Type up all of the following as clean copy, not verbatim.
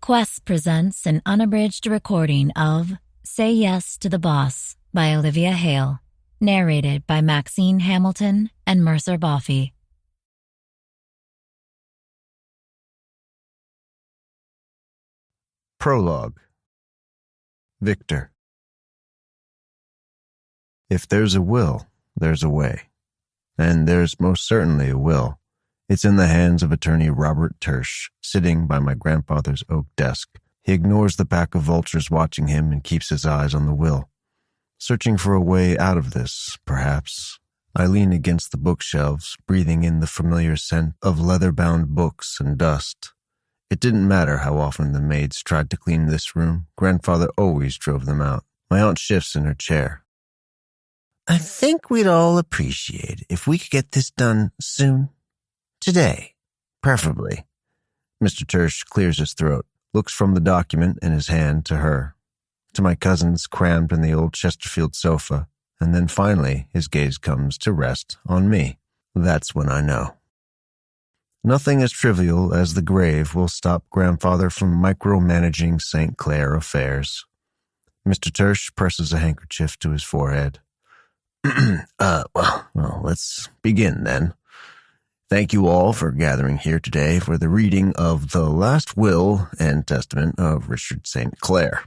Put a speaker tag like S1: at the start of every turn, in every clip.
S1: Quest presents an unabridged recording of Say Yes to the Boss by Olivia Hayle, narrated by Maxine Hamilton and Mercer Boffey.
S2: Prologue. Victor. If there's a will, there's a way. And there's most certainly a will. It's in the hands of attorney Robert Tersch, sitting by my grandfather's oak desk. He ignores the pack of vultures watching him and keeps his eyes on the will. Searching for a way out of this, perhaps. I lean against the bookshelves, breathing in the familiar scent of leather-bound books and dust. It didn't matter how often the maids tried to clean this room. Grandfather always drove them out. My aunt shifts in her chair. I think we'd all appreciate if we could get this done soon. Today, preferably. Mr. Tersch clears his throat, looks from the document in his hand to her, to my cousins crammed in the old Chesterfield sofa, and then finally his gaze comes to rest on me. That's when I know. Nothing as trivial as the grave will stop Grandfather from micromanaging St. Clair affairs. Mr. Tersch presses a handkerchief to his forehead. Well, let's begin then. Thank you all for gathering here today for the reading of the last will and testament of Richard St. Clair.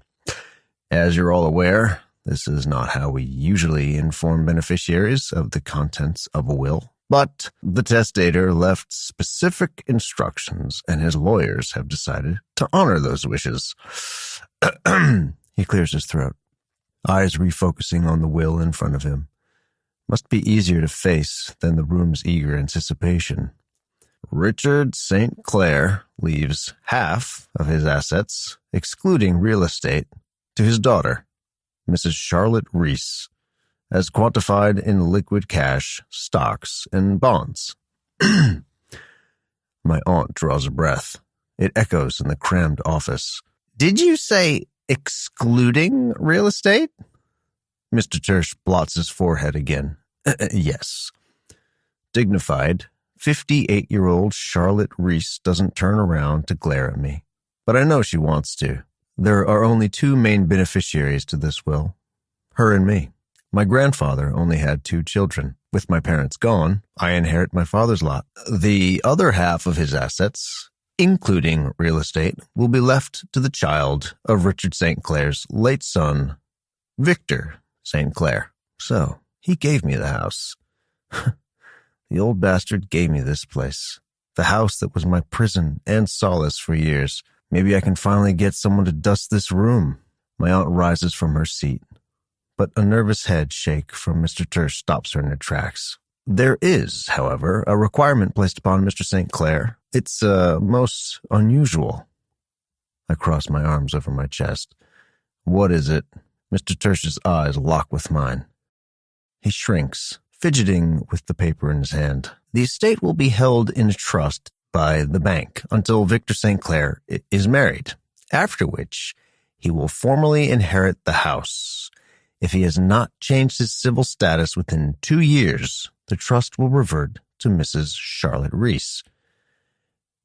S2: As you're all aware, this is not how we usually inform beneficiaries of the contents of a will, but the testator left specific instructions and his lawyers have decided to honor those wishes. He clears his throat, eyes refocusing on the will in front of him. Must be easier to face than the room's eager anticipation. Richard St. Clair leaves half of his assets, excluding real estate, to his daughter, Mrs. Charlotte Reese, as quantified in liquid cash, stocks, and bonds. My aunt draws a breath. It echoes in the crammed office. Did you say excluding real estate? Mr. Tersch blots his forehead again. Yes. Dignified, 58-year-old Charlotte Reese doesn't turn around to glare at me, but I know she wants to. There are only two main beneficiaries to this will, her and me. My grandfather only had 2 children. With my parents gone, I inherit my father's lot. The other half of his assets, including real estate, will be left to the child of Richard St. Clair's late son, Victor St. Clair. So, he gave me the house. The old bastard gave me this place. The house that was my prison and solace for years. Maybe I can finally get someone to dust this room. My aunt rises from her seat, but a nervous head shake from Mr. Tersch stops her in her tracks. There is, however, a requirement placed upon Mr. St. Clair. It's, most unusual. I cross my arms over my chest. What is it? Mr. Tersch's eyes lock with mine. He shrinks, fidgeting with the paper in his hand. The estate will be held in trust by the bank until Victor St. Clair is married, after which he will formally inherit the house. If he has not changed his civil status within 2 years, the trust will revert to Mrs. Charlotte Reese.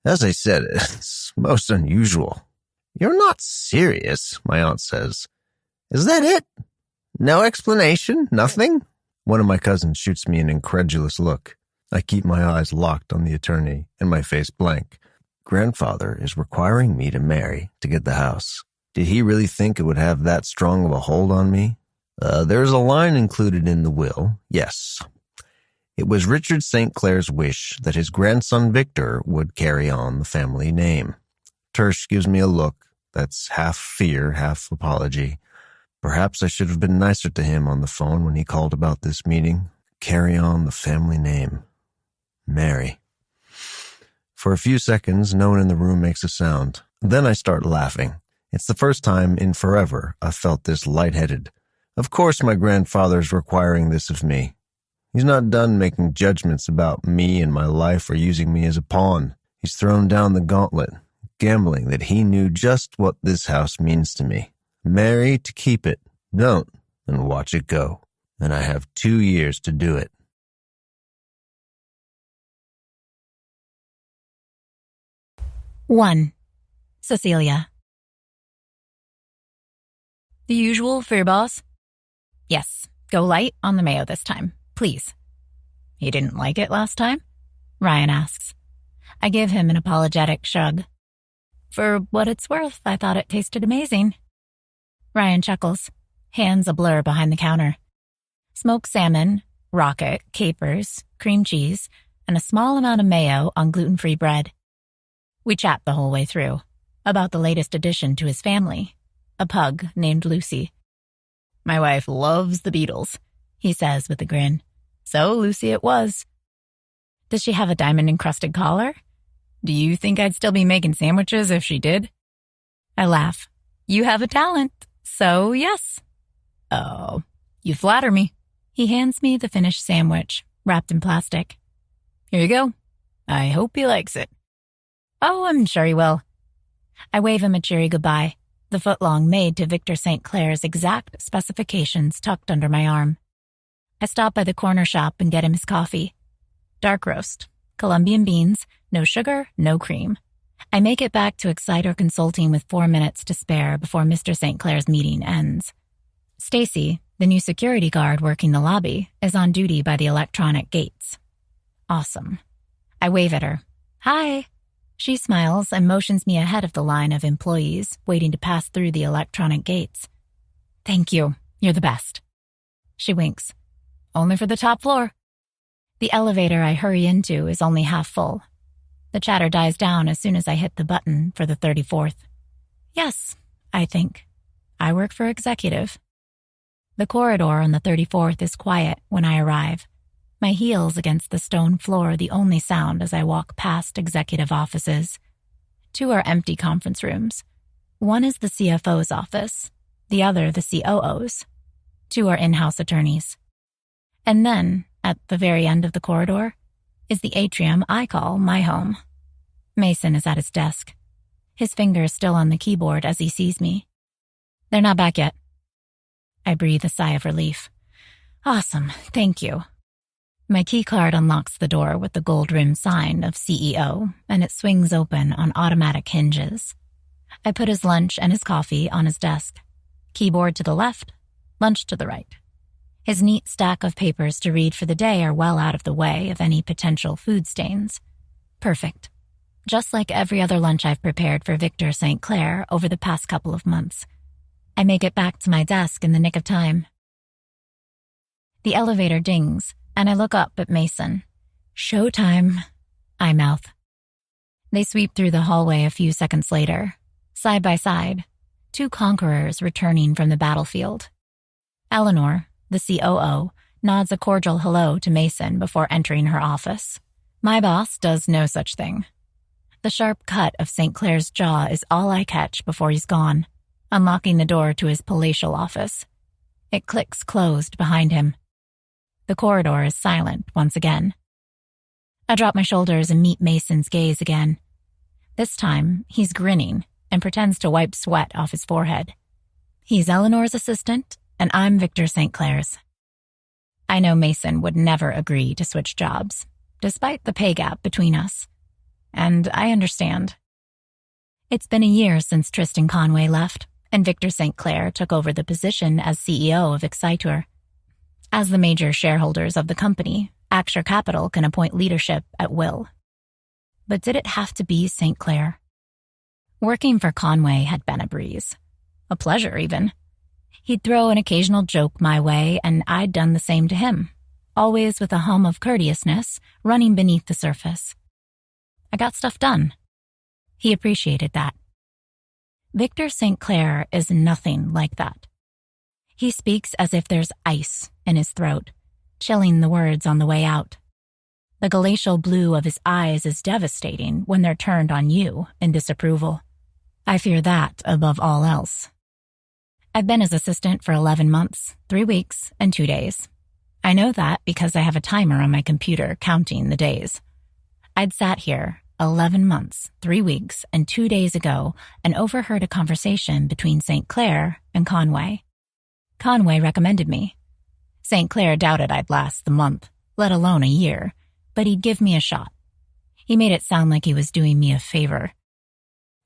S2: As I said, it's most unusual. You're not serious, my aunt says. Is that it? No explanation? Nothing? One of my cousins shoots me an incredulous look. I keep my eyes locked on the attorney and my face blank. Grandfather is requiring me to marry to get the house. Did he really think it would have that strong of a hold on me? There's a line included in the will, yes. It was Richard St. Clair's wish that his grandson Victor would carry on the family name. Tersch gives me a look that's half fear, half apology. Perhaps I should have been nicer to him on the phone when he called about this meeting. Carry on the family name. Mary. For a few seconds, no one in the room makes a sound. Then I start laughing. It's the first time in forever I've felt this lightheaded. Of course my grandfather's requiring this of me. He's not done making judgments about me and my life or using me as a pawn. He's thrown down the gauntlet, gambling that he knew just what this house means to me. Marry to keep it. Don't, and watch it go. And I have 2 years to do it.
S1: 1. Cecilia. The usual for your boss? Yes, go light on the mayo this time, please. He didn't like it last time? Ryan asks. I give him an apologetic shrug. For what it's worth, I thought it tasted amazing. Ryan chuckles, hands a blur behind the counter. Smoked salmon, rocket, capers, cream cheese, and a small amount of mayo on gluten-free bread. We chat the whole way through, about the latest addition to his family, a pug named Lucy. My wife loves the Beatles, he says with a grin. So Lucy it was. Does she have a diamond-encrusted collar? Do you think I'd still be making sandwiches if she did? I laugh. You have a talent, so yes. Oh, you flatter me. He hands me the finished sandwich, wrapped in plastic. Here you go. I hope he likes it. Oh, I'm sure he will. I wave him a cheery goodbye, the footlong made to Victor St. Clair's exact specifications tucked under my arm. I stop by the corner shop and get him his coffee. Dark roast, Colombian beans, no sugar, no cream. I make it back to Exciter Consulting with 4 minutes to spare before Mr. St. Clair's meeting ends. Stacy, the new security guard working the lobby, is on duty by the electronic gates. Awesome. I wave at her. Hi. She smiles and motions me ahead of the line of employees waiting to pass through the electronic gates. Thank you. You're the best. She winks. Only for the top floor. The elevator I hurry into is only half full. The chatter dies down as soon as I hit the button for the 34th. Yes, I think. I work for executive. The corridor on the 34th is quiet when I arrive. My heels against the stone floor the only sound as I walk past executive offices. 2 are empty conference rooms. One is the CFO's office, the other the COO's. 2 are in-house attorneys. And then, at the very end of the corridor, is the atrium I call my home. Mason is at his desk, his fingers still on the keyboard as he sees me. They're not back yet. I breathe a sigh of relief. Awesome, thank you. My keycard unlocks the door with the gold-rimmed sign of CEO, and it swings open on automatic hinges. I put his lunch and his coffee on his desk. Keyboard to the left, lunch to the right. His neat stack of papers to read for the day are well out of the way of any potential food stains. Perfect. Just like every other lunch I've prepared for Victor St. Clair over the past couple of months. I make it back to my desk in the nick of time. The elevator dings, and I look up at Mason. Showtime, I mouth. They sweep through the hallway a few seconds later, side by side, 2 conquerors returning from the battlefield. Eleanor, the COO, nods a cordial hello to Mason before entering her office. My boss does no such thing. The sharp cut of St. Clair's jaw is all I catch before he's gone, unlocking the door to his palatial office. It clicks closed behind him. The corridor is silent once again. I drop my shoulders and meet Mason's gaze again. This time, he's grinning and pretends to wipe sweat off his forehead. He's Eleanor's assistant, and I'm Victor St. Clair's. I know Mason would never agree to switch jobs, despite the pay gap between us. And I understand. It's been a year since Tristan Conway left, and Victor St. Clair took over the position as CEO of Exciter. As the major shareholders of the company, Axure Capital can appoint leadership at will. But did it have to be St. Clair? Working for Conway had been a breeze. A pleasure, even. He'd throw an occasional joke my way, and I'd done the same to him, always with a hum of courteousness running beneath the surface. I got stuff done. He appreciated that. Victor St. Clair is nothing like that. He speaks as if there's ice in his throat, chilling the words on the way out. The glacial blue of his eyes is devastating when they're turned on you in disapproval. I fear that above all else. I've been his assistant for 11 months, 3 weeks, and 2 days. I know that because I have a timer on my computer counting the days. I'd sat here 11 months, 3 weeks, and 2 days ago and overheard a conversation between St. Clair and Conway. Conway recommended me. St. Clair doubted I'd last the month, let alone a year, but he'd give me a shot. He made it sound like he was doing me a favor.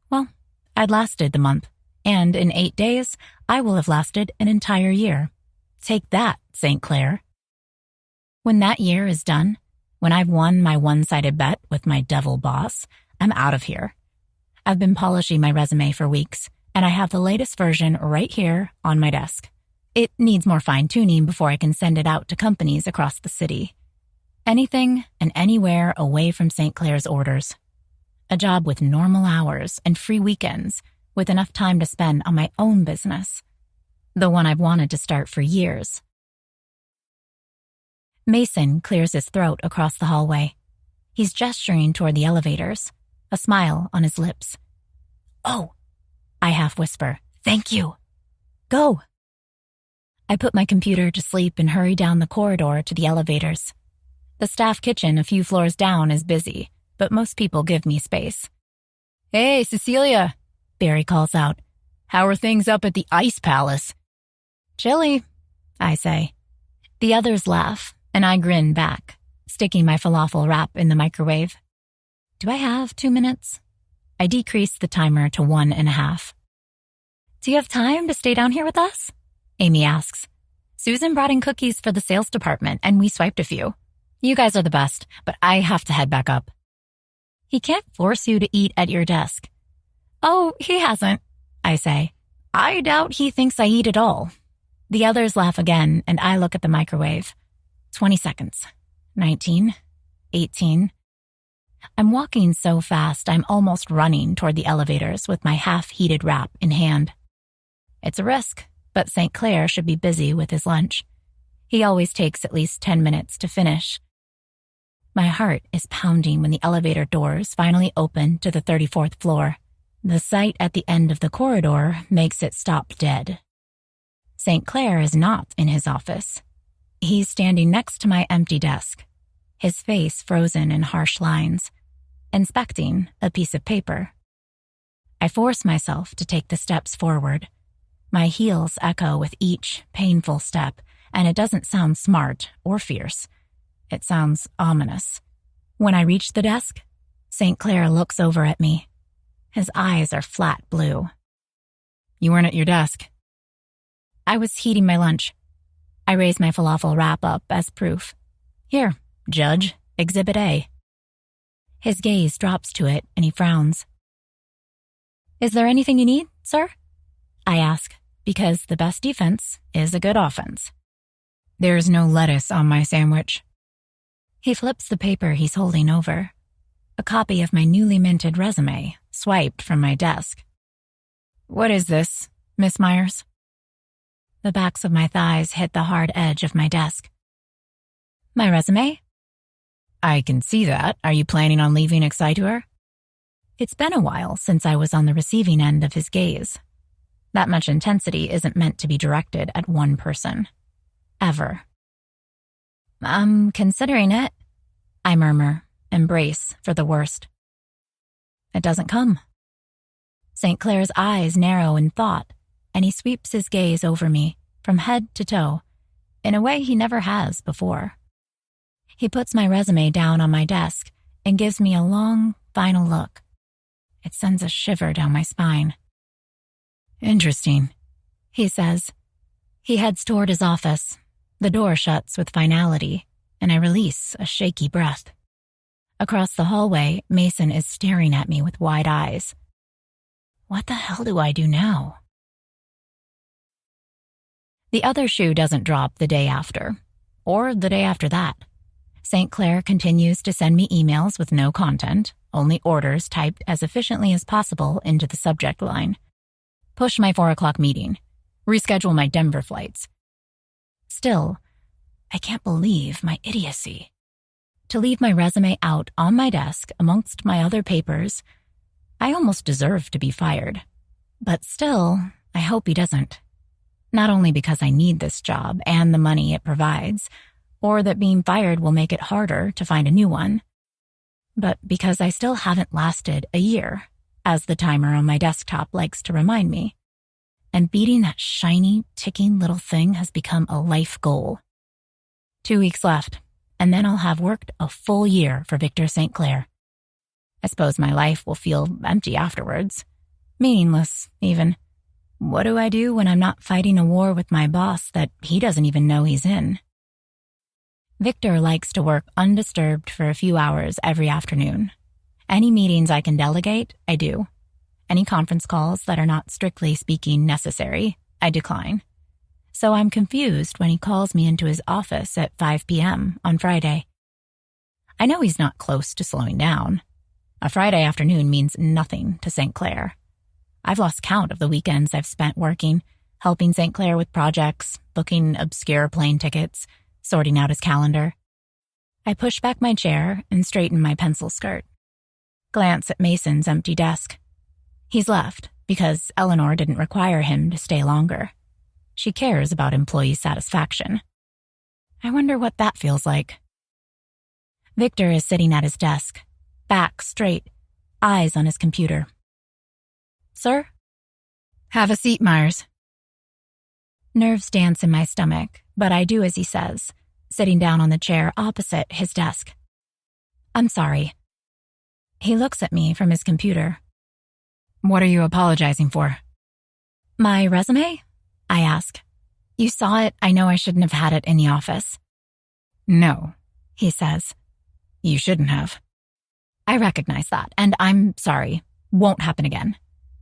S1: Well, I'd lasted the month, And in 8 days, I will have lasted an entire year. Take that, St. Clair. When that year is done, when I've won my one-sided bet with my devil boss, I'm out of here. I've been polishing my resume for weeks, and I have the latest version right here on my desk. It needs more fine-tuning before I can send it out to companies across the city. Anything and anywhere away from St. Clair's orders. A job with normal hours and free weekends, with enough time to spend on my own business. The one I've wanted to start for years. Mason clears his throat across the hallway. He's gesturing toward the elevators, a smile on his lips. "Oh," I half whisper, "thank you. Go." I put my computer to sleep and hurry down the corridor to the elevators. The staff kitchen a few floors down is busy, but most people give me space. "Hey, Cecilia," Barry calls out. "How are things up at the Ice Palace?" "Chilly," I say. The others laugh, and I grin back, sticking my falafel wrap in the microwave. Do I have 2 minutes? I decrease the timer to 1.5. "Do you have time to stay down here with us?" Amy asks. "Susan brought in cookies for the sales department, and we swiped a few. You guys are the best, but I have to head back up." "He can't force you to eat at your desk." "Oh, he hasn't," I say. "I doubt he thinks I eat at all." The others laugh again, and I look at the microwave. 20 seconds. 19. 18. I'm walking so fast I'm almost running toward the elevators with my half-heated wrap in hand. It's a risk, but St. Clair should be busy with his lunch. He always takes at least 10 minutes to finish. My heart is pounding when the elevator doors finally open to the 34th floor. The sight at the end of the corridor makes it stop dead. St. Clair is not in his office. He's standing next to my empty desk, his face frozen in harsh lines, inspecting a piece of paper. I force myself to take the steps forward. My heels echo with each painful step, and it doesn't sound smart or fierce. It sounds ominous. When I reach the desk, St. Clair looks over at me. His eyes are flat blue. "You weren't at your desk." "I was heating my lunch." I raise my falafel wrap up as proof. "Here, Judge, Exhibit A." His gaze drops to it and he frowns. "Is there anything you need, sir?" I ask, because the best defense is a good offense. "There's no lettuce on my sandwich." He flips the paper he's holding over. A copy of my newly minted resume, swiped from my desk. "What is this, Miss Myers?" The backs of my thighs hit the hard edge of my desk. "My resume?" "I can see that. Are you planning on leaving Excitor?" It's been a while since I was on the receiving end of his gaze. That much intensity isn't meant to be directed at one person. Ever. "I'm considering it," I murmur, and brace for the worst. It doesn't come. St. Clair's eyes narrow in thought, and he sweeps his gaze over me, from head to toe, in a way he never has before. He puts my resume down on my desk and gives me a long, final look. It sends a shiver down my spine. "Interesting," he says. He heads toward his office. The door shuts with finality, and I release a shaky breath. Across the hallway, Mason is staring at me with wide eyes. What the hell do I do now? The other shoe doesn't drop the day after, or the day after that. St. Clair continues to send me emails with no content, only orders typed as efficiently as possible into the subject line. Push my 4 o'clock meeting. Reschedule my Denver flights. Still, I can't believe my idiocy. To leave my resume out on my desk amongst my other papers, I almost deserve to be fired. But still, I hope he doesn't. Not only because I need this job and the money it provides, or that being fired will make it harder to find a new one, but because I still haven't lasted a year, as the timer on my desktop likes to remind me. And beating that shiny, ticking little thing has become a life goal. 2 weeks left, and then I'll have worked a full year for Victor St. Clair. I suppose my life will feel empty afterwards. Meaningless, even. What do I do when I'm not fighting a war with my boss that he doesn't even know he's in? Victor likes to work undisturbed for a few hours every afternoon. Any meetings I can delegate, I do. Any conference calls that are not strictly speaking necessary, I decline. So I'm confused when he calls me into his office at 5 p.m. on Friday. I know he's not close to slowing down. A Friday afternoon means nothing to St. Clair. I've lost count of the weekends I've spent working, helping St. Clair with projects, booking obscure plane tickets, sorting out his calendar. I push back my chair and straighten my pencil skirt. Glance at Mason's empty desk. He's left because Eleanor didn't require him to stay longer. She cares about employee satisfaction. I wonder what that feels like. Victor is sitting at his desk, back straight, eyes on his computer. Sir? Have a seat, Myers. Nerves dance in my stomach, but I do as he says, sitting down on the chair opposite his desk. I'm sorry. He looks at me from his computer. What are you apologizing for? My resume? I ask. You saw it. I know I shouldn't have had it in the office. No, he says. You shouldn't have. I recognize that, and I'm sorry. Won't happen again.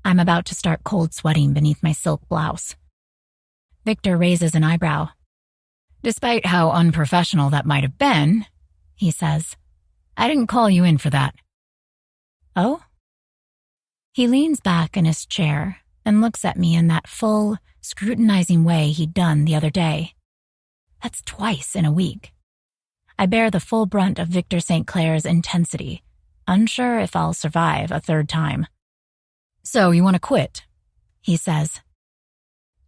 S1: I'm about to start cold sweating beneath my silk blouse. Victor raises an eyebrow. Despite how unprofessional that might have been, he says, I didn't call you in for that. Oh? He leans back in his chair and looks at me in that full, scrutinizing way he'd done the other day. That's twice in a week. I bear the full brunt of Victor St. Clair's intensity, unsure if I'll survive a third time. So you want to quit? He says.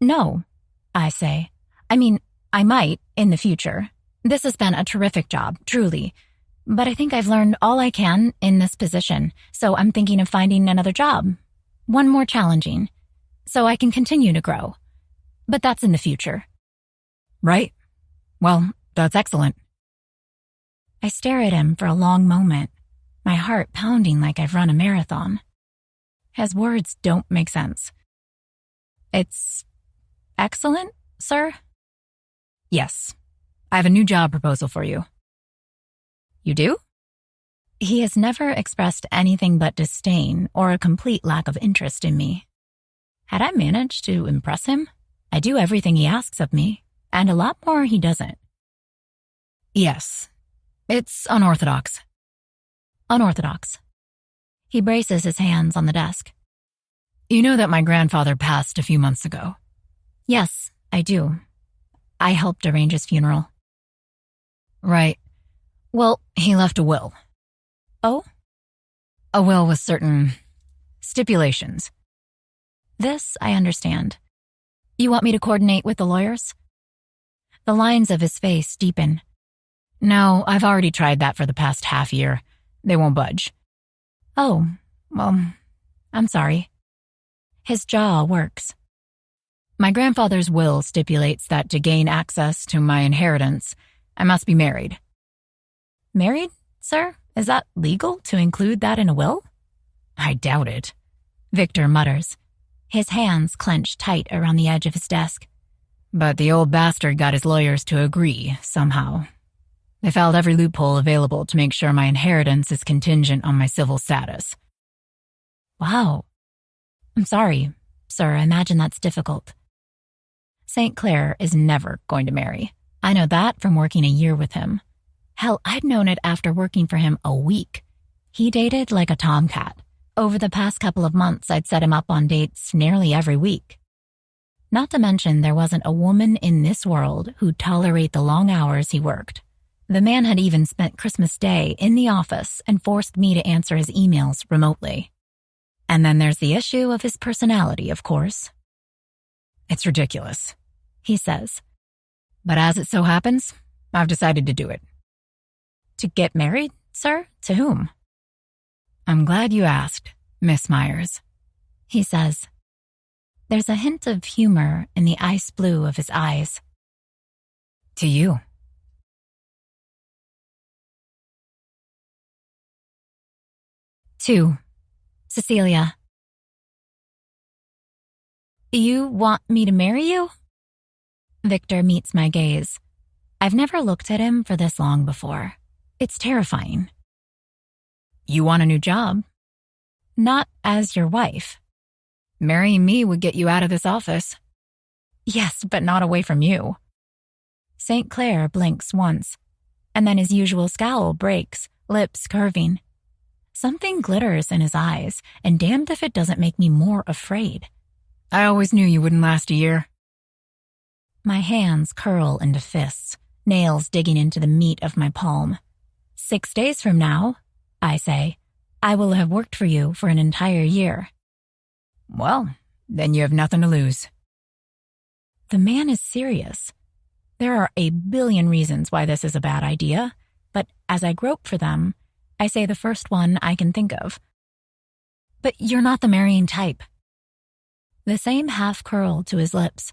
S1: No, I say. I mean, I might in the future. This has been a terrific job, truly. But I think I've learned all I can in this position, so I'm thinking of finding another job. One more challenging, so I can continue to grow. But that's in the future. Right. Well, that's excellent. I stare at him for a long moment, my heart pounding like I've run a marathon. His words don't make sense. It's excellent, sir? Yes. I have a new job proposal for you. You do? He has never expressed anything but disdain or a complete lack of interest in me. Had I managed to impress him? I do everything he asks of me, and a lot more he doesn't. Yes. It's unorthodox. Unorthodox. He braces his hands on the desk. You know that my grandfather passed a few months ago? Yes, I do. I helped arrange his funeral. Right. Well, he left a will. Oh? A will with certain stipulations. This I understand. You want me to coordinate with the lawyers? The lines of his face deepen. No, I've already tried that for the past half year. They won't budge. Oh, well, I'm sorry. His jaw works. My grandfather's will stipulates that to gain access to my inheritance, I must be married. Married, sir? Is that legal to include that in a will? I doubt it. Victor mutters. His hands clench tight around the edge of his desk. But the old bastard got his lawyers to agree, somehow. They filed every loophole available to make sure my inheritance is contingent on my civil status. Wow. I'm sorry, sir. I imagine that's difficult. St. Clair is never going to marry. I know that from working a year with him. Hell, I'd known it after working for him a week. He dated like a tomcat. Over the past couple of months, I'd set him up on dates nearly every week. Not to mention there wasn't a woman in this world who'd tolerate the long hours he worked. The man had even spent Christmas Day in the office and forced me to answer his emails remotely. And then there's the issue of his personality, of course. It's ridiculous, he says. But as it so happens, I've decided to do it. To get married, sir? To whom? I'm glad you asked, Miss Myers, he says. There's a hint of humor in the ice blue of his eyes. To you. 2. Cecilia. You want me to marry you? Victor meets my gaze. I've never looked at him for this long before. It's terrifying. You want a new job? Not as your wife. Marrying me would get you out of this office. Yes, but not away from you. St. Clair blinks once, and then his usual scowl breaks, lips curving. Something glitters in his eyes, and damned if it doesn't make me more afraid. I always knew you wouldn't last a year. My hands curl into fists, nails digging into the meat of my palm. 6 days from now, I say, I will have worked for you for an entire year. Well, then you have nothing to lose. The man is serious. There are a billion reasons why this is a bad idea, but as I grope for them, I say the first one I can think of. But you're not the marrying type. The same half curl to his lips.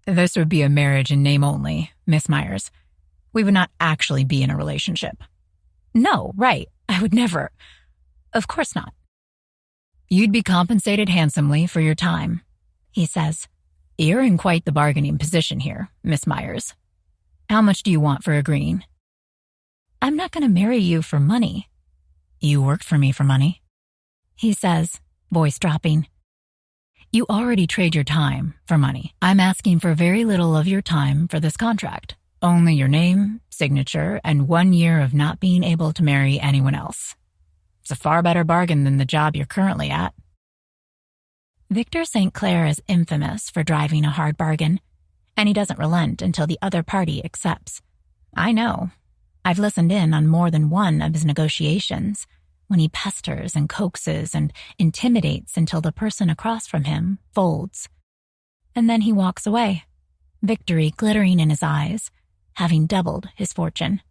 S1: This would be a marriage in name only, Miss Myers. We would not actually be in a relationship. No, right, I would never. Of course not. You'd be compensated handsomely for your time, he says. You're in quite the bargaining position here, Miss Myers. How much do you want for agreeing? I'm not going to marry you for money. You worked for me for money, he says, voice dropping. You already trade your time for money. I'm asking for very little of your time for this contract. Only your name, signature, and 1 year of not being able to marry anyone else. It's a far better bargain than the job you're currently at. Victor St. Clair is infamous for driving a hard bargain, and he doesn't relent until the other party accepts. I know. I've listened in on more than one of his negotiations, when he pesters and coaxes and intimidates until the person across from him folds. And then he walks away, victory glittering in his eyes, having doubled his fortune.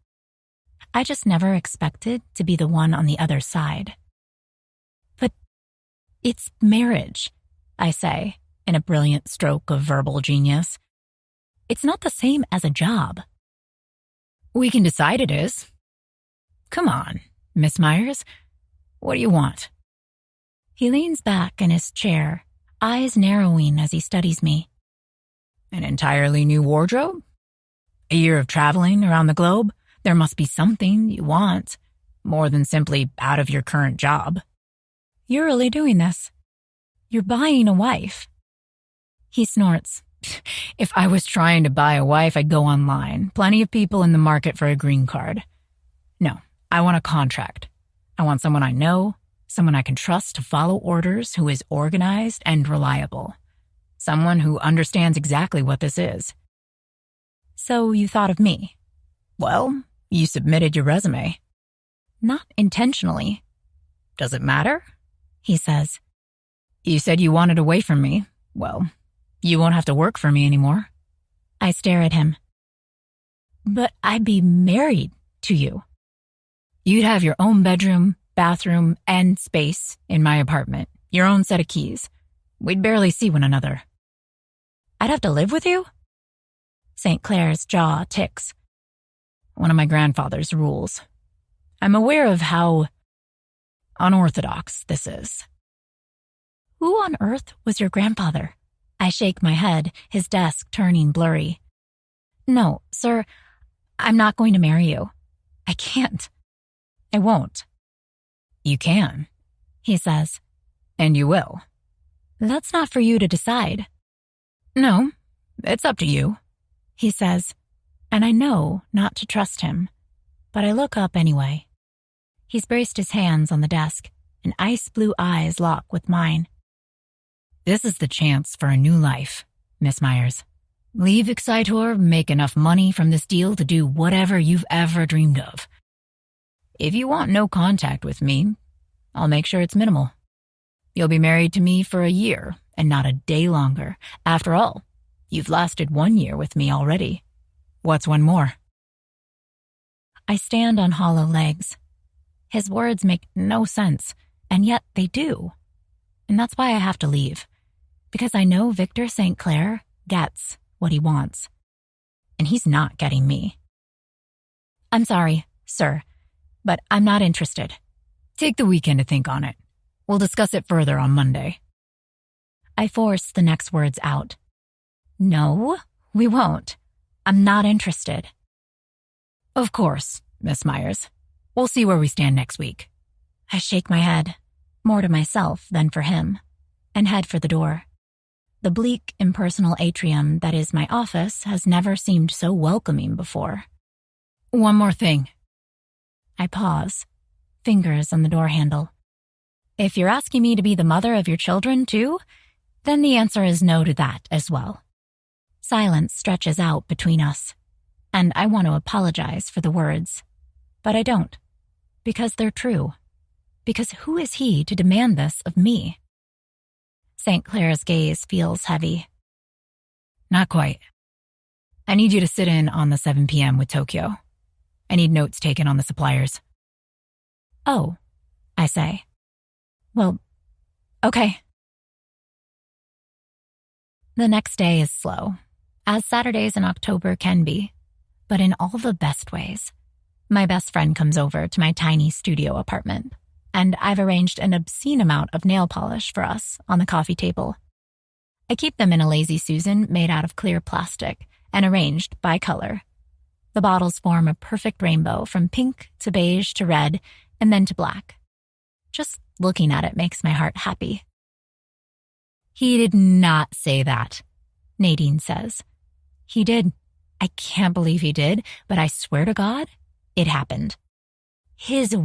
S1: I just never expected to be the one on the other side. But it's marriage, I say, in a brilliant stroke of verbal genius. It's not the same as a job. We can decide it is. Come on, Miss Myers. What do you want? He leans back in his chair, eyes narrowing as he studies me. An entirely new wardrobe? A year of traveling around the globe? There must be something you want, more than simply out of your current job. You're really doing this. You're buying a wife. He snorts. If I was trying to buy a wife, I'd go online. Plenty of people in the market for a green card. No, I want a contract. I want someone I know, someone I can trust to follow orders, who is organized and reliable. Someone who understands exactly what this is. So you thought of me? Well, you submitted your resume. Not intentionally. Does it matter? He says. You said you wanted away from me. Well, you won't have to work for me anymore. I stare at him. But I'd be married to you. You'd have your own bedroom, bathroom, and space in my apartment, your own set of keys. We'd barely see one another. I'd have to live with you? St. Clair's jaw ticks. One of my grandfather's rules. I'm aware of how unorthodox this is. Who on earth was your grandfather? I shake my head, his desk turning blurry. No, sir, I'm not going to marry you. I can't. I won't. You can, he says, and you will. That's not for you to decide. No, it's up to you, he says, and I know not to trust him, but I look up anyway. He's braced his hands on the desk, and ice-blue eyes lock with mine. This is the chance for a new life, Miss Myers. Leave Excitor, make enough money from this deal to do whatever you've ever dreamed of. If you want no contact with me, I'll make sure it's minimal. You'll be married to me for a year and not a day longer. After all, you've lasted 1 year with me already. What's one more? I stand on hollow legs. His words make no sense, and yet they do. And that's why I have to leave, because I know Victor St. Clair gets what he wants, and he's not getting me. I'm sorry, sir, but I'm not interested. Take the weekend to think on it. We'll discuss it further on Monday. I force the next words out. No, we won't. I'm not interested. Of course, Miss Myers. We'll see where we stand next week. I shake my head, more to myself than for him, and head for the door. The bleak, impersonal atrium that is my office has never seemed so welcoming before. One more thing. I pause, fingers on the door handle. If you're asking me to be the mother of your children, too, then the answer is no to that as well. Silence stretches out between us, and I want to apologize for the words, but I don't, because they're true. Because who is he to demand this of me? St. Clair's gaze feels heavy. Not quite. I need you to sit in on the 7 p.m. with Tokyo. I need notes taken on the suppliers. Oh, I say. Well, okay. The next day is slow, as Saturdays in October can be, but in all the best ways. My best friend comes over to my tiny studio apartment, and I've arranged an obscene amount of nail polish for us on the coffee table. I keep them in a Lazy Susan made out of clear plastic and arranged by color. The bottles form a perfect rainbow from pink to beige to red and then to black. Just looking at it makes my heart happy. He did not say that, Nadine says. He did. I can't believe he did, but I swear to God, it happened. His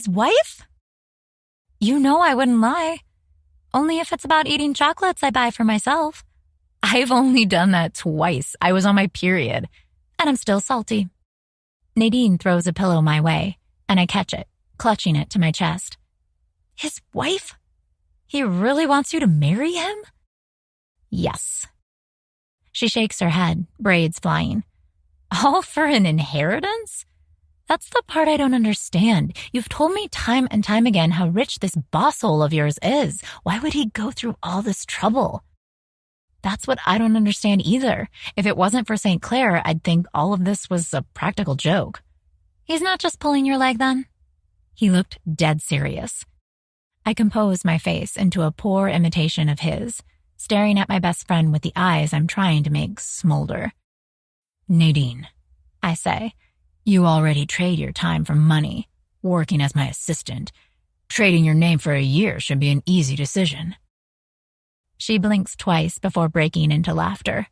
S1: wife? You know I wouldn't lie. Only if it's about eating chocolates I buy for myself. I've only done that twice. I was on my period, and I'm still salty. Nadine throws a pillow my way, and I catch it, clutching it to my chest. His wife? He really wants you to marry him? Yes. She shakes her head, braids flying. All for an inheritance? That's the part I don't understand. You've told me time and time again how rich this bosshole of yours is. Why would he go through all this trouble? That's what I don't understand either. If it wasn't for St. Clair, I'd think all of this was a practical joke. He's not just pulling your leg then? He looked dead serious. I compose my face into a poor imitation of his, staring at my best friend with the eyes I'm trying to make smolder. Nadine, I say, you already trade your time for money, working as my assistant. Trading your name for a year should be an easy decision. She blinks twice before breaking into laughter.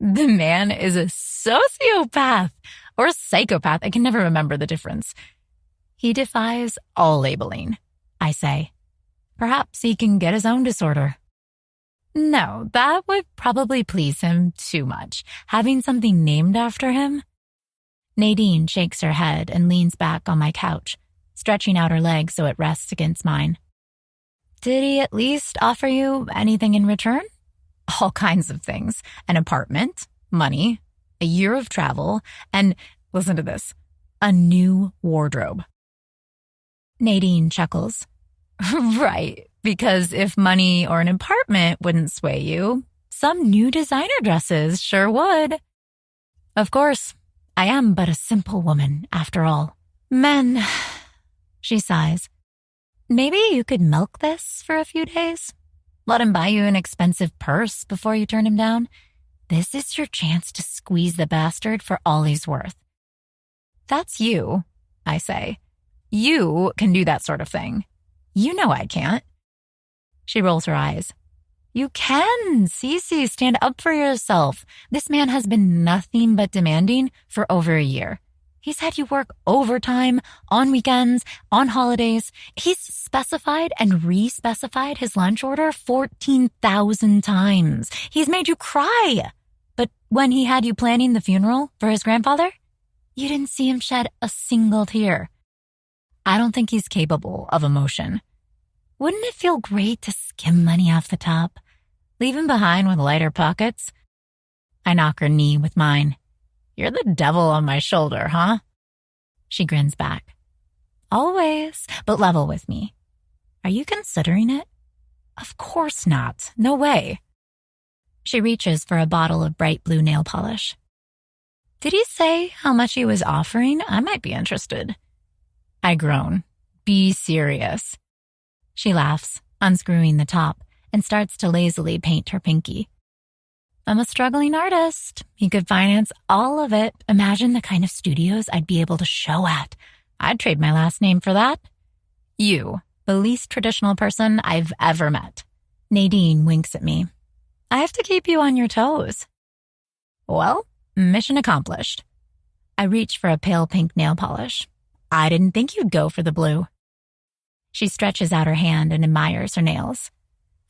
S1: The man is a sociopath or a psychopath. I can never remember the difference. He defies all labeling, I say. Perhaps he can get his own disorder. No, that would probably please him too much. Having something named after him? Nadine shakes her head and leans back on my couch, stretching out her leg so it rests against mine. Did he at least offer you anything in return? All kinds of things. An apartment, money, a year of travel, and, listen to this, a new wardrobe. Nadine chuckles. Right, because if money or an apartment wouldn't sway you, some new designer dresses sure would. Of course, I am but a simple woman, after all. Men, she sighs. Maybe you could milk this for a few days? Let him buy you an expensive purse before you turn him down. This is your chance to squeeze the bastard for all he's worth. That's you, I say. You can do that sort of thing. You know I can't. She rolls her eyes. You can, Cece, stand up for yourself. This man has been nothing but demanding for over a year. He's had you work overtime, on weekends, on holidays. He's specified and re-specified his lunch order 14,000 times. He's made you cry. But when he had you planning the funeral for his grandfather, you didn't see him shed a single tear. I don't think he's capable of emotion. Wouldn't it feel great to skim money off the top? Leave him behind with lighter pockets? I knock her knee with mine. You're the devil on my shoulder, huh? She grins back. Always, but level with me. Are you considering it? Of course not. No way. She reaches for a bottle of bright blue nail polish. Did he say how much he was offering? I might be interested. I groan. Be serious. She laughs, unscrewing the top, and starts to lazily paint her pinky. I'm a struggling artist. He could finance all of it. Imagine the kind of studios I'd be able to show at. I'd trade my last name for that. You, the least traditional person I've ever met. Nadine winks at me. I have to keep you on your toes. Well, mission accomplished. I reach for a pale pink nail polish. I didn't think you'd go for the blue. She stretches out her hand and admires her nails.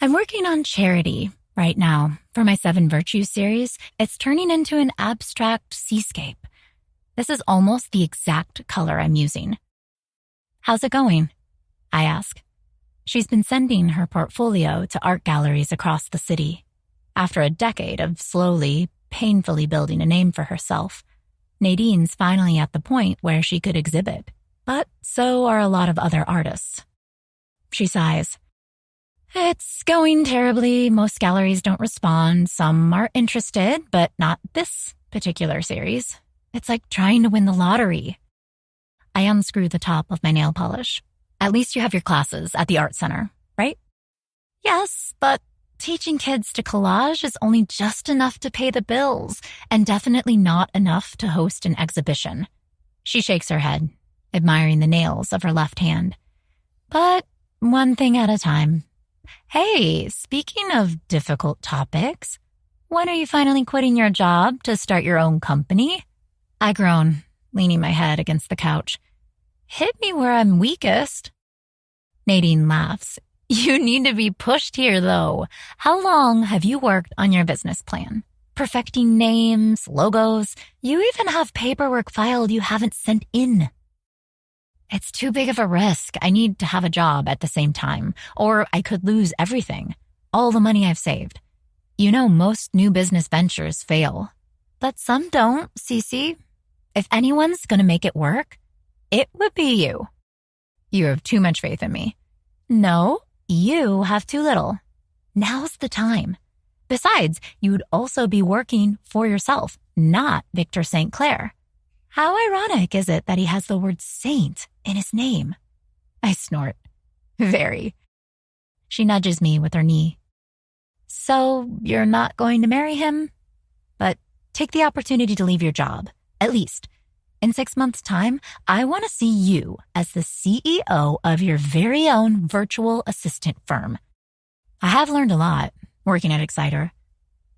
S1: I'm working on charity right now. For my 7 Virtues series, it's turning into an abstract seascape. This is almost the exact color I'm using. How's it going? I ask. She's been sending her portfolio to art galleries across the city. After a decade of slowly, painfully building a name for herself, Nadine's finally at the point where she could exhibit. But so are a lot of other artists. She sighs. It's going terribly. Most galleries don't respond. Some are interested, but not this particular series. It's like trying to win the lottery. I unscrew the top of my nail polish. At least you have your classes at the art center, right? Yes, but teaching kids to collage is only just enough to pay the bills, and definitely not enough to host an exhibition. She shakes her head, admiring the nails of her left hand. But one thing at a time. Hey, speaking of difficult topics, when are you finally quitting your job to start your own company? I groan, leaning my head against the couch. Hit me where I'm weakest. Nadine laughs. You need to be pushed here, though. How long have you worked on your business plan? Perfecting names, logos. You even have paperwork filed you haven't sent in. It's too big of a risk. I need to have a job at the same time, or I could lose everything, all the money I've saved. You know, most new business ventures fail, but some don't, Cece. If anyone's going to make it work, it would be you. You have too much faith in me. No, you have too little. Now's the time. Besides, you'd also be working for yourself, not Victor St. Clair. How ironic is it that he has the word saint in his name? I snort. Very. She nudges me with her knee. So you're not going to marry him? But take the opportunity to leave your job, at least. In 6 months' time, I want to see you as the CEO of your very own virtual assistant firm. I have learned a lot working at Exciter.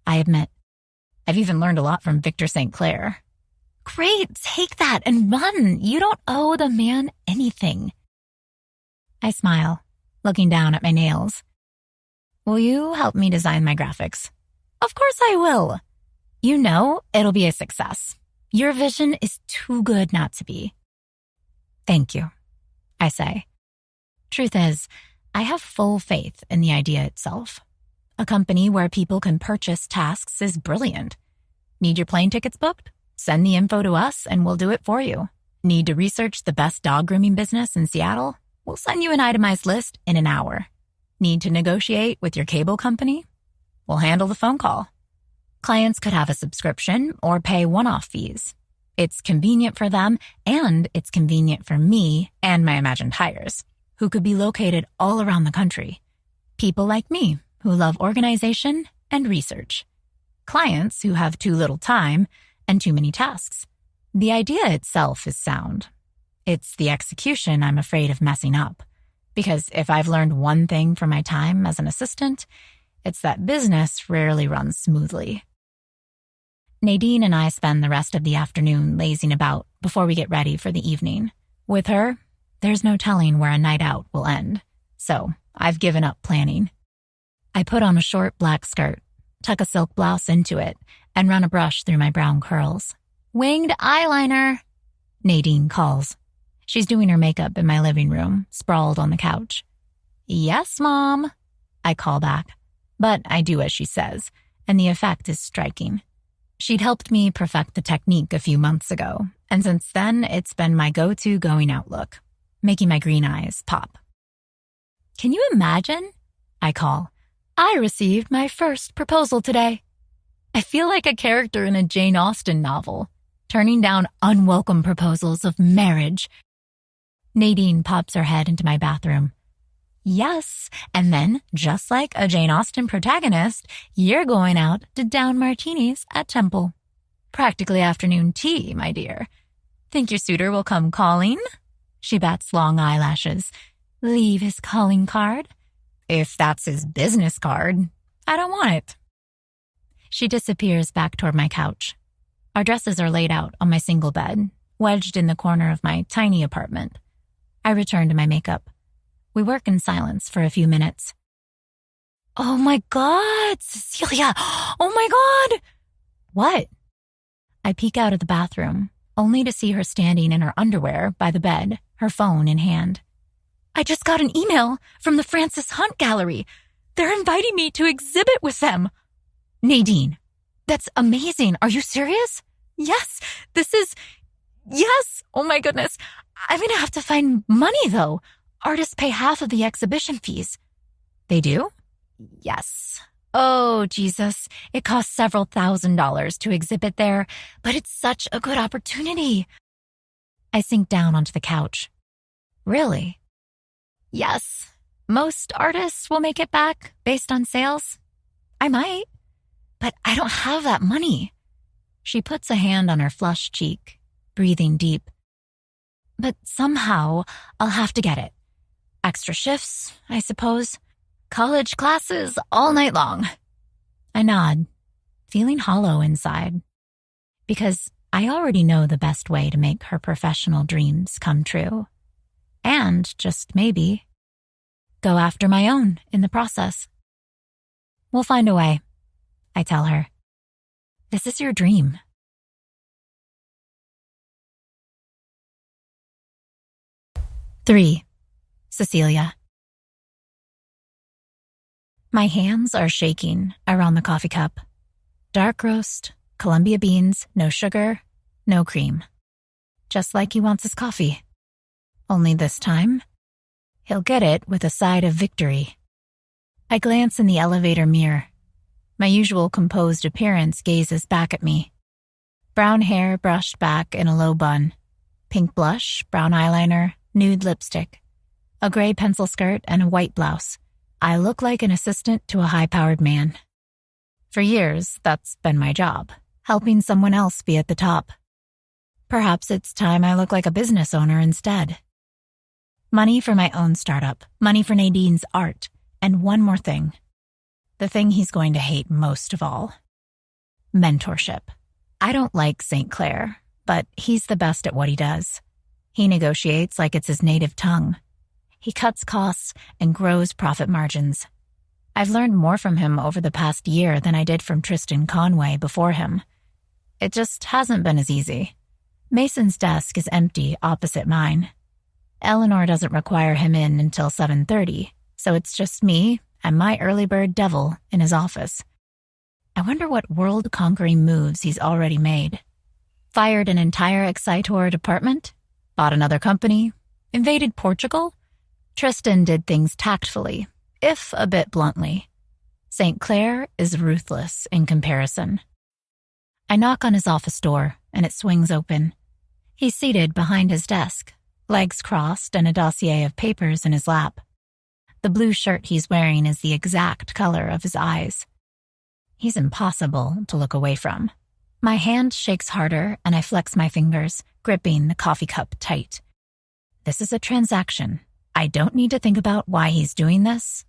S1: I admit, I've even learned a lot from Victor St. Clair. Great, take that and run. You don't owe the man anything. I smile, looking down at my nails. Will you help me design my graphics? Of course I will. You know it'll be a success. Your vision is too good not to be. Thank you, I say. Truth is, I have full faith in the idea itself. A company where people can purchase tasks is brilliant. Need your plane tickets booked? Send the info to us and we'll do it for you. Need to research the best dog grooming business in Seattle? We'll send you an itemized list in an hour. Need to negotiate with your cable company? We'll handle the phone call. Clients could have a subscription or pay one-off fees. It's convenient for them, and it's convenient for me and my imagined hires, who could be located all around the country. People like me who love organization and research. Clients who have too little time and too many tasks. The idea itself is sound. It's the execution I'm afraid of messing up. Because if I've learned one thing from my time as an assistant, it's that business rarely runs smoothly. Nadine and I spend the rest of the afternoon lazing about before we get ready for the evening. With her, there's no telling where a night out will end. So I've given up planning. I put on a short black skirt, tuck a silk blouse into it, and run a brush through my brown curls. Winged eyeliner, Nadine calls. She's doing her makeup in my living room, sprawled on the couch. Yes, Mom, I call back. But I do as she says, and the effect is striking. She'd helped me perfect the technique a few months ago, and since then it's been my go-to going out look, making my green eyes pop. Can you imagine? I call. I received my first proposal today. I feel like a character in a Jane Austen novel, turning down unwelcome proposals of marriage. Nadine pops her head into my bathroom. Yes, and then, just like a Jane Austen protagonist, you're going out to down martinis at Temple. Practically afternoon tea, my dear. Think your suitor will come calling? She bats long eyelashes. Leave his calling card? If that's his business card, I don't want it. She disappears back toward my couch. Our dresses are laid out on my single bed, wedged in the corner of my tiny apartment. I return to my makeup. We work in silence for a few minutes. Oh my God, Cecilia! Oh my God! What? I peek out of the bathroom, only to see her standing in her underwear by the bed, her phone in hand. I just got an email from the Francis Hunt Gallery. They're inviting me to exhibit with them. Nadine, that's amazing. Are you serious? Yes, yes. Oh my goodness. I'm going to have to find money though. Artists pay half of the exhibition fees. They do? Yes. Oh, Jesus. It costs several $1,000s to exhibit there, but it's such a good opportunity. I sink down onto the couch. Really? Yes. Most artists will make it back based on sales. I might, but I don't have that money. She puts a hand on her flushed cheek, breathing deep. But somehow I'll have to get it. Extra shifts, I suppose. College classes all night long. I nod, feeling hollow inside. Because I already know the best way to make her professional dreams come true. And, just maybe, go after my own in the process. We'll find a way, I tell her. This is your dream. Three. Cecilia. My hands are shaking around the coffee cup. Dark roast, Columbia beans, no sugar, no cream. Just like he wants his coffee. Only this time, he'll get it with a side of victory. I glance in the elevator mirror. My usual composed appearance gazes back at me. Brown hair brushed back in a low bun. Pink blush, brown eyeliner, nude lipstick. A gray pencil skirt and a white blouse. I look like an assistant to a high-powered man. For years, that's been my job, helping someone else be at the top. Perhaps it's time I look like a business owner instead. Money for my own startup, money for Nadine's art, and one more thing. The thing he's going to hate most of all. Mentorship. I don't like St. Clair, but he's the best at what he does. He negotiates like it's his native tongue. He cuts costs and grows profit margins. I've learned more from him over the past year than I did from Tristan Conway before him. It just hasn't been as easy. Mason's desk is empty opposite mine. Eleanor doesn't require him in until 7:30, so it's just me and my early bird devil in his office. I wonder what world-conquering moves he's already made. Fired an entire Excitor department? Bought another company? Invaded Portugal? Tristan did things tactfully, if a bit bluntly. St. Clair is ruthless in comparison. I knock on his office door, and it swings open. He's seated behind his desk, legs crossed and a dossier of papers in his lap. The blue shirt he's wearing is the exact color of his eyes. He's impossible to look away from. My hand shakes harder, and I flex my fingers, gripping the coffee cup tight. This is a transaction. I don't need to think about why he's doing this.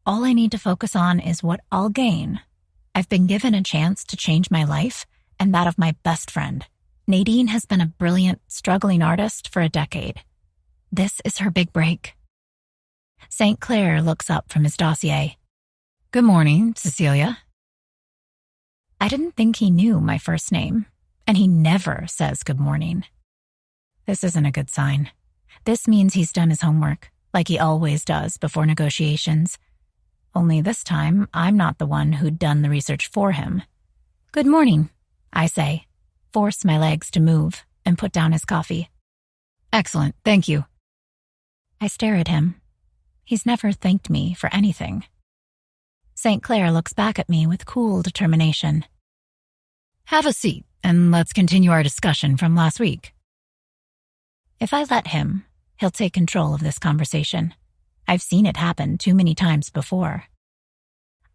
S1: All I need to focus on is what I'll gain. I've been given a chance to change my life and that of my best friend. Nadine has been a brilliant, struggling artist for a decade. This is her big break. St. Clair looks up from his dossier. Good morning, Cecilia. I didn't think he knew my first name, and he never says good morning. This isn't a good sign. This means he's done his homework, like he always does before negotiations. Only this time, I'm not the one who'd done the research for him. Good morning, I say, force my legs to move, and put down his coffee. Excellent, thank you. I stare at him. He's never thanked me for anything. St. Clair looks back at me with cool determination. Have a seat, and let's continue our discussion from last week. If I let him, he'll take control of this conversation. I've seen it happen too many times before.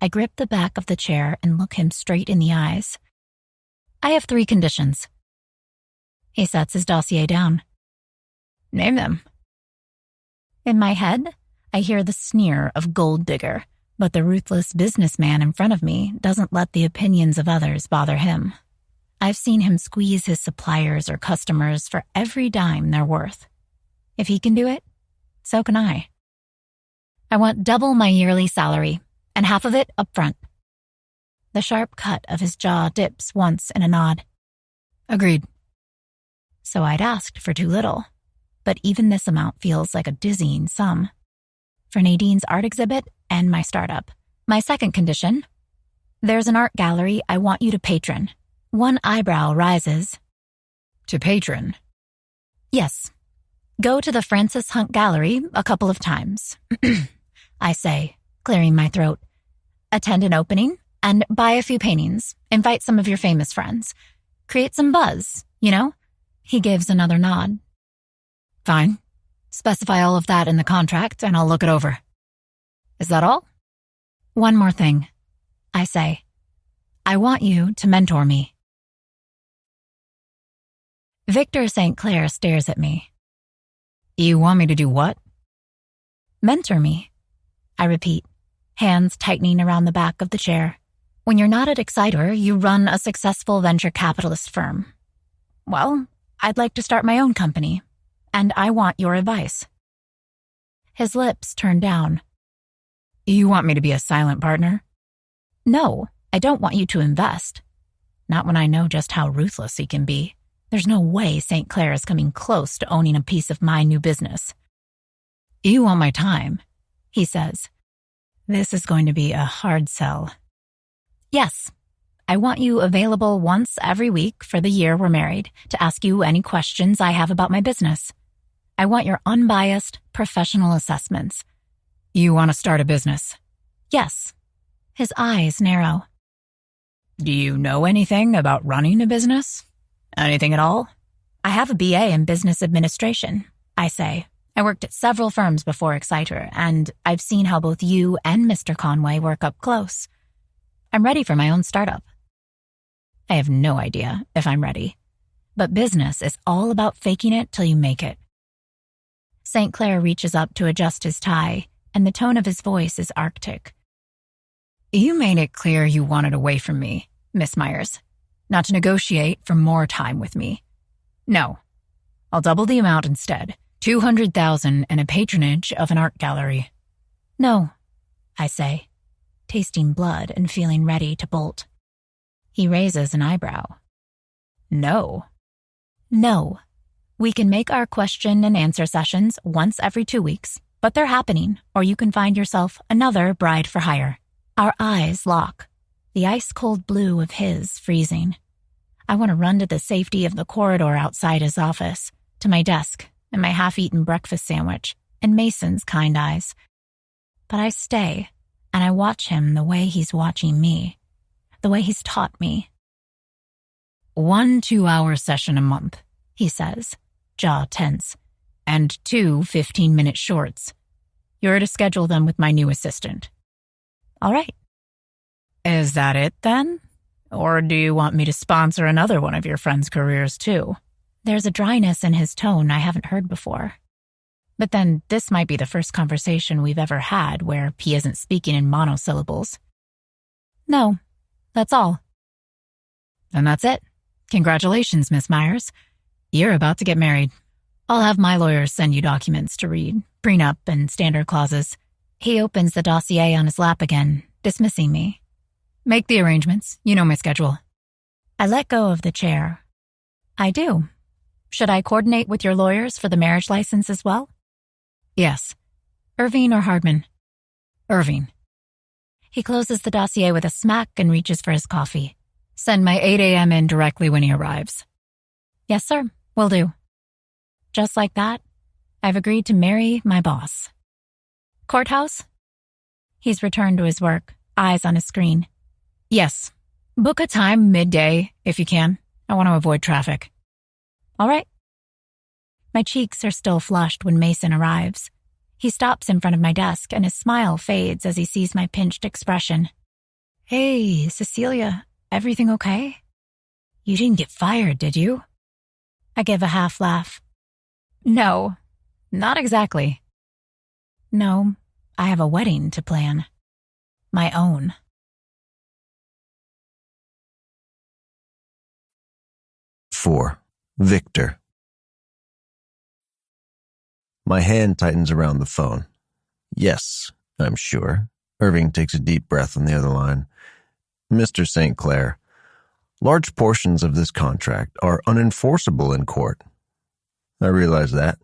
S1: I grip the back of the chair and look him straight in the eyes. I have 3 conditions. He sets his dossier down. Name them. In my head, I hear the sneer of gold digger, but the ruthless businessman in front of me doesn't let the opinions of others bother him. I've seen him squeeze his suppliers or customers for every dime they're worth. If he can do it, so can I. I want double my yearly salary, and half of it up front. The sharp cut of his jaw dips once in a nod. Agreed. So I'd asked for too little, but even this amount feels like a dizzying sum. For Nadine's art exhibit and my startup. My second condition: there's an art gallery I want you to patron. One eyebrow rises. To patron? Yes. Go to the Francis Hunt Gallery a couple of times. I say, clearing my throat. Attend an opening and buy a few paintings. Invite some of your famous friends. Create some buzz, you know? He gives another nod. Fine. Specify all of that in the contract and I'll look it over. Is that all? One more thing. I say. I want you to mentor me. Victor St. Clair stares at me. You want me to do what? Mentor me. I repeat, hands tightening around the back of the chair. When you're not at Exciter, you run a successful venture capitalist firm. Well, I'd like to start my own company, and I want your advice. His lips turn down. You want me to be a silent partner? No, I don't want you to invest. Not when I know just how ruthless he can be. There's no way St. Clair is coming close to owning a piece of my new business. You want my time, he says. This is going to be a hard sell. Yes, I want you available once every week for the year we're married to ask you any questions I have about my business. I want your unbiased, professional assessments. You want to start a business? Yes. His eyes narrow. Do you know anything about running a business? Anything at all? I have a BA in business administration, I say. I worked at several firms before Exciter, and I've seen how both you and Mr. Conway work up close. I'm ready for my own startup. I have no idea if I'm ready, but business is all about faking it till you make it. St. Clair reaches up to adjust his tie, and the tone of his voice is arctic. You made it clear you wanted away from me, Miss Myers. Not to negotiate for more time with me. No. I'll double the amount instead. $200,000 and a patronage of an art gallery. No, I say, tasting blood and feeling ready to bolt. He raises an eyebrow. No. No. We can make our question and answer sessions once every 2 weeks, but they're happening, or you can find yourself another bride for hire. Our eyes lock. The ice-cold blue of his freezing. I want to run to the safety of the corridor outside his office, to my desk and my half-eaten breakfast sandwich, and Mason's kind eyes. But I stay, and I watch him the way he's watching me, the way he's taught me. 1 2-hour session a month, he says, jaw tense, and 2 15-minute shorts. You're to schedule them with my new assistant. All right. Is that it, then? Or do you want me to sponsor another one of your friends' careers, too? There's a dryness in his tone I haven't heard before. But then this might be the first conversation we've ever had where he isn't speaking in monosyllables. No, that's all. And that's it. Congratulations, Miss Myers. You're about to get married. I'll have my lawyers send you documents to read, prenup and standard clauses. He opens the dossier on his lap again, dismissing me. Make the arrangements. You know my schedule. I let go of the chair. I do. Should I coordinate with your lawyers for the marriage license as well? Yes. Irving or Hardman? Irving. He closes the dossier with a smack and reaches for his coffee. Send my 8 a.m. in directly when he arrives. Yes, sir. Will do. Just like that, I've agreed to marry my boss. Courthouse? He's returned to his work, eyes on his screen. Yes. Book a time midday, if you can. I want to avoid traffic. All right. My cheeks are still flushed when Mason arrives. He stops in front of my desk and his smile fades as he sees my pinched expression. Hey, Cecilia, everything okay? You didn't get fired, did you? I give a half laugh. No, not exactly. No, I have a wedding to plan. My own.
S2: 4. Victor. My hand tightens around the phone. Yes, I'm sure. Irving takes a deep breath on the other line. Mr. St. Clair, large portions of this contract are unenforceable in court. I realize that.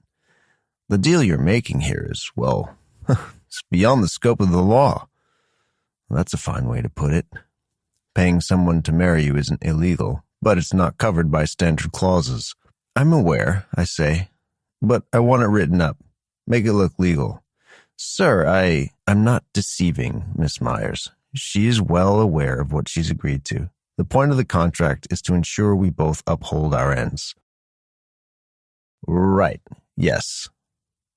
S2: The deal you're making here is, well, it's beyond the scope of the law. That's a fine way to put it. Paying someone to marry you isn't illegal, but it's not covered by standard clauses. I'm aware, I say, but I want it written up. Make it look legal. Sir, I'm not deceiving Miss Myers. She is well aware of what she's agreed to. The point of the contract is to ensure we both uphold our ends. Right, yes.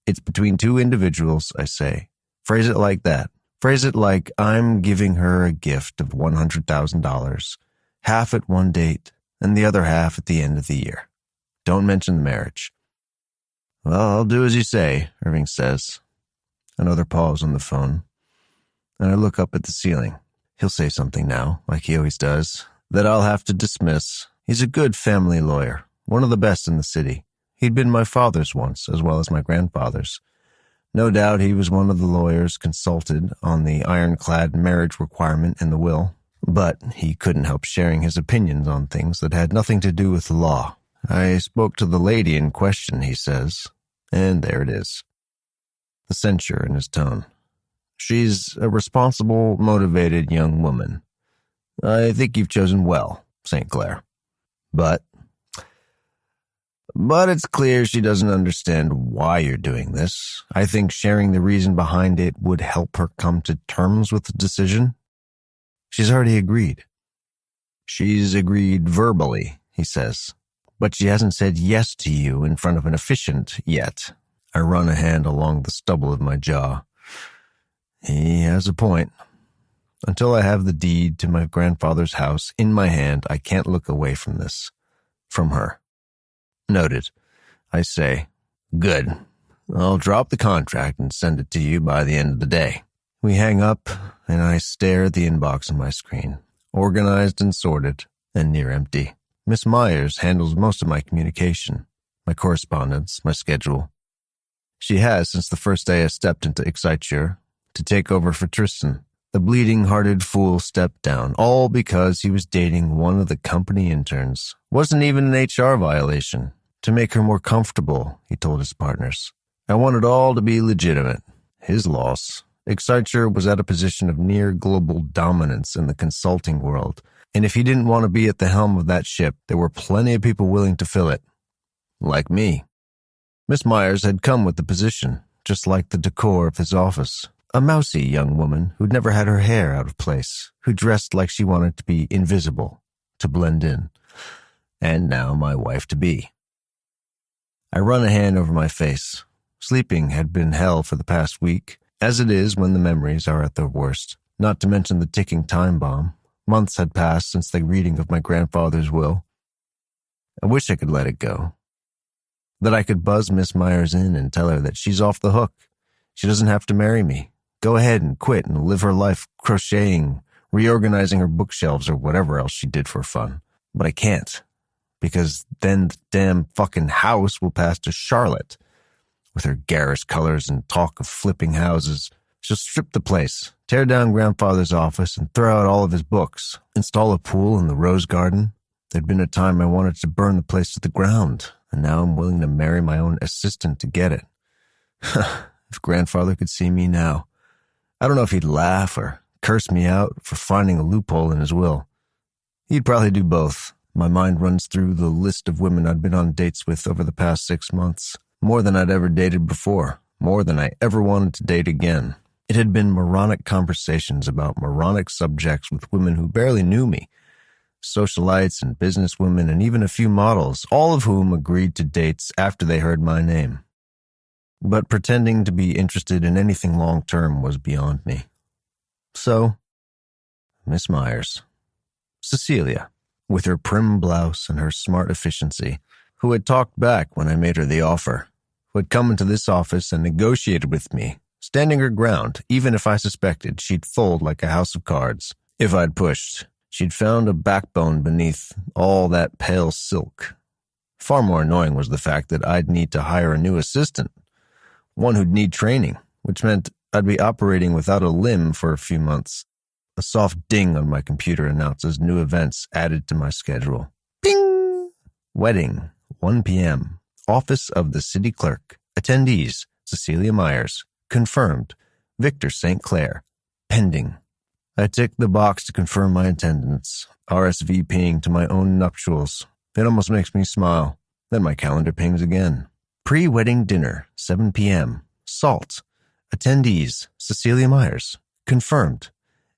S2: It's between two individuals, I say. Phrase it like that. Phrase it like I'm giving her a gift of $100,000, half at one date and the other half at the end of the year. Don't mention the marriage. Well, I'll do as you say, Irving says. Another pause on the phone, and I look up at the ceiling. He'll say something now, like he always does, that I'll have to dismiss. He's a good family lawyer, one of the best in the city. He'd been my father's once, as well as my grandfather's. No doubt he was one of the lawyers consulted on the ironclad marriage requirement in the will, but he couldn't help sharing his opinions on things that had nothing to do with the law. I spoke to the lady in question, he says, and there it is. The censure in his tone. She's a responsible, motivated young woman. I think you've chosen well, St. Clair. But it's clear she doesn't understand why you're doing this. I think sharing the reason behind it would help her come to terms with the decision. She's already agreed. She's agreed verbally, he says, but she hasn't said yes to you in front of an officiant yet. I run a hand along the stubble of my jaw. He has a point. Until I have the deed to my grandfather's house in my hand, I can't look away from this. From her. Noted. I say, good. I'll drop the contract and send it to you by the end of the day. We hang up, and I stare at the inbox on my screen, organized and sorted, and near empty. Miss Myers handles most of my communication, my correspondence, my schedule. She has since the first day I stepped into Exciture to take over for Tristan. The bleeding-hearted fool stepped down, all because he was dating one of the company interns. Wasn't even an HR violation. To make her more comfortable, he told his partners. I want it all to be legitimate. His loss. Exciture was at a position of near global dominance in the consulting world, and if he didn't want to be at the helm of that ship, there were plenty of people willing to fill it. Like me. Miss Myers had come with the position, just like the decor of his office. A mousy young woman who'd never had her hair out of place, who dressed like she wanted to be invisible, to blend in. And now my wife-to-be. I run a hand over my face. Sleeping had been hell for the past week, as it is when the memories are at their worst, not to mention the ticking time bomb. Months had passed since the reading of my grandfather's will. I wish I could let it go. That I could buzz Miss Myers in and tell her that she's off the hook. She doesn't have to marry me. Go ahead and quit and live her life crocheting, reorganizing her bookshelves or whatever else she did for fun. But I can't, because then the damn fucking house will pass to Charlotte. With her garish colors and talk of flipping houses, she'll strip the place, tear down grandfather's office and throw out all of his books, install a pool in the rose garden. There'd been a time I wanted to burn the place to the ground, and now I'm willing to marry my own assistant to get it. If grandfather could see me now, I don't know if he'd laugh or curse me out for finding a loophole in his will. He'd probably do both. My mind runs through the list of women I'd been on dates with over the past 6 months. More than I'd ever dated before. More than I ever wanted to date again. It had been moronic conversations about moronic subjects with women who barely knew me. Socialites and businesswomen and even a few models, all of whom agreed to dates after they heard my name. but pretending to be interested in anything long-term was beyond me. So, Miss Myers, Cecilia, with her prim blouse and her smart efficiency, who had talked back when I made her the offer, who had come into this office and negotiated with me, standing her ground, even if I suspected she'd fold like a house of cards. If I'd pushed, she'd found a backbone beneath all that pale silk. Far more annoying was the fact that I'd need to hire a new assistant, one who'd need training, which meant I'd be operating without a limb for a few months. A soft ding on my computer announces new events added to my schedule. Ping! Wedding, 1 p.m. Office of the City Clerk. Attendees, Cecilia Myers. Confirmed, Victor St. Clair. Pending. I ticked the box to confirm my attendance, RSVPing to my own nuptials. It almost makes me smile. Then my calendar pings again. Pre-wedding dinner, 7 p.m. Salt. Attendees, Cecilia Myers. Confirmed,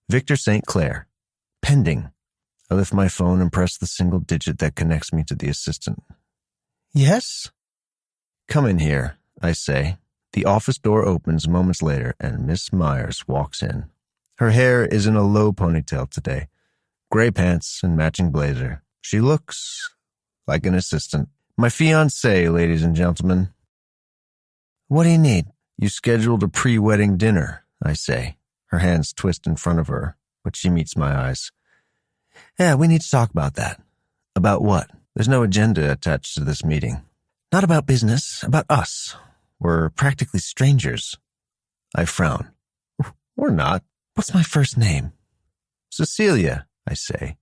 S2: Victor St. Clair. Pending. I lift my phone and press the single digit that connects me to the assistant. Yes? Come in here, I say. The office door opens moments later and Miss Myers walks in. Her hair is in a low ponytail today. Gray pants and matching blazer. She looks like an assistant. My fiancée, ladies and gentlemen. What do you need? You scheduled a pre-wedding dinner, I say. Her hands twist in front of her, but she meets my eyes. Yeah, we need to talk about that. About what? There's no agenda attached to this meeting. Not about business, about us. We're practically strangers. I frown. We're not. What's my first name? Cecilia, I say.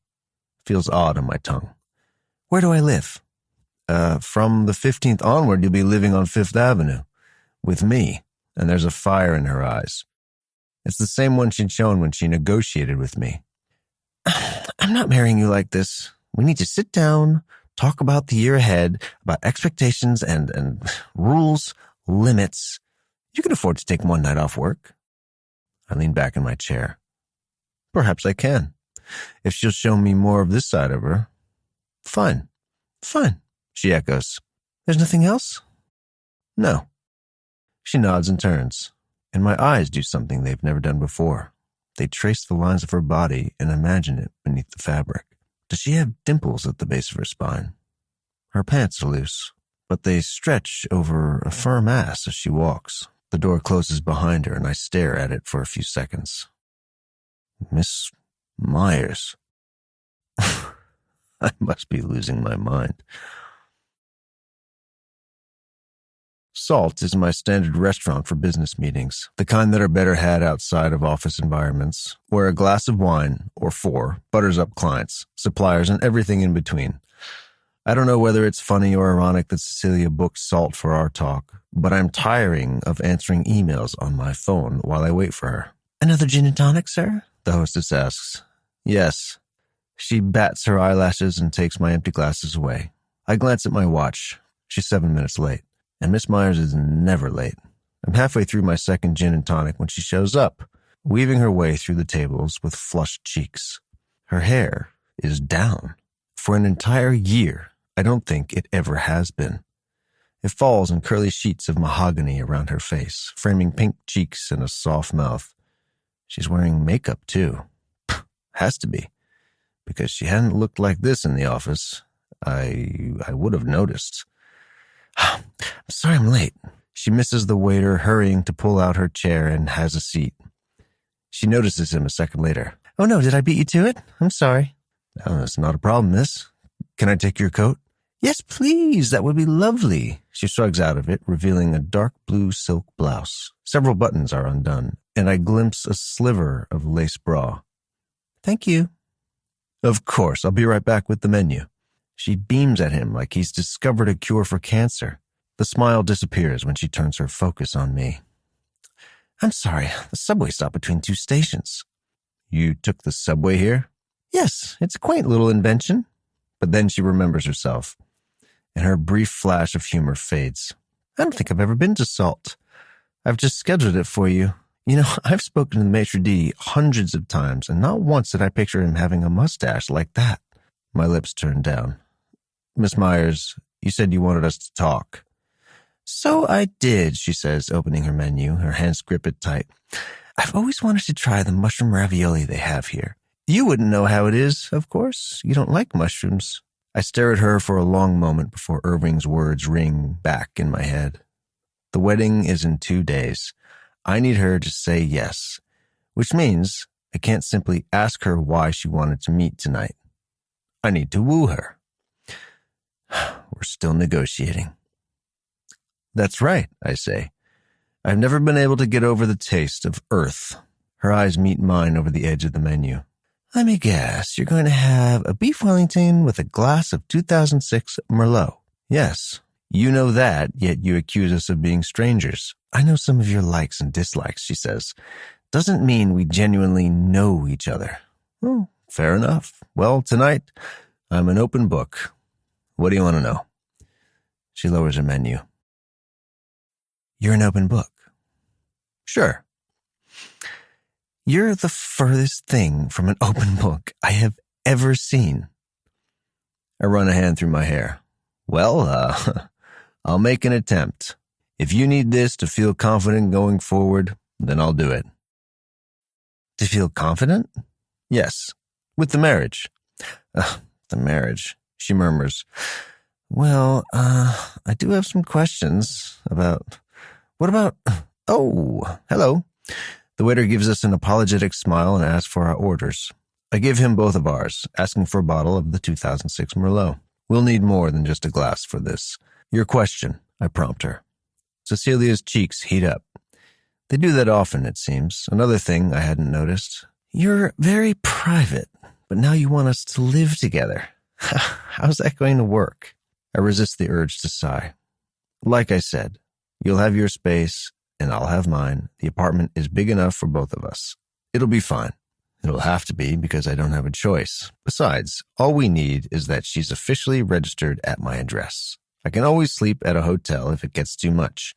S2: Feels odd on my tongue. Where do I live? From the 15th onward, you'll be living on 5th Avenue. With me. And there's a fire in her eyes. It's the same one she'd shown when she negotiated with me. I'm not marrying you like this. We need to sit down, talk about the year ahead, about expectations and rules, limits. You can afford to take one night off work. I lean back in my chair. Perhaps I can. If she'll show me more of this side of her. Fine, she echoes. There's nothing else? No. She nods and turns, and my eyes do something they've never done before. They trace the lines of her body and imagine it beneath the fabric. Does she have dimples at the base of her spine? Her pants are loose, but they stretch over a firm ass as she walks. The door closes behind her, and I stare at it for a few seconds. Miss Myers. I must be losing my mind. Salt is my standard restaurant for business meetings, the kind that are better had outside of office environments, where a glass of wine, or 4, butters up clients, suppliers, and everything in between. I don't know whether it's funny or ironic that Cecilia booked Salt for our talk, but I'm tiring of answering emails on my phone while I wait for her. Another gin and tonic, sir? The hostess asks. Yes. She bats her eyelashes and takes my empty glasses away. I glance at my watch. She's 7 minutes late. And Miss Myers is never late. I'm halfway through my second gin and tonic when she shows up, weaving her way through the tables with flushed cheeks. Her hair is down. For an entire year, I don't think it ever has been. It falls in curly sheets of mahogany around her face, framing pink cheeks and a soft mouth. She's wearing makeup, too. Has to be, because she hadn't looked like this in the office. I would have noticed. I'm sorry I'm late. She misses the waiter hurrying to pull out her chair and has a seat. She notices him a second later. Oh no, did I beat you to it? I'm sorry. Oh, that's not a problem, miss. Can I take your coat? Yes, please. That would be lovely. She shrugs out of it, revealing a dark blue silk blouse. Several buttons are undone, and I glimpse a sliver of lace bra. Thank you. Of course, I'll be right back with the menu. She beams at him like he's discovered a cure for cancer. The smile disappears when she turns her focus on me. I'm sorry, the subway stopped between 2 stations. You took the subway here? Yes, it's a quaint little invention. But then she remembers herself, and her brief flash of humor fades. I don't think I've ever been to Salt. I've just scheduled it for you. You know, I've spoken to the maitre d' hundreds of times, and not once did I picture him having a mustache like that. My lips turn down. Miss Myers, you said you wanted us to talk. So I did, she says, opening her menu, her hands gripped tight. I've always wanted to try the mushroom ravioli they have here. You wouldn't know how it is, of course. You don't like mushrooms. I stare at her for a long moment before Irving's words ring back in my head. The wedding is in 2 days. I need her to say yes, which means I can't simply ask her why she wanted to meet tonight. I need to woo her. We're still negotiating. That's right, I say. I've never been able to get over the taste of earth. Her eyes meet mine over the edge of the menu. Let me guess, you're going to have a beef Wellington with a glass of 2006 Merlot. Yes, you know that, yet you accuse us of being strangers. I know some of your likes and dislikes, she says. Doesn't mean we genuinely know each other. Oh, fair enough. Well, tonight, I'm an open book. What do you want to know? She lowers her menu. You're an open book. Sure. You're the furthest thing from an open book I have ever seen. I run a hand through my hair. Well, I'll make an attempt. If you need this to feel confident going forward, then I'll do it. To feel confident? Yes, with the marriage. The marriage, she murmurs. Well, I do have some questions about... What about... Oh, hello. The waiter gives us an apologetic smile and asks for our orders. I give him both of ours, asking for a bottle of the 2006 Merlot. We'll need more than just a glass for this. Your question, I prompt her. Cecilia's cheeks heat up. They do that often, it seems. Another thing I hadn't noticed. You're very private, but now you want us to live together. How's that going to work? I resist the urge to sigh. Like I said, you'll have your space, and I'll have mine. The apartment is big enough for both of us. It'll be fine. It'll have to be because I don't have a choice. Besides, all we need is that she's officially registered at my address. I can always sleep at a hotel if it gets too much.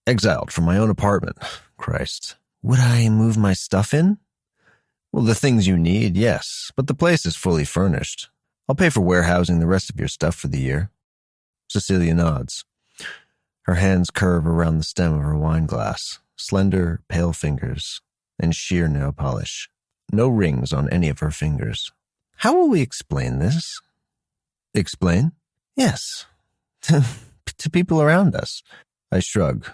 S2: Exiled from my own apartment. Christ. Would I move my stuff in? Well, the things you need, yes, but the place is fully furnished. I'll pay for warehousing the rest of your stuff for the year. Cecilia nods. Her hands curve around the stem of her wine glass, slender, pale fingers, and sheer nail polish. No rings on any of her fingers. How will we explain this? Explain? Yes. To people around us. I shrug.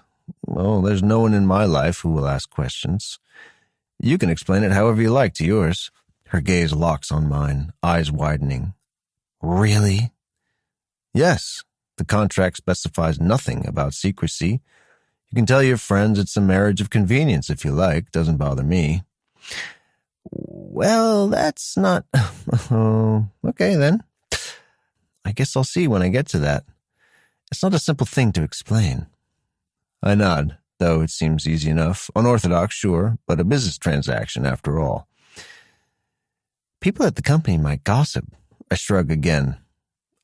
S2: Well, there's no one in my life who will ask questions. You can explain it however you like to yours. Her gaze locks on mine, eyes widening. Really? Yes. The contract specifies nothing about secrecy. You can tell your friends it's a marriage of convenience if you like. Doesn't bother me. Well, that's not... Oh, okay, then. I guess I'll see when I get to that. It's not a simple thing to explain. I nod, though it seems easy enough. Unorthodox, sure, but a business transaction after all. People at the company might gossip. I shrug again.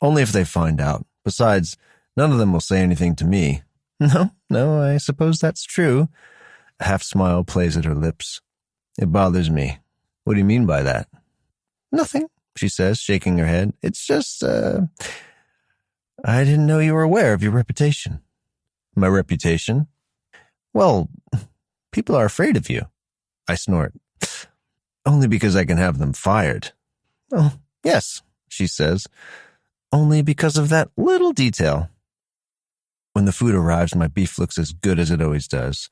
S2: Only if they find out. Besides, none of them will say anything to me. No, I suppose that's true. A half smile plays at her lips. It bothers me. What do you mean by that? Nothing, she says, shaking her head. It's just, I didn't know you were aware of your reputation. My reputation? Well, people are afraid of you. I snort. Only because I can have them fired. Oh, yes, she says. Only because of that little detail. When the food arrives, my beef looks as good as it always does.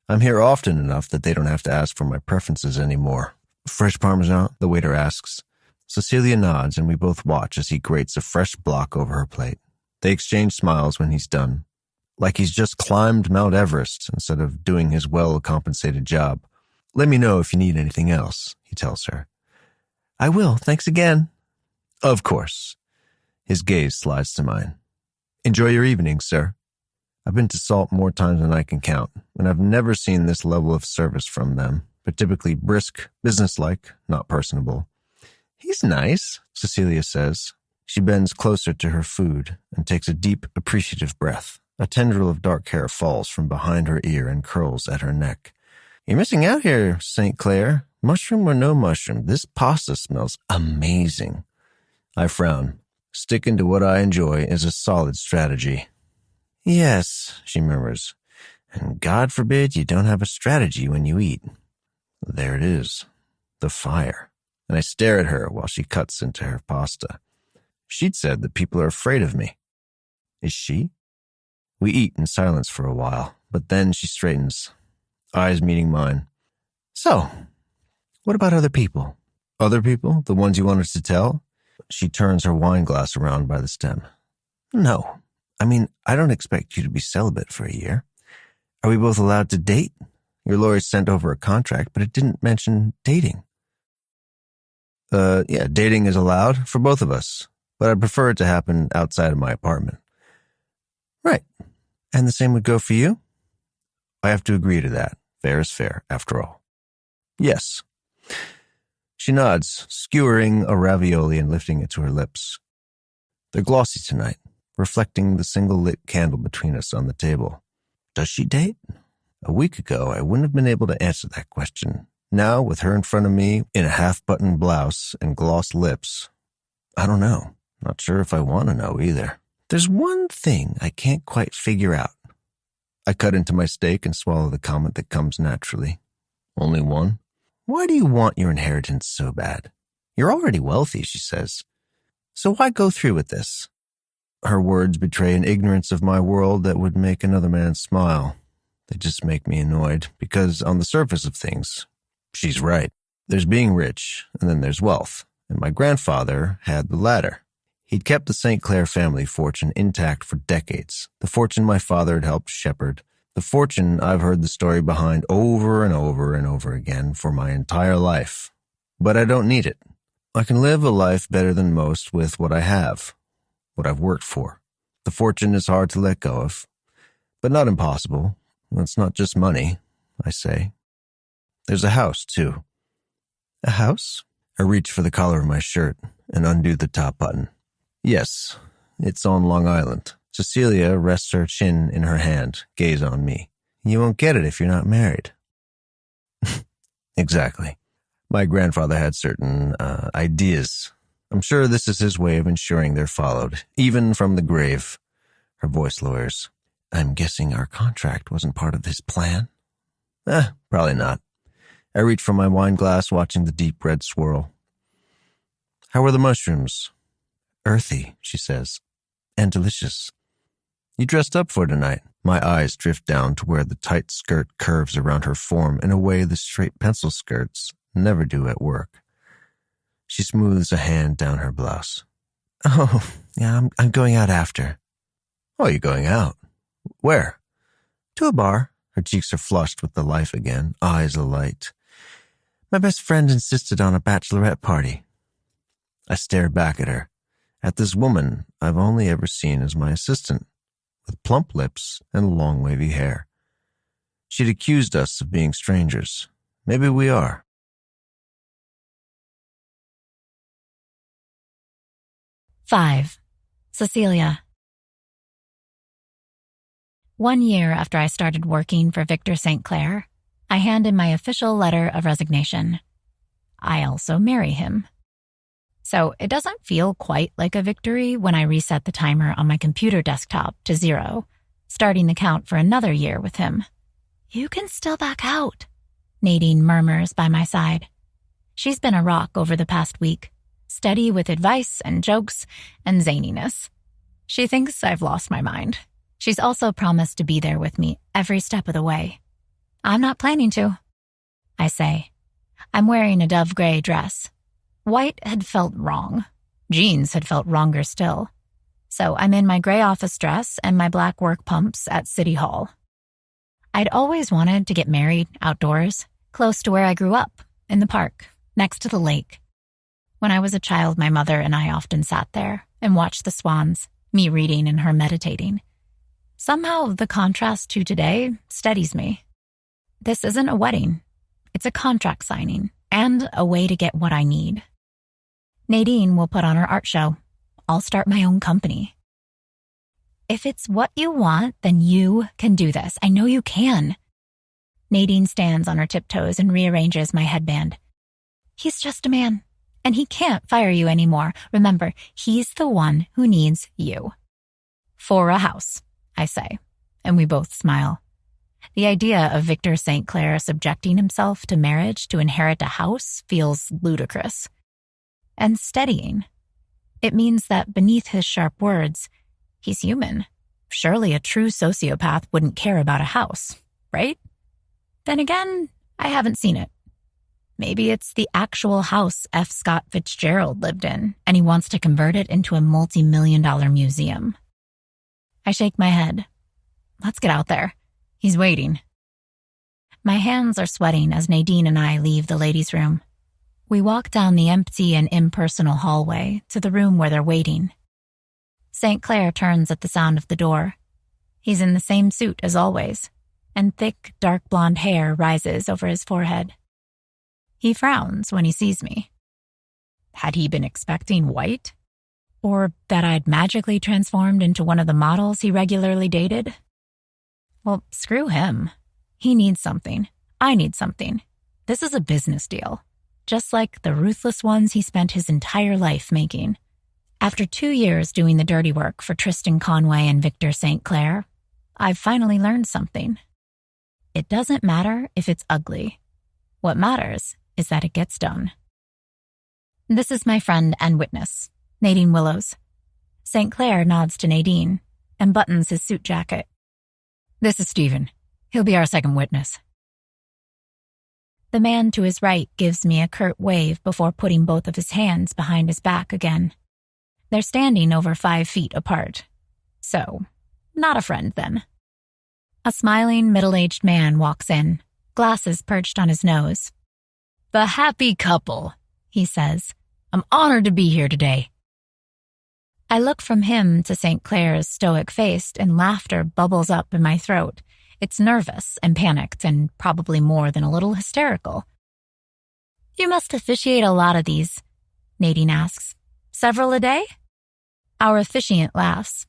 S2: I'm here often enough that they don't have to ask for my preferences anymore. Fresh Parmesan? The waiter asks. Cecilia nods, and we both watch as he grates a fresh block over her plate. They exchange smiles when he's done, like he's just climbed Mount Everest instead of doing his well-compensated job. Let me know if you need anything else, he tells her. I will, thanks again. Of course. His gaze slides to mine. Enjoy your evening, sir. I've been to Salt more times than I can count, and I've never seen this level of service from them. They're typically brisk, businesslike, not personable. He's nice, Cecilia says. She bends closer to her food and takes a deep, appreciative breath. A tendril of dark hair falls from behind her ear and curls at her neck. You're missing out here, St. Clair. Mushroom or no mushroom, this pasta smells amazing. I frown. Sticking to what I enjoy is a solid strategy. Yes, she murmurs, and God forbid you don't have a strategy when you eat. There it is, the fire, and I stare at her while she cuts into her pasta. She'd said that people are afraid of me. Is she? We eat in silence for a while, but then she straightens, eyes meeting mine. So, what about other people? Other people? The ones you want us to tell? She turns her wine glass around by the stem. No. I mean, I don't expect you to be celibate for a year. Are we both allowed to date? Your lawyer sent over a contract, but it didn't mention dating. Yeah, dating is allowed for both of us, but I'd prefer it to happen outside of my apartment. Right. And the same would go for you? I have to agree to that. Fair is fair, after all. Yes. She nods, skewering a ravioli and lifting it to her lips. They're glossy tonight, reflecting the single lit candle between us on the table. Does she date? A week ago, I wouldn't have been able to answer that question. Now, with her in front of me, in a half-buttoned blouse and glossed lips, I don't know. Not sure if I want to know either. There's one thing I can't quite figure out. I cut into my steak and swallow the comment that comes naturally. Only one? Why do you want your inheritance so bad? You're already wealthy, she says. So why go through with this? Her words betray an ignorance of my world that would make another man smile. They just make me annoyed, because on the surface of things, she's right. There's being rich, and then there's wealth, and my grandfather had the latter. He'd kept the St. Clair family fortune intact for decades, the fortune my father had helped shepherd, the fortune I've heard the story behind over and over and over again for my entire life. But I don't need it. I can live a life better than most with what I have, what I've worked for. The fortune is hard to let go of, but not impossible. It's not just money, I say. There's a house, too. A house? I reach for the collar of my shirt and undo the top button. Yes, it's on Long Island. Cecilia rests her chin in her hand, gaze on me. You won't get it if you're not married. Exactly. My grandfather had certain ideas. I'm sure this is his way of ensuring they're followed, even from the grave. Her voice lowers. I'm guessing our contract wasn't part of his plan? Probably not. I reach for my wine glass, watching the deep red swirl. How were the mushrooms? Earthy, she says, and delicious. You dressed up for tonight. My eyes drift down to where the tight skirt curves around her form in a way the straight pencil skirts never do at work. She smooths a hand down her blouse. Oh, yeah, I'm going out after. Oh, you're going out? Where? To a bar. Her cheeks are flushed with the life again, eyes alight. My best friend insisted on a bachelorette party. I stare back at her, at this woman I've only ever seen as my assistant, with plump lips and long wavy hair. She'd accused us of being strangers. Maybe we are.
S1: Five. Cecilia. 1 year after I started working for Victor St. Clair, I hand in my official letter of resignation. I also marry him. So it doesn't feel quite like a victory when I reset the timer on my computer desktop to 0, starting the count for another year with him. You can still back out, Nadine murmurs by my side. She's been a rock over the past week, steady with advice and jokes and zaniness. She thinks I've lost my mind. She's also promised to be there with me every step of the way. I'm not planning to, I say. I'm wearing a dove gray dress. White had felt wrong. Jeans had felt wronger still. So I'm in my gray office dress and my black work pumps at City Hall. I'd always wanted to get married outdoors, close to where I grew up, in the park, next to the lake. When I was a child, my mother and I often sat there and watched the swans, me reading and her meditating. Somehow the contrast to today steadies me. This isn't a wedding. It's a contract signing and a way to get what I need. Nadine will put on her art show. I'll start my own company. If it's what you want, then you can do this. I know you can. Nadine stands on her tiptoes and rearranges my headband. He's just a man, and he can't fire you anymore. Remember, he's the one who needs you. For a house. I say, and we both smile. The idea of Victor St. Clair subjecting himself to marriage to inherit a house feels ludicrous. And steadying. It means that beneath his sharp words, he's human. Surely a true sociopath wouldn't care about a house, right? Then again, I haven't seen it. Maybe it's the actual house F. Scott Fitzgerald lived in, and he wants to convert it into a multi-million-dollar museum. I shake my head. Let's get out there. He's waiting. My hands are sweating as Nadine and I leave the ladies' room. We walk down the empty and impersonal hallway to the room where they're waiting. St. Clair turns at the sound of the door. He's in the same suit as always, and thick, dark blonde hair rises over his forehead. He frowns when he sees me. Had he been expecting white? Or that I'd magically transformed into one of the models he regularly dated? Well, screw him. He needs something. I need something. This is a business deal, just like the ruthless ones he spent his entire life making. After 2 years doing the dirty work for Tristan Conway and Victor St. Clair, I've finally learned something. It doesn't matter if it's ugly. What matters is that it gets done. This is my friend and witness, Nadine Willows. St. Clair nods to Nadine and buttons his suit jacket. This is Stephen. He'll be our second witness. The man to his right gives me a curt wave before putting both of his hands behind his back again. They're standing over 5 feet apart. So, not a friend then. A smiling, middle-aged man walks in, glasses perched on his nose. The happy couple, he says. I'm honored to be here today. I look from him to St. Clair's stoic face and laughter bubbles up in my throat. It's nervous and panicked and probably more than a little hysterical. You must officiate a lot of these, Nadine asks. Several a day? Our officiant laughs.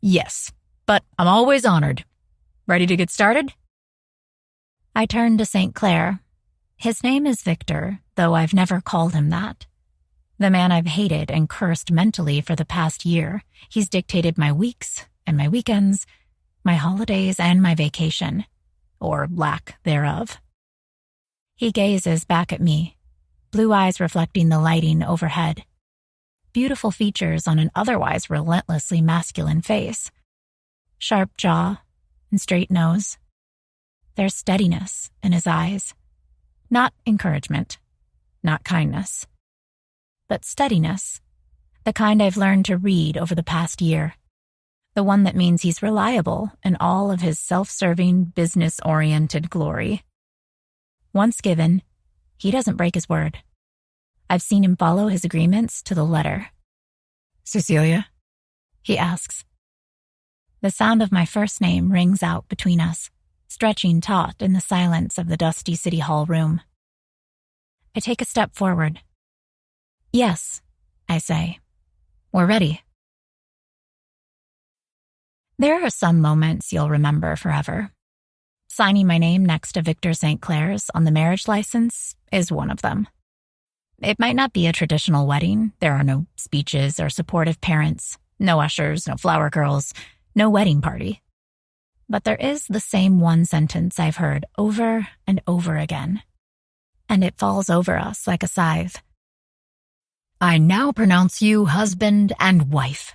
S1: Yes, but I'm always honored. Ready to get started? I turn to St. Clair. His name is Victor, though I've never called him that. The man I've hated and cursed mentally for the past year. He's dictated my weeks and my weekends, my holidays and my vacation, or lack thereof. He gazes back at me, blue eyes reflecting the lighting overhead. Beautiful features on an otherwise relentlessly masculine face. Sharp jaw and straight nose. There's steadiness in his eyes. Not encouragement, not kindness, but steadiness, the kind I've learned to read over the past year. The one that means he's reliable in all of his self-serving, business-oriented glory. Once given, he doesn't break his word. I've seen him follow his agreements to the letter. Cecilia? He asks. The sound of my first name rings out between us, stretching taut in the silence of the dusty City Hall room. I take a step forward. Yes, I say. We're ready. There are some moments you'll remember forever. Signing my name next to Victor St. Clair's on the marriage license is one of them. It might not be a traditional wedding. There are no speeches or supportive parents, no ushers, no flower girls, no wedding party. But there is the same one sentence I've heard over and over again. And it falls over us like a scythe. I now pronounce you husband and wife.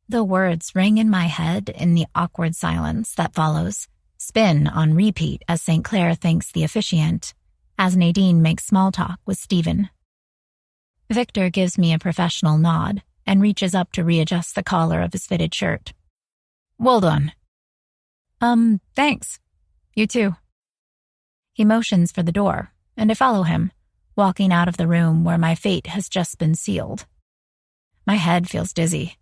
S1: The words ring in my head in the awkward silence that follows, spin on repeat as St. Clair thanks the officiant, as Nadine makes small talk with Stephen. Victor gives me a professional nod and reaches up to readjust the collar of his fitted shirt. Well done. Thanks. You too. He motions for the door, and I follow him, walking out of the room where my fate has just been sealed. My head feels dizzy,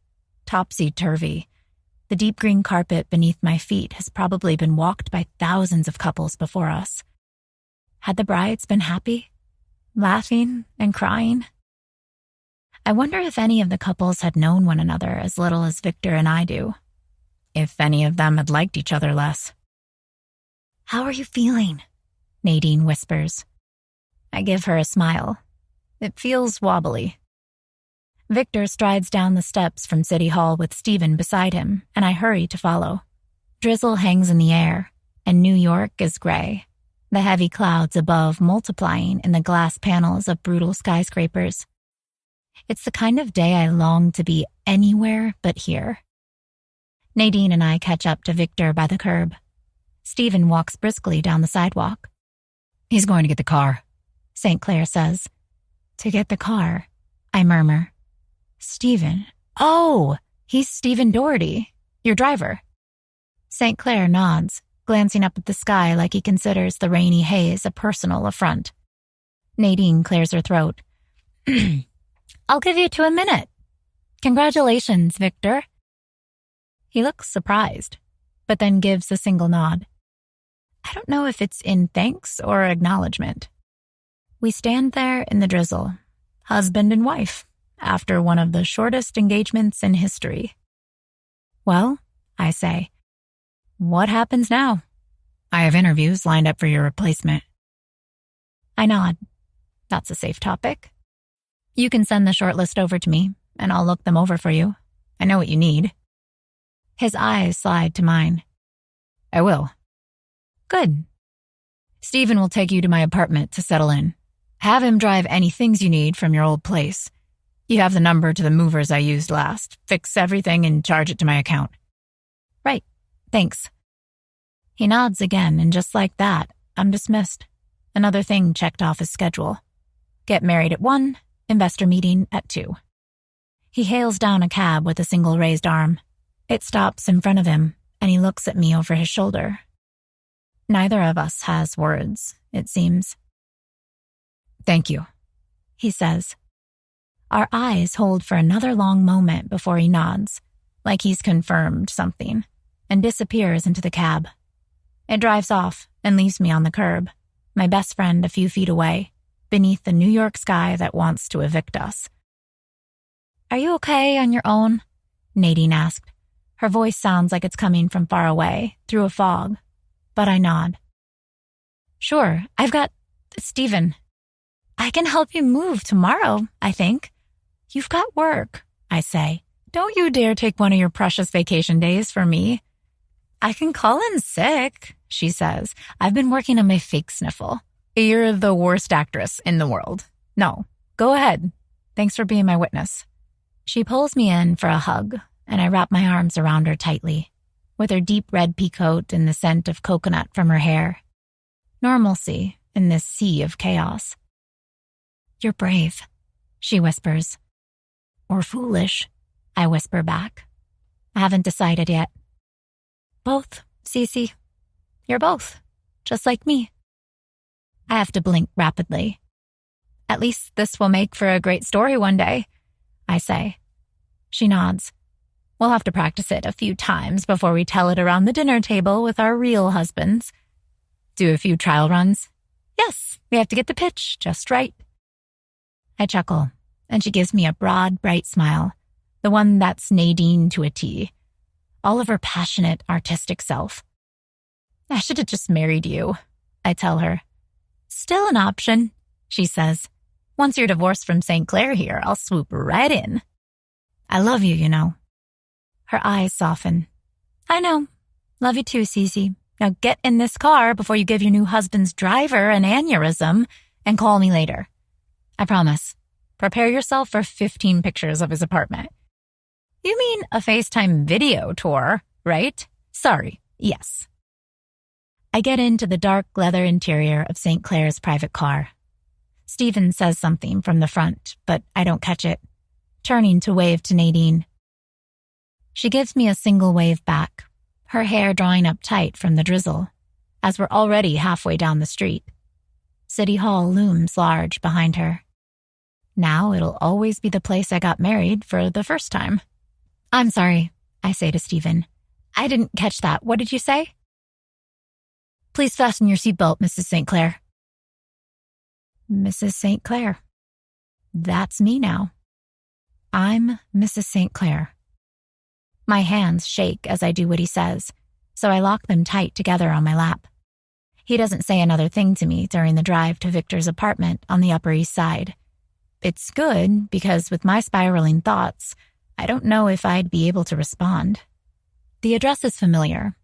S1: topsy-turvy. The deep green carpet beneath my feet has probably been walked by thousands of couples before us. Had the brides been happy, laughing and crying? I wonder if any of the couples had known one another as little as Victor and I do. If any of them had liked each other less. How are you feeling? Nadine whispers. I give her a smile. It feels wobbly. Victor strides down the steps from City Hall with Stephen beside him, and I hurry to follow. Drizzle hangs in the air, and New York is gray, the heavy clouds above multiplying in the glass panels of brutal skyscrapers. It's the kind of day I long to be anywhere but here. Nadine and I catch up to Victor by the curb. Stephen walks briskly down the sidewalk.
S3: He's going to get the car,
S1: St. Clair says. To get the car, I murmur. Stephen. Oh, he's Stephen Doherty, your driver. St. Clair nods, glancing up at the sky like he considers the rainy haze a personal affront. Nadine clears her throat. I'll give you 2 minutes. Congratulations, Victor. He looks surprised, but then gives a single nod. I don't know if it's in thanks or acknowledgement. We stand there in the drizzle, husband and wife, after one of the shortest engagements in history. Well, I say, what happens now?
S3: I have interviews lined up for your replacement.
S1: I nod. That's a safe topic. You can send the shortlist over to me, and I'll look them over for you. I know what you need. His eyes slide to mine.
S3: I will.
S1: Good.
S3: Stephen will take you to my apartment to settle in. Have him drive any things you need from your old place. You have the number to the movers I used last. Fix everything and charge it to my account.
S1: Right. Thanks. He nods again, and just like that, I'm dismissed. Another thing checked off his schedule. Get married at 1, investor meeting at 2. He hails down a cab with a single raised arm. It stops in front of him, and he looks at me over his shoulder. Neither of us has words, it seems.
S3: Thank you,
S1: he says. Our eyes hold for another long moment before he nods, like he's confirmed something, and disappears into the cab. It drives off and leaves me on the curb, my best friend a few feet away, beneath the New York sky that wants to evict us. Are you okay on your own? Nadine asked. Her voice sounds like it's coming from far away, through a fog, but I nod. Sure, I've got Stephen. I can help you move tomorrow, I think. You've got work, I say. Don't you dare take one of your precious vacation days for me. I can call in sick, she says. I've been working on my fake sniffle. You're the worst actress in the world. No, go ahead. Thanks for being my witness. She pulls me in for a hug, and I wrap my arms around her tightly, with her deep red peacoat and the scent of coconut from her hair. Normalcy in this sea of chaos. You're brave, she whispers. Or foolish, I whisper back. I haven't decided yet. Both, Cece. You're both, just like me. I have to blink rapidly. At least this will make for a great story one day, I say. She nods. We'll have to practice it a few times before we tell it around the dinner table with our real husbands.
S3: Do a few trial runs?
S1: Yes, we have to get the pitch just right. I chuckle, and she gives me a broad, bright smile, the one that's Nadine to a T. All of her passionate, artistic self. I should have just married you, I tell her. Still an option, she says. Once you're divorced from St. Clair here, I'll swoop right in. I love you, you know. Her eyes soften. I know. Love you too, Cece. Now get in this car before you give your new husband's driver an aneurysm and call me later. I promise. Prepare yourself for 15 pictures of his apartment. You mean a FaceTime video tour, right? Sorry, yes. I get into the dark leather interior of St. Clair's private car. Stephen says something from the front, but I don't catch it, turning to wave to Nadine. She gives me a single wave back, her hair drawing up tight from the drizzle, as we're already halfway down the street. City Hall looms large behind her. Now it'll always be the place I got married for the first time. I'm sorry, I say to Stephen. I didn't catch that. What did you say? Please fasten your seatbelt, Mrs. St. Clair. Mrs. St. Clair. That's me now. I'm Mrs. St. Clair. My hands shake as I do what he says, so I lock them tight together on my lap. He doesn't say another thing to me during the drive to Victor's apartment on the Upper East Side.
S3: It's good because with my spiraling thoughts, I don't know if I'd be able to respond. The address is familiar.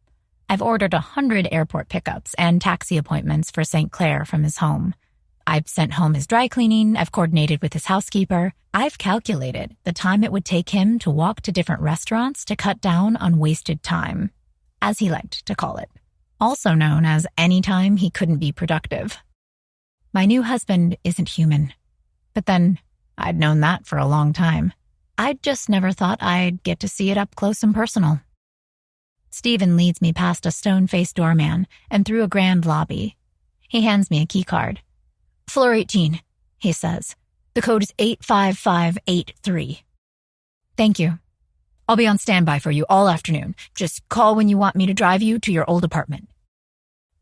S3: I've ordered 100 airport pickups and taxi appointments for St. Clair from his home. I've sent home his dry cleaning, I've coordinated with his housekeeper. I've calculated the time it would take him to walk to different restaurants to cut down on wasted time, as he liked to call it, also known as any time he couldn't be productive. My new husband isn't human, but then I'd known that for a long time. I'd just never thought I'd get to see it up close and personal. Stephen leads me past a stone-faced doorman and through a grand lobby. He hands me a key card. "Floor 18, he says. "The code is 85583. "Thank you. I'll be on standby for you all afternoon. Just call when you want me to drive you to your old apartment."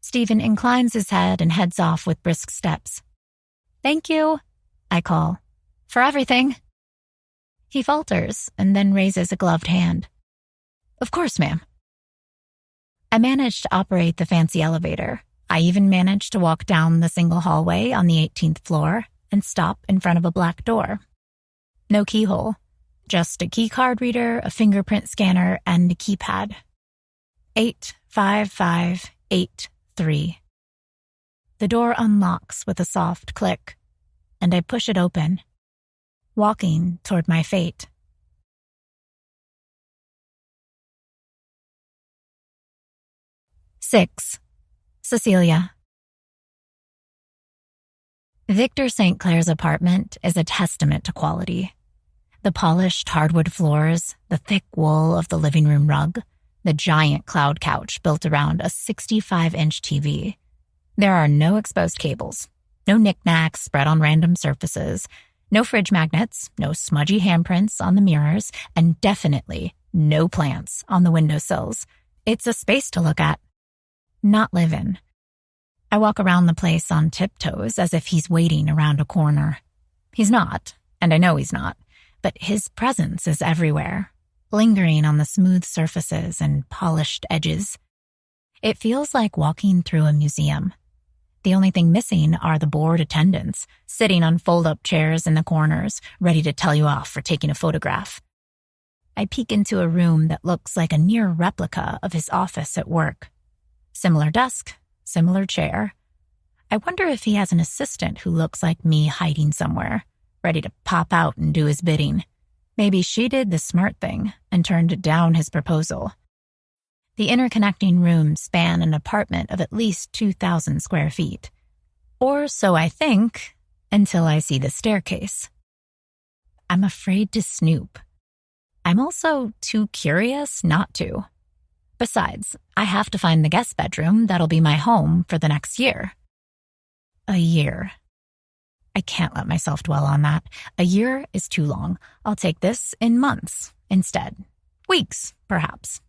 S3: Stephen inclines his head and heads off with brisk steps. "Thank you," I call. "For everything." He falters and then raises a gloved hand. "Of course, ma'am." I managed to operate the fancy elevator. I even managed to walk down the single hallway on the 18th floor and stop in front of a black door. No keyhole, just a key card reader, a fingerprint scanner, and a keypad. 85583. The door unlocks with a soft click, and I push it open, walking toward my fate. Six. Cecilia. Victor St. Clair's apartment is a testament to quality. The polished hardwood floors, the thick wool of the living room rug, the giant cloud couch built around a 65-inch TV. There are no exposed cables, no knickknacks spread on random surfaces, no fridge magnets, no smudgy handprints on the mirrors, and definitely no plants on the windowsills. It's a space to look at, not live in. I walk around the place on tiptoes as if he's waiting around a corner. He's not, and I know he's not, but his presence is everywhere, lingering on the smooth surfaces and polished edges. It feels like walking through a museum. The only thing missing are the bored attendants, sitting on fold-up chairs in the corners, ready to tell you off for taking a photograph. I peek into a room that looks like a near replica of his office at work. Similar desk, similar chair. I wonder if he has an assistant who looks like me hiding somewhere, ready to pop out and do his bidding. Maybe she did the smart thing and turned down his proposal. The interconnecting rooms span an apartment of at least 2,000 square feet. Or so I think, until I see the staircase. I'm afraid to snoop. I'm also too curious not to. Besides, I have to find the guest bedroom that'll be my home for the next year. A year. I can't let myself dwell on that. A year is too long. I'll take this in months instead. Weeks, perhaps.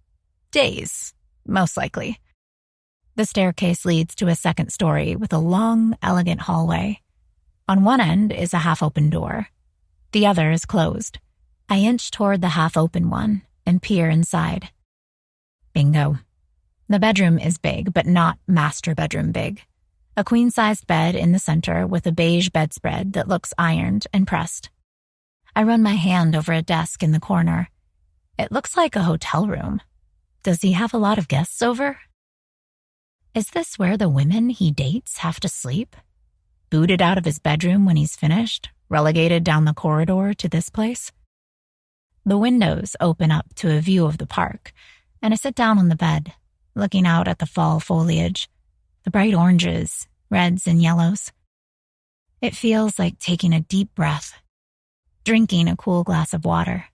S3: Days, most likely. The staircase leads to a second story with a long, elegant hallway. On one end is a half-open door. The other is closed. I inch toward the half-open one and peer inside. Bingo. The bedroom is big, but not master bedroom big. A queen-sized bed in the center with a beige bedspread that looks ironed and pressed. I run my hand over a desk in the corner. It looks like a hotel room. Does he have a lot of guests over? Is this where the women he dates have to sleep? Booted out of his bedroom when he's finished, relegated down the corridor to this place? The windows open up to a view of the park, and I sit down on the bed, looking out at the fall foliage, the bright oranges, reds, and yellows. It feels like taking a deep breath, drinking a cool glass of water.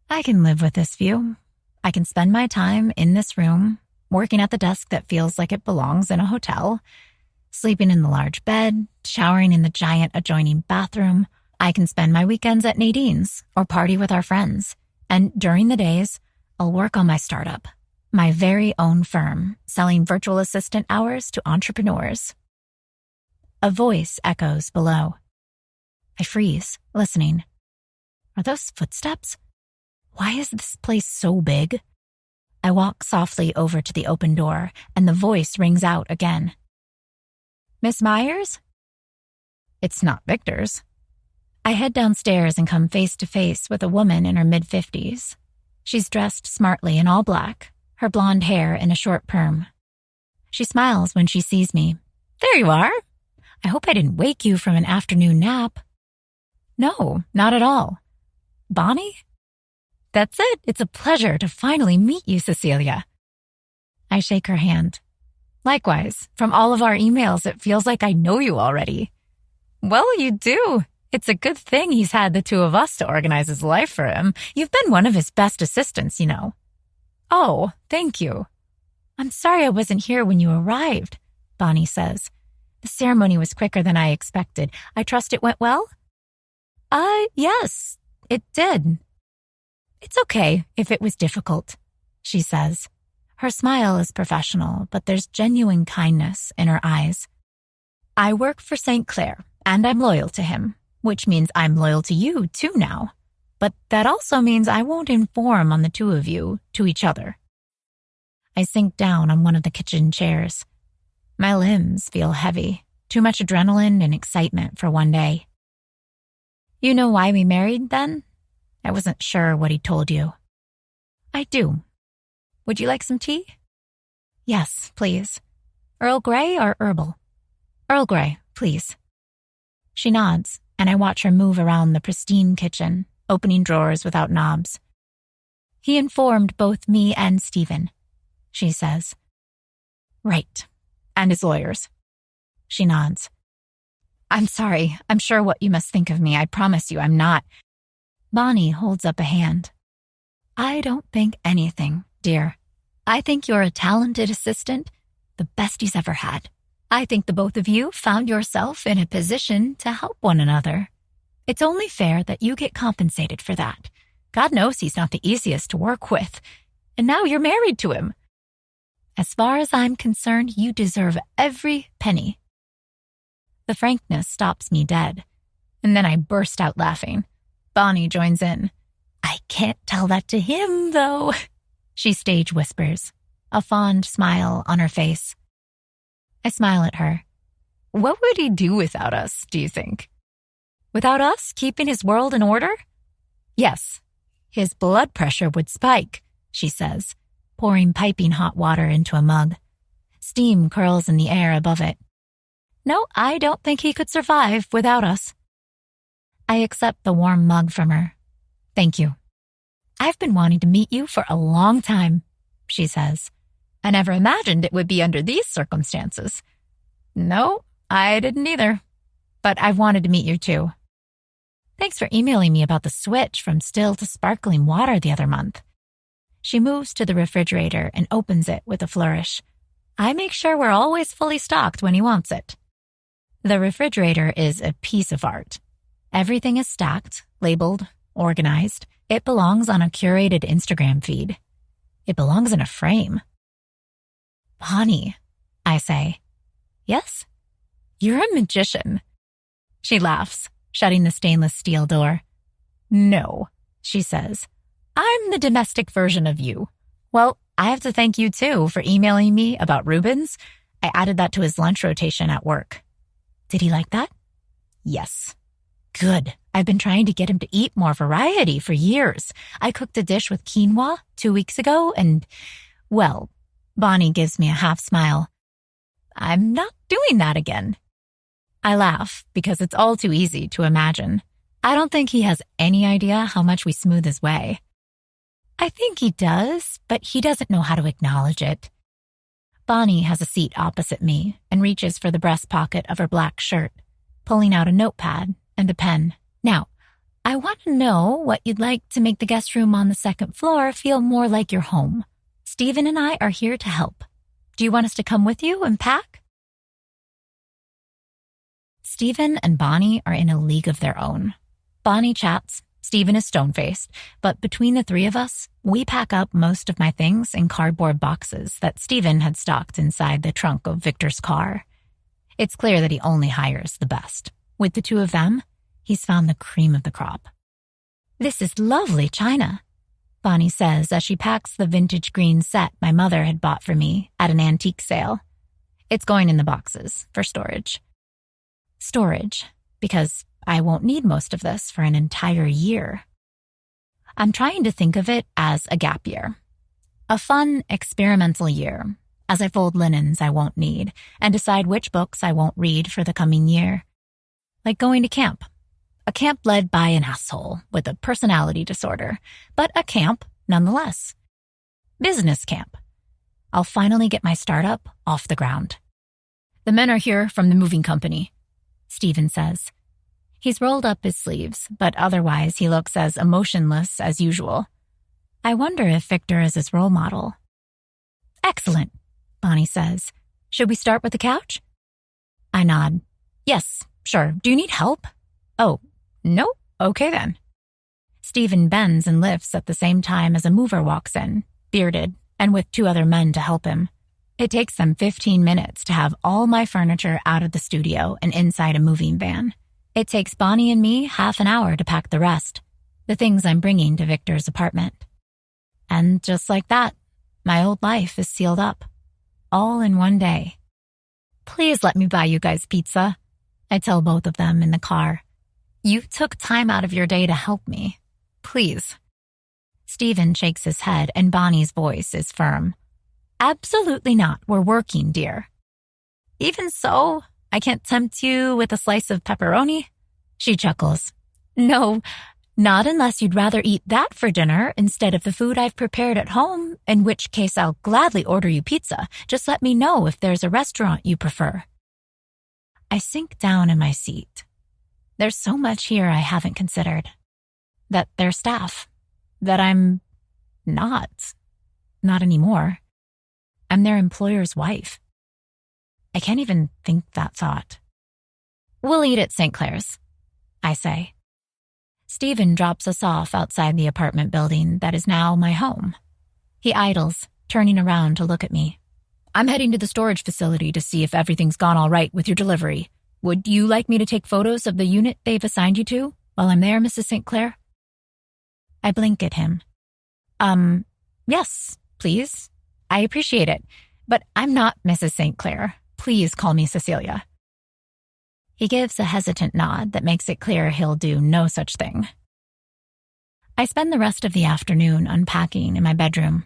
S3: I can live with this view. I can spend my time in this room, working at the desk that feels like it belongs in a hotel, sleeping in the large bed, showering in the giant adjoining bathroom. I can spend my weekends at Nadine's or party with our friends. And during the days, I'll work on my startup, my very own firm, selling virtual assistant hours to entrepreneurs. A voice echoes below. I freeze, listening. Are those footsteps? Why is this place so big? I walk softly over to the open door, and the voice rings out again. Miss Myers? It's not Victor's. I head downstairs and come face to face with a woman in her mid-50s. She's dressed smartly in all black, her blonde hair in a short perm. She smiles when she sees me. "There you are. I hope I didn't wake you from an afternoon nap." "No, not at all." "Bonnie?" "That's it. It's a pleasure to finally meet you, Cecilia." I shake her hand. "Likewise, from all of our emails, it feels like I know you already." "Well, you do. It's a good thing he's had the two of us to organize his life for him. You've been one of his best assistants, you know." "Oh, thank you." "I'm sorry I wasn't here when you arrived," Bonnie says. "The ceremony was quicker than I expected. I trust it went well?" Yes, it did." "It's okay if it was difficult," she says. Her smile is professional, but there's genuine kindness in her eyes. "I work for St. Clair, and I'm loyal to him, which means I'm loyal to you too now. But that also means I won't inform on the two of you to each other." I sink down on one of the kitchen chairs. My limbs feel heavy, too much adrenaline and excitement for one day. "You know why we married then?" I wasn't sure what he told you. "I do. Would you like some tea?" "Yes, please. Earl Grey or herbal?" "Earl Grey, please." She nods, and I watch her move around the pristine kitchen, opening drawers without knobs. "He informed both me and Stephen," she says. "Right. And his lawyers." She nods. "I'm sorry. I'm sure what you must think of me. I promise you I'm not." Bonnie holds up a hand. "I don't think anything, dear. I think you're a talented assistant, the best he's ever had. I think the both of you found yourself in a position to help one another. It's only fair that you get compensated for that. God knows he's not the easiest to work with. And now you're married to him. As far as I'm concerned, you deserve every penny." The frankness stops me dead, and then I burst out laughing. Bonnie joins in. "I can't tell that to him, though," she stage whispers, a fond smile on her face. I smile at her. "What would he do without us, do you think?" "Without us keeping his world in order?" "Yes. His blood pressure would spike," she says, pouring piping hot water into a mug. Steam curls in the air above it. "No, I don't think he could survive without us." I accept the warm mug from her. "Thank you. I've been wanting to meet you for a long time," she says. "I never imagined it would be under these circumstances." "No, I didn't either. But I've wanted to meet you too. Thanks for emailing me about the switch from still to sparkling water the other month." She moves to the refrigerator and opens it with a flourish. I make sure we're always fully stocked when he wants it. The refrigerator is a piece of art. Everything is stacked, labeled, organized. It belongs on a curated Instagram feed. It belongs in a frame. "Bonnie," I say. "Yes?" "You're a magician." She laughs, shutting the stainless steel door. "No," she says. "I'm the domestic version of you. Well, I have to thank you, too, for emailing me about Rubens. I added that to his lunch rotation at work." "Did he like that?" "Yes." "Good. I've been trying to get him to eat more variety for years. I cooked a dish with quinoa 2 weeks ago and, well," Bonnie gives me a half smile, "I'm not doing that again." I laugh because it's all too easy to imagine. I don't think he has any idea how much we smooth his way. I think he does, but he doesn't know how to acknowledge it. Bonnie has a seat opposite me and reaches for the breast pocket of her black shirt, pulling out a notepad and a pen. "Now, I want to know what you'd like to make the guest room on the second floor feel more like your home. Stephen and I are here to help. Do you want us to come with you and pack?" Stephen and Bonnie are in a league of their own. Bonnie chats, Stephen is stone-faced, but between the three of us, we pack up most of my things in cardboard boxes that Stephen had stocked inside the trunk of Victor's car. It's clear that he only hires the best. With the two of them, he's found the cream of the crop. "This is lovely china," Bonnie says as she packs the vintage green set my mother had bought for me at an antique sale. It's going in the boxes for storage. Storage, because I won't need most of this for an entire year. I'm trying to think of it as a gap year. A fun, experimental year, as I fold linens I won't need and decide which books I won't read for the coming year. Like going to camp. A camp led by an asshole with a personality disorder, but a camp nonetheless. Business camp. I'll finally get my startup off the ground. The men are here from the moving company, Stephen says. He's rolled up his sleeves, but otherwise he looks as emotionless as usual. I wonder if Victor is his role model. Excellent, Bonnie says. Should we start with the couch? I nod. Yes, sure. Do you need help? Oh, no? Okay then. Stephen bends and lifts at the same time as a mover walks in, bearded, and with 2 other men to help him. It takes them 15 minutes to have all my furniture out of the studio and inside a moving van. It takes Bonnie and me half an hour to pack the rest, the things I'm bringing to Victor's apartment. And just like that, my old life is sealed up, all in one day. Please let me buy you guys pizza, I tell both of them in the car. You took time out of your day to help me. Please. Stephen shakes his head and Bonnie's voice is firm. Absolutely not. We're working, dear. Even so, I can't tempt you with a slice of pepperoni? She chuckles. No, not unless you'd rather eat that for dinner instead of the food I've prepared at home, in which case I'll gladly order you pizza. Just let me know if there's a restaurant you prefer. I sink down in my seat. There's so much here I haven't considered. That they're staff. That I'm not anymore. I'm their employer's wife. I can't even think that thought. We'll eat at St. Clair's, I say. Stephen drops us off outside the apartment building that is now my home. He idles, turning around to look at me. I'm heading to the storage facility to see if everything's gone all right with your delivery. Would you like me to take photos of the unit they've assigned you to while I'm there, Mrs. St. Clair? I blink at him. Yes, please. I appreciate it, but I'm not Mrs. St. Clair. Please call me Cecilia. He gives a hesitant nod that makes it clear he'll do no such thing. I spend the rest of the afternoon unpacking in my bedroom,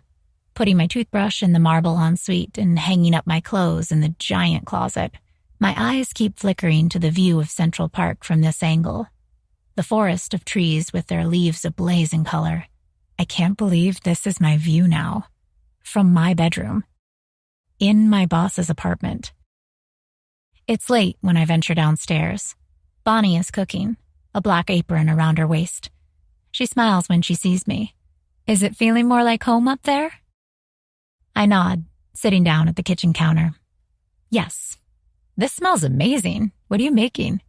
S3: putting my toothbrush in the marble ensuite and hanging up my clothes in the giant closet. My eyes keep flickering to the view of Central Park from this angle. The forest of trees with their leaves ablaze in color. I can't believe this is my view now. From my bedroom. In my boss's apartment. It's late when I venture downstairs. Bonnie is cooking, a black apron around her waist. She smiles when she sees me. Is it feeling more like home up there? I nod, sitting down at the kitchen counter. Yes. This smells amazing. What are you making?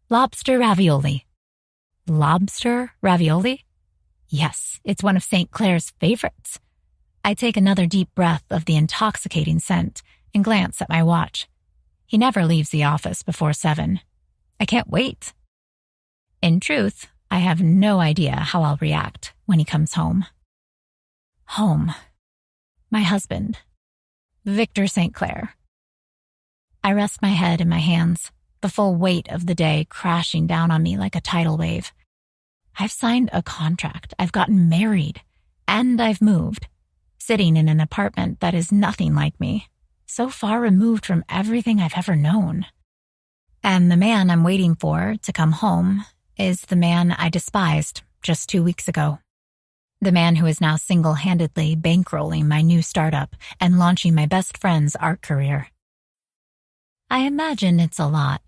S3: Lobster ravioli. Lobster ravioli? Yes, it's one of St. Clair's favorites. I take another deep breath of the intoxicating scent and glance at my watch. He never leaves the office before 7. I can't wait. In truth, I have no idea how I'll react when he comes home. Home. My husband. Victor St. Clair. I rest my head in my hands, the full weight of the day crashing down on me like a tidal wave. I've signed a contract, I've gotten married, and I've moved, sitting in an apartment that is nothing like me, so far removed from everything I've ever known. And the man I'm waiting for to come home is the man I despised just 2 weeks ago. The man who is now single-handedly bankrolling my new startup and launching my best friend's art career. I imagine it's a lot,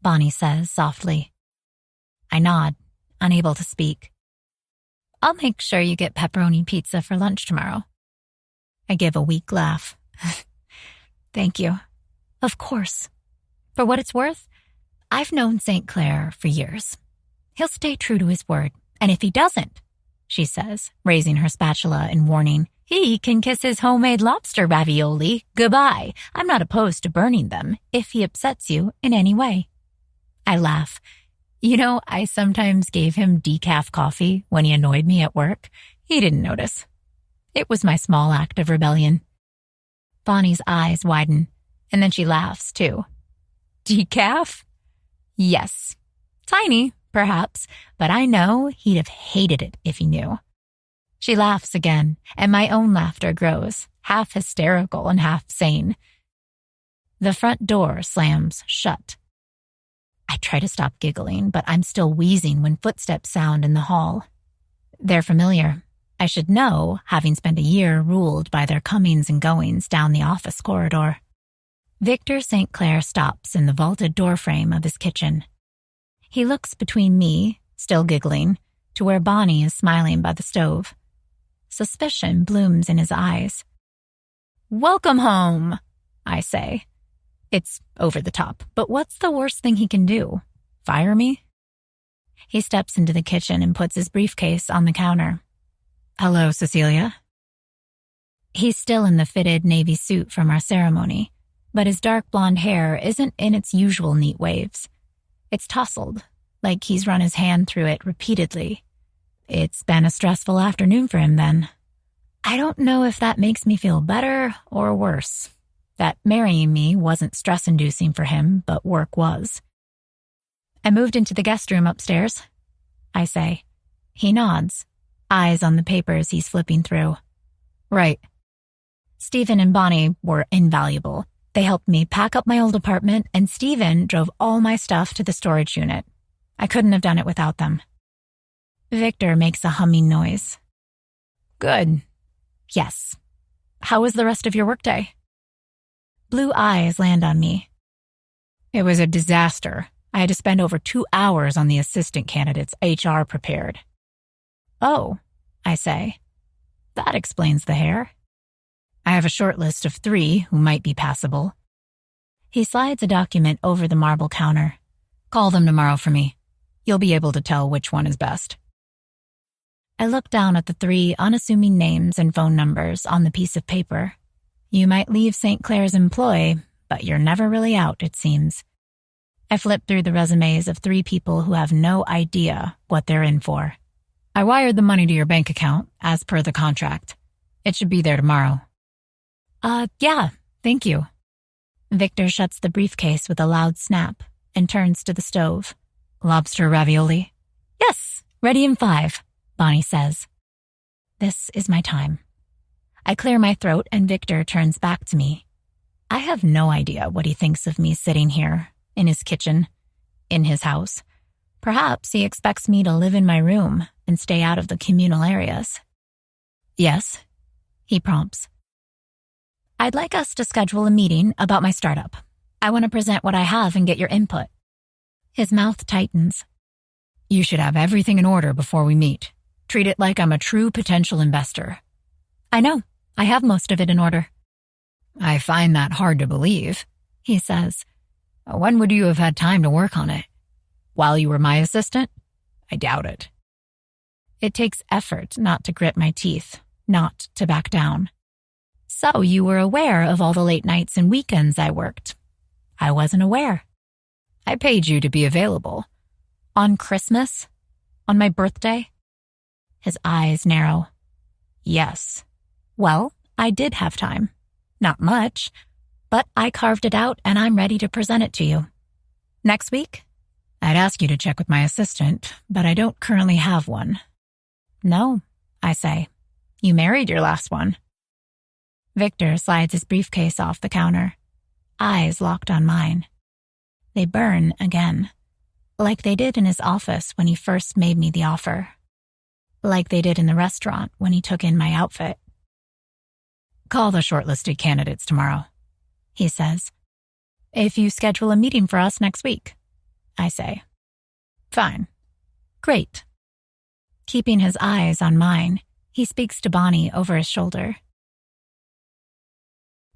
S3: Bonnie says softly. I nod, unable to speak. I'll make sure you get pepperoni pizza for lunch tomorrow. I give a weak laugh. Thank you. Of course. For what it's worth, I've known St. Clair for years. He'll stay true to his word, and if he doesn't, she says, raising her spatula in warning, he can kiss his homemade lobster ravioli goodbye. I'm not opposed to burning them if he upsets you in any way. I laugh. You know, I sometimes gave him decaf coffee when he annoyed me at work. He didn't notice. It was my small act of rebellion. Bonnie's eyes widen, and then she laughs, too. Decaf? Yes. Tiny, perhaps, but I know he'd have hated it if he knew. She laughs again, and my own laughter grows, half hysterical and half sane. The front door slams shut. I try to stop giggling, but I'm still wheezing when footsteps sound in the hall. They're familiar. I should know, having spent a year ruled by their comings and goings down the office corridor. Victor St. Clair stops in the vaulted doorframe of his kitchen. He looks between me, still giggling, to where Bonnie is smiling by the stove. Suspicion blooms in his eyes. "Welcome home," I say. It's over the top, but what's the worst thing he can do? Fire me? He steps into the kitchen and puts his briefcase on the counter. "Hello, Cecilia." He's still in the fitted navy suit from our ceremony, but his dark blonde hair isn't in its usual neat waves. It's tousled, like he's run his hand through it repeatedly. It's been a stressful afternoon for him then. I don't know if that makes me feel better or worse. That marrying me wasn't stress-inducing for him, but work was. "I moved into the guest room upstairs," I say. He nods, eyes on the papers he's flipping through. "Right." Stephen and Bonnie were invaluable. They helped me pack up my old apartment, and Stephen drove all my stuff to the storage unit. I couldn't have done it without them. Victor makes a humming noise. "Good." "Yes. How was the rest of your workday?" Blue eyes land on me. "It was a disaster. I had to spend over 2 hours on the assistant candidates HR prepared." "Oh," I say. "That explains the hair." "I have a short list of 3 who might be passable." He slides a document over the marble counter. "Call them tomorrow for me. You'll be able to tell which one is best." I look down at the 3 unassuming names and phone numbers on the piece of paper. You might leave St. Clair's employ, but you're never really out, it seems. I flip through the resumes of 3 people who have no idea what they're in for. "I wired the money to your bank account, as per the contract. It should be there tomorrow." Yeah, thank you." Victor shuts the briefcase with a loud snap and turns to the stove. "Lobster ravioli?" "Yes, ready in 5, Bonnie says. This is my time. I clear my throat and Victor turns back to me. I have no idea what he thinks of me sitting here, in his kitchen, in his house. Perhaps he expects me to live in my room and stay out of the communal areas. "Yes," he prompts. "I'd like us to schedule a meeting about my startup. I want to present what I have and get your input." His mouth tightens. "You should have everything in order before we meet. Treat it like I'm a true potential investor." "I know. I have most of it in order." "I find that hard to believe," he says. "When would you have had time to work on it? While you were my assistant? I doubt it." It takes effort not to grit my teeth, not to back down. "So you were aware of all the late nights and weekends I worked?" "I wasn't aware." "I paid you to be available." "On Christmas? On my birthday?" His eyes narrow. "Yes." "Well, I did have time. Not much, but I carved it out and I'm ready to present it to you. Next week?" "I'd ask you to check with my assistant, but I don't currently have one." "No," I say. "You married your last one." Victor slides his briefcase off the counter, eyes locked on mine. They burn again, like they did in his office when he first made me the offer, like they did in the restaurant when he took in my outfit. "Call the shortlisted candidates tomorrow," he says. "If you schedule a meeting for us next week," I say. "Fine." "Great." Keeping his eyes on mine, he speaks to Bonnie over his shoulder.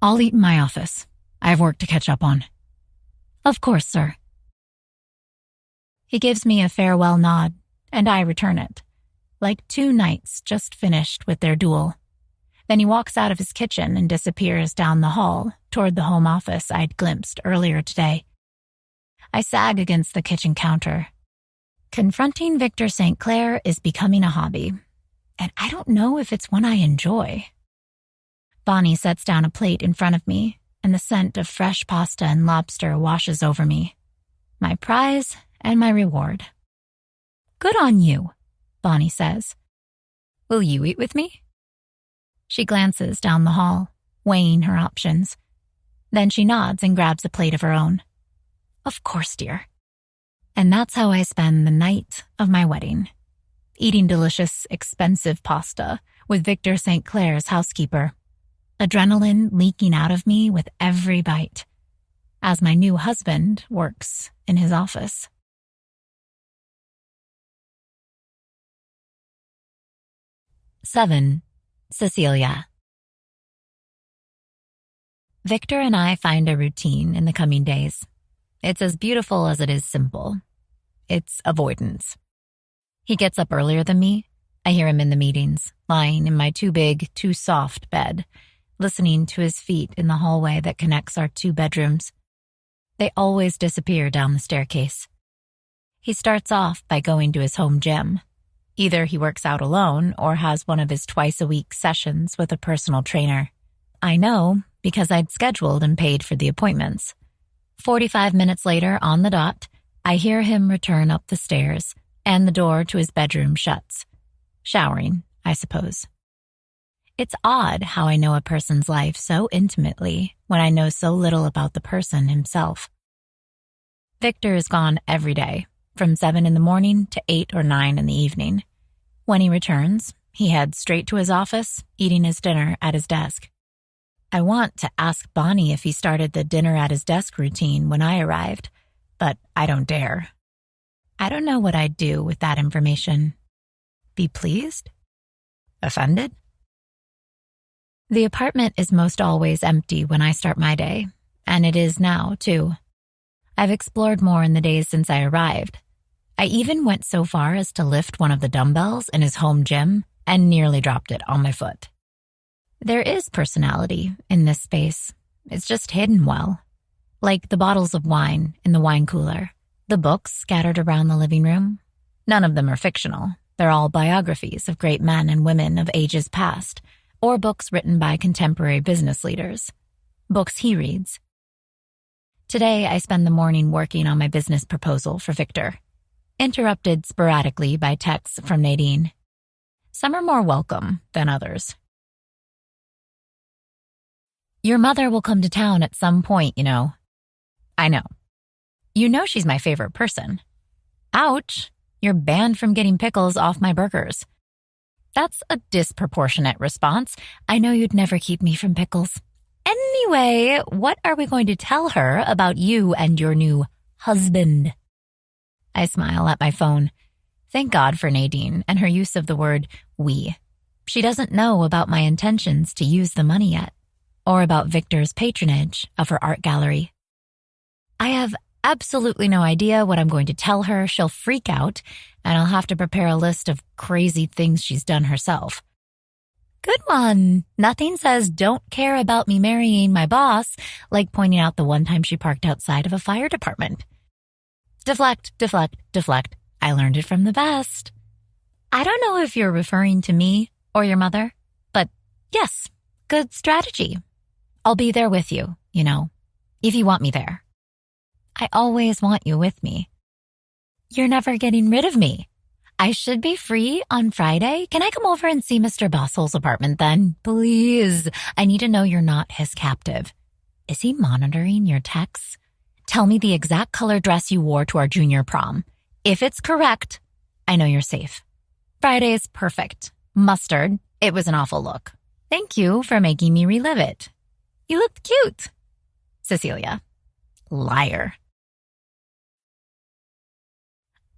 S3: "I'll eat in my office. I have work to catch up on." "Of course, sir." He gives me a farewell nod, and I return it, like 2 knights just finished with their duel. Then he walks out of his kitchen and disappears down the hall toward the home office I'd glimpsed earlier today. I sag against the kitchen counter. Confronting Victor St. Clair is becoming a hobby, and I don't know if it's one I enjoy. Bonnie sets down a plate in front of me, and the scent of fresh pasta and lobster washes over me. My prize and my reward. Good on you, Bonnie says. Will you eat with me? She glances down the hall, weighing her options. Then she nods and grabs a plate of her own. Of course, dear. And that's how I spend the night of my wedding. Eating delicious, expensive pasta with Victor St. Clair's housekeeper. Adrenaline leaking out of me with every bite, as my new husband works in his office. Seven, Cecilia. Victor and I find a routine in the coming days. It's as beautiful as it is simple. It's avoidance. He gets up earlier than me. I hear him in the meetings, lying in my too big, too soft bed, listening to his feet in the hallway that connects our 2 bedrooms. They always disappear down the staircase. He starts off by going to his home gym. Either he works out alone or has one of his twice-a-week sessions with a personal trainer. I know because I'd scheduled and paid for the appointments. 45 minutes later, on the dot, I hear him return up the stairs, and the door to his bedroom shuts. Showering, I suppose. It's odd how I know a person's life so intimately when I know so little about the person himself. Victor is gone every day, from 7 in the morning to 8 or 9 in the evening. When he returns, he heads straight to his office, eating his dinner at his desk. I want to ask Bonnie if he started the dinner at his desk routine when I arrived, but I don't dare. I don't know what I'd do with that information. Be pleased? Offended? The apartment is most always empty when I start my day, and it is now, too. I've explored more in the days since I arrived. I even went so far as to lift one of the dumbbells in his home gym and nearly dropped it on my foot. There is personality in this space. It's just hidden well. Like the bottles of wine in the wine cooler, the books scattered around the living room. None of them are fictional. They're all biographies of great men and women of ages past, or books written by contemporary business leaders. Books he reads. Today, I spend the morning working on my business proposal for Victor, interrupted sporadically by texts from Nadine. Some are more welcome than others. Your mother will come to town at some point, you know. I know. You know she's my favorite person. Ouch, you're banned from getting pickles off my burgers. That's a disproportionate response. I know you'd never keep me from pickles. Anyway, what are we going to tell her about you and your new husband? I smile at my phone. Thank God for Nadine and her use of the word we. She doesn't know about my intentions to use the money yet, or about Victor's patronage of her art gallery. I have absolutely no idea what I'm going to tell her. She'll freak out, and I'll have to prepare a list of crazy things she's done herself. Good one. Nothing says don't care about me marrying my boss, like pointing out the one time she parked outside of a fire department. Deflect, deflect, deflect. I learned it from the best. I don't know if you're referring to me or your mother, but yes, good strategy. I'll be there with you, you know, if you want me there. I always want you with me. You're never getting rid of me. I should be free on Friday. Can I come over and see Mr. Bossel's apartment then? Please. I need to know you're not his captive. Is he monitoring your texts? Tell me the exact color dress you wore to our junior prom. If it's correct, I know you're safe. Friday is perfect. Mustard. It was an awful look. Thank you for making me relive it. You looked cute. Cecilia. Liar.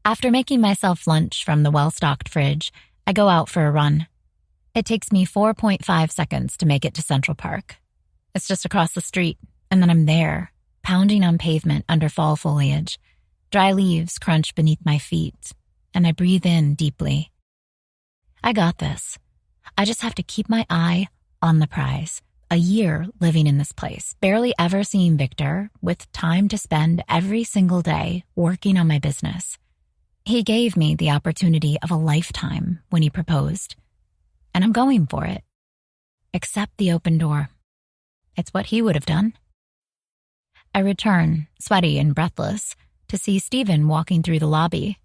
S3: After making myself lunch from the well-stocked fridge, I go out for a run. It takes me 4.5 seconds to make it to Central Park. It's just across the street, and then I'm there, pounding on pavement under fall foliage. Dry leaves crunch beneath my feet, and I breathe in deeply. I got this. I just have to keep my eye on the prize. A year living in this place, barely ever seeing Victor, with time to spend every single day working on my business. He gave me the opportunity of a lifetime when he proposed, and I'm going for it. Accept the open door. It's what he would have done. I return, sweaty and breathless, to see Stephen walking through the lobby.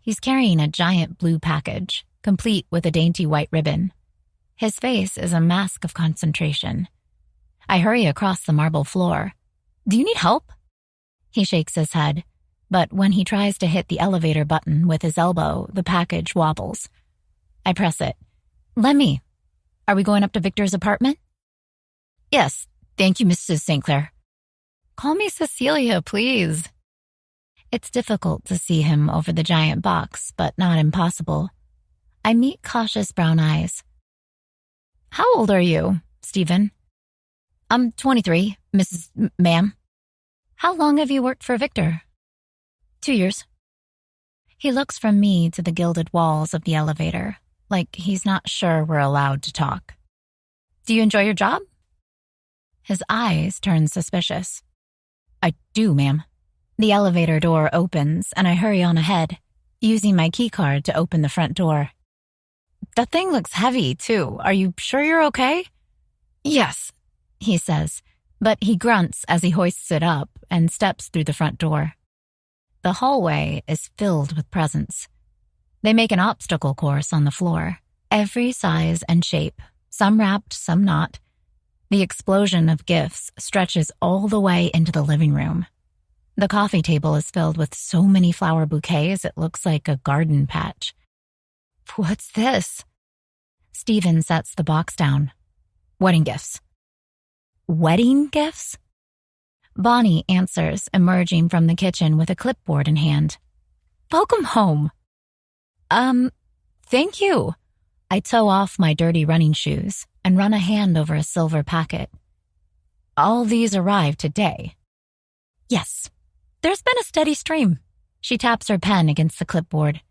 S3: He's carrying a giant blue package, complete with a dainty white ribbon. His face is a mask of concentration. I hurry across the marble floor. "Do you need help?" He shakes his head, but when he tries to hit the elevator button with his elbow, the package wobbles. I press it. "Let me. Are we going up to Victor's apartment?" "Yes, thank you, Mrs. St. Clair." "Call me Cecilia, please." It's difficult to see him over the giant box, but not impossible. I meet cautious brown eyes. "How old are you, Stephen?" "I'm 23, Ma'am." "How long have you worked for Victor?" 2 years. He looks from me to the gilded walls of the elevator, like he's not sure we're allowed to talk. "Do you enjoy your job?" His eyes turn suspicious. "I do, ma'am." The elevator door opens, and I hurry on ahead, using my keycard to open the front door. "That thing looks heavy, too. Are you sure you're okay?" "Yes," he says, but he grunts as he hoists it up and steps through the front door. The hallway is filled with presents. They make an obstacle course on the floor, every size and shape, some wrapped, some not. The explosion of gifts stretches all the way into the living room. The coffee table is filled with so many flower bouquets it looks like a garden patch. "What's this?" Stephen sets the box down. "Wedding gifts." "Wedding gifts?" Bonnie answers, emerging from the kitchen with a clipboard in hand. "Welcome home." Thank you." I toe off my dirty running shoes and run a hand over a silver packet. "All these arrived today?" "Yes. There's been a steady stream." She taps her pen against the clipboard.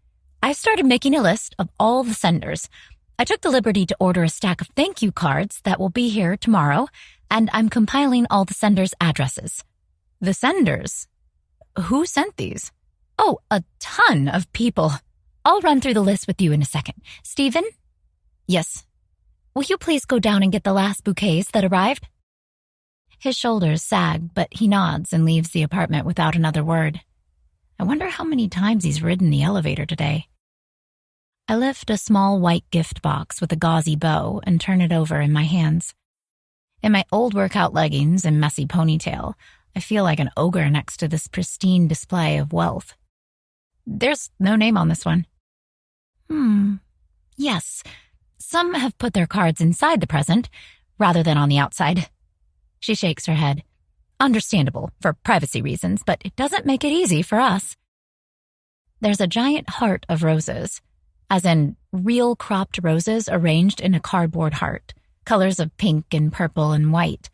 S3: "I've started making a list of all the senders. I took the liberty to order a stack of thank you cards that will be here tomorrow, and I'm compiling all the senders' addresses." "The senders? Who sent these?" "Oh, a ton of people. I'll run through the list with you in a second. Stephen?" "Yes." "Will you please go down and get the last bouquets that arrived?" His shoulders sag, but he nods and leaves the apartment without another word. I wonder how many times he's ridden the elevator today. I lift a small white gift box with a gauzy bow and turn it over in my hands. In my old workout leggings and messy ponytail, I feel like an ogre next to this pristine display of wealth. There's no name on this one. Yes. Some have put their cards inside the present, rather than on the outside. She shakes her head. Understandable, for privacy reasons, but it doesn't make it easy for us. There's a giant heart of roses, as in real cropped roses arranged in a cardboard heart, colors of pink and purple and white.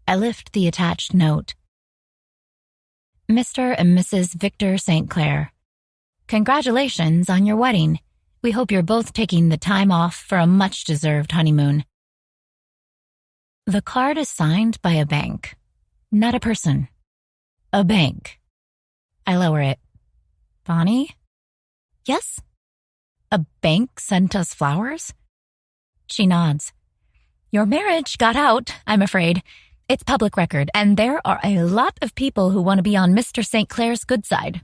S3: I lift the attached note. Mr. and Mrs. Victor St. Clair, congratulations on your wedding. We hope you're both taking the time off for a much-deserved honeymoon. The card is signed by a bank, not a person. A bank. I lower it. Bonnie? Yes? A bank sent us flowers? She nods. Your marriage got out, I'm afraid. It's public record, and there are a lot of people who want to be on Mr. St. Clair's good side.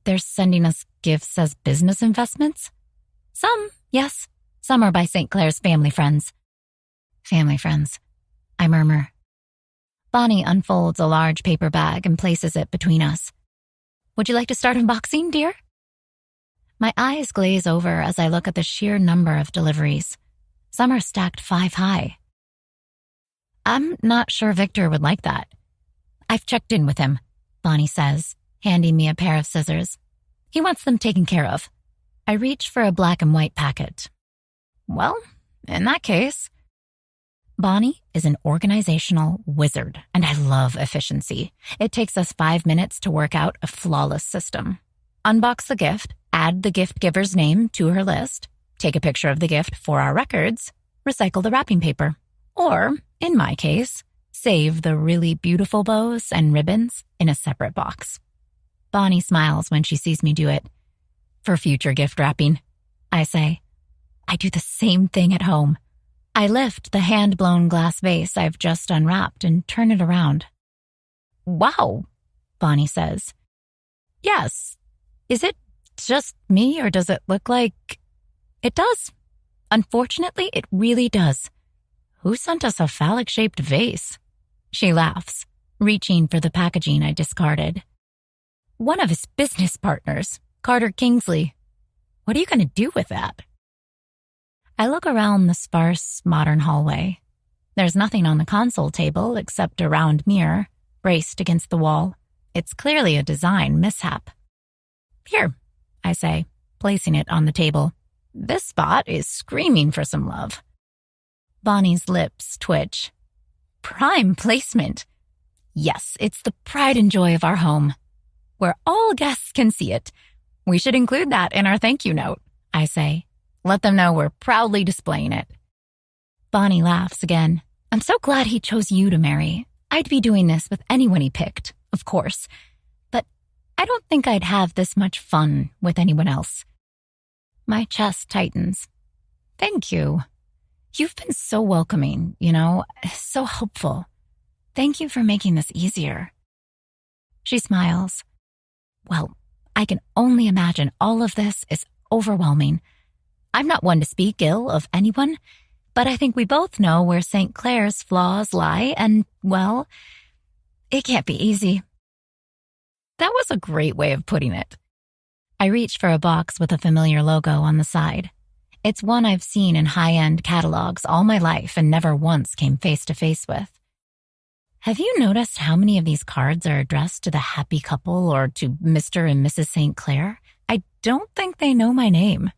S3: They're sending us gifts as business investments? Some, yes. Some are by St. Clair's family friends. Family friends, I murmur. Bonnie unfolds a large paper bag and places it between us. Would you like to start unboxing, dear? My eyes glaze over as I look at the sheer number of deliveries. Some are stacked 5 high. I'm not sure Victor would like that. I've checked in with him, Bonnie says, handing me a pair of scissors. He wants them taken care of. I reach for a black and white packet. Well, in that case... Bonnie is an organizational wizard, and I love efficiency. It takes us 5 minutes to work out a flawless system. Unbox the gift, add the gift giver's name to her list, take a picture of the gift for our records, recycle the wrapping paper. Or, in my case, save the really beautiful bows and ribbons in a separate box. Bonnie smiles when she sees me do it. For future gift wrapping, I say. I do the same thing at home. I lift the hand-blown glass vase I've just unwrapped and turn it around. Wow, Bonnie says. Yes. Is it just me, or does it look like... It does. Unfortunately, it really does. Who sent us a phallic-shaped vase? She laughs, reaching for the packaging I discarded. One of his business partners, Carter Kingsley. What are you going to do with that? I look around the sparse, modern hallway. There's nothing on the console table except a round mirror, braced against the wall. It's clearly a design mishap. Here, I say, placing it on the table. This spot is screaming for some love. Bonnie's lips twitch. Prime placement. Yes, it's the pride and joy of our home, where all guests can see it. We should include that in our thank you note, I say. Let them know we're proudly displaying it. Bonnie laughs again. I'm so glad he chose you to marry. I'd be doing this with anyone he picked, of course. But I don't think I'd have this much fun with anyone else. My chest tightens. Thank you. You've been so welcoming, so helpful. Thank you for making this easier. She smiles. Well, I can only imagine all of this is overwhelming. I'm not one to speak ill of anyone, but I think we both know where St. Clair's flaws lie, and, well, it can't be easy. That was a great way of putting it. I reach for a box with a familiar logo on the side. It's one I've seen in high-end catalogs all my life and never once came face-to-face with. Have you noticed how many of these cards are addressed to the happy couple or to Mr. and Mrs. St. Clair? I don't think they know my name.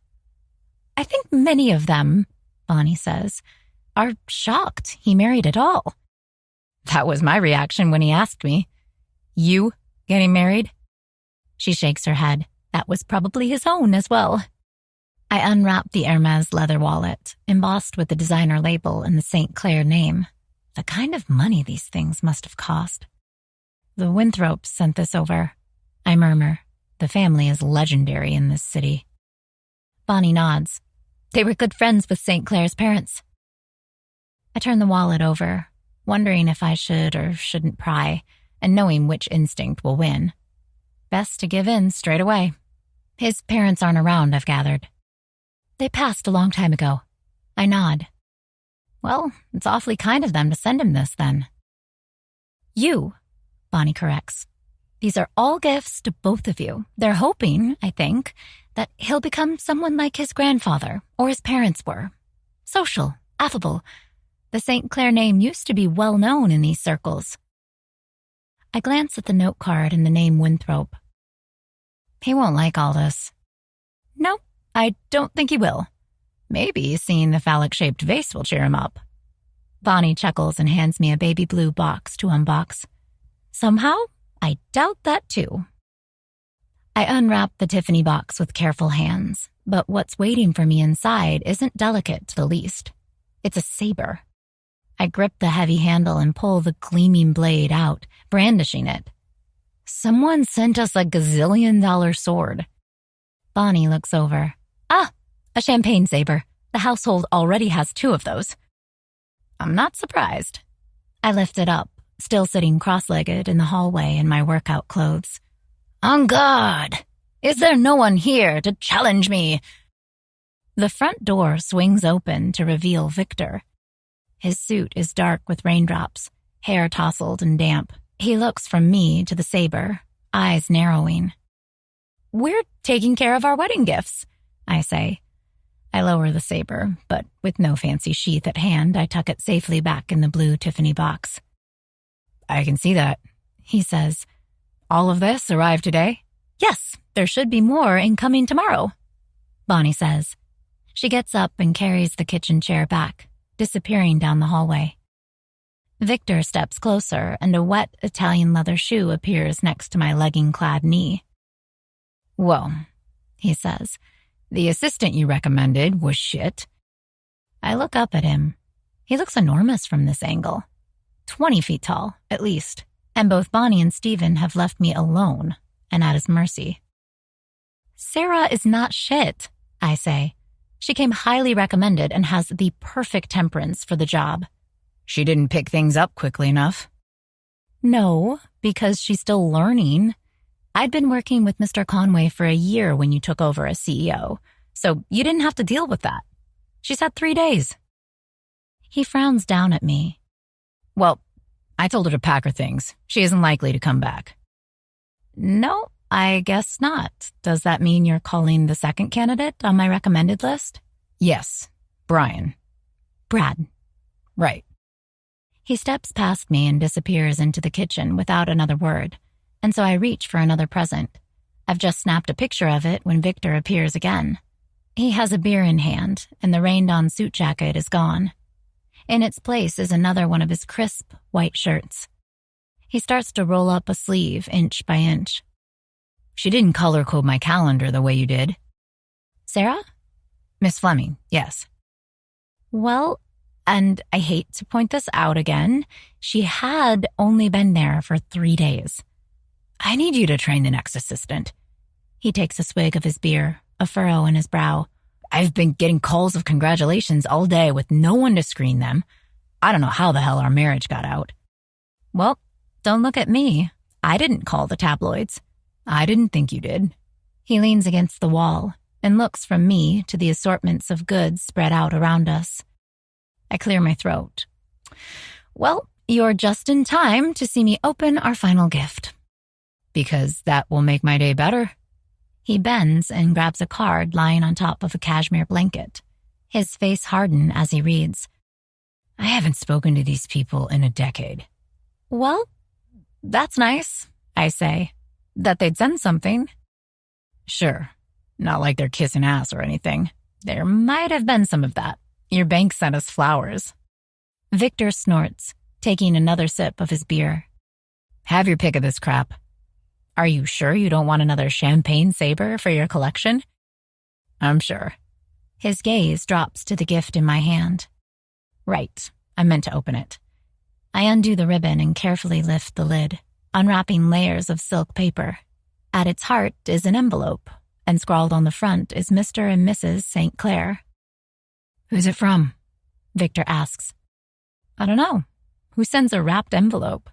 S3: I think many of them, Bonnie says, are shocked he married at all. That was my reaction when he asked me. You getting married? She shakes her head. That was probably his own as well. I unwrap the Hermes leather wallet, embossed with the designer label and the St. Clair name. The kind of money these things must have cost. The Winthropes sent this over. I murmur. The family is legendary in this city. Bonnie nods. They were good friends with St. Clair's parents. I turn the wallet over, wondering if I should or shouldn't pry, and knowing which instinct will win. Best to give in straight away. His parents aren't around, I've gathered. They passed a long time ago. I nod. Well, it's awfully kind of them to send him this, then. You, Bonnie corrects. These are all gifts to both of you. They're hoping, I think, that he'll become someone like his grandfather or his parents were. Social, affable. The St. Clair name used to be well known in these circles. I glance at the note card and the name Winthrop. He won't like all this. No, I don't think he will. Maybe seeing the phallic-shaped vase will cheer him up. Bonnie chuckles and hands me a baby blue box to unbox. Somehow, I doubt that too. I unwrap the Tiffany box with careful hands, but what's waiting for me inside isn't delicate to the least. It's a saber. I grip the heavy handle and pull the gleaming blade out, brandishing it. Someone sent us a gazillion-dollar sword. Bonnie looks over. Ah, a champagne saber. The household already has 2 of those. I'm not surprised. I lift it up, still sitting cross-legged in the hallway in my workout clothes. On guard! Is there no one here to challenge me? The front door swings open to reveal Victor. His suit is dark with raindrops, hair tousled and damp. He looks from me to the saber, eyes narrowing. We're taking care of our wedding gifts, I say. I lower the saber, but with no fancy sheath at hand, I tuck it safely back in the blue Tiffany box. I can see that, he says. All of this arrived today? Yes, there should be more incoming tomorrow, Bonnie says. She gets up and carries the kitchen chair back, disappearing down the hallway. Victor steps closer, and a wet Italian leather shoe appears next to my legging-clad knee. Whoa, he says. The assistant you recommended was shit. I look up at him. He looks enormous from this angle. 20 feet tall, at least, and both Bonnie and Stephen have left me alone and at his mercy. Sarah is not shit, I say. She came highly recommended and has the perfect temperance for the job. She didn't pick things up quickly enough. No, because she's still learning. I'd been working with Mr. Conway for a year when you took over as CEO, so you didn't have to deal with that. She said 3 days. He frowns down at me. Well, I told her to pack her things. She isn't likely to come back. No, I guess not. Does that mean you're calling the second candidate on my recommended list?
S1: Yes, Brian.
S3: Brad.
S1: Right.
S3: He steps past me and disappears into the kitchen without another word, and so I reach for another present. I've just snapped a picture of it when Victor appears again. He has a beer in hand, and the rained-on suit jacket is gone. In its place is another one of his crisp, white shirts. He starts to roll up a sleeve inch by inch.
S1: She didn't color-code my calendar the way you did.
S3: Sarah?
S1: Miss Fleming, yes.
S3: Well, and I hate to point this out again, she had only been there for 3 days.
S1: I need you to train the next assistant.
S3: He takes a swig of his beer, a furrow in his brow.
S1: I've been getting calls of congratulations all day with no one to screen them. I don't know how the hell our marriage got out.
S3: Well, don't look at me. I didn't call the tabloids.
S1: I didn't think you did.
S3: He leans against the wall and looks from me to the assortments of goods spread out around us. I clear my throat. Well, you're just in time to see me open our final gift.
S1: Because that will make my day better.
S3: He bends and grabs a card lying on top of a cashmere blanket. His face hardens as he reads.
S1: I haven't spoken to these people in a decade.
S3: Well, that's nice, I say. That they'd send something.
S1: Sure. Not like they're kissing ass or anything.
S3: There might have been some of that.
S1: Your bank sent us flowers.
S3: Victor snorts, taking another sip of his beer.
S1: Have your pick of this crap.
S3: Are you sure you don't want another champagne saber for your collection?
S1: I'm sure.
S3: His gaze drops to the gift in my hand. Right, I meant to open it. I undo the ribbon and carefully lift the lid, unwrapping layers of silk paper. At its heart is an envelope, and scrawled on the front is Mr. and Mrs. St. Clair.
S1: Who's it from?
S3: Victor asks. I don't know. Who sends a wrapped envelope?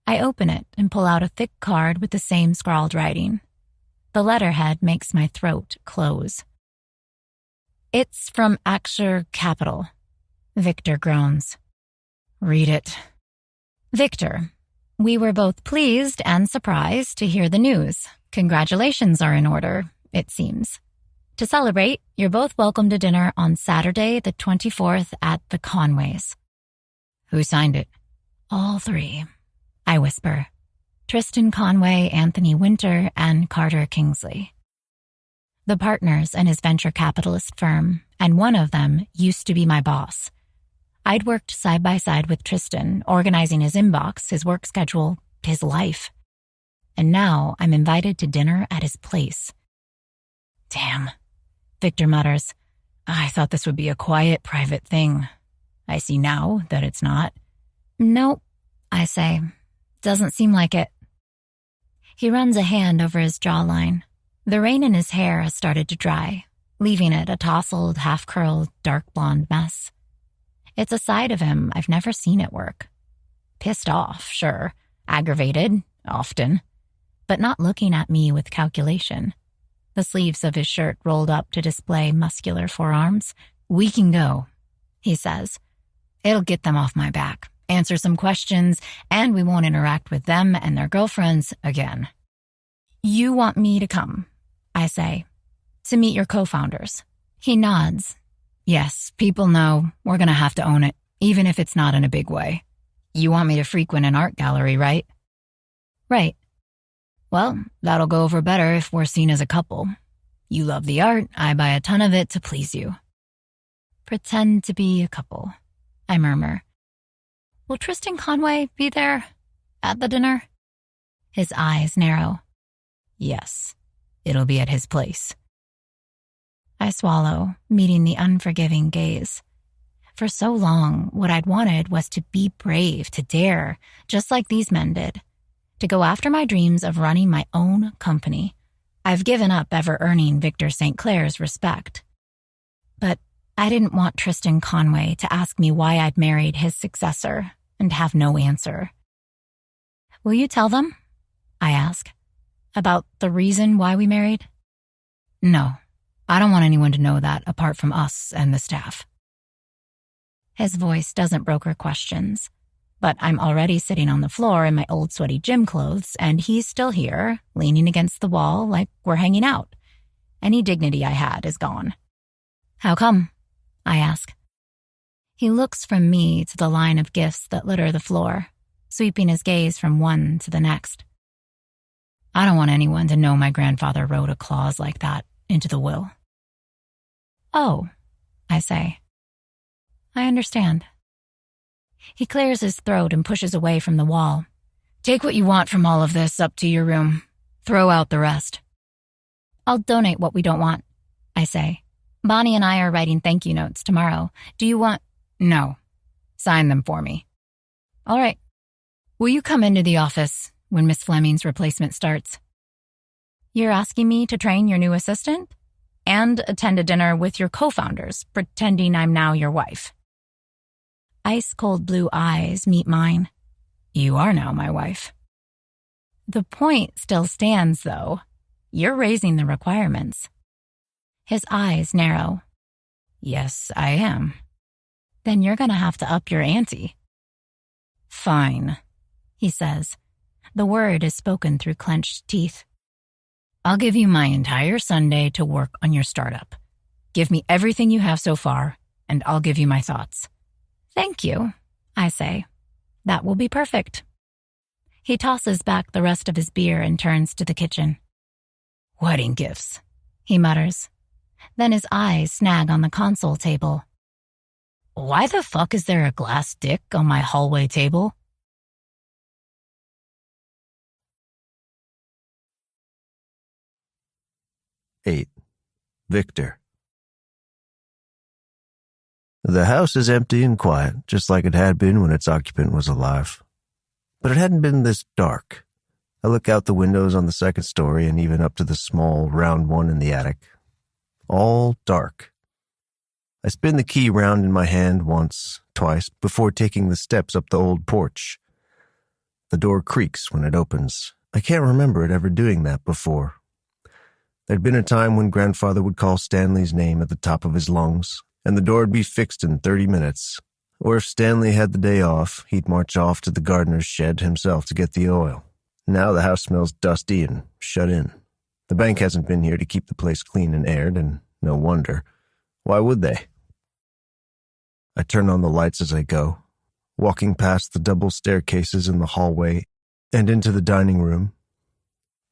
S3: I open it and pull out a thick card with the same scrawled writing. The letterhead makes my throat close. It's from Axure Capital. Victor groans.
S1: Read it.
S3: Victor, we were both pleased and surprised to hear the news. Congratulations are in order, it seems. To celebrate, you're both welcome to dinner on Saturday, the 24th at the Conways.
S1: Who signed it?
S3: All three. I whisper. Tristan Conway, Anthony Winter, and Carter Kingsley. The partners in his venture capitalist firm, and one of them used to be my boss. I'd worked side by side with Tristan, organizing his inbox, his work schedule, his life. And now I'm invited to dinner at his place.
S1: Damn,
S3: Victor mutters.
S1: I thought this would be a quiet, private thing. I see now that it's not.
S3: Nope, I say. Doesn't seem like it. He runs a hand over his jawline. The rain in his hair has started to dry, leaving it a tousled, half-curled, dark blonde mess. It's a side of him I've never seen at work. Pissed off, sure. Aggravated, often. But not looking at me with calculation. The sleeves of his shirt rolled up to display muscular forearms.
S1: We can go,
S3: he says.
S1: It'll get them off my back. Answer some questions, and we won't interact with them and their girlfriends again.
S3: You want me to come, I say, to meet your co-founders. He nods.
S1: Yes, people know. We're going to have to own it, even if it's not in a big way. You want me to frequent an art gallery, right?
S3: Right.
S1: Well, that'll go over better if we're seen as a couple. You love the art, I buy a ton of it to please you.
S3: Pretend to be a couple, I murmur. Will Tristan Conway be there at the dinner? His eyes narrow.
S1: Yes, it'll be at his place.
S3: I swallow, meeting the unforgiving gaze. For so long, what I'd wanted was to be brave, to dare, just like these men did. To go after my dreams of running my own company. I've given up ever earning Victor St. Clair's respect. But I didn't want Tristan Conway to ask me why I'd married his successor and have no answer. Will you tell them? I ask. About the reason why we married? No, I don't want anyone to know that apart from us and the staff. His voice doesn't broker questions, but I'm already sitting on the floor in my old sweaty gym clothes, and he's still here, leaning against the wall like we're hanging out. Any dignity I had is gone. How come? I ask. He looks from me to the line of gifts that litter the floor, sweeping his gaze from one to the next. I don't want anyone to know my grandfather wrote a clause like that into the will. Oh, I say. I understand. He clears his throat and pushes away from the wall. Take what you want from all of this up to your room. Throw out the rest. I'll donate what we don't want, I say. Bonnie and I are writing thank you notes tomorrow. Do you want... No. Sign them for me. All right. Will you come into the office when Miss Fleming's replacement starts? You're asking me to train your new assistant? And attend a dinner with your co-founders, pretending I'm now your wife. Ice-cold blue eyes meet mine. You are now my wife. The point still stands, though. You're raising the requirements. His eyes narrow. Yes, I am. Then you're going to have to up your ante. Fine, he says. The word is spoken through clenched teeth. I'll give you my entire Sunday to work on your startup. Give me everything you have so far, and I'll give you my thoughts. Thank you, I say. That will be perfect. He tosses back the rest of his beer and turns to the kitchen. Wedding gifts, he mutters. Then his eyes snag on the console table. Why the fuck is there a glass dick on my hallway table?
S2: Eight. Victor. The house is empty and quiet, just like it had been when its occupant was alive. But it hadn't been this dark. I look out the windows on the second story and even up to the small, round one in the attic. All dark. I spin the key round in my hand once, twice, before taking the steps up the old porch. The door creaks when it opens. I can't remember it ever doing that before. There'd been a time when Grandfather would call Stanley's name at the top of his lungs, and the door would be fixed in 30 minutes. Or if Stanley had the day off, he'd march off to the gardener's shed himself to get the oil. Now the house smells dusty and shut in. The bank hasn't been here to keep the place clean and aired, and no wonder. Why would they? I turn on the lights as I go, walking past the double staircases in the hallway and into the dining room.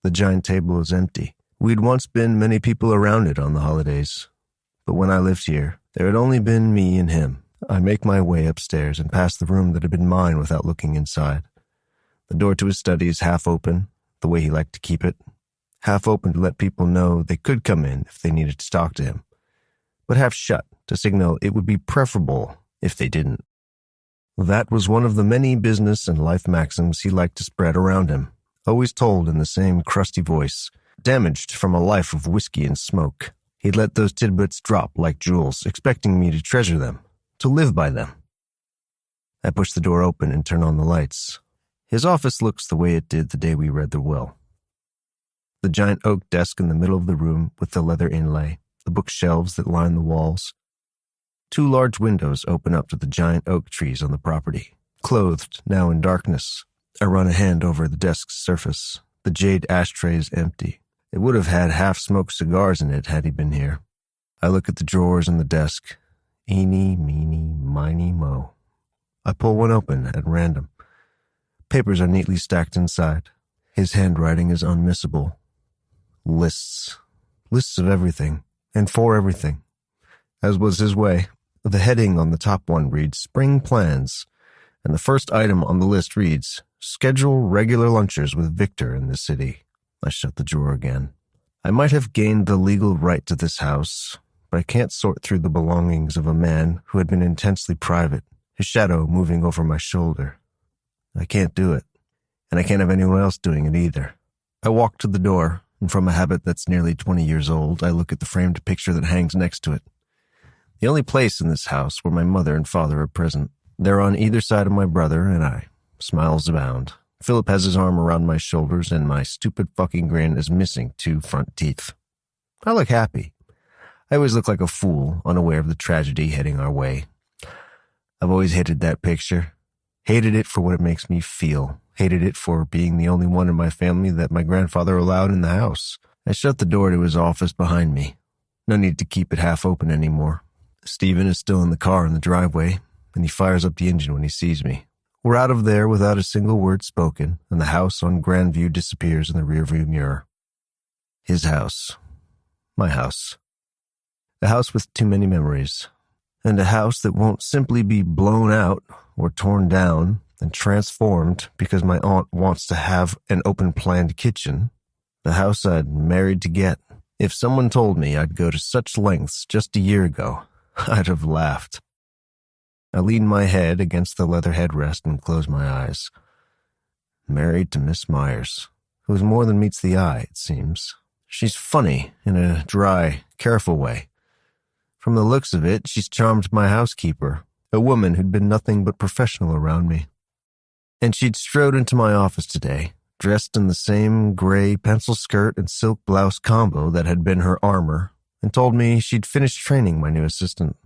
S2: The giant table is empty. We'd once been many people around it on the holidays, but when I lived here, there had only been me and him. I make my way upstairs and past the room that had been mine without looking inside. The door to his study is half open, the way he liked to keep it, half open to let people know they could come in if they needed to talk to him, but half shut to signal it would be preferable if they didn't. That was one of the many business and life maxims he liked to spread around him, always told in the same crusty voice, damaged from a life of whiskey and smoke. He'd let those tidbits drop like jewels, expecting me to treasure them, to live by them. I push the door open and turn on the lights. His office looks the way it did the day we read the will. The giant oak desk in the middle of the room with the leather inlay, the bookshelves that line the walls. 2 large windows open up to the giant oak trees on the property, clothed now in darkness. I run a hand over the desk's surface. The jade ashtray is empty. It would have had half-smoked cigars in it had he been here. I look at the drawers in the desk. Eeny, meeny, miny, mo. I pull one open at random. Papers are neatly stacked inside. His handwriting is unmissable. Lists. Lists of everything, and for everything. As was his way, the heading on the top one reads Spring Plans, and the first item on the list reads Schedule regular lunches with Victor in the city. I shut the drawer again. I might have gained the legal right to this house, but I can't sort through the belongings of a man who had been intensely private, his shadow moving over my shoulder. I can't do it, and I can't have anyone else doing it either. I walk to the door, and from a habit that's nearly 20 years old, I look at the framed picture that hangs next to it. The only place in this house where my mother and father are present. They're on either side of my brother and I. Smiles abound. Philip has his arm around my shoulders, and my stupid fucking grin is missing 2 front teeth. I look happy. I always look like a fool, unaware of the tragedy heading our way. I've always hated that picture. Hated it for what it makes me feel. Hated it for being the only one in my family that my grandfather allowed in the house. I shut the door to his office behind me. No need to keep it half open anymore. Stephen is still in the car in the driveway, and he fires up the engine when he sees me. We're out of there without a single word spoken, and the house on Grandview disappears in the rearview mirror. His house. My house. A house with too many memories. And a house that won't simply be blown out or torn down and transformed because my aunt wants to have an open-planned kitchen. The house I'd married to get. If someone told me I'd go to such lengths just a year ago, I'd have laughed. I lean my head against the leather headrest and close my eyes. Married to Miss Myers, who's more than meets the eye, it seems. She's funny in a dry, careful way. From the looks of it, she's charmed my housekeeper, a woman who'd been nothing but professional around me. And she'd strode into my office today, dressed in the same gray pencil skirt and silk blouse combo that had been her armor, and told me she'd finished training my new assistant.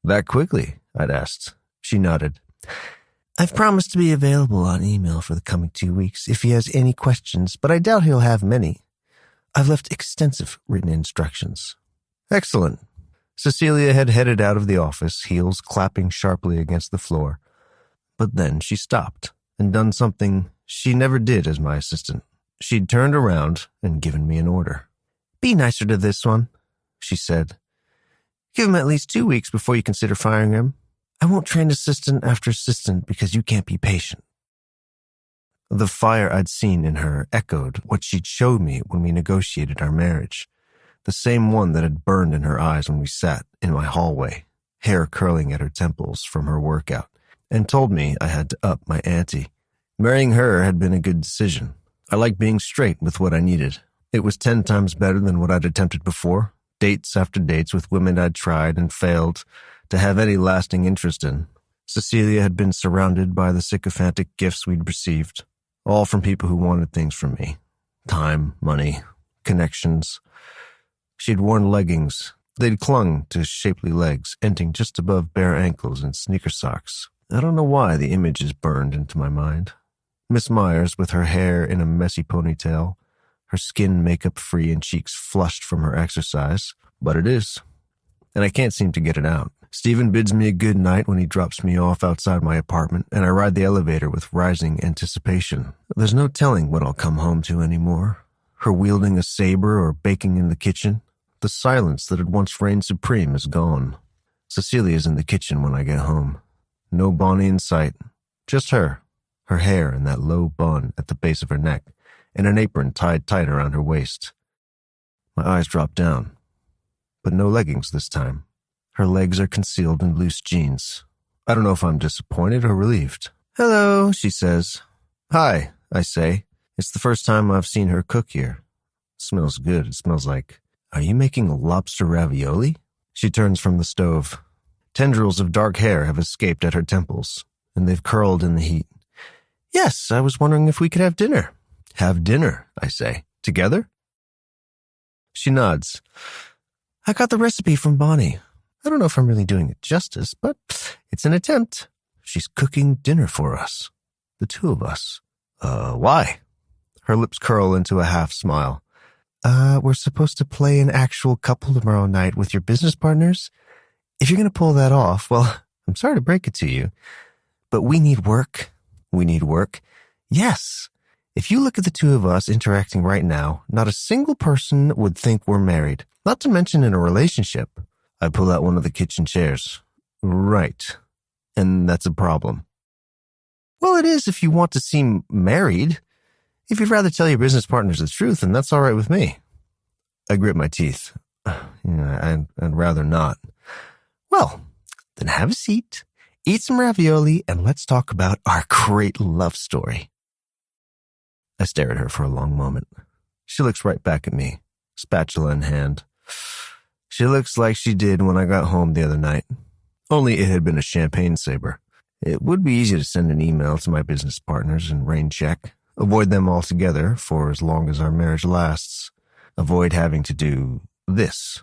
S2: That quickly? I'd asked. She nodded. I've promised to be available on email for the coming 2 weeks if he has any questions, but I doubt he'll have many. I've left extensive written instructions. Excellent. Cecilia had headed out of the office, heels clapping sharply against the floor. But then she stopped and done something she never did as my assistant. She'd turned around and given me an order. Be nicer to this one, she said. Give him at least 2 weeks before you consider firing him. I won't train assistant after assistant because you can't be patient. The fire I'd seen in her echoed what she'd showed me when we negotiated our marriage. The same one that had burned in her eyes when we sat in my hallway, hair curling at her temples from her workout, and told me I had to up my ante. Marrying her had been a good decision. I liked being straight with what I needed. It was 10 times better than what I'd attempted before, dates after dates with women I'd tried and failed to have any lasting interest in. Cecilia had been surrounded by the sycophantic gifts we'd received, all from people who wanted things from me. Time, money, connections. She'd worn leggings. They'd clung to shapely legs, ending just above bare ankles in sneaker socks. I don't know why the image is burned into my mind. Miss Myers with her hair in a messy ponytail, her skin makeup-free and cheeks flushed from her exercise. But it is. And I can't seem to get it out. Stephen bids me a good night when he drops me off outside my apartment, and I ride the elevator with rising anticipation. There's no telling what I'll come home to anymore. Her wielding a saber or baking in the kitchen. The silence that had once reigned supreme is gone. Cecilia's in the kitchen when I get home. No Bonnie in sight. Just her. Her hair in that low bun at the base of her neck, and an apron tied tight around her waist. My eyes drop down. But no leggings this time. Her legs are concealed in loose jeans. I don't know if I'm disappointed or relieved. Hello, she says. Hi, I say. It's the first time I've seen her cook here. It smells good. It smells like... Are you making lobster ravioli? She turns from the stove. Tendrils of dark hair have escaped at her temples, and they've curled in the heat. Yes, I was wondering if we could have dinner. Have dinner, I say. Together? She nods. I got the recipe from Bonnie. I don't know if I'm really doing it justice, but it's an attempt. She's cooking dinner for us. The two of us. Why? Her lips curl into a half smile. We're supposed to play an actual couple tomorrow night with your business partners. If you're going to pull that off, well, I'm sorry to break it to you, but we need work. We need work. Yes. If you look at the two of us interacting right now, not a single person would think we're married, not to mention in a relationship. I pull out one of the kitchen chairs. Right. And that's a problem. Well, it is if you want to seem married. If you'd rather tell your business partners the truth, then that's all right with me. I grit my teeth. I'd rather not. Well, then have a seat, eat some ravioli, and let's talk about our great love story. I stare at her for a long moment. She looks right back at me, spatula in hand. She looks like she did when I got home the other night. Only it had been a champagne saber. It would be easy to send an email to my business partners and rain check. Avoid them altogether for as long as our marriage lasts. Avoid having to do this.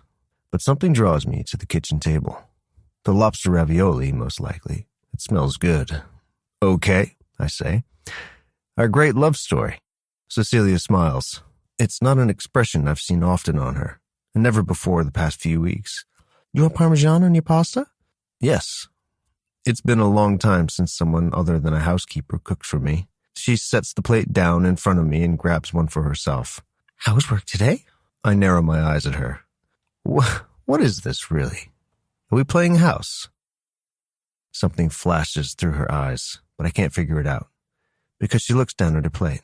S2: But something draws me to the kitchen table. The lobster ravioli, most likely. It smells good. Okay, I say. Our great love story. Cecilia smiles. It's not an expression I've seen often on her, and never before the past few weeks. You want Parmesan on your pasta? Yes. It's been a long time since someone other than a housekeeper cooked for me. She sets the plate down in front of me and grabs one for herself. How was work today? I narrow my eyes at her. What is this, really? Are we playing house? Something flashes through her eyes, but I can't figure it out, because she looks down at her plate.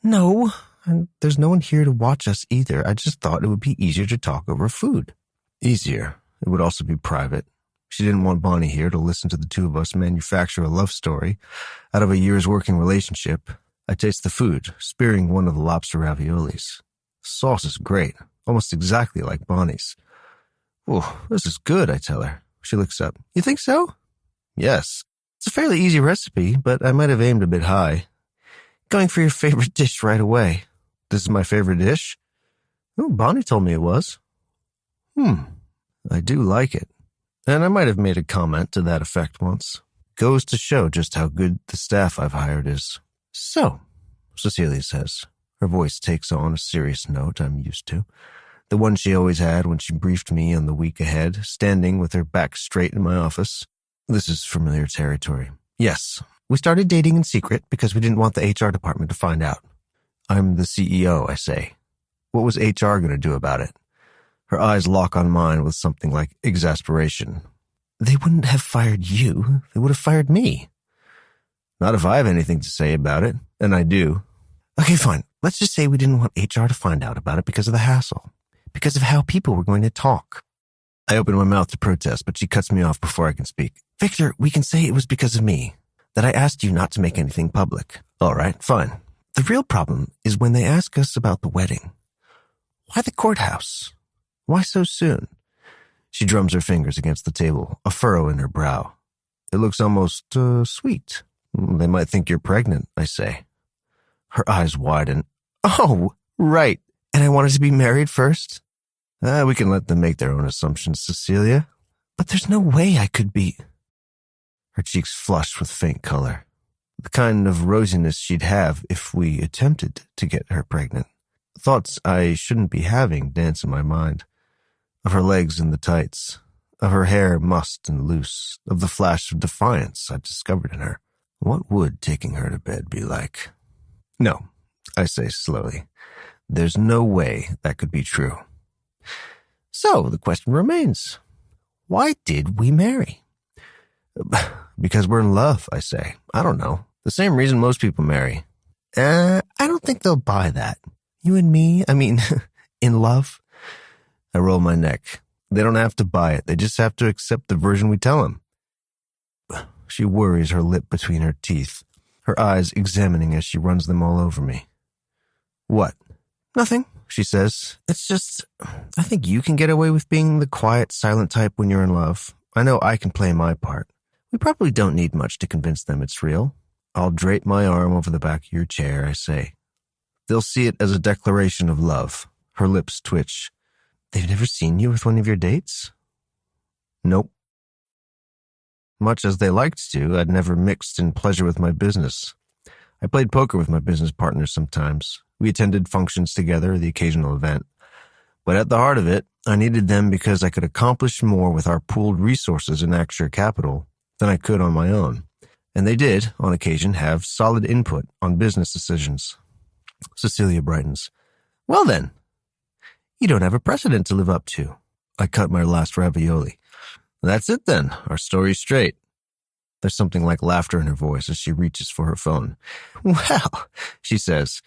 S2: No, and there's no one here to watch us either. I just thought it would be easier to talk over food. Easier. It would also be private. She didn't want Bonnie here to listen to the two of us manufacture a love story out of a year's working relationship. I taste the food, spearing one of the lobster raviolis. The sauce is great, almost exactly like Bonnie's. Oh, this is good, I tell her. She looks up. You think so? Yes. It's a fairly easy recipe, but I might have aimed a bit high. Going for your favorite dish right away. This is my favorite dish? Oh, Bonnie told me it was. I do like it. And I might have made a comment to that effect once. Goes to show just how good the staff I've hired is. So, Cecilia says. Her voice takes on a serious note I'm used to. The one she always had when she briefed me on the week ahead, standing with her back straight in my office. This is familiar territory. Yes, we started dating in secret because we didn't want the HR department to find out. I'm the CEO, I say. What was HR going to do about it? Her eyes lock on mine with something like exasperation. They wouldn't have fired you. They would have fired me. Not if I have anything to say about it, and I do. Okay, fine. Let's just say we didn't want HR to find out about it because of the hassle. Because of how people were going to talk. I open my mouth to protest, but she cuts me off before I can speak. Victor, we can say it was because of me. That I asked you not to make anything public. All right, fine. The real problem is when they ask us about the wedding. Why the courthouse? Why so soon? She drums her fingers against the table, a furrow in her brow. It looks almost, sweet. They might think you're pregnant, I say. Her eyes widen. Oh, right. And I wanted to be married first? We can let them make their own assumptions, Cecilia. But there's no way I could be. Her cheeks flushed with faint color. The kind of rosiness she'd have if we attempted to get her pregnant. Thoughts I shouldn't be having dance in my mind. Of her legs in the tights. Of her hair mussed and loose. Of the flash of defiance I discovered in her. What would taking her to bed be like? No, I say slowly. There's no way that could be true. So the question remains, why did we marry? Because we're in love, I say. I don't know. The same reason most people marry. I don't think they'll buy that. You and me, in love? I roll my neck. They don't have to buy it. They just have to accept the version we tell them. She worries her lip between her teeth, her eyes examining as she runs them all over me. What? Nothing, she says. It's just, I think you can get away with being the quiet, silent type when you're in love. I know I can play my part. We probably don't need much to convince them it's real. I'll drape my arm over the back of your chair, I say. They'll see it as a declaration of love. Her lips twitch. They've never seen you with one of your dates? Nope. Much as they liked to, I'd never mixed in pleasure with my business. I played poker with my business partners sometimes. We attended functions together, the occasional event. But at the heart of it, I needed them because I could accomplish more with our pooled resources and Acture Capital than I could on my own. And they did, on occasion, have solid input on business decisions. Cecilia brightens. Well then, you don't have a precedent to live up to. I cut my last ravioli. That's it then, our story's straight. There's something like laughter in her voice as she reaches for her phone. Well, she says,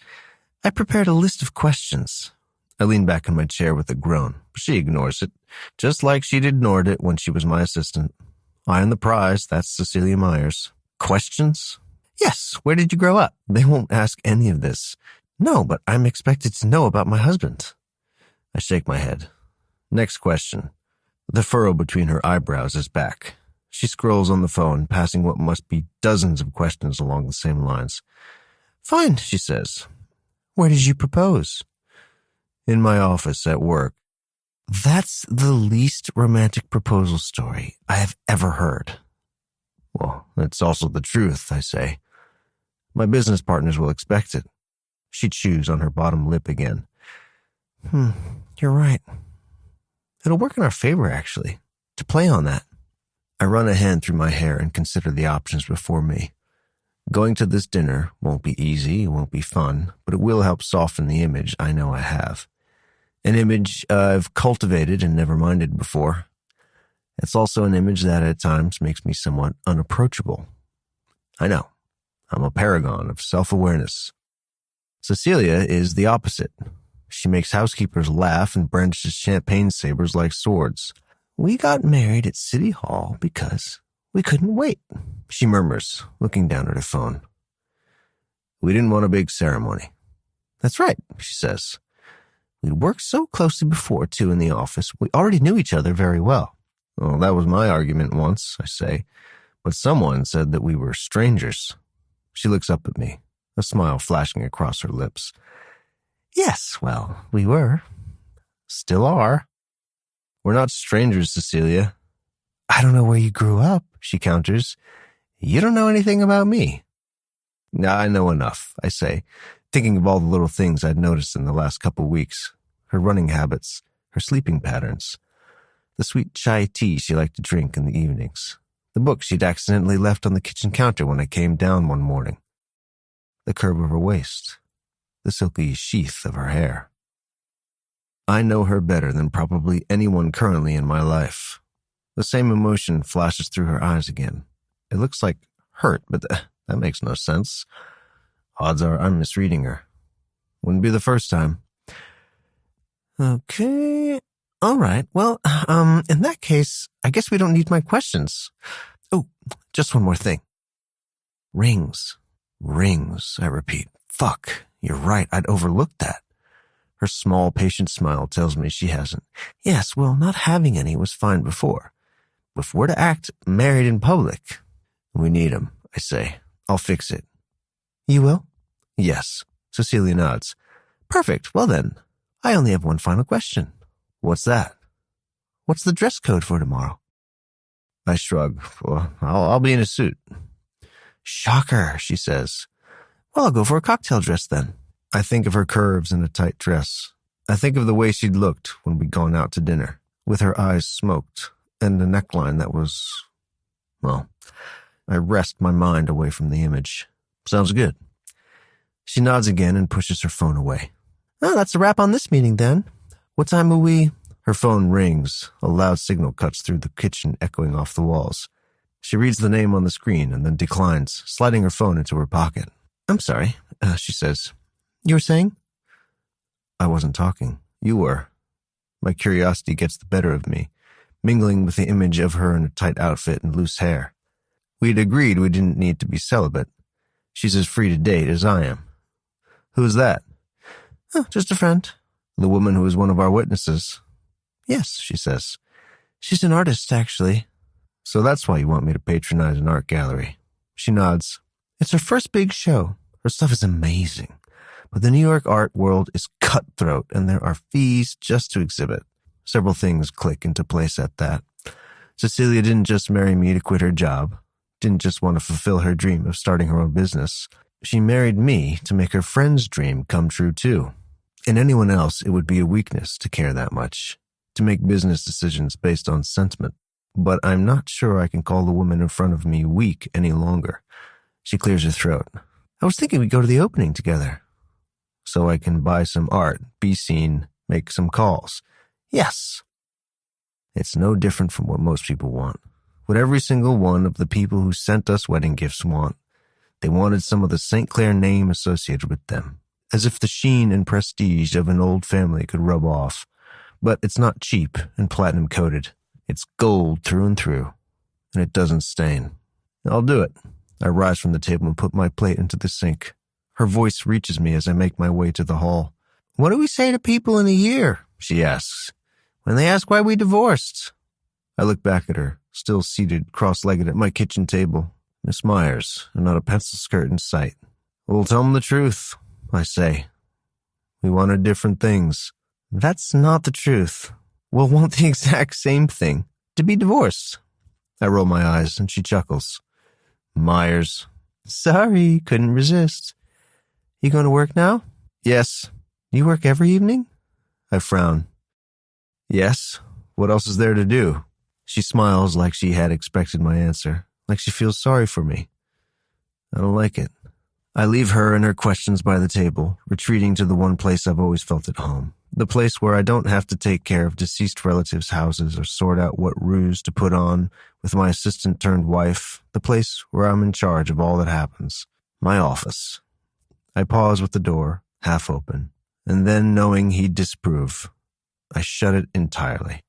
S2: I prepared a list of questions. I lean back in my chair with a groan, but she ignores it, just like she'd ignored it when she was my assistant. Eye on the prize, that's Cecilia Myers. Questions? Yes, where did you grow up? They won't ask any of this. No, but I'm expected to know about my husband. I shake my head. Next question. The furrow between her eyebrows is back. She scrolls on the phone, passing what must be dozens of questions along the same lines. Fine, she says. Where did you propose? In my office at work. That's the least romantic proposal story I have ever heard. Well, it's also the truth, I say. My business partners will expect it. She chews on her bottom lip again. You're right. It'll work in our favor, actually, to play on that. I run a hand through my hair and consider the options before me. Going to this dinner won't be easy, it won't be fun, but it will help soften the image I know I have. An image I've cultivated and never minded before. It's also an image that at times makes me somewhat unapproachable. I know. I'm a paragon of self-awareness. Cecilia is the opposite. She makes housekeepers laugh and brandishes champagne sabers like swords. We got married at City Hall because we couldn't wait, she murmurs, looking down at her phone. We didn't want a big ceremony. That's right, she says. We'd worked so closely before, too, in the office. We already knew each other very well. Well, that was my argument once, I say. But someone said that we were strangers. She looks up at me, a smile flashing across her lips. Yes, well, we were. Still are. We're not strangers, Cecilia. I don't know where you grew up, she counters. You don't know anything about me. I know enough, I say, thinking of all the little things I'd noticed in the last couple weeks. Her running habits, her sleeping patterns, the sweet chai tea she liked to drink in the evenings, the book she'd accidentally left on the kitchen counter when I came down one morning, the curve of her waist, the silky sheath of her hair. I know her better than probably anyone currently in my life. The same emotion flashes through her eyes again. It looks like hurt, but that makes no sense. Odds are I'm misreading her. Wouldn't be the first time. Okay. All right. Well, in that case, I guess we don't need my questions. Oh, just one more thing. Rings. Rings, I repeat. Fuck, you're right. I'd overlooked that. Her small, patient smile tells me she hasn't. Yes, well, not having any was fine before. If we're to act married in public, we need 'em, I say. I'll fix it. You will? Yes. Cecilia nods. Perfect. Well then, I only have one final question. What's that? What's the dress code for tomorrow? I shrug. Well, I'll be in a suit. Shocker, she says. Well, I'll go for a cocktail dress then. I think of her curves in a tight dress. I think of the way she'd looked when we'd gone out to dinner, with her eyes smoked, and a neckline that was, well, I wrest my mind away from the image. Sounds good. She nods again and pushes her phone away. Oh, that's a wrap on this meeting then. What time will we? Her phone rings. A loud signal cuts through the kitchen, echoing off the walls. She reads the name on the screen and then declines, sliding her phone into her pocket. I'm sorry, she says. You were saying? I wasn't talking. You were. My curiosity gets the better of me, mingling with the image of her in a tight outfit and loose hair. We'd agreed we didn't need to be celibate. She's as free to date as I am. Who's that? Oh, just a friend. The woman who was one of our witnesses. Yes, she says. She's an artist, actually. So that's why you want me to patronize an art gallery. She nods. It's her first big show. Her stuff is amazing. But the New York art world is cutthroat, and there are fees just to exhibit. Several things click into place at that. Cecilia didn't just marry me to quit her job, didn't just want to fulfill her dream of starting her own business. She married me to make her friend's dream come true too. In anyone else, it would be a weakness to care that much, to make business decisions based on sentiment. But I'm not sure I can call the woman in front of me weak any longer. She clears her throat. I was thinking we'd go to the opening together. So I can buy some art, be seen, make some calls. Yes. It's no different from what most people want. What every single one of the people who sent us wedding gifts want. They wanted some of the St. Clair name associated with them, as if the sheen and prestige of an old family could rub off. But it's not cheap and platinum-coated. It's gold through and through, and it doesn't stain. I'll do it. I rise from the table and put my plate into the sink. Her voice reaches me as I make my way to the hall. What do we say to people in a year? She asks. When they ask why we divorced. I look back at her, still seated cross-legged at my kitchen table. Miss Myers, and not a pencil skirt in sight. Well, tell 'em the truth, I say. We wanted different things. That's not the truth. We'll want the exact same thing. To be divorced. I roll my eyes, and she chuckles. Myers. Sorry, couldn't resist. You going to work now? Yes. You work every evening? I frown. Yes. What else is there to do? She smiles like she had expected my answer, like she feels sorry for me. I don't like it. I leave her and her questions by the table, retreating to the one place I've always felt at home. The place where I don't have to take care of deceased relatives' houses or sort out what ruse to put on with my assistant-turned-wife. The place where I'm in charge of all that happens. My office. I pause with the door, half open, and then, knowing he'd disapprove, I shut it entirely.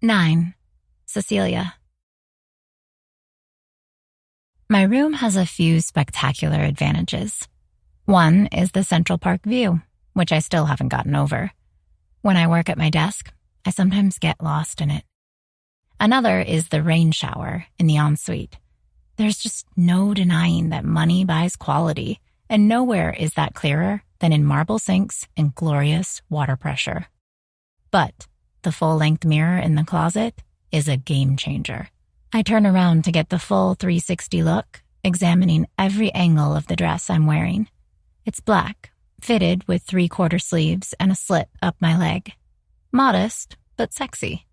S3: Nine. Cecilia. My room has a few spectacular advantages. One is the Central Park view, which I still haven't gotten over. When I work at my desk, I sometimes get lost in it. Another is the rain shower in the ensuite. There's just no denying that money buys quality, and nowhere is that clearer than in marble sinks and glorious water pressure. But the full-length mirror in the closet is a game changer. I turn around to get the full 360 look, examining every angle of the dress I'm wearing. It's black, fitted with 3/4 sleeves and a slit up my leg. Modest, but sexy.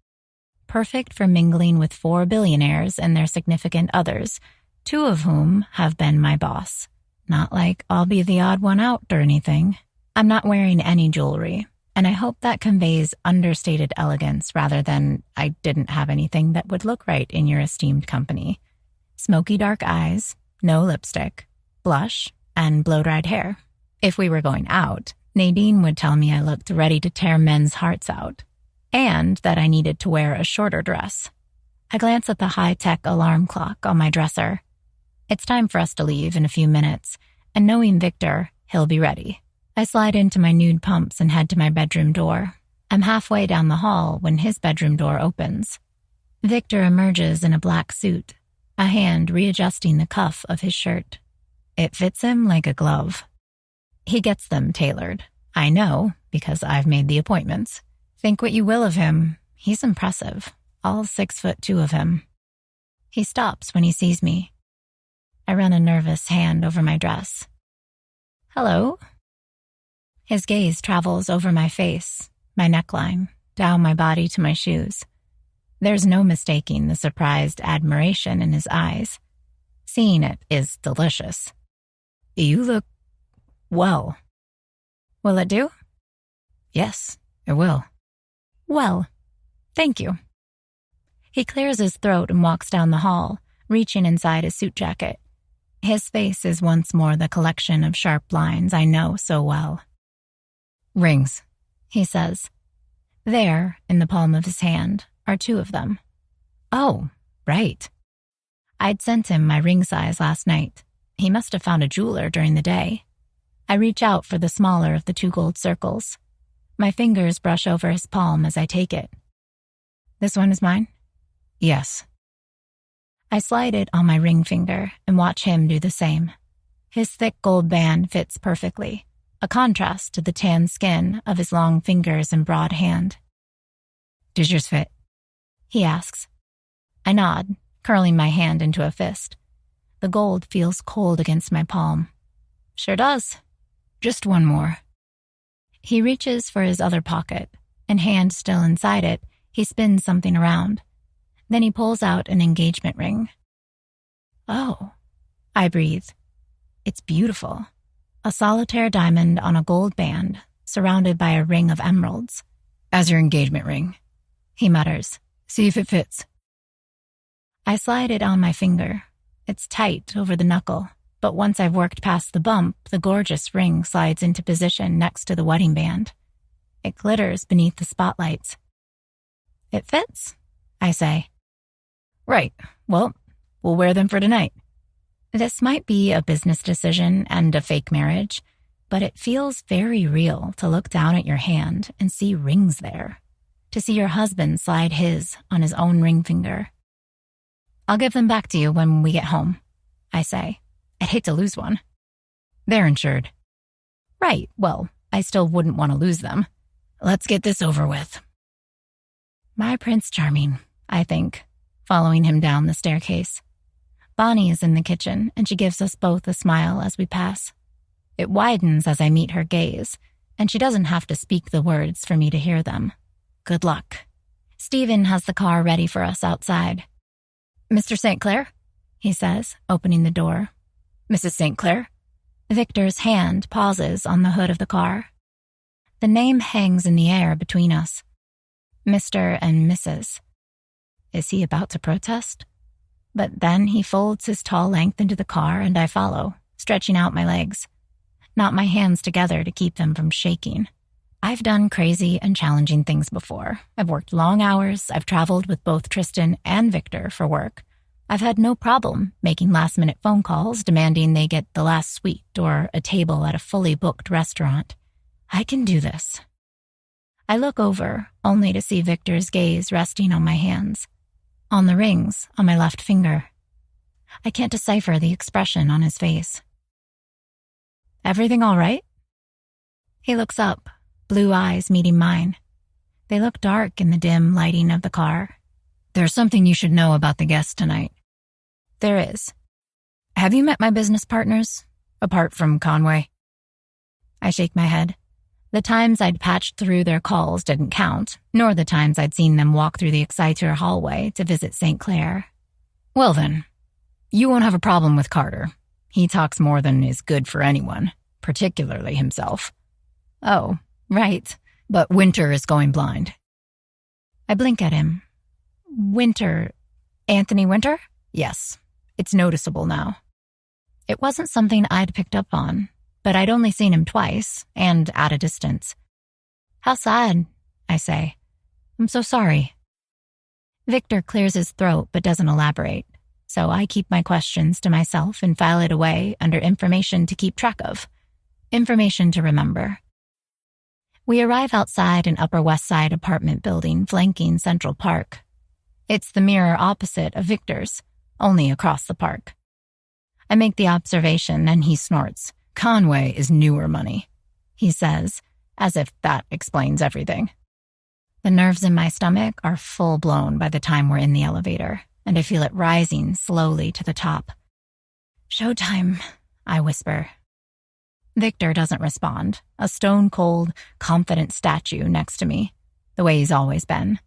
S3: Perfect for mingling with 4 billionaires and their significant others, 2 of whom have been my boss. Not like I'll be the odd one out or anything. I'm not wearing any jewelry, and I hope that conveys understated elegance rather than I didn't have anything that would look right in your esteemed company. Smoky dark eyes, no lipstick, blush, and blow-dried hair. If we were going out, Nadine would tell me I looked ready to tear men's hearts out, and that I needed to wear a shorter dress. I glance at the high-tech alarm clock on my dresser. It's time for us to leave in a few minutes, and knowing Victor, he'll be ready. I slide into my nude pumps and head to my bedroom door. I'm halfway down the hall when his bedroom door opens. Victor emerges in a black suit, a hand readjusting the cuff of his shirt. It fits him like a glove. He gets them tailored. I know, because I've made the appointments. Think what you will of him, he's impressive. All 6'2" of him. He stops when he sees me. I run a nervous hand over my dress. Hello? His gaze travels over my face, my neckline, down my body to my shoes. There's no mistaking the surprised admiration in his eyes. Seeing it is delicious. You look well. Will it do? Yes, it will. Well, thank you. He clears his throat and walks down the hall, reaching inside his suit jacket. His face is once more the collection of sharp lines I know so well. Rings, he says. There, in the palm of his hand, are 2 of them. Oh, right. I'd sent him my ring size last night. He must have found a jeweler during the day. I reach out for the smaller of the 2 gold circles. My fingers brush over his palm as I take it. This one is mine? Yes. I slide it on my ring finger and watch him do the same. His thick gold band fits perfectly, a contrast to the tan skin of his long fingers and broad hand. Does yours fit? He asks. I nod, curling my hand into a fist. The gold feels cold against my palm. Sure does. Just one more. He reaches for his other pocket, and hand still inside it, he spins something around. Then he pulls out an engagement ring. Oh, I breathe. It's beautiful. A solitaire diamond on a gold band, surrounded by a ring of emeralds. As your engagement ring, he mutters. See if it fits. I slide it on my finger. It's tight over the knuckle, but once I've worked past the bump, the gorgeous ring slides into position next to the wedding band. It glitters beneath the spotlights. It fits, I say. Right. Well, we'll wear them for tonight. This might be a business decision and a fake marriage, but it feels very real to look down at your hand and see rings there, to see your husband slide his on his own ring finger. I'll give them back to you when we get home, I say. I'd hate to lose one. They're insured. Right, well, I still wouldn't want to lose them. Let's get this over with. My Prince Charming, I think, following him down the staircase. Bonnie is in the kitchen, and she gives us both a smile as we pass. It widens as I meet her gaze, and she doesn't have to speak the words for me to hear them. Good luck. Stephen has the car ready for us outside. Mr. St. Clair, he says, opening the door. Mrs. St. Clair? Victor's hand pauses on the hood of the car. The name hangs in the air between us. Mr. and Mrs. Is he about to protest? But then he folds his tall length into the car and I follow, stretching out my legs. Not my hands together to keep them from shaking. I've done crazy and challenging things before. I've worked long hours. I've traveled with both Tristan and Victor for work. I've had no problem making last-minute phone calls demanding they get the last suite or a table at a fully booked restaurant. I can do this. I look over, only to see Victor's gaze resting on my hands, on the rings on my left finger. I can't decipher the expression on his face. Everything all right? He looks up, blue eyes meeting mine. They look dark in the dim lighting of the car. There's something you should know about the guests tonight. There is. Have you met my business partners, apart from Conway? I shake my head. The times I'd patched through their calls didn't count, nor the times I'd seen them walk through the Exciter hallway to visit St. Clair. Well then, you won't have a problem with Carter. He talks more than is good for anyone, particularly himself. Oh, right, but Winter is going blind. I blink at him. Winter. Anthony Winter? Yes, it's noticeable now. It wasn't something I'd picked up on, but I'd only seen him twice, and at a distance. How sad, I say. I'm so sorry. Victor clears his throat but doesn't elaborate, so I keep my questions to myself and file it away under information to keep track of. Information to remember. We arrive outside an Upper West Side apartment building flanking Central Park. It's the mirror opposite of Victor's, only across the park. I make the observation and he snorts. Conway is newer money, he says, as if that explains everything. The nerves in my stomach are full-blown by the time we're in the elevator, and I feel it rising slowly to the top. Showtime, I whisper. Victor doesn't respond, a stone-cold, confident statue next to me, the way he's always been,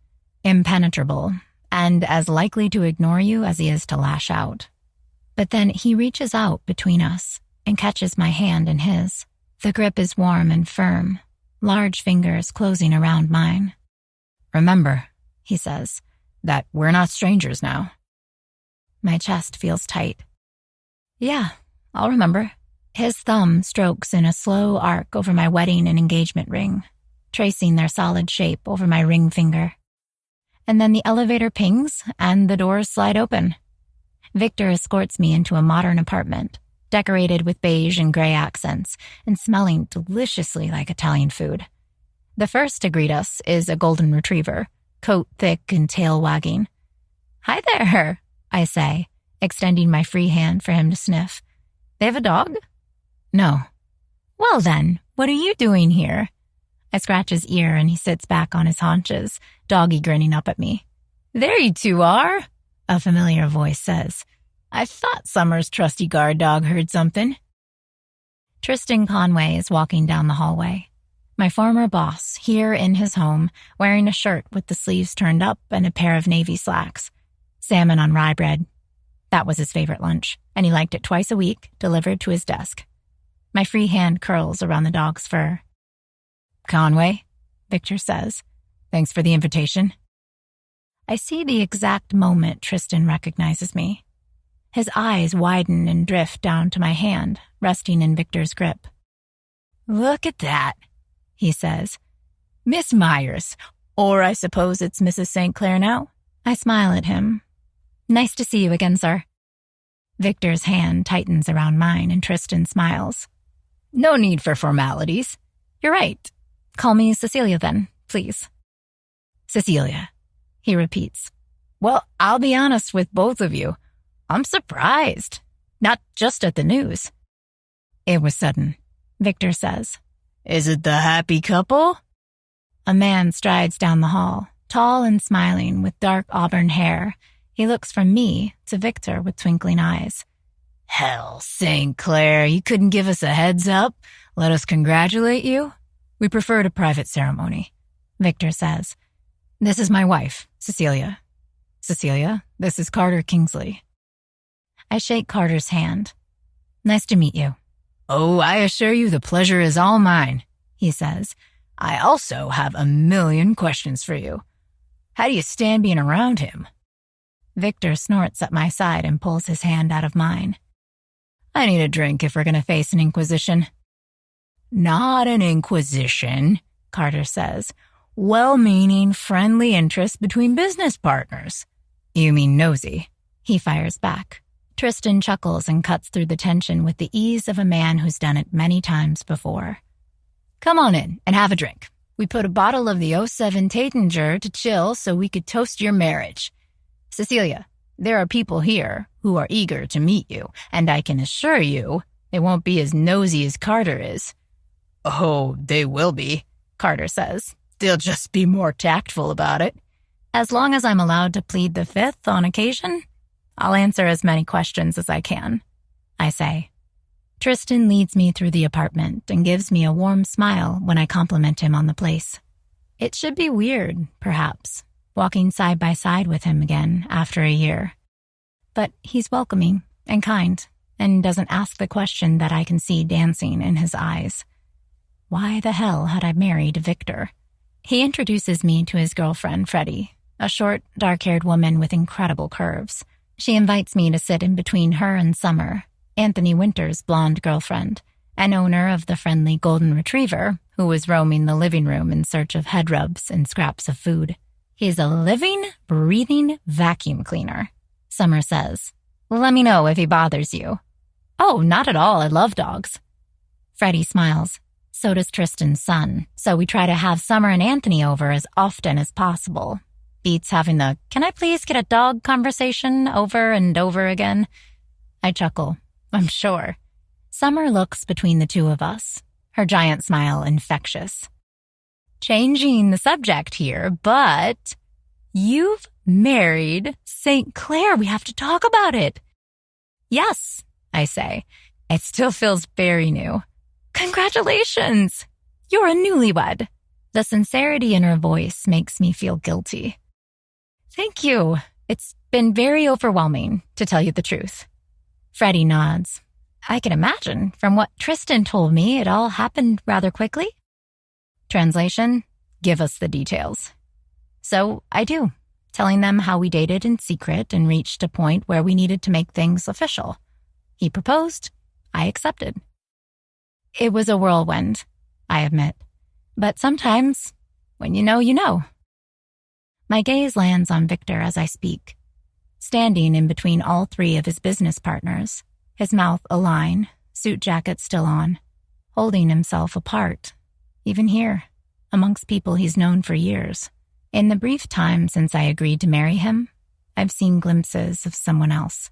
S3: impenetrable, and as likely to ignore you as he is to lash out. But then he reaches out between us and catches my hand in his. The grip is warm and firm, large fingers closing around mine. Remember, he says, that we're not strangers now. My chest feels tight. Yeah, I'll remember. His thumb strokes in a slow arc over my wedding and engagement ring, tracing their solid shape over my ring finger. And then the elevator pings and the doors slide open. Victor escorts me into a modern apartment, decorated with beige and gray accents and smelling deliciously like Italian food. The first to greet us is a golden retriever, coat thick and tail wagging. Hi there, I say, extending my free hand for him to sniff. They have a dog? No. Well then, what are you doing here? I scratch his ear and he sits back on his haunches, doggy grinning up at me. There you two are, a familiar voice says. I thought Summer's trusty guard dog heard something. Tristan Conway is walking down the hallway. My former boss, here in his home, wearing a shirt with the sleeves turned up and a pair of navy slacks. Salmon on rye bread. That was his favorite lunch, and he liked it twice a week, delivered to his desk. My free hand curls around the dog's fur. Conway, Victor says. Thanks for the invitation. I see the exact moment Tristan recognizes me. His eyes widen and drift down to my hand, resting in Victor's grip. Look at that, he says. Miss Myers, or I suppose it's Mrs. St. Clair now. I smile at him. Nice to see you again, sir. Victor's hand tightens around mine and Tristan smiles.
S1: No need for formalities. You're right. Call me Cecilia then, please. Cecilia, he repeats. Well, I'll be honest with both of you. I'm surprised. Not just at the news. It was sudden, Victor says. Is it the happy couple? A man strides down the hall, tall and smiling with dark auburn hair. He looks from me to Victor with twinkling eyes. Hell, St. Clair, you couldn't give us a heads up? Let us congratulate you? We preferred a private ceremony, Victor says. This is my wife, Cecilia. Cecilia, this is Carter Kingsley. I shake Carter's hand. Nice to meet you. Oh, I assure you the pleasure is all mine, he says. I also have a million questions for you. How do you stand being around him? Victor snorts at my side and pulls his hand out of mine. I need a drink if we're going to face an inquisition. Not an inquisition, Carter says. Well-meaning, friendly interest between business partners. You mean nosy, he fires back. Tristan chuckles and cuts through the tension with the ease of a man who's done it many times before. Come on in and have a drink. We put a bottle of the '07 Taittinger to chill so we could toast your marriage. Cecilia, there are people here who are eager to meet you, and I can assure you they won't be as nosy as Carter is. Oh, they will be, Carter says. They'll just be more tactful about it. As long as I'm allowed to plead the fifth on occasion, I'll answer as many questions as I can, I say. Tristan leads me through the apartment and gives me a warm smile when I compliment him on the place. It should be weird, perhaps, walking side by side with him again after a year. But he's welcoming and kind and doesn't ask the question that I can see dancing in his eyes. Why the hell had I married Victor? He introduces me to his girlfriend, Freddie, a short, dark-haired woman with incredible curves. She invites me to sit in between her and Summer, Anthony Winter's blonde girlfriend, and owner of the friendly golden retriever who was roaming the living room in search of head rubs and scraps of food. He's a living, breathing vacuum cleaner, Summer says. Let me know if he bothers you. Oh, not at all. I love dogs. Freddie smiles. So does Tristan's son, so we try to have Summer and Anthony over as often as possible. Beats having the, can I please get a dog conversation over and over again? I chuckle. I'm sure. Summer looks between the two of us, her giant smile infectious. Changing the subject here, but you've married St. Clair. We have to talk about it. Yes, I say. It still feels very new. Congratulations! You're a newlywed. The sincerity in her voice makes me feel guilty. Thank you. It's been very overwhelming, to tell you the truth. Freddie nods. I can imagine. From what Tristan told me, it all happened rather quickly. Translation, give us the details. So I do, telling them how we dated in secret and reached a point where we needed to make things official. He proposed. I accepted. It was a whirlwind, I admit. But sometimes, when you know, you know. My gaze lands on Victor as I speak. Standing in between all three of his business partners, his mouth align, suit jacket still on, holding himself apart, even here, amongst people he's known for years. In the brief time since I agreed to marry him, I've seen glimpses of someone else.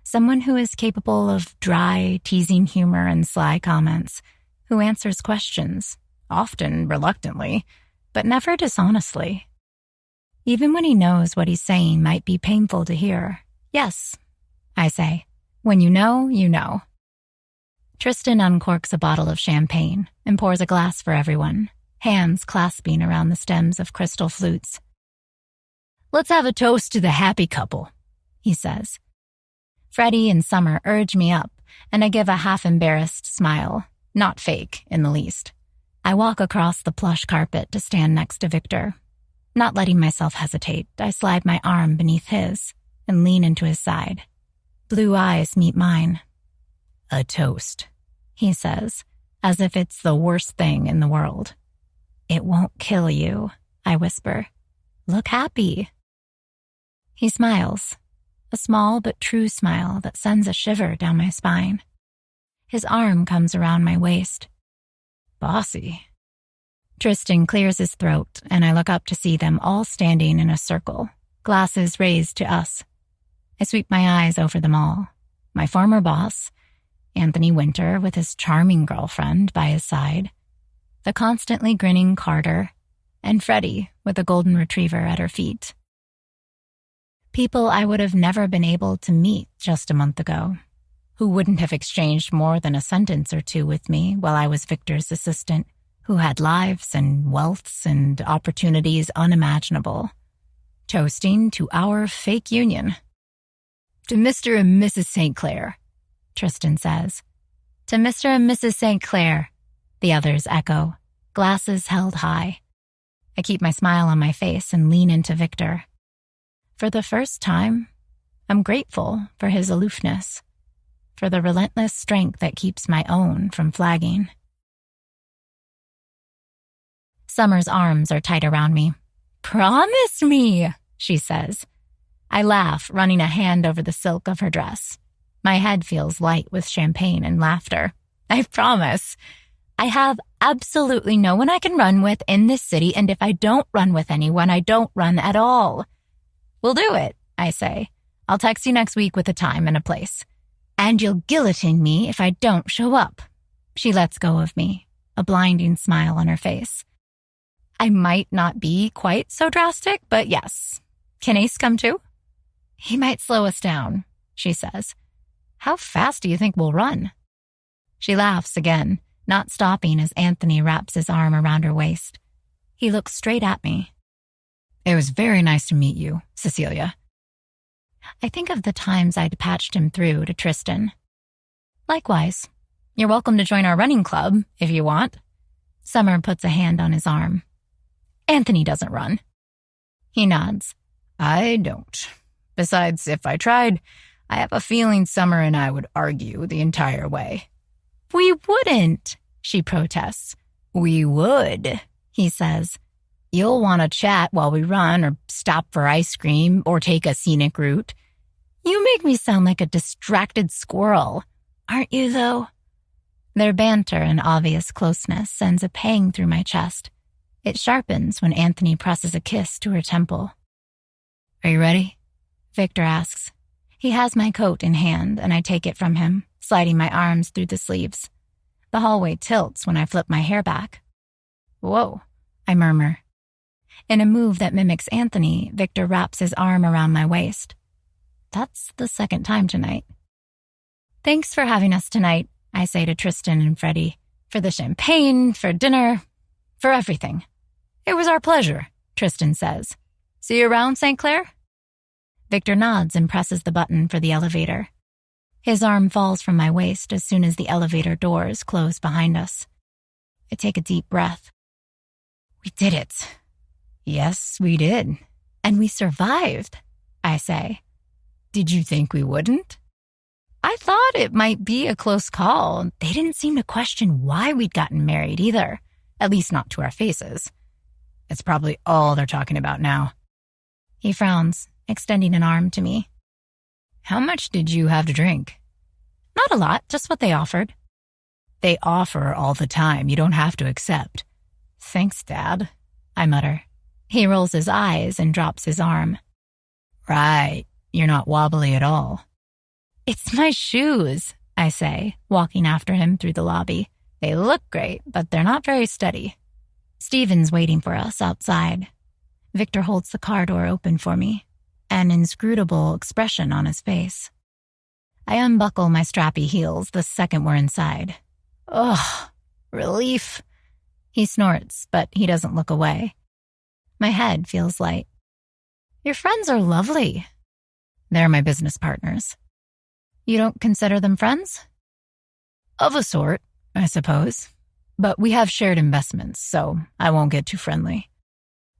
S1: Someone who is capable of dry, teasing humor and sly comments, who answers questions, often reluctantly, but never dishonestly. Even when he knows what he's saying might be painful to hear. Yes, I say. When you know, you know. Tristan uncorks a bottle of champagne and pours a glass for everyone, hands clasping around the stems of crystal flutes. Let's have a toast to the happy couple, he says. Freddie and Summer urge me up, and I give a half-embarrassed smile, not fake in the least. I walk across the plush carpet to stand next to Victor. Not letting myself hesitate, I slide my arm beneath his and lean into his side. Blue eyes meet mine. A toast, he says, as if it's the worst thing in the world. It won't kill you, I whisper. Look happy. He smiles. A small but true smile that sends a shiver down my spine.
S3: His arm comes around my waist. Bossy. Tristan clears his throat, and I look up to see them all standing in a circle, glasses raised to us. I sweep my eyes over them all. My former boss, Anthony Winter with his charming girlfriend by his side, the constantly grinning Carter, and Freddie with a golden retriever at her feet. People I would have never been able to meet just a month ago, who wouldn't have exchanged more than a sentence or two with me while I was Victor's assistant, who had lives and wealths and opportunities unimaginable, toasting to our fake union. To Mr. and Mrs. St. Clair, Tristan says. To Mr. and Mrs. St. Clair, the others echo, glasses held high. I keep my smile on my face and lean into Victor. For the first time, I'm grateful for his aloofness, for the relentless strength that keeps my own from flagging. Summer's arms are tight around me. Promise me, she says. I laugh, running a hand over the silk of her dress. My head feels light with champagne and laughter. I promise. I have absolutely no one I can run with in this city, and if I don't run with anyone, I don't run at all. We'll do it, I say. I'll text you next week with a time and a place. And you'll guillotine me if I don't show up. She lets go of me, a blinding smile on her face. I might not be quite so drastic, but yes. Can Ace come too? He might slow us down, she says. How fast do you think we'll run? She laughs again, not stopping as Anthony wraps his arm around her waist. He looks straight at me. It was very nice to meet you, Cecilia. I think of the times I'd patched him through to Tristan. Likewise. You're welcome to join our running club, if you want. Summer puts a hand on his arm. Anthony doesn't run. He nods. I don't. Besides, if I tried, I have a feeling Summer and I would argue the entire way. We wouldn't, she protests. We would, he says. You'll want to chat while we run or stop for ice cream or take a scenic route. You make me sound like a distracted squirrel. Aren't you, though? Their banter and obvious closeness sends a pang through my chest. It sharpens when Anthony presses a kiss to her temple. Are you ready? Victor asks. He has my coat in hand, and I take it from him, sliding my arms through the sleeves. The hallway tilts when I flip my hair back. Whoa, I murmur. In a move that mimics Anthony, Victor wraps his arm around my waist. That's the second time tonight. Thanks for having us tonight, I say to Tristan and Freddie. For the champagne, for dinner, for everything. It was our pleasure, Tristan says. See you around, St. Clair? Victor nods and presses the button for the elevator. His arm falls from my waist as soon as the elevator doors close behind us. I take a deep breath. We did it. Yes, we did. And we survived, I say. Did you think we wouldn't? I thought it might be a close call. They didn't seem to question why we'd gotten married either, at least not to our faces. It's probably all they're talking about now. He frowns, extending an arm to me. How much did you have to drink? Not a lot, just what they offered. They offer all the time. You don't have to accept. Thanks, Dad, I mutter. He rolls his eyes and drops his arm. Right, you're not wobbly at all. It's my shoes, I say, walking after him through the lobby. They look great, but they're not very steady. Steven's waiting for us outside. Victor holds the car door open for me, an inscrutable expression on his face. I unbuckle my strappy heels the second we're inside. Ugh, relief. He snorts, but he doesn't look away. My head feels light. Your friends are lovely. They're my business partners. You don't consider them friends? Of a sort, I suppose. But we have shared investments, so I won't get too friendly.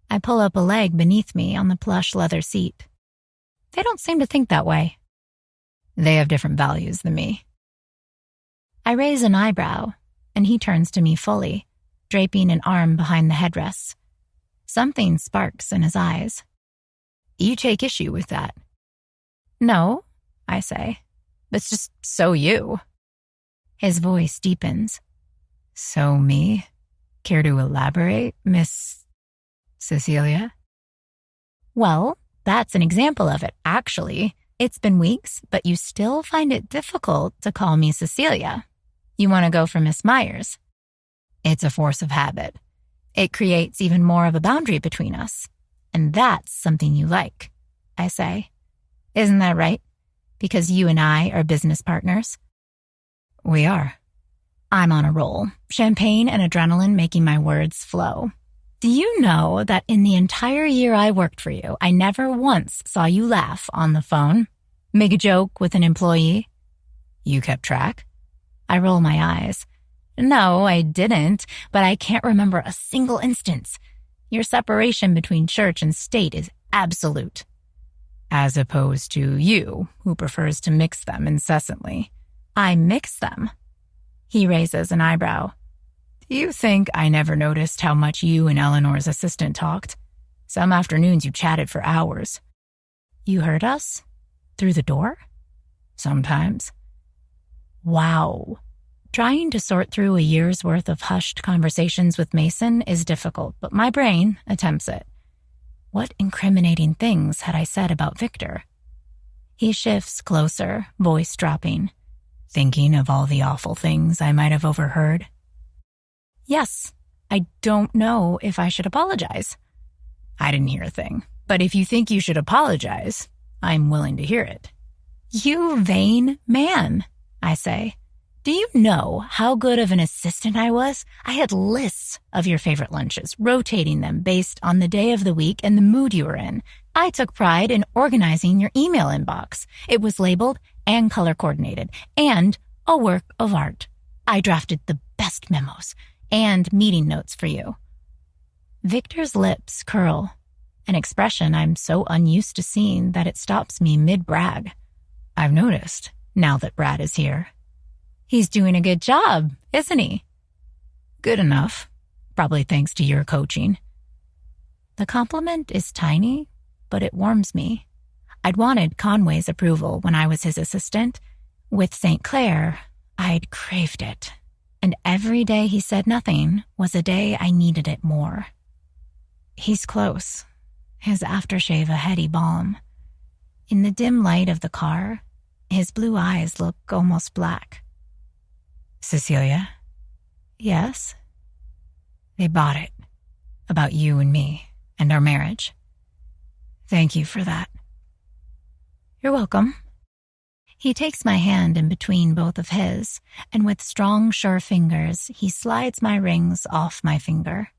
S3: I pull up a leg beneath me on the plush leather seat. They don't seem to think that way. They have different values than me. I raise an eyebrow, and he turns to me fully, draping an arm behind the headrests. Something sparks in his eyes. You take issue with that. No, I say. It's just so you. His voice deepens. So me? Care to elaborate, Miss Cecilia? Well, that's an example of it, actually. It's been weeks, but you still find it difficult to call me Cecilia. You want to go for Miss Myers. It's a force of habit. It creates even more of a boundary between us. And that's something you like, I say. Isn't that right? Because you and I are business partners. We are. I'm on a roll. Champagne and adrenaline making my words flow. Do you know that in the entire year I worked for you, I never once saw you laugh on the phone? Make a joke with an employee? You kept track? I roll my eyes. No, I didn't, but I can't remember a single instance. Your separation between church and state is absolute. As opposed to you, who prefers to mix them incessantly. I mix them. He raises an eyebrow. Do you think I never noticed how much you and Eleanor's assistant talked? Some afternoons you chatted for hours. You heard us? Through the door? Sometimes. Wow. Trying to sort through a year's worth of hushed conversations with Mason is difficult, but my brain attempts it. What incriminating things had I said about Victor? He shifts closer, voice dropping. Thinking of all the awful things I might have overheard? Yes, I don't know if I should apologize. I didn't hear a thing, but if you think you should apologize, I'm willing to hear it. You vain man, I say. Do you know how good of an assistant I was? I had lists of your favorite lunches, rotating them based on the day of the week and the mood you were in. I took pride in organizing your email inbox. It was labeled and color coordinated, and a work of art. I drafted the best memos and meeting notes for you. Victor's lips curl, an expression I'm so unused to seeing that it stops me mid-brag. I've noticed, now that Brad is here. He's doing a good job, isn't he? Good enough, probably thanks to your coaching. The compliment is tiny, but it warms me. I'd wanted Conway's approval when I was his assistant. With St. Clair, I'd craved it. And every day he said nothing was a day I needed it more. He's close, his aftershave a heady balm. In the dim light of the car, his blue eyes look almost black. Cecilia? Yes? They bought it. About you and me and our marriage. Thank you for that. You're welcome. He takes my hand in between both of his, and with strong, sure fingers, he slides my rings off my finger.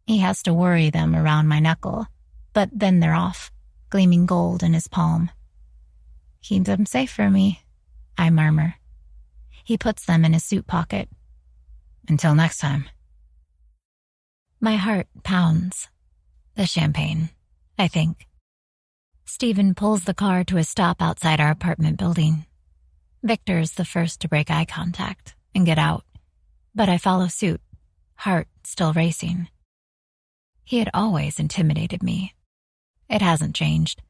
S3: He has to worry them around my knuckle, but then they're off, gleaming gold in his palm. Keep them safe for me, I murmur. He puts them in his suit pocket. Until next time. My heart pounds. The champagne, I think. Stephen pulls the car to a stop outside our apartment building. Victor's the first to break eye contact and get out, but I follow suit, heart still racing. He had always intimidated me. It hasn't changed.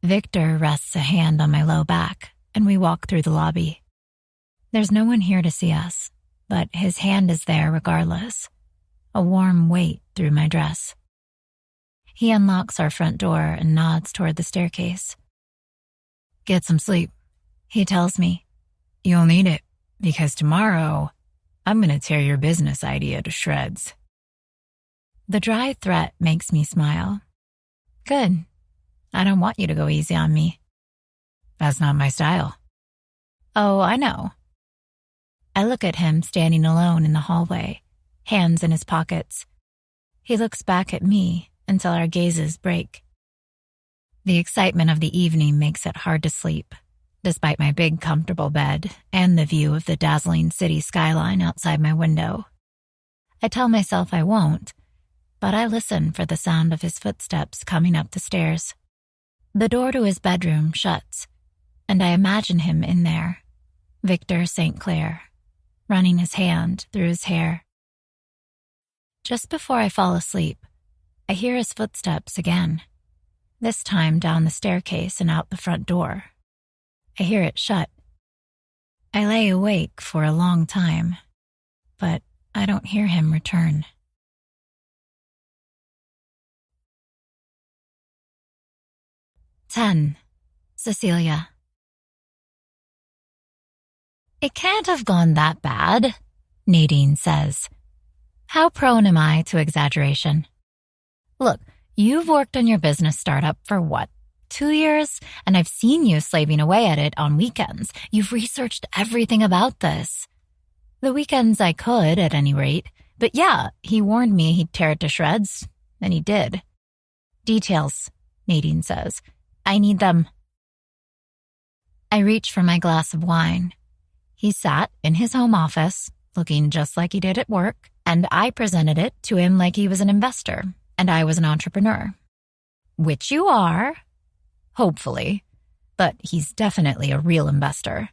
S3: Victor rests a hand on my low back, and we walk through the lobby. There's no one here to see us, but his hand is there regardless, a warm weight through my dress. He unlocks our front door and nods toward the staircase. Get some sleep, he tells me. You'll need it, because tomorrow I'm going to tear your business idea to shreds. The dry threat makes me smile. Good. I don't want you to go easy on me. That's not my style. Oh, I know. I look at him standing alone in the hallway, hands in his pockets. He looks back at me until our gazes break. The excitement of the evening makes it hard to sleep, despite my big, comfortable bed and the view of the dazzling city skyline outside my window. I tell myself I won't, but I listen for the sound of his footsteps coming up the stairs. The door to his bedroom shuts, and I imagine him in there, Victor St. Clair, running his hand through his hair. Just before I fall asleep, I hear his footsteps again, this time down the staircase and out the front door. I hear it shut. I lay awake for a long time, but I don't hear him return. 10. Cecilia. It can't have gone that bad, Nadine says. How prone am I to exaggeration? Look, you've worked on your business startup for what, 2 years? And I've seen you slaving away at it on weekends. You've researched everything about this. The weekends I could, at any rate. But yeah, he warned me he'd tear it to shreds, and he did. Details, Nadine says. I need them. I reach for my glass of wine. He sat in his home office, looking just like he did at work, and I presented it to him like he was an investor and I was an entrepreneur. Which you are, hopefully, but he's definitely a real investor.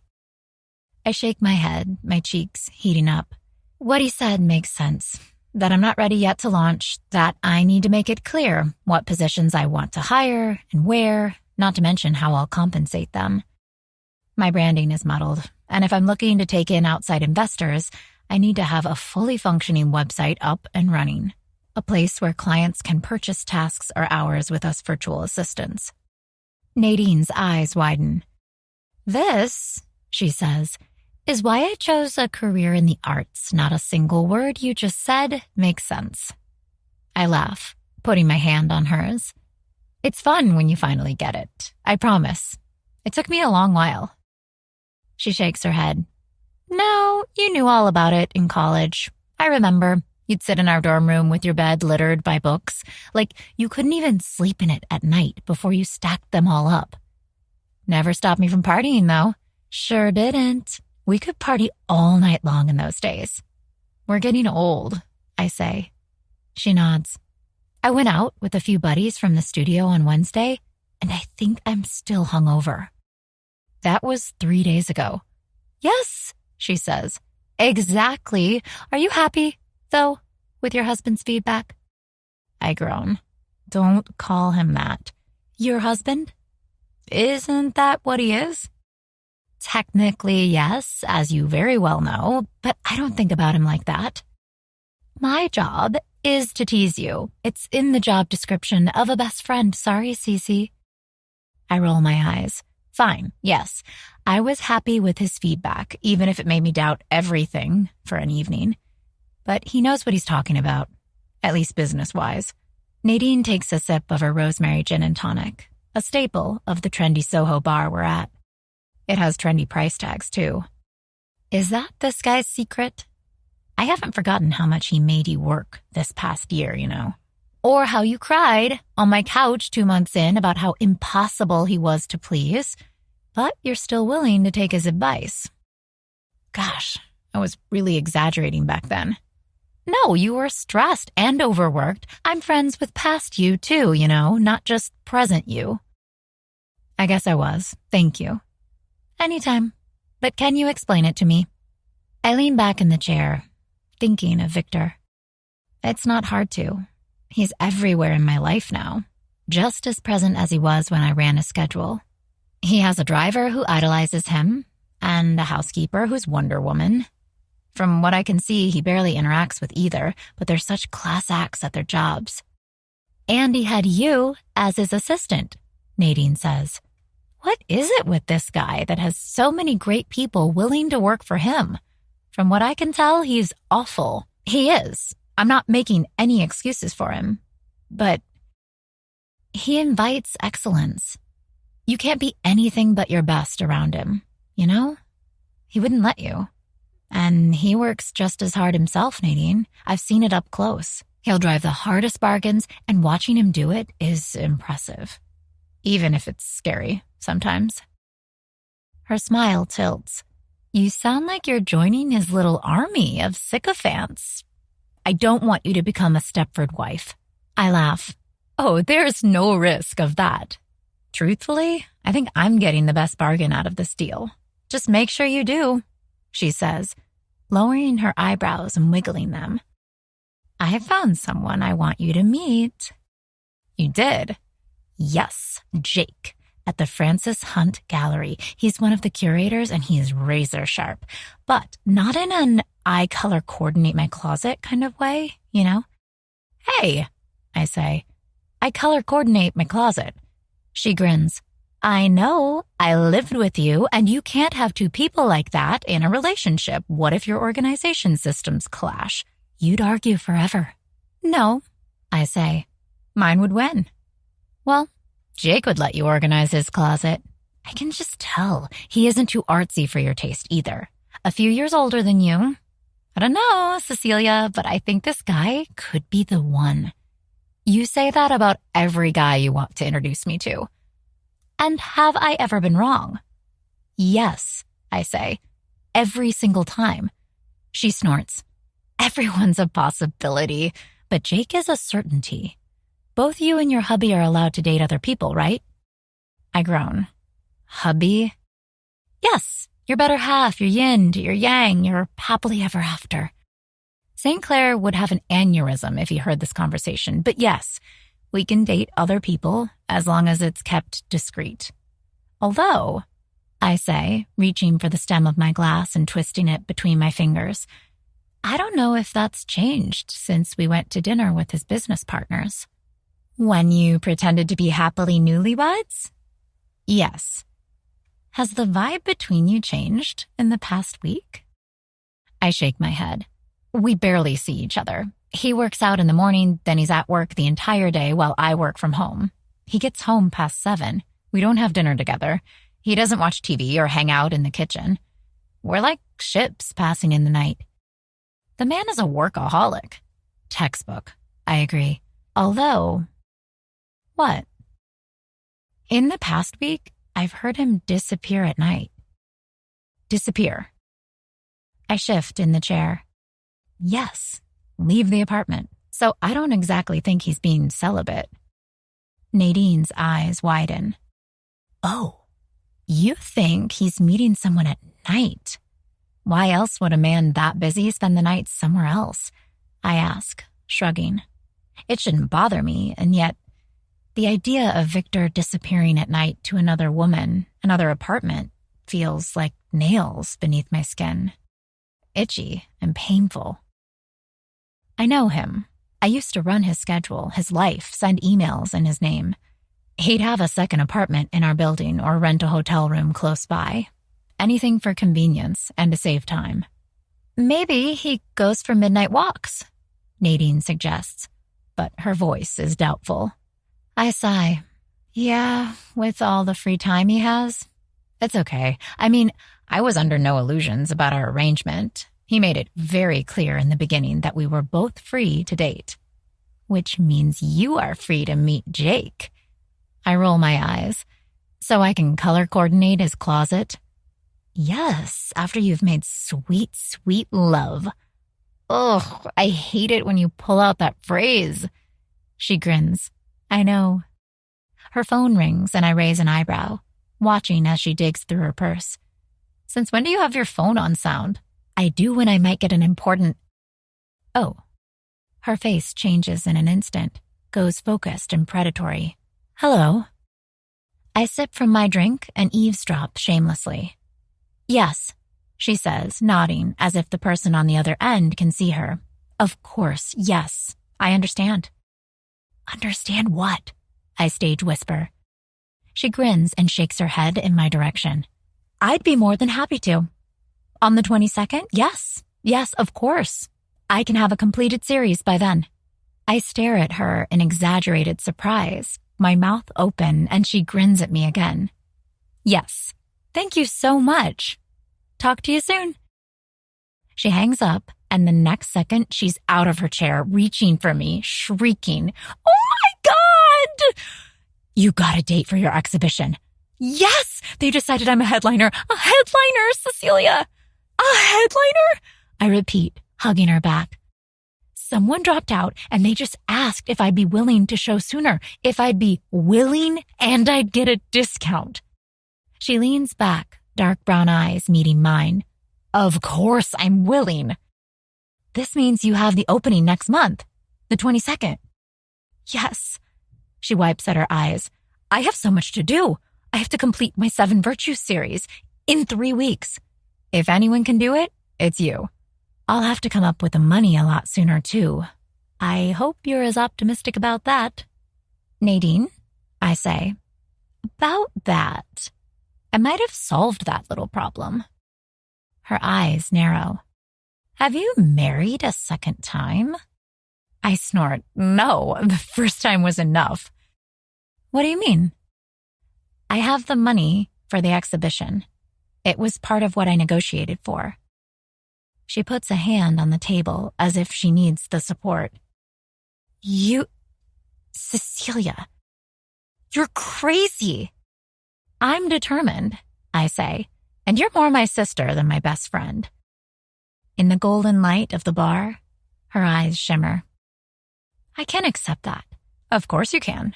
S3: I shake my head, my cheeks heating up. What he said makes sense. That I'm not ready yet to launch, that I need to make it clear what positions I want to hire and where, not to mention how I'll compensate them. My branding is muddled, and if I'm looking to take in outside investors, I need to have a fully functioning website up and running, a place where clients can purchase tasks or hours with us virtual assistants. Nadine's eyes widen. This, she says, is why I chose a career in the arts. Not a single word you just said makes sense. I laugh, putting my hand on hers. It's fun when you finally get it. I promise. It took me a long while. She shakes her head. No, you knew all about it in college. I remember. You'd sit in our dorm room with your bed littered by books. Like you couldn't even sleep in it at night before you stacked them all up. Never stopped me from partying, though. Sure didn't. We could party all night long in those days. We're getting old, I say. She nods. I went out with a few buddies from the studio on Wednesday, and I think I'm still hungover. That was 3 days ago. Yes, she says. Exactly. Are you happy, though, with your husband's feedback? I groan. Don't call him that. Your husband? Isn't that what he is? Technically, yes, as you very well know, but I don't think about him like that. My job is to tease you. It's in the job description of a best friend. Sorry, Cece. I roll my eyes. Fine, yes. I was happy with his feedback, even if it made me doubt everything for an evening. But he knows what he's talking about, at least business-wise. Nadine takes a sip of her rosemary gin and tonic, a staple of the trendy Soho bar we're at. It has trendy price tags, too. Is that this guy's secret? I haven't forgotten how much he made you work this past year, you know. Or how you cried on my couch 2 months in about how impossible he was to please, but you're still willing to take his advice. Gosh, I was really exaggerating back then. No, you were stressed and overworked. I'm friends with past you, too, you know, not just present you. I guess I was. Thank you. Anytime. But can you explain it to me? I lean back in the chair, thinking of Victor. It's not hard to. He's everywhere in my life now, just as present as he was when I ran a schedule. He has a driver who idolizes him, and a housekeeper who's Wonder Woman. From what I can see, he barely interacts with either, but they're such class acts at their jobs. And he had you as his assistant, Nadine says. What is it with this guy that has so many great people willing to work for him? From what I can tell, he's awful. He is. I'm not making any excuses for him. But he invites excellence. You can't be anything but your best around him, you know? He wouldn't let you. And he works just as hard himself, Nadine. I've seen it up close. He'll drive the hardest bargains, and watching him do it is impressive. Even if it's scary sometimes. Her smile tilts. You sound like you're joining his little army of sycophants. I don't want you to become a Stepford wife. I laugh. Oh, there's no risk of that. Truthfully, I think I'm getting the best bargain out of this deal. Just make sure you do, she says, lowering her eyebrows and wiggling them. I have found someone I want you to meet. You did? Yes, Jake. at the Francis Hunt Gallery. He's one of the curators and he's razor sharp, but not in an I color coordinate my closet kind of way, you know? Hey, I say, I color coordinate my closet. She grins. I know, I lived with you, and you can't have two people like that in a relationship. What if your organization systems clash? You'd argue forever. No, I say. Mine would win. Well, Jake would let you organize his closet. I can just tell he isn't too artsy for your taste either. A few years older than you. I don't know, Cecilia, but I think this guy could be the one. You say that about every guy you want to introduce me to. And have I ever been wrong? Yes, I say. Every single time. She snorts. Everyone's a possibility, but Jake is a certainty. Both you and your hubby are allowed to date other people, right? I groan. Hubby? Yes, your better half, your yin to your yang, your happily ever after. St. Clair would have an aneurysm if he heard this conversation, but yes, we can date other people as long as it's kept discreet. Although, I say, reaching for the stem of my glass and twisting it between my fingers, I don't know if that's changed since we went to dinner with his business partners. When you pretended to be happily newlyweds? Yes. Has the vibe between you changed in the past week? I shake my head. We barely see each other. He works out in the morning, then he's at work the entire day while I work from home. He gets home past 7. We don't have dinner together. He doesn't watch TV or hang out in the kitchen. We're like ships passing in the night. The man is a workaholic. Textbook, I agree. Although, what? In the past week, I've heard him disappear at night. Disappear. I shift in the chair. Yes. Leave the apartment, so I don't exactly think he's being celibate. Nadine's eyes widen. Oh, you think he's meeting someone at night? Why else would a man that busy spend the night somewhere else? I ask, shrugging. It shouldn't bother me, and yet the idea of Victor disappearing at night to another woman, another apartment, feels like nails beneath my skin. Itchy and painful. I know him. I used to run his schedule, his life, send emails in his name. He'd have a second apartment in our building or rent a hotel room close by. Anything for convenience and to save time. Maybe he goes for midnight walks, Nadine suggests, but her voice is doubtful. I sigh. Yeah, with all the free time he has. It's okay. I mean, I was under no illusions about our arrangement. He made it very clear in the beginning that we were both free to date. Which means you are free to meet Jake. I roll my eyes. So I can color coordinate his closet? Yes, after you've made sweet, sweet love. Ugh, I hate it when you pull out that phrase. She grins. I know. Her phone rings and I raise an eyebrow, watching as she digs through her purse. Since when do you have your phone on sound? I do when I might get an important... Oh. Her face changes in an instant, goes focused and predatory. Hello. I sip from my drink and eavesdrop shamelessly. Yes, she says, nodding as if the person on the other end can see her. Of course, yes, I understand. Understand what? I stage whisper. She grins and shakes her head in my direction. I'd be more than happy to. On the 22nd? Yes, of course. I can have a completed series by then. I stare at her in exaggerated surprise, my mouth open, and she grins at me again. Yes, thank you so much. Talk to you soon. She hangs up, and the next second she's out of her chair, reaching for me, shrieking, "Oh my God! You got a date for your exhibition." Yes, they decided I'm a headliner. A headliner, Cecilia. A headliner? I repeat, hugging her back. Someone dropped out and they just asked if I'd be willing to show sooner, if I'd be willing and I'd get a discount. She leans back, dark brown eyes meeting mine. Of course I'm willing. This means you have the opening next month, the 22nd. Yes. She wipes at her eyes. I have so much to do. I have to complete my 7 Virtues series in 3 weeks. If anyone can do it, it's you. I'll have to come up with the money a lot sooner, too. I hope you're as optimistic about that. Nadine, I say, about that. I might have solved that little problem. Her eyes narrow. Have you married a second time? I snort. No, the first time was enough. What do you mean? I have the money for the exhibition. It was part of what I negotiated for. She puts a hand on the table as if she needs the support. Cecilia, you're crazy. I'm determined, I say, and you're more my sister than my best friend. In the golden light of the bar, her eyes shimmer. I can accept that. Of course you can.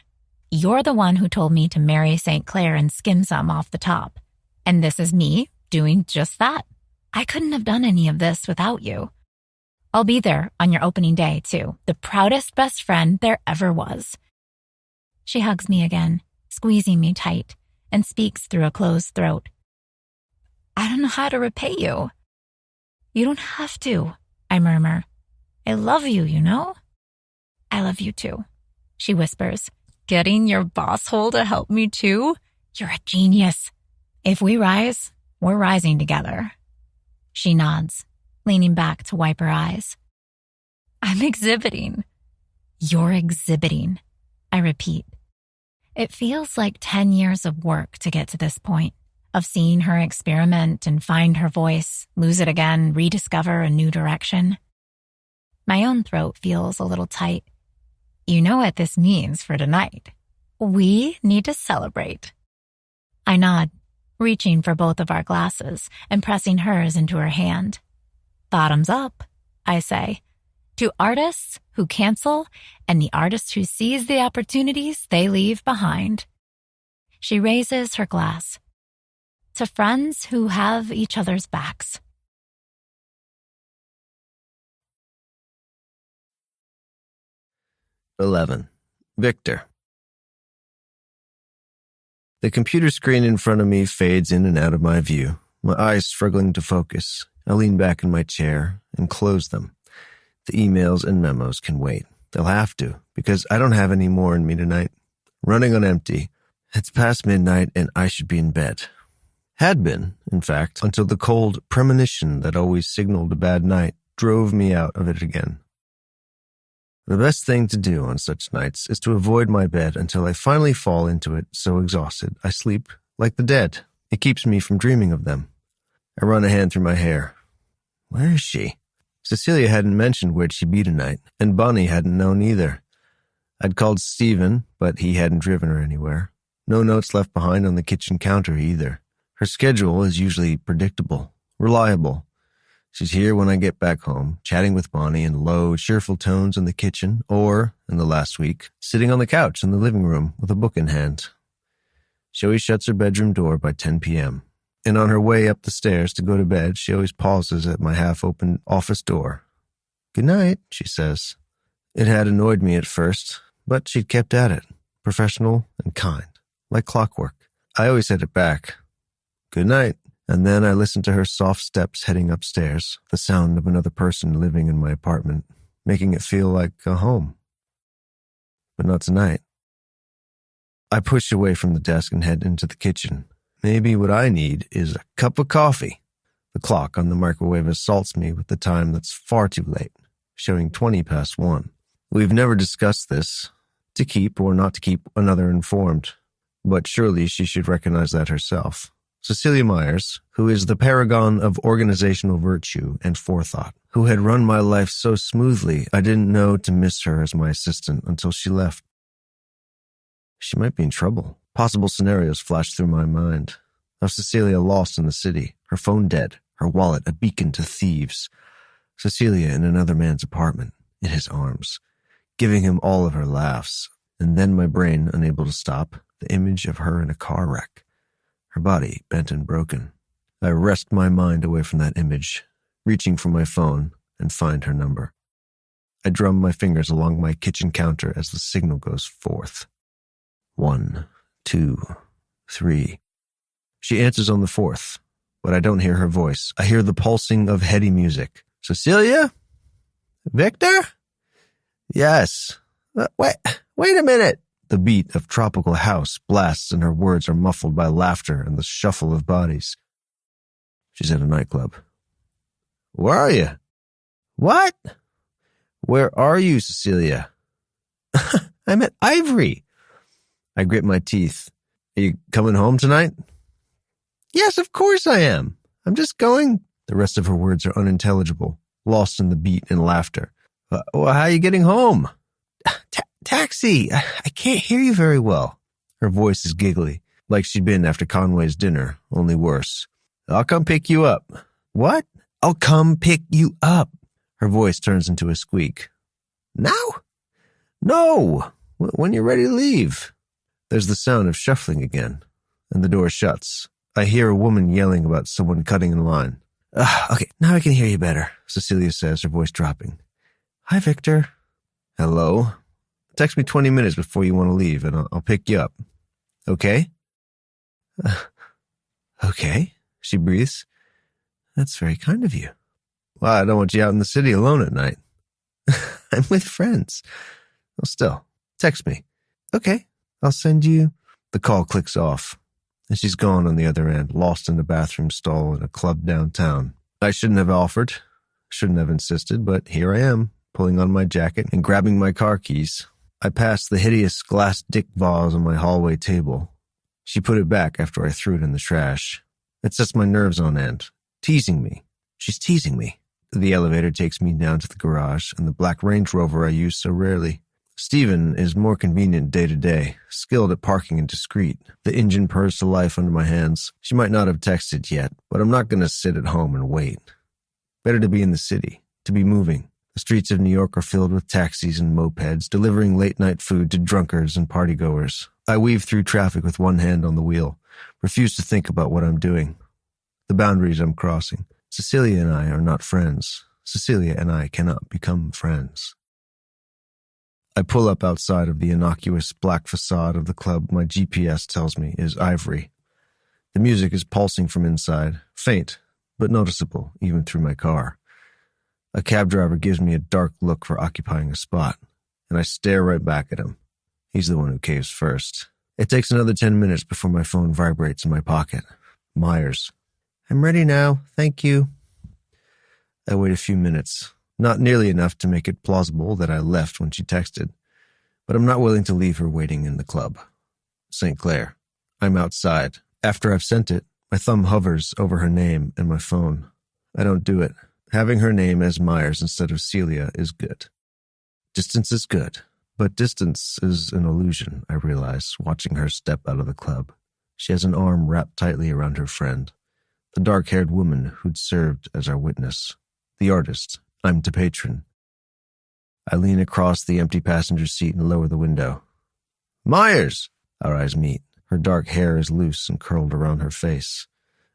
S3: You're the one who told me to marry St. Clair and skim some off the top. And this is me doing just that. I couldn't have done any of this without you. I'll be there on your opening day, too. The proudest best friend there ever was. She hugs me again, squeezing me tight, and speaks through a closed throat. I don't know how to repay you. You don't have to, I murmur. I love you, you know? I love you too, she whispers. Getting your boss hole to help me too? You're a genius. If we rise, we're rising together. She nods, leaning back to wipe her eyes. I'm exhibiting. You're exhibiting, I repeat. It feels like 10 years of work to get to this point, of seeing her experiment and find her voice, lose it again, rediscover a new direction. My own throat feels a little tight. You know what this means for tonight. We need to celebrate. I nod, reaching for both of our glasses and pressing hers into her hand. Bottoms up, I say, to artists who cancel and the artists who seize the opportunities they leave behind. She raises her glass. To friends who have each other's backs.
S2: "11. Victor." The computer screen in front of me fades in and out of my view, my eyes struggling to focus. I lean back in my chair and close them. The emails and memos can wait. They'll have to, because I don't have any more in me tonight. Running on empty. It's past midnight and I should be in bed. Had been, in fact, until the cold premonition that always signaled a bad night drove me out of it again. The best thing to do on such nights is to avoid my bed until I finally fall into it so exhausted I sleep like the dead. It keeps me from dreaming of them. I run a hand through my hair. Where is she? Cecilia hadn't mentioned where'd she be tonight, and Bonnie hadn't known either. I'd called Stephen, but he hadn't driven her anywhere. No notes left behind on the kitchen counter either. Her schedule is usually predictable, reliable. She's here when I get back home, chatting with Bonnie in low, cheerful tones in the kitchen, or, in the last week, sitting on the couch in the living room with a book in hand. She always shuts her bedroom door by 10 p.m., and on her way up the stairs to go to bed, she always pauses at my half-open office door. "Good night," she says. It had annoyed me at first, but she'd kept at it, professional and kind, like clockwork. I always said it back. "Good night." And then I listened to her soft steps heading upstairs, the sound of another person living in my apartment, making it feel like a home. But not tonight. I push away from the desk and head into the kitchen. Maybe what I need is a cup of coffee. The clock on the microwave assaults me with the time that's far too late, showing 20 past 1. We've never discussed this, to keep or not to keep another informed, but surely she should recognize that herself. Cecilia Myers, who is the paragon of organizational virtue and forethought, who had run my life so smoothly I didn't know to miss her as my assistant until she left. She might be in trouble. Possible scenarios flashed through my mind. Of Cecilia lost in the city, her phone dead, her wallet a beacon to thieves. Cecilia in another man's apartment, in his arms, giving him all of her laughs, and then my brain unable to stop, the image of her in a car wreck. Her body bent and broken. I wrest my mind away from that image, reaching for my phone, and find her number. I drum my fingers along my kitchen counter as the signal goes forth. 1, 2, 3. She answers on the 4th, but I don't hear her voice. I hear the pulsing of heady music. Cecilia? Victor? Yes. Wait a minute. The beat of tropical house blasts and her words are muffled by laughter and the shuffle of bodies. She's at a nightclub. Where are you? What? Where are you, Cecilia? I'm at Ivory. I grit my teeth. Are you coming home tonight? Yes, of course I am. I'm just going. The rest of her words are unintelligible, lost in the beat and laughter. Well, how are you getting home? Taxi. I can't hear you very well. Her voice is giggly, like she'd been after Conway's dinner, only worse. I'll come pick you up. What? I'll come pick you up. Her voice turns into a squeak. Now? No. When you're ready to leave. There's the sound of shuffling again, and the door shuts. I hear a woman yelling about someone cutting in line. Okay, now I can hear you better, Cecilia says, her voice dropping. Hi, Victor. Hello. Text me 20 minutes before you want to leave, and I'll pick you up. Okay? Okay, she breathes. That's very kind of you. Well, I don't want you out in the city alone at night. I'm with friends. Well, still, text me. Okay, I'll send you. The call clicks off, and she's gone on the other end, lost in a bathroom stall in a club downtown. I shouldn't have offered, shouldn't have insisted, but here I am, pulling on my jacket and grabbing my car keys. I passed the hideous glass dick vase on my hallway table. She put it back after I threw it in the trash. It sets my nerves on end, teasing me. She's teasing me. The elevator takes me down to the garage and the black Range Rover I use so rarely. Stephen is more convenient day to day, skilled at parking and discreet. The engine purrs to life under my hands. She might not have texted yet, but I'm not going to sit at home and wait. Better to be in the city, to be moving. The streets of New York are filled with taxis and mopeds, delivering late-night food to drunkards and partygoers. I weave through traffic with one hand on the wheel, refuse to think about what I'm doing, the boundaries I'm crossing. Cecilia and I are not friends. Cecilia and I cannot become friends. I pull up outside of the innocuous black facade of the club my GPS tells me is Ivory. The music is pulsing from inside, faint, but noticeable even through my car. A cab driver gives me a dark look for occupying a spot, and I stare right back at him. He's the one who caves first. It takes another 10 minutes before my phone vibrates in my pocket. Myers. I'm ready now, thank you. I wait a few minutes, not nearly enough to make it plausible that I left when she texted, but I'm not willing to leave her waiting in the club. St. Clair. I'm outside. After I've sent it, my thumb hovers over her name and my phone. I don't do it. Having her name as Myers instead of Celia is good. Distance is good, but distance is an illusion, I realize, watching her step out of the club. She has an arm wrapped tightly around her friend, the dark-haired woman who'd served as our witness. The artist. I'm to patron. I lean across the empty passenger seat and lower the window. Myers! Our eyes meet. Her dark hair is loose and curled around her face,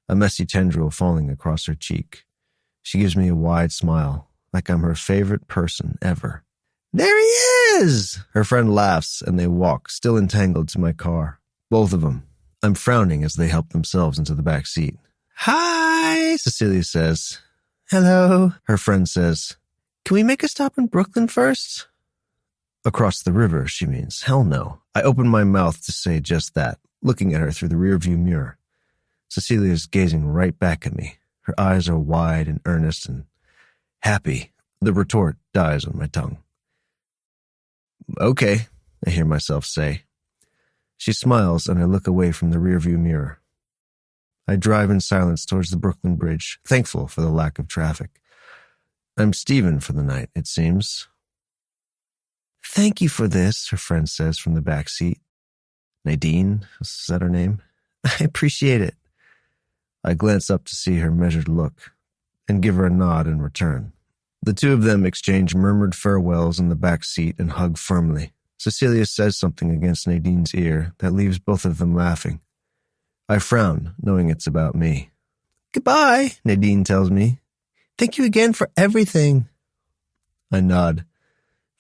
S2: a messy tendril falling across her cheek. She gives me a wide smile, like I'm her favorite person ever. There he is! Her friend laughs, and they walk, still entangled, to my car. Both of them. I'm frowning as they help themselves into the back seat. Hi, Cecilia says. Hello, her friend says. Can we make a stop in Brooklyn first? Across the river, she means. Hell no. I open my mouth to say just that, looking at her through the rearview mirror. Cecilia is gazing right back at me. Her eyes are wide and earnest and happy. The retort dies on my tongue. Okay, I hear myself say. She smiles and I look away from the rearview mirror. I drive in silence towards the Brooklyn Bridge, thankful for the lack of traffic. I'm Stephen for the night, it seems. Thank you for this, her friend says from the back seat. Nadine, is that her name? I appreciate it. I glance up to see her measured look and give her a nod in return. The two of them exchange murmured farewells in the back seat and hug firmly. Cecilia says something against Nadine's ear that leaves both of them laughing. I frown, knowing it's about me. Goodbye, Nadine tells me. Thank you again for everything. I nod,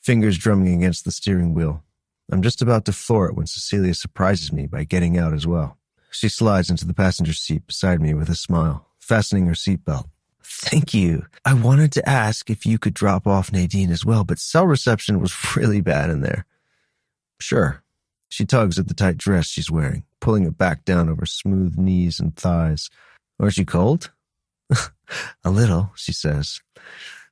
S2: fingers drumming against the steering wheel. I'm just about to floor it when Cecilia surprises me by getting out as well. She slides into the passenger seat beside me with a smile, fastening her seatbelt. Thank you. I wanted to ask if you could drop off Nadine as well, but cell reception was really bad in there. Sure. She tugs at the tight dress she's wearing, pulling it back down over smooth knees and thighs. Aren't you cold? A little, she says.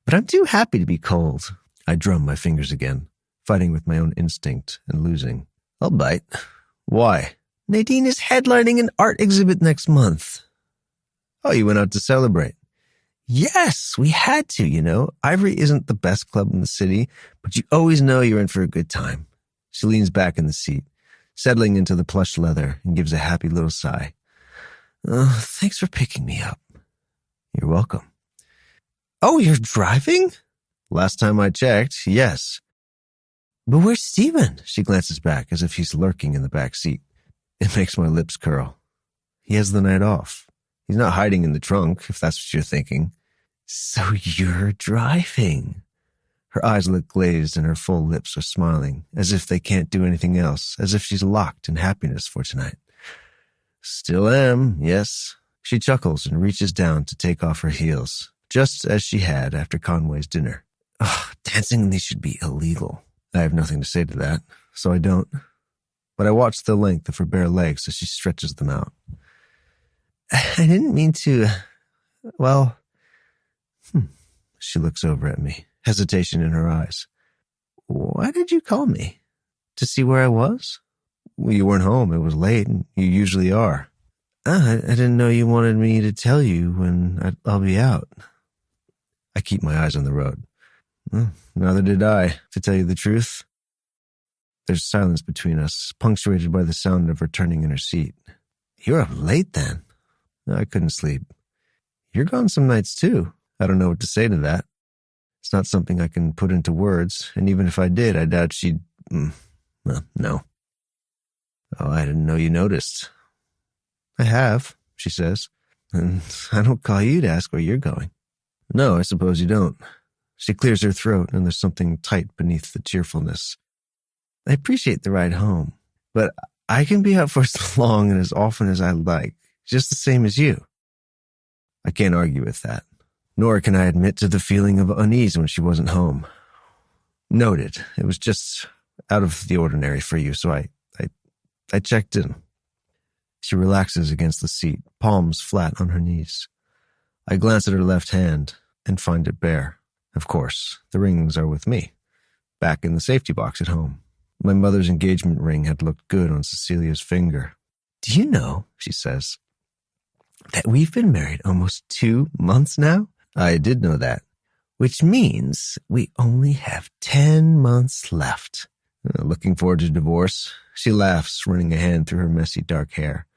S2: But I'm too happy to be cold. I drum my fingers again, fighting with my own instinct and losing. I'll bite. Why? Nadine is headlining an art exhibit next month. Oh, you went out to celebrate? Yes, we had to, you know. Ivory isn't the best club in the city, but you always know you're in for a good time. She leans back in the seat, settling into the plush leather, and gives a happy little sigh. Oh, thanks for picking me up. You're welcome. Oh, you're driving? Last time I checked, yes. But where's Steven? She glances back as if he's lurking in the back seat. It makes my lips curl. He has the night off. He's not hiding in the trunk, if that's what you're thinking. So you're driving. Her eyes look glazed and her full lips are smiling, as if they can't do anything else, as if she's locked in happiness for tonight. Still am, yes. She chuckles and reaches down to take off her heels, just as she had after Conway's dinner. Oh, dancing in these should be illegal. I have nothing to say to that, so I don't. But I watch the length of her bare legs as she stretches them out. I didn't mean to, well... She looks over at me, hesitation in her eyes. Why did you call me? To see where I was? Well, you weren't home. It was late, and you usually are. I didn't know you wanted me to tell you when I'll be out. I keep my eyes on the road. Well, neither did I, to tell you the truth. There's silence between us, punctuated by the sound of her turning in her seat. You're up late, then? I couldn't sleep. You're gone some nights, too. I don't know what to say to that. It's not something I can put into words, and even if I did, I doubt she'd... Well, no. Oh, I didn't know you noticed. I have, she says, and I don't call you to ask where you're going. No, I suppose you don't. She clears her throat, and there's something tight beneath the cheerfulness. I appreciate the ride home, but I can be out for as long and as often as I like, just the same as you. I can't argue with that. Nor can I admit to the feeling of unease when she wasn't home. Noted. It was just out of the ordinary for you, so I checked in. She relaxes against the seat, palms flat on her knees. I glance at her left hand and find it bare. Of course, the rings are with me, back in the safety box at home. My mother's engagement ring had looked good on Cecilia's finger. Do you know, she says, that we've been married almost 2 months now? I did know that, which means we only have 10 months left. Looking forward to divorce. She laughs, running a hand through her messy dark hair.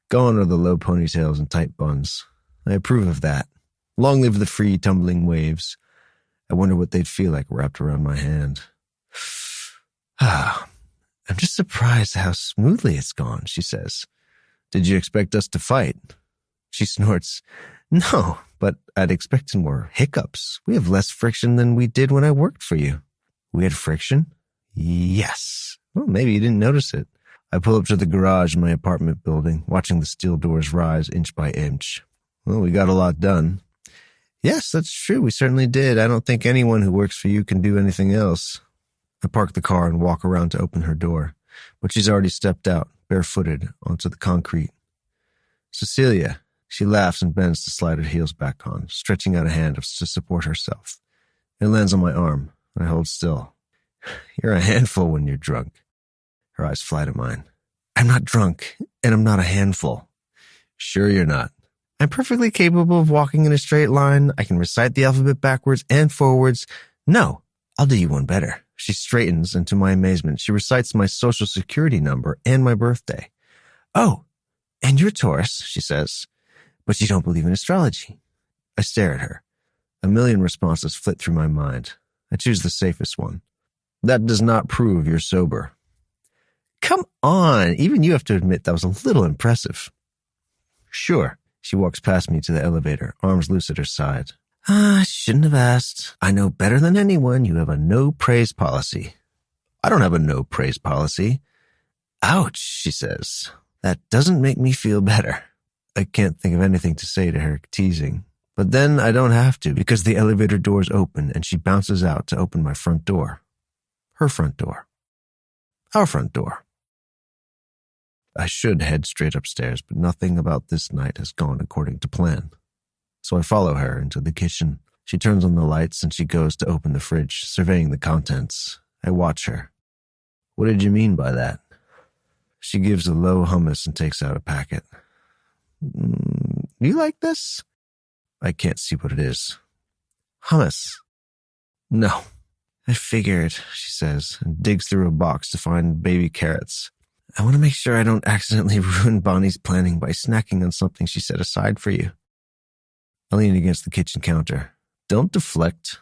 S2: Gone are the low ponytails and tight buns. I approve of that. Long live the free, tumbling waves. I wonder what they'd feel like wrapped around my hand. I'm just surprised how smoothly it's gone, she says. Did you expect us to fight? She snorts. No, but I'd expect more hiccups. We have less friction than we did when I worked for you. We had friction? Yes. Well, maybe you didn't notice it. I pull up to the garage in my apartment building, watching the steel doors rise inch by inch. Well, we got a lot done. Yes, that's true. We certainly did. I don't think anyone who works for you can do anything else. I park the car and walk around to open her door, but she's already stepped out, barefooted, onto the concrete. Cecilia. She laughs and bends to slide her heels back on, stretching out a hand to support herself. It lands on my arm, and I hold still. You're a handful when you're drunk. Her eyes fly to mine. I'm not drunk, and I'm not a handful. Sure you're not. I'm perfectly capable of walking in a straight line. I can recite the alphabet backwards and forwards. No, I'll do you one better. She straightens, and to my amazement, she recites my social security number and my birthday. Oh, and you're Taurus, she says. But you don't believe in astrology. I stare at her. A million responses flit through my mind. I choose the safest one. That does not prove you're sober. Come on, even you have to admit that was a little impressive. Sure. She walks past me to the elevator, arms loose at her side. I shouldn't have asked. I know better than anyone you have a no-praise policy. I don't have a no-praise policy. Ouch, she says. That doesn't make me feel better. I can't think of anything to say to her, teasing. But then I don't have to because the elevator doors open and she bounces out to open my front door. Her front door. Our front door. I should head straight upstairs, but nothing about this night has gone according to plan. So I follow her into the kitchen. She turns on the lights and she goes to open the fridge, surveying the contents. I watch her. What did you mean by that? She gives a low hummus and takes out a packet. You like this? I can't see what it is. Hummus. No. I figured, she says, and digs through a box to find baby carrots. I want to make sure I don't accidentally ruin Bonnie's planning by snacking on something she set aside for you. I lean against the kitchen counter. Don't deflect.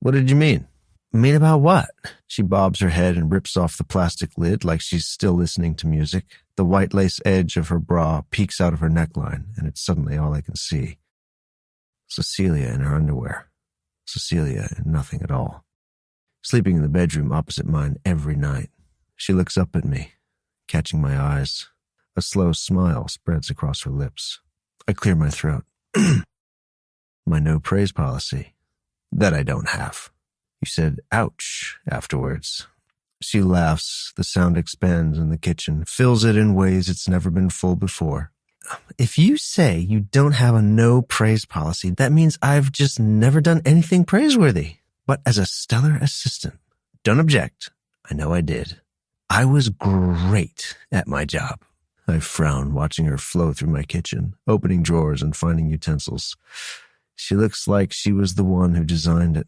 S2: What did you mean? Mean about what? She bobs her head and rips off the plastic lid like she's still listening to music. The white lace edge of her bra peeks out of her neckline, and it's suddenly all I can see. Cecilia in her underwear. Cecilia in nothing at all. Sleeping in the bedroom opposite mine every night. She looks up at me, catching my eyes. A slow smile spreads across her lips. I clear my throat. My no praise policy. That I don't have. You said, ouch, afterwards. She laughs. The sound expands in the kitchen, fills it in ways it's never been full before. If you say you don't have a no praise policy, that means I've just never done anything praiseworthy. But as a stellar assistant, don't object. I know I did. I was great at my job. I frown, watching her flow through my kitchen, opening drawers and finding utensils. She looks like she was the one who designed it.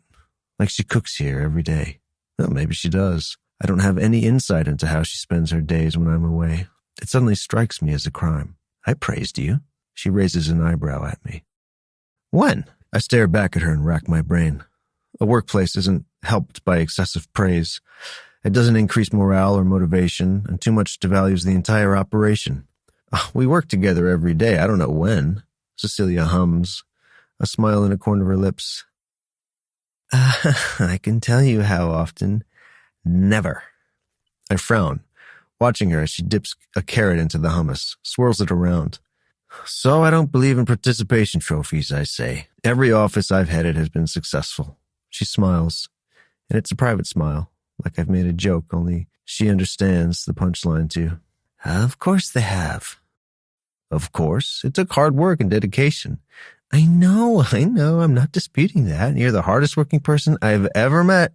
S2: Like she cooks here every day. Well, maybe she does. I don't have any insight into how she spends her days when I'm away. It suddenly strikes me as a crime. I praised you. She raises an eyebrow at me. When? I stare back at her and rack my brain. A workplace isn't helped by excessive praise. It doesn't increase morale or motivation, and too much devalues the entire operation. We work together every day. I don't know when. Cecilia hums, a smile in a corner of her lips. I can tell you how often. Never. I frown, watching her as she dips a carrot into the hummus, swirls it around. So I don't believe in participation trophies, I say. Every office I've headed has been successful. She smiles, and it's a private smile, like I've made a joke, only she understands the punchline too. Of course they have. Of course. It took hard work and dedication. I know. I'm not disputing that. You're the hardest working person I've ever met.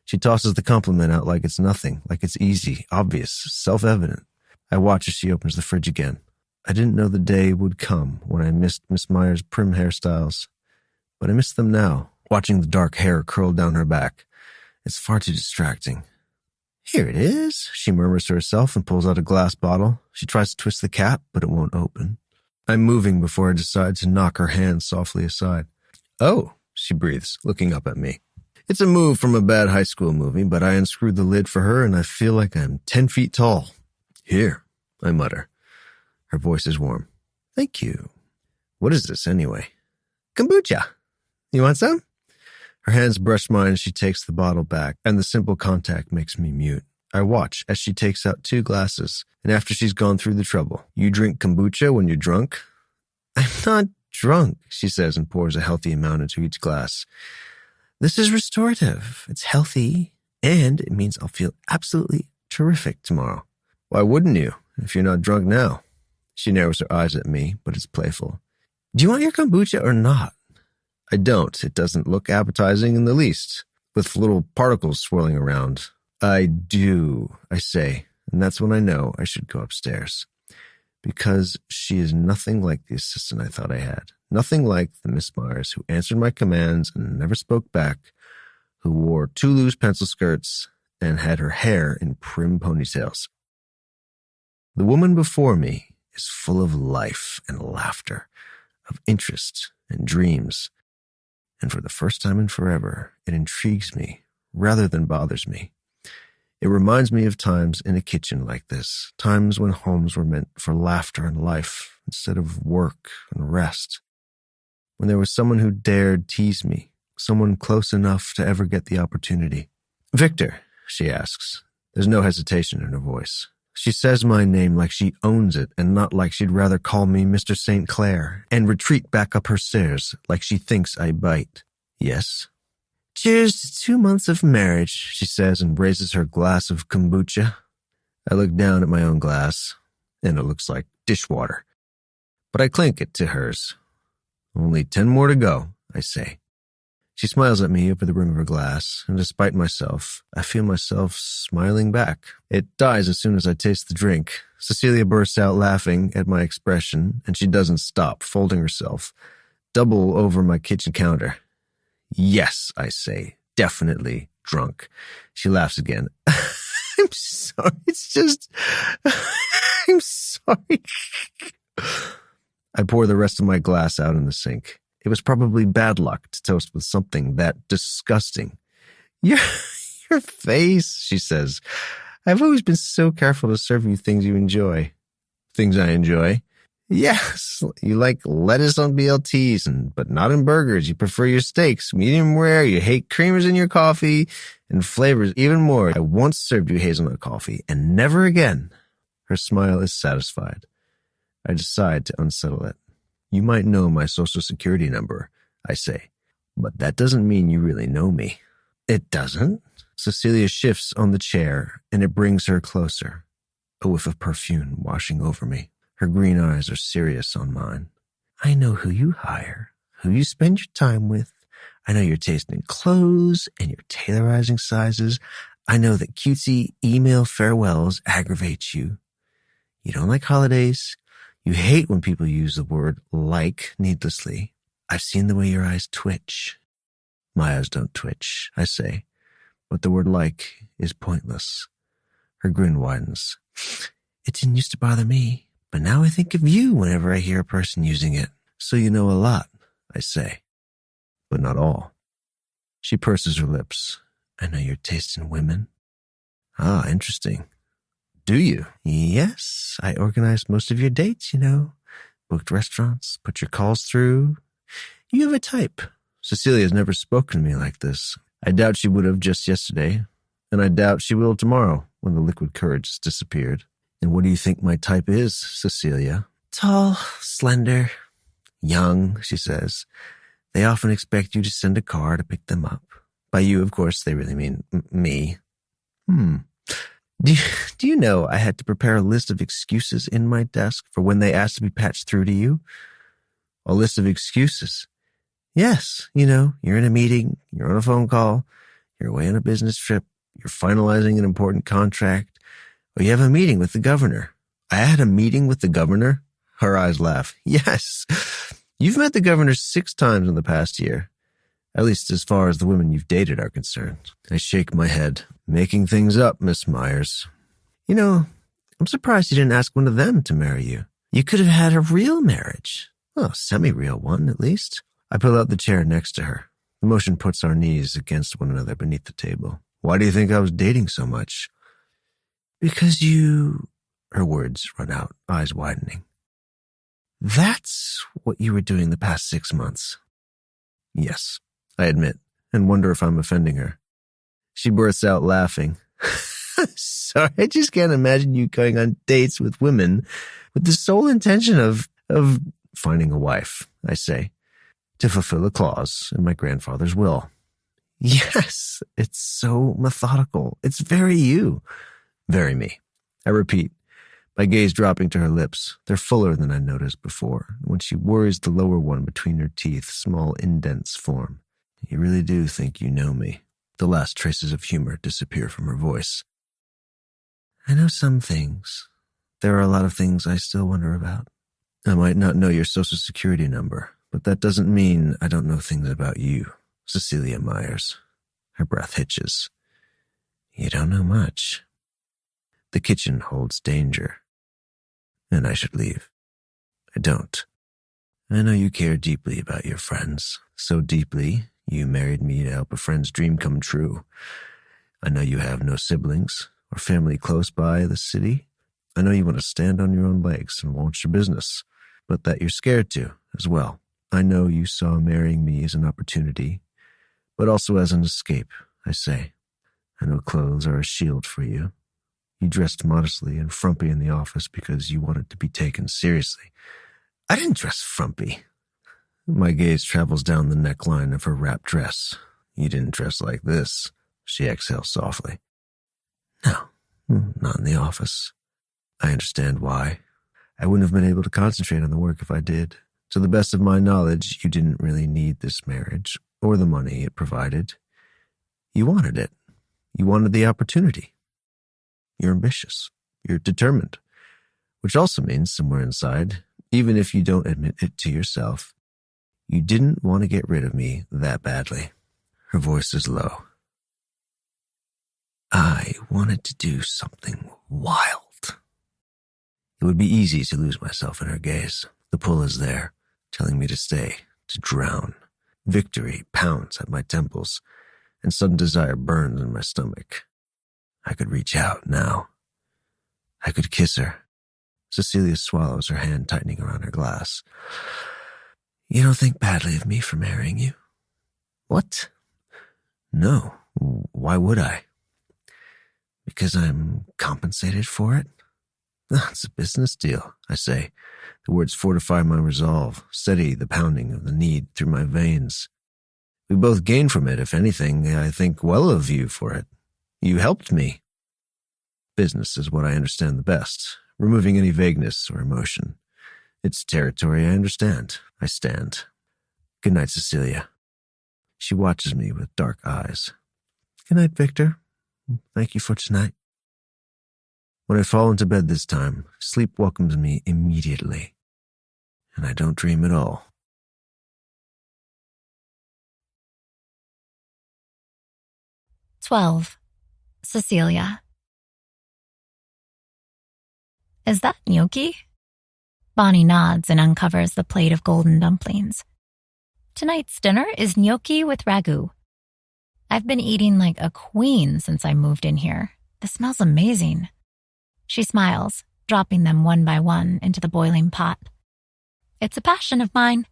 S2: She tosses the compliment out like it's nothing, like it's easy, obvious, self-evident. I watch as she opens the fridge again. I didn't know the day would come when I missed Miss Meyer's prim hairstyles, but I miss them now, watching the dark hair curl down her back. It's far too distracting. Here it is, she murmurs to herself and pulls out a glass bottle. She tries to twist the cap, but it won't open. I'm moving before I decide to knock her hand softly aside. Oh, she breathes, looking up at me. It's a move from a bad high school movie, but I unscrewed the lid for her and I feel like I'm 10 feet tall. Here, I mutter. Her voice is warm. Thank you. What is this anyway? Kombucha. You want some? Her hands brush mine as she takes the bottle back, and the simple contact makes me mute. I watch as she takes out 2 glasses, and after she's gone through the trouble. You drink kombucha when you're drunk? I'm not drunk, she says and pours a healthy amount into each glass. This is restorative. It's healthy, and it means I'll feel absolutely terrific tomorrow. Why wouldn't you, if you're not drunk now? She narrows her eyes at me, but it's playful. Do you want your kombucha or not? I don't. It doesn't look appetizing in the least, with little particles swirling around. I do, I say, and that's when I know I should go upstairs. Because she is nothing like the assistant I thought I had. Nothing like the Miss Myers who answered my commands and never spoke back, who wore 2 loose pencil skirts and had her hair in prim ponytails. The woman before me is full of life and laughter, of interest and dreams. And for the first time in forever, it intrigues me rather than bothers me. It reminds me of times in a kitchen like this, times when homes were meant for laughter and life instead of work and rest. When there was someone who dared tease me, someone close enough to ever get the opportunity. Victor, she asks. There's no hesitation in her voice. She says my name like she owns it and not like she'd rather call me Mr. St. Clair and retreat back up her stairs like she thinks I bite. Yes. Cheers to 2 months of marriage, she says and raises her glass of kombucha. I look down at my own glass, and it looks like dishwater. But I clink it to hers. Only 10 more to go, I say. She smiles at me over the rim of her glass, and despite myself, I feel myself smiling back. It dies as soon as I taste the drink. Cecilia bursts out laughing at my expression, and she doesn't stop, folding herself, double over my kitchen counter. Yes, I say, definitely drunk. She laughs again. I'm sorry, it's just... I'm sorry. I pour the rest of my glass out in the sink. It was probably bad luck to toast with something that disgusting. Your face, she says. I've always been so careful to serve you things you enjoy. Things I enjoy? Yes, you like lettuce on BLTs, but not in burgers. You prefer your steaks medium rare. You hate creamers in your coffee and flavors even more. I once served you hazelnut coffee, and never again. Her smile is satisfied. I decide to unsettle it. You might know my social security number, I say, but that doesn't mean you really know me. It doesn't? Cecilia shifts on the chair, and it brings her closer. A whiff of perfume washing over me. Her green eyes are serious on mine. I know who you hire, who you spend your time with. I know your taste in clothes and your tailorizing sizes. I know that cutesy email farewells aggravate you. You don't like holidays. You hate when people use the word like needlessly. I've seen the way your eyes twitch. My eyes don't twitch, I say, but the word like is pointless. Her grin widens. It didn't used to bother me, but now I think of you whenever I hear a person using it. So you know a lot, I say, but not all. She purses her lips. I know your taste in women. Ah, interesting. Do you? Yes, I organized most of your dates, Booked restaurants, put your calls through. You have a type. Cecilia's never spoken to me like this. I doubt she would have just yesterday, and I doubt she will tomorrow when the liquid courage has disappeared. And what do you think my type is, Cecilia? Tall, slender, young, she says. They often expect you to send a car to pick them up. By you, of course, they really mean me. Do you know I had to prepare a list of excuses in my desk for when they asked to be patched through to you? A list of excuses. Yes, you're in a meeting, you're on a phone call, you're away on a business trip, you're finalizing an important contract, or you have a meeting with the governor. I had a meeting with the governor? Her eyes laugh. Yes, you've met the governor 6 times in the past year. At least as far as the women you've dated are concerned. I shake my head. Making things up, Miss Myers. I'm surprised you didn't ask one of them to marry you. You could have had a real marriage. Well, a semi-real one, at least. I pull out the chair next to her. The motion puts our knees against one another beneath the table. Why do you think I was dating so much? Because you... Her words run out, eyes widening. That's what you were doing the past 6 months. Yes, I admit, and wonder if I'm offending her. She bursts out laughing. Sorry, I just can't imagine you going on dates with women with the sole intention of finding a wife, I say, to fulfill a clause in my grandfather's will. Yes, it's so methodical. It's very you. Very me. I repeat, my gaze dropping to her lips. They're fuller than I noticed before. When she worries the lower one between her teeth, small indents form. You really do think you know me. The last traces of humor disappear from her voice. I know some things. There are a lot of things I still wonder about. I might not know your social security number, but that doesn't mean I don't know things about you, Cecilia Myers. Her breath hitches. You don't know much. The kitchen holds danger, and I should leave. I don't. I know you care deeply about your friends, so deeply you married me to help a friend's dream come true. I know you have no siblings or family close by the city. I know you want to stand on your own legs and launch your business, but that you're scared to as well. I know you saw marrying me as an opportunity, but also as an escape, I say. I know clothes are a shield for you. You dressed modestly and frumpy in the office because you wanted to be taken seriously. I didn't dress frumpy. My gaze travels down the neckline of her wrap dress. You didn't dress like this. She exhales softly. No, not in the office. I understand why. I wouldn't have been able to concentrate on the work if I did. To the best of my knowledge, you didn't really need this marriage or the money it provided. You wanted it. You wanted the opportunity. You're ambitious. You're determined. Which also means somewhere inside, even if you don't admit it to yourself, you didn't want to get rid of me that badly. Her voice is low. I wanted to do something wild. It would be easy to lose myself in her gaze. The pull is there, telling me to stay, to drown. Victory pounds at my temples, and sudden desire burns in my stomach. I could reach out now. I could kiss her. Cecilia swallows, her hand tightening around her glass. You don't think badly of me for marrying you? What? No. Why would I? Because I'm compensated for it? It's a business deal, I say. The words fortify my resolve, steady the pounding of the need through my veins. We both gain from it, if anything. I think well of you for it. You helped me. Business is what I understand the best, removing any vagueness or emotion. It's territory I understand. I stand. Good night, Cecilia. She watches me with dark eyes. Good night, Victor. Thank you for tonight. When I fall into bed this time, sleep welcomes me immediately, and I don't dream at all.
S3: 12. Cecilia. Is that gnocchi? Bonnie nods and uncovers the plate of golden dumplings. Tonight's dinner is gnocchi with ragu. I've been eating like a queen since I moved in here. This smells amazing. She smiles, dropping them one by one into the boiling pot. It's a passion of mine.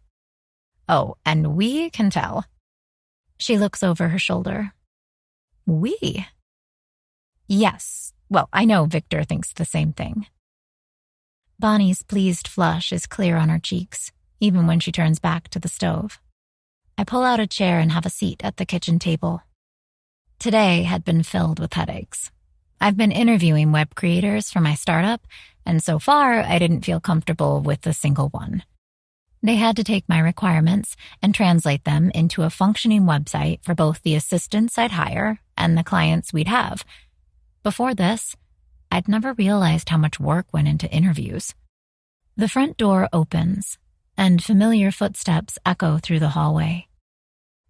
S3: Oh, and we can tell. She looks over her shoulder. We? Yes. Well, I know Victor thinks the same thing. Bonnie's pleased flush is clear on her cheeks, even when she turns back to the stove. I pull out a chair and have a seat at the kitchen table. Today had been filled with headaches. I've been interviewing web creators for my startup, and so far I didn't feel comfortable with a single one. They had to take my requirements and translate them into a functioning website for both the assistants I'd hire and the clients we'd have. Before this, I'd never realized how much work went into interviews. The front door opens, and familiar footsteps echo through the hallway.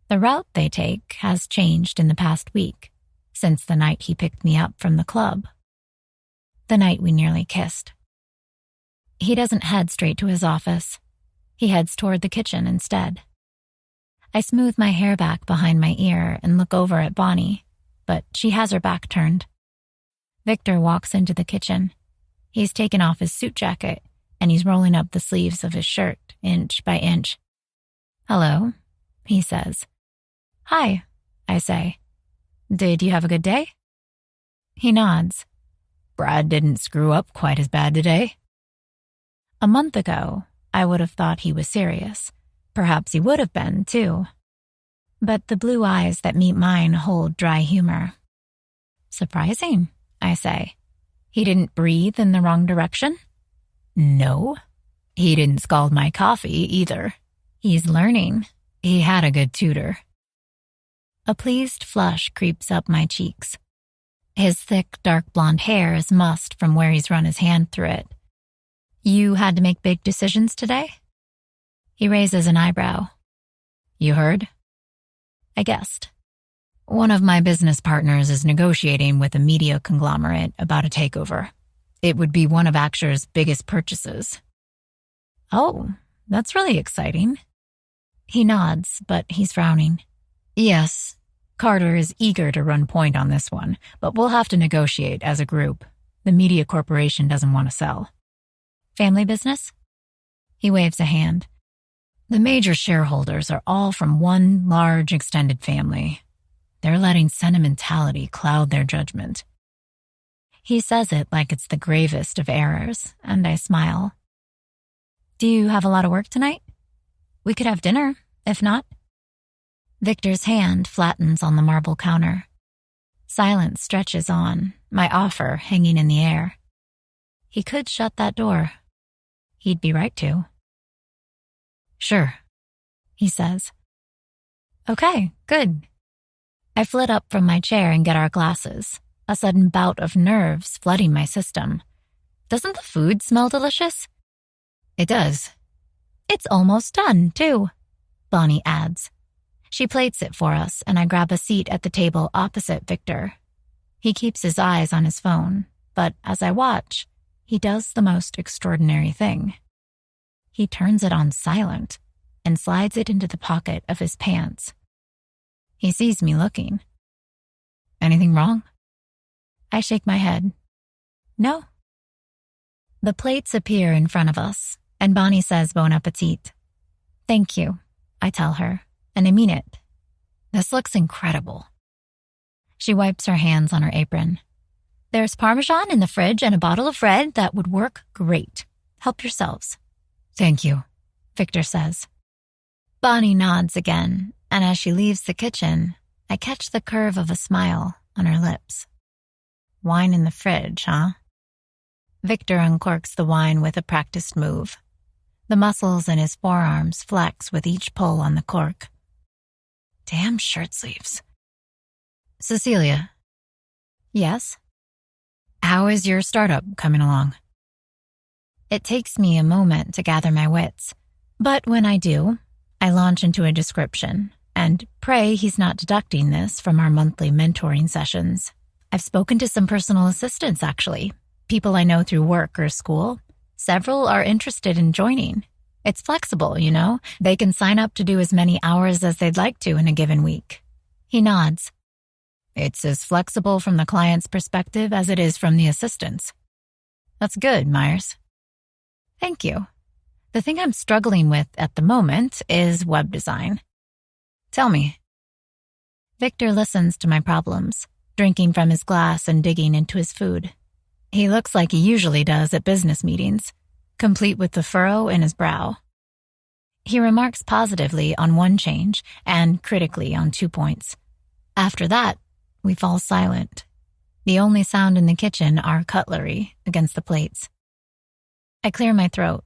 S3: The route they take has changed in the past week, since the night he picked me up from the club. The night we nearly kissed. He doesn't head straight to his office. He heads toward the kitchen instead. I smooth my hair back behind my ear and look over at Bonnie, but she has her back turned. Victor walks into the kitchen. He's taken off his suit jacket, and he's rolling up the sleeves of his shirt, inch by inch. Hello, he says. Hi, I say. Did you have a good day? He nods. Brad didn't screw up quite as bad today. A month ago, I would have thought he was serious. Perhaps he would have been, too. But the blue eyes that meet mine hold dry humor. Surprising, I say. He didn't breathe in the wrong direction? No. He didn't scald my coffee, either. He's learning. He had a good tutor. A pleased flush creeps up my cheeks. His thick, dark blonde hair is mussed from where he's run his hand through it. You had to make big decisions today? He raises an eyebrow. You heard? I guessed. One of my business partners is negotiating with a media conglomerate about a takeover. It would be one of Action's biggest purchases. Oh, that's really exciting. He nods, but he's frowning. Yes, Carter is eager to run point on this one, but we'll have to negotiate as a group. The media corporation doesn't want to sell. Family business? He waves a hand. The major shareholders are all from one large extended family. They're letting sentimentality cloud their judgment. He says it like it's the gravest of errors, and I smile. Do you have a lot of work tonight? We could have dinner, if not. Victor's hand flattens on the marble counter. Silence stretches on, my offer hanging in the air. He could shut that door. He'd be right to. Sure, he says. Okay, good. I flit up from my chair and get our glasses, a sudden bout of nerves flooding my system. Doesn't the food smell delicious? It does. It's almost done, too, Bonnie adds. She plates it for us, and I grab a seat at the table opposite Victor. He keeps his eyes on his phone, but as I watch, he does the most extraordinary thing. He turns it on silent and slides it into the pocket of his pants. He sees me looking. Anything wrong? I shake my head. No. The plates appear in front of us, and Bonnie says bon appetit. Thank you, I tell her, and I mean it. This looks incredible. She wipes her hands on her apron. There's Parmesan in the fridge and a bottle of red that would work great. Help yourselves. Thank you, Victor says. Bonnie nods again, and as she leaves the kitchen, I catch the curve of a smile on her lips. Wine in the fridge, huh? Victor uncorks the wine with a practiced move. The muscles in his forearms flex with each pull on the cork. Damn shirt sleeves. Cecilia. Yes? How is your startup coming along? It takes me a moment to gather my wits, but when I do, I launch into a description, and pray he's not deducting this from our monthly mentoring sessions. I've spoken to some personal assistants, actually. People I know through work or school. Several are interested in joining. It's flexible, you know. They can sign up to do as many hours as they'd like to in a given week. He nods. It's as flexible from the client's perspective as it is from the assistant's. That's good, Myers. Thank you. The thing I'm struggling with at the moment is web design. Tell me. Victor listens to my problems, drinking from his glass and digging into his food. He looks like he usually does at business meetings, complete with the furrow in his brow. He remarks positively on one change and critically on 2 points. After that, we fall silent. The only sound in the kitchen are cutlery against the plates. I clear my throat.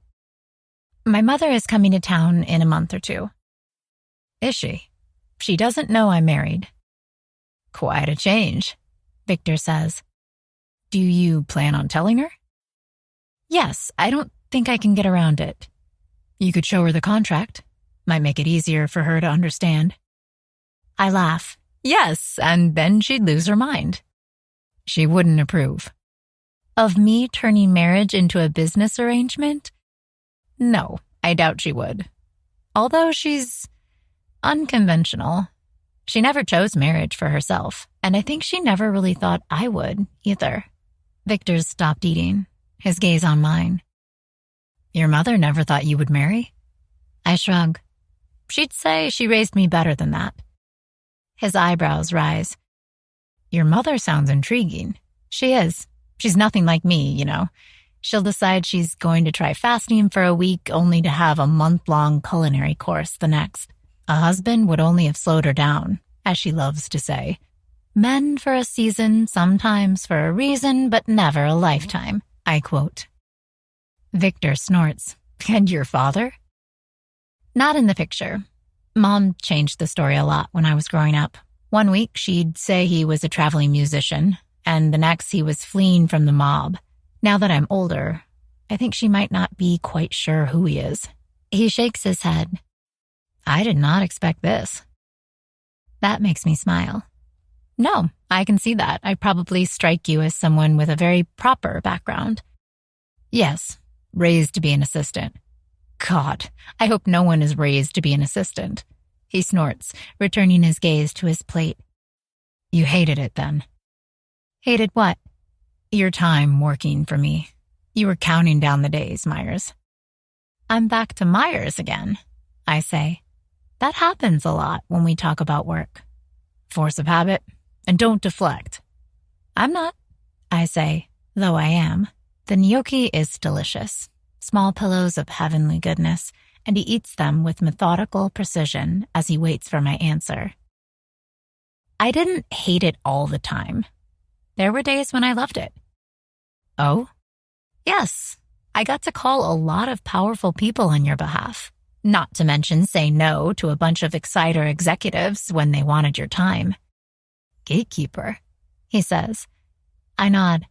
S3: My mother is coming to town in a month or 2. Is she? She doesn't know I'm married. Quite a change, Victor says. Do you plan on telling her? Yes, I don't think I can get around it. You could show her the contract. Might make it easier for her to understand. I laugh. Yes, and then she'd lose her mind. She wouldn't approve. Of me turning marriage into a business arrangement? No, I doubt she would. Although she's unconventional. She never chose marriage for herself, and I think she never really thought I would either. Victor's stopped eating, his gaze on mine. Your mother never thought you would marry? I shrug. She'd say she raised me better than that. His eyebrows rise. Your mother sounds intriguing. She is. She's nothing like me, you know. She'll decide she's going to try fasting for a week only to have a month-long culinary course the next. A husband would only have slowed her down, as she loves to say. Men for a season, sometimes for a reason, but never a lifetime, I quote. Victor snorts. And your father? Not in the picture. Mom changed the story a lot when I was growing up. One week she'd say he was a traveling musician, and the next he was fleeing from the mob. Now that I'm older, I think she might not be quite sure who he is. He shakes his head. I did not expect this. That makes me smile. No, I can see that. I probably strike you as someone with a very proper background. Yes, raised to be an assistant. God, I hope no one is raised to be an assistant. He snorts, returning his gaze to his plate. You hated it then. Hated what? Your time working for me. You were counting down the days, Myers. I'm back to Myers again, I say. That happens a lot when we talk about work. Force of habit, and don't deflect. I'm not. I say, though I am. The gnocchi is delicious. Small pillows of heavenly goodness, and he eats them with methodical precision as he waits for my answer. I didn't hate it all the time. There were days when I loved it. Oh? Yes, I got to call a lot of powerful people on your behalf. Not to mention say no to a bunch of exciter executives when they wanted your time. Gatekeeper, he says. I nod.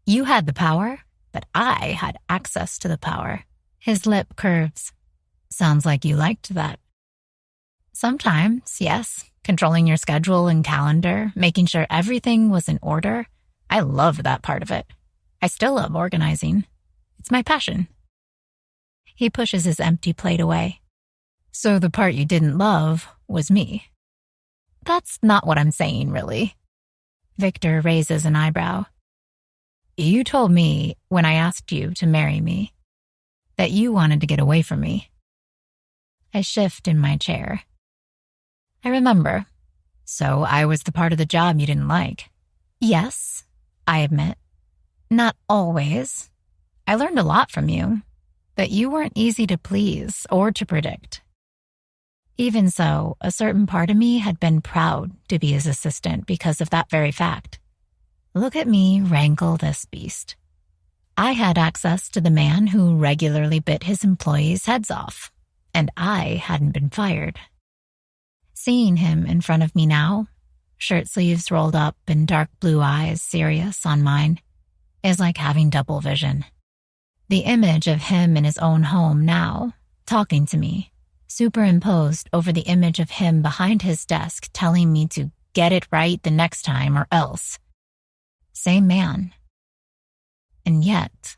S3: You had the power, but I had access to the power. His lip curves. Sounds like you liked that. Sometimes, yes. Controlling your schedule and calendar, making sure everything was in order. I loved that part of it. I still love organizing. It's my passion. He pushes his empty plate away. So the part you didn't love was me. That's not what I'm saying, really. Victor raises an eyebrow. You told me when I asked you to marry me that you wanted to get away from me. I shift in my chair. I remember. So I was the part of the job you didn't like. Yes, I admit. Not always. I learned a lot from you, but you weren't easy to please or to predict. Even so, a certain part of me had been proud to be his assistant because of that very fact. Look at me wrangle this beast. I had access to the man who regularly bit his employees' heads off, and I hadn't been fired. Seeing him in front of me now, shirt sleeves rolled up and dark blue eyes serious on mine, is like having double vision. The image of him in his own home now, talking to me, superimposed over the image of him behind his desk telling me to get it right the next time or else. Same man. And yet,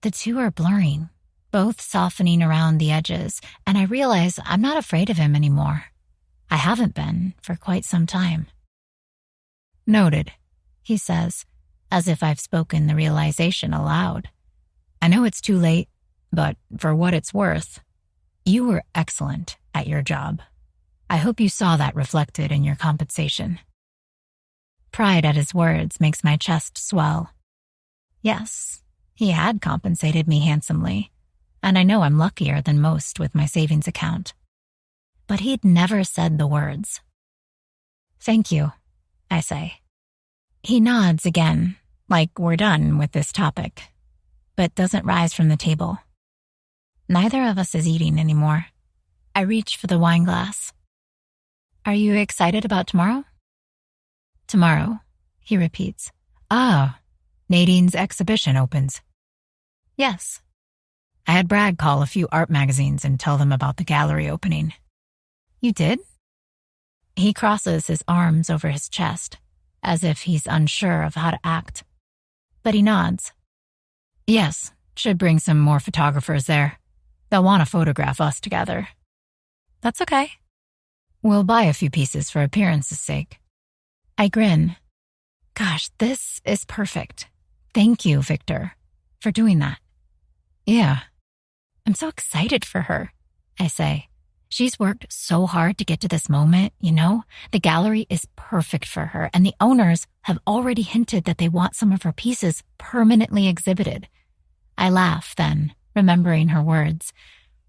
S3: the two are blurring, both softening around the edges, and I realize I'm not afraid of him anymore. I haven't been for quite some time. Noted, he says, as if I've spoken the realization aloud. I know it's too late, but for what it's worth, you were excellent at your job. I hope you saw that reflected in your compensation. Pride at his words makes my chest swell. Yes, he had compensated me handsomely, and I know I'm luckier than most with my savings account. But he'd never said the words. Thank you, I say. He nods again, like we're done with this topic, but doesn't rise from the table. Neither of us is eating anymore. I reach for the wine glass. Are you excited about tomorrow? Tomorrow, he repeats. Ah, Nadine's exhibition opens. Yes. I had Brad call a few art magazines and tell them about the gallery opening. You did? He crosses his arms over his chest, as if he's unsure of how to act. But he nods. Yes, should bring some more photographers there. They'll want to photograph us together. That's okay. We'll buy a few pieces for appearance's sake. I grin. Gosh, this is perfect. Thank you, Victor, for doing that. Yeah. I'm so excited for her, I say. She's worked so hard to get to this moment, you know? The gallery is perfect for her, and the owners have already hinted that they want some of her pieces permanently exhibited. I laugh then, remembering her words.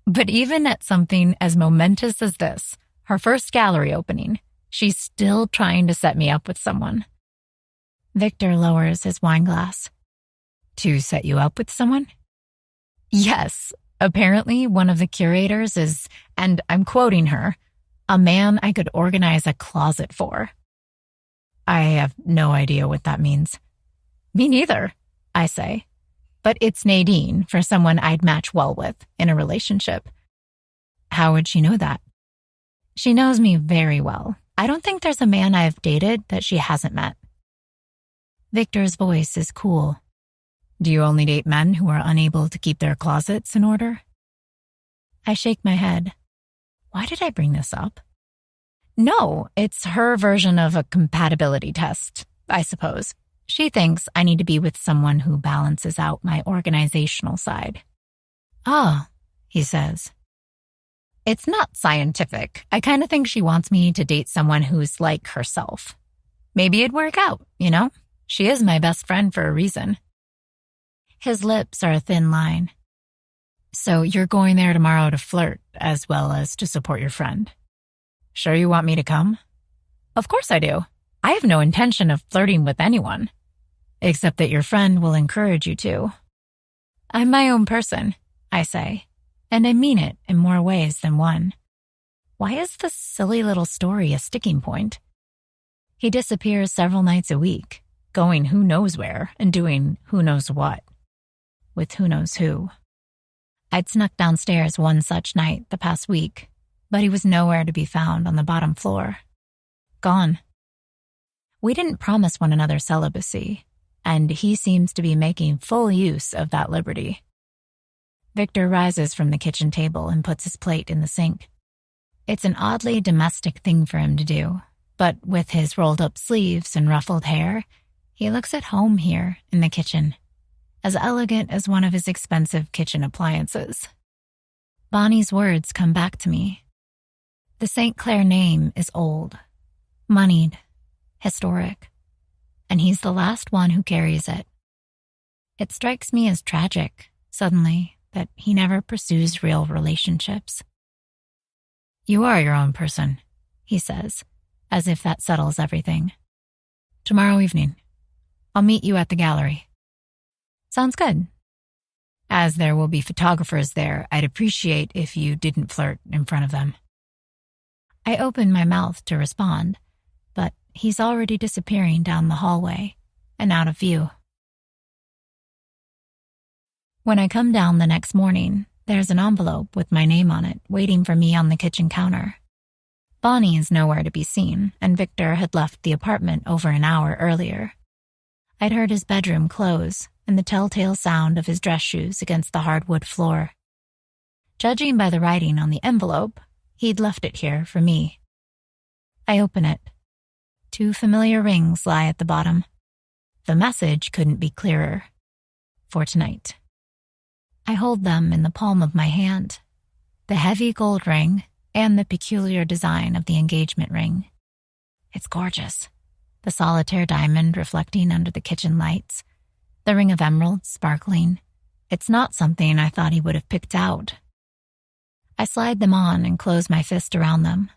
S3: But even at something as momentous as this, her first gallery opening, she's still trying to set me up with someone. Victor lowers his wine glass. To set you up with someone? Yes. Apparently, one of the curators is, and I'm quoting her, a man I could organize a closet for. I have no idea what that means. Me neither, I say. But it's Nadine for someone I'd match well with in a relationship. How would she know that? She knows me very well. I don't think there's a man I've dated that she hasn't met. Victor's voice is cool. Do you only date men who are unable to keep their closets in order? I shake my head. Why did I bring this up? No, it's her version of a compatibility test, I suppose. She thinks I need to be with someone who balances out my organizational side. Oh, he says. It's not scientific. I kind of think she wants me to date someone who's like herself. Maybe it'd work out, you know? She is my best friend for a reason. His lips are a thin line. So you're going there tomorrow to flirt as well as to support your friend? Sure you want me to come? Of course I do. I have no intention of flirting with anyone. Except that your friend will encourage you to. I'm my own person, I say, and I mean it in more ways than one. Why is this silly little story a sticking point? He disappears several nights a week, going who knows where and doing who knows what, with who knows who. I'd snuck downstairs one such night the past week, but he was nowhere to be found on the bottom floor. Gone. We didn't promise one another celibacy, and he seems to be making full use of that liberty. Victor rises from the kitchen table and puts his plate in the sink. It's an oddly domestic thing for him to do, but with his rolled-up sleeves and ruffled hair, he looks at home here in the kitchen, as elegant as one of his expensive kitchen appliances. Bonnie's words come back to me. The St. Clair name is old, moneyed, historic, and he's the last one who carries it. It strikes me as tragic, suddenly, that he never pursues real relationships. You are your own person, he says, as if that settles everything. Tomorrow evening, I'll meet you at the gallery. Sounds good. As there will be photographers there, I'd appreciate if you didn't flirt in front of them. I open my mouth to respond, but he's already disappearing down the hallway and out of view. When I come down the next morning, there's an envelope with my name on it waiting for me on the kitchen counter. Bonnie is nowhere to be seen, and Victor had left the apartment over an hour earlier. I'd heard his bedroom close and the telltale sound of his dress shoes against the hardwood floor. Judging by the writing on the envelope, he'd left it here for me. I open it. 2 familiar rings lie at the bottom. The message couldn't be clearer. For tonight. I hold them in the palm of my hand, the heavy gold ring and the peculiar design of the engagement ring. It's gorgeous, the solitaire diamond reflecting under the kitchen lights, the ring of emeralds sparkling. It's not something I thought he would have picked out. I slide them on and close my fist around them.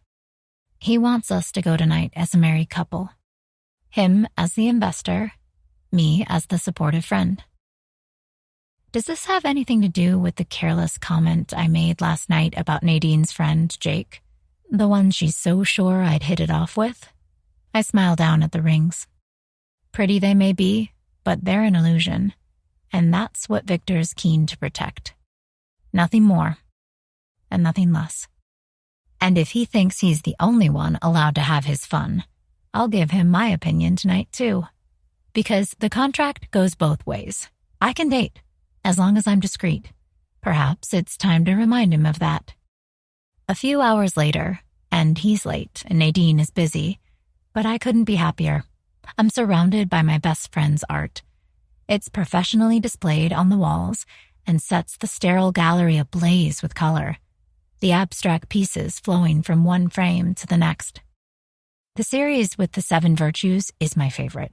S3: He wants us to go tonight as a married couple. Him as the investor, me as the supportive friend. Does this have anything to do with the careless comment I made last night about Nadine's friend, Jake? The one she's so sure I'd hit it off with? I smile down at the rings. Pretty they may be, but they're an illusion, and that's what Victor's keen to protect. Nothing more, and nothing less. And if he thinks he's the only one allowed to have his fun, I'll give him my opinion tonight too. Because the contract goes both ways. I can date, as long as I'm discreet. Perhaps it's time to remind him of that. A few hours later, and he's late and Nadine is busy, but I couldn't be happier. I'm surrounded by my best friend's art. It's professionally displayed on the walls and sets the sterile gallery ablaze with color, the abstract pieces flowing from one frame to the next. The series with the 7 virtues is my favorite.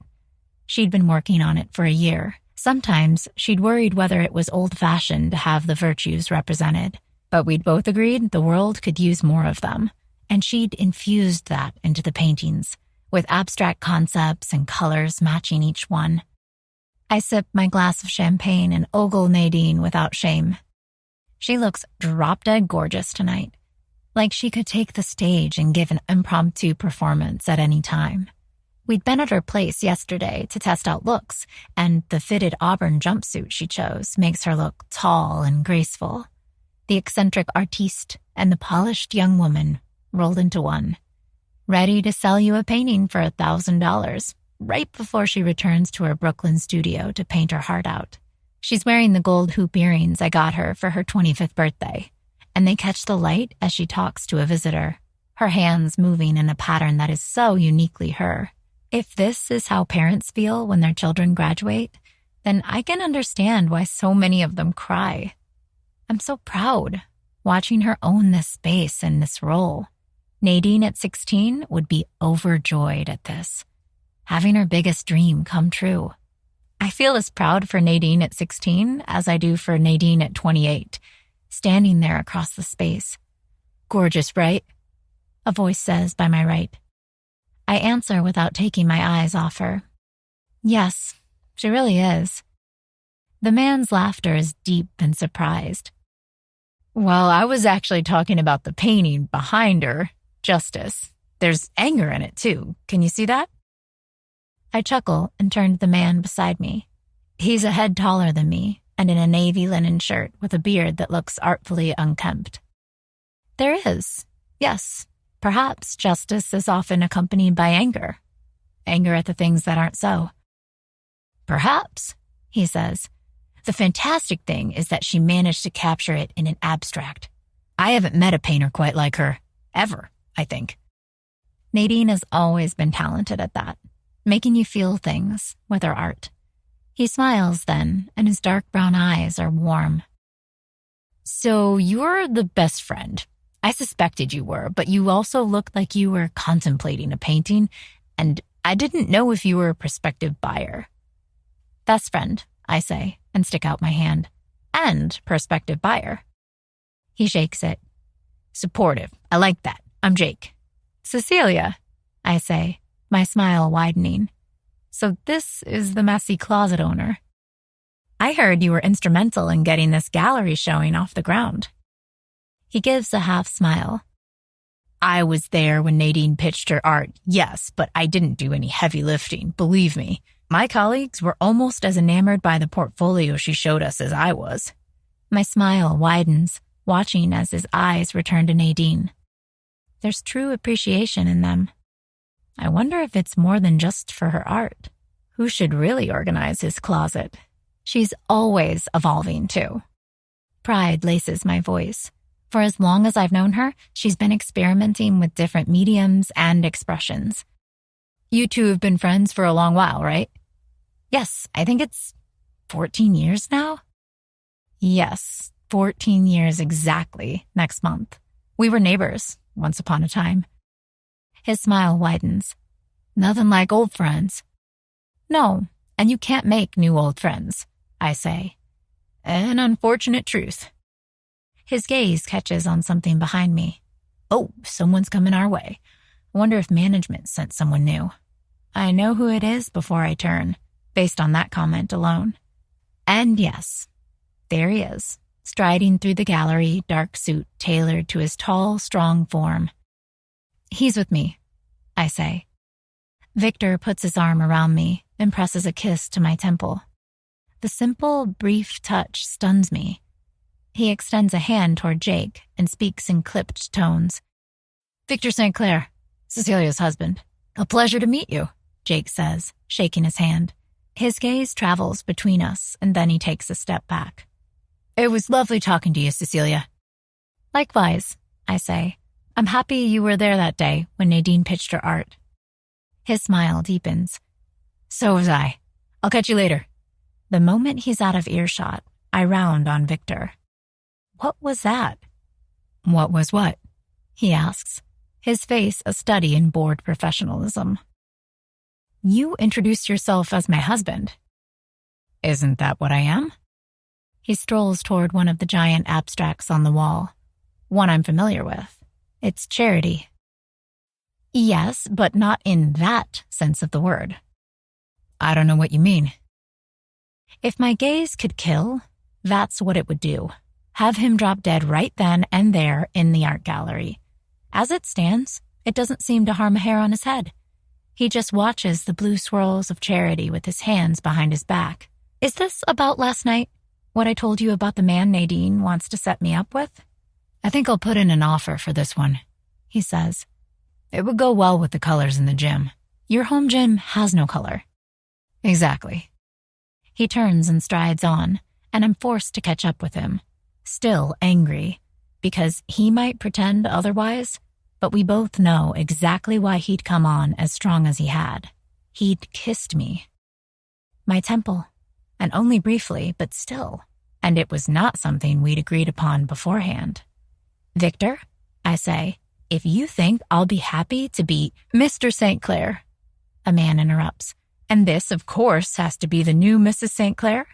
S3: She'd been working on it for a year. Sometimes she'd worried whether it was old-fashioned to have the virtues represented, but we'd both agreed the world could use more of them, and she'd infused that into the paintings, with abstract concepts and colors matching each one. I sip my glass of champagne and ogle Nadine without shame. She looks drop-dead gorgeous tonight, like she could take the stage and give an impromptu performance at any time. We'd been at her place yesterday to test out looks, and the fitted auburn jumpsuit she chose makes her look tall and graceful. The eccentric artiste and the polished young woman rolled into one, ready to sell you a painting for $1,000 right before she returns to her Brooklyn studio to paint her heart out. She's wearing the gold hoop earrings I got her for her 25th birthday, and they catch the light as she talks to a visitor, her hands moving in a pattern that is so uniquely her. If this is how parents feel when their children graduate, then I can understand why so many of them cry. I'm so proud, watching her own this space and this role. Nadine at 16 would be overjoyed at this. having her biggest dream come true. I feel as proud for Nadine at 16 as I do for Nadine at 28, standing there across the space. Gorgeous, right? A voice says by my right. I answer without taking my eyes off her. Yes, she really is. The man's laughter is deep and surprised. Well, I was actually talking about the painting behind her, Justice. There's anger in it, too. Can you see that? I chuckle and turn to the man beside me. He's a head taller than me and in a navy linen shirt with a beard that looks artfully unkempt. There is, yes, perhaps justice is often accompanied by anger. Anger at the things that aren't so. Perhaps, he says. The fantastic thing is that she managed to capture it in an abstract. I haven't met a painter quite like her. Ever, I think. Nadine has always been talented at that, making you feel things with her art. He smiles then, and his dark brown eyes are warm. So you're the best friend. I suspected you were, but you also looked like you were contemplating a painting, and I didn't know if you were a prospective buyer. Best friend, I say, and stick out my hand. And prospective buyer. He shakes it. Supportive. I like that. I'm Jake. Cecilia, I say, my smile widening. So this is the messy closet owner. I heard you were instrumental in getting this gallery showing off the ground. He gives a half smile. I was there when Nadine pitched her art, yes, but I didn't do any heavy lifting, believe me. My colleagues were almost as enamored by the portfolio she showed us as I was. My smile widens, watching as his eyes return to Nadine. There's true appreciation in them. I wonder if it's more than just for her art. Who should really organize his closet? She's always evolving, too. Pride laces my voice. For as long as I've known her, she's been experimenting with different mediums and expressions. You two have been friends for a long while, right? Yes, I think it's 14 years now. Yes, 14 years exactly next month. We were neighbors once upon a time. His smile widens. Nothing like old friends. No, and you can't make new old friends, I say. An unfortunate truth. His gaze catches on something behind me. Oh, someone's coming our way. I wonder if management sent someone new. I know who it is before I turn, based on that comment alone. And yes, there he is, striding through the gallery, dark suit tailored to his tall, strong form. He's with me, I say. Victor puts his arm around me and presses a kiss to my temple. The simple, brief touch stuns me. He extends a hand toward Jake and speaks in clipped tones. Victor St. Clair, Cecilia's husband. A pleasure to meet you, Jake says, shaking his hand. His gaze travels between us, and then he takes a step back. It was lovely talking to you, Cecilia. Likewise, I say. I'm happy you were there that day when Nadine pitched her art. His smile deepens. So was I. I'll catch you later. The moment he's out of earshot, I round on Victor. What was that? What was what? He asks, his face a study in bored professionalism. You introduced yourself as my husband. Isn't that what I am? He strolls toward one of the giant abstracts on the wall, one I'm familiar with. It's Charity. Yes, but not in that sense of the word. I don't know what you mean. If my gaze could kill, that's what it would do. Have him drop dead right then and there in the art gallery. As it stands, it doesn't seem to harm a hair on his head. He just watches the blue swirls of Charity with his hands behind his back. Is this about last night? What I told you about the man Nadine wants to set me up with? I think I'll put in an offer for this one, he says. It would go well with the colors in the gym. Your home gym has no color. Exactly. He turns and strides on, and I'm forced to catch up with him. Still angry, because he might pretend otherwise, but we both know exactly why he'd come on as strong as he had. He'd kissed me. My temple, and only briefly, but still, and it was not something we'd agreed upon beforehand. Victor, I say, if you think I'll be happy to be Mr. St. Clair, A man interrupts. And this, of course, has to be the new Mrs. St. Clair?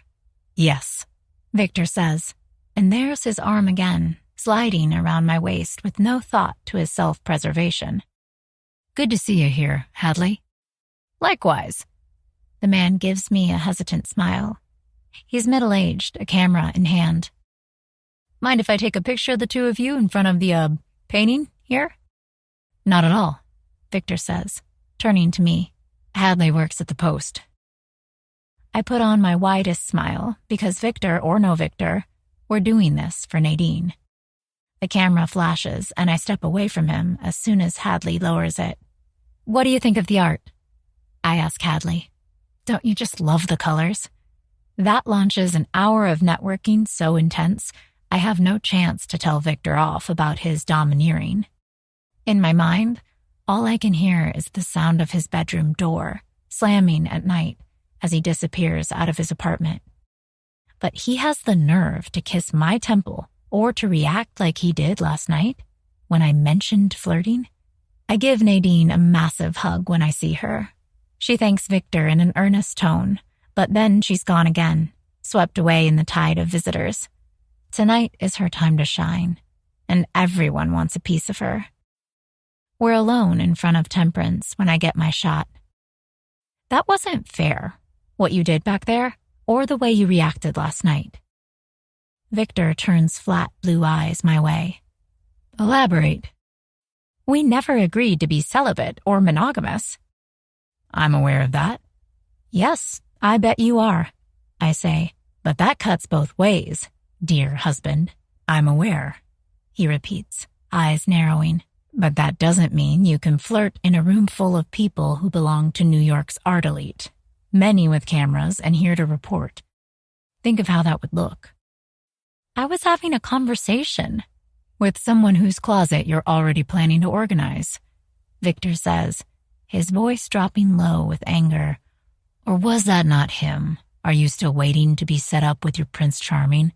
S3: Yes, Victor says. And there's his arm again, sliding around my waist with no thought to his self-preservation. Good to see you here, Hadley. Likewise. The man gives me a hesitant smile. He's middle-aged, a camera in hand. Mind if I take a picture of the two of you in front of the, painting here? Not at all, Victor says, turning to me. Hadley works at the Post. I put on my widest smile because Victor or no Victor, we're doing this for Nadine. The camera flashes and I step away from him as soon as Hadley lowers it. What do you think of the art? I ask Hadley. Don't you just love the colors? That launches an hour of networking so intense, I have no chance to tell Victor off about his domineering. In my mind, all I can hear is the sound of his bedroom door slamming at night as he disappears out of his apartment. But he has the nerve to kiss my temple or to react like he did last night when I mentioned flirting. I give Nadine a massive hug when I see her. She thanks Victor in an earnest tone, but then she's gone again, swept away in the tide of visitors. Tonight is her time to shine, and everyone wants a piece of her. We're alone in front of Temperance when I get my shot. That wasn't fair, what you did back there, or the way you reacted last night. Victor turns flat blue eyes my way. Elaborate. We never agreed to be celibate or monogamous. I'm aware of that. Yes, I bet you are, I say, but that cuts both ways, dear husband. I'm aware, he repeats, eyes narrowing. But that doesn't mean you can flirt in a room full of people who belong to New York's art elite, many with cameras and here to report. Think of how that would look. I was having a conversation with someone whose closet you're already planning to organize, Victor says, his voice dropping low with anger. Or was that not him? Are you still waiting to be set up with your Prince Charming?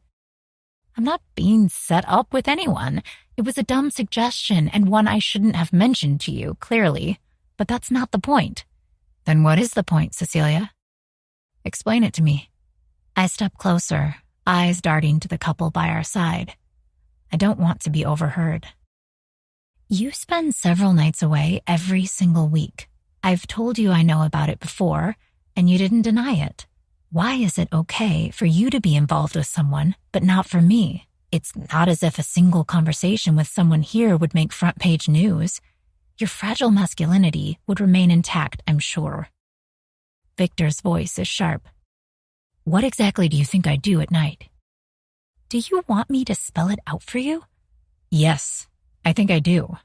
S3: I'm not being set up with anyone. It was a dumb suggestion and one I shouldn't have mentioned to you, clearly. But that's not the point. Then what is the point, Cecilia? Explain it to me. I step closer, eyes darting to the couple by our side. I don't want to be overheard. You spend several nights away every single week. I've told you I know about it before, and you didn't deny it. Why is it okay for you to be involved with someone, but not for me? It's not as if a single conversation with someone here would make front-page news. Your fragile masculinity would remain intact, I'm sure. Victor's voice is sharp. What exactly do you think I do at night? Do you want me to spell it out for you? Yes, I think I do.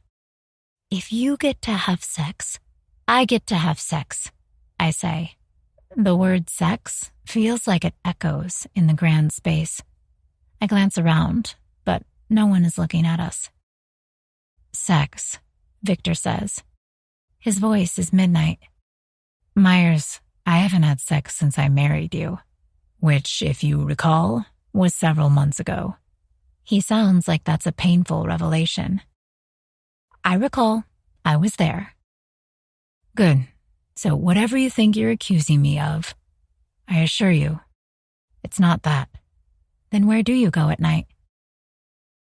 S3: If you get to have sex, I get to have sex, I say. The word sex feels like it echoes in the grand space. I glance around, but no one is looking at us. Sex, Victor says. His voice is midnight. Myers, I haven't had sex since I married you, which, if you recall, was several months ago. He sounds like that's a painful revelation. I recall. I was there. Good. So whatever you think you're accusing me of, I assure you, it's not that. Then where do you go at night?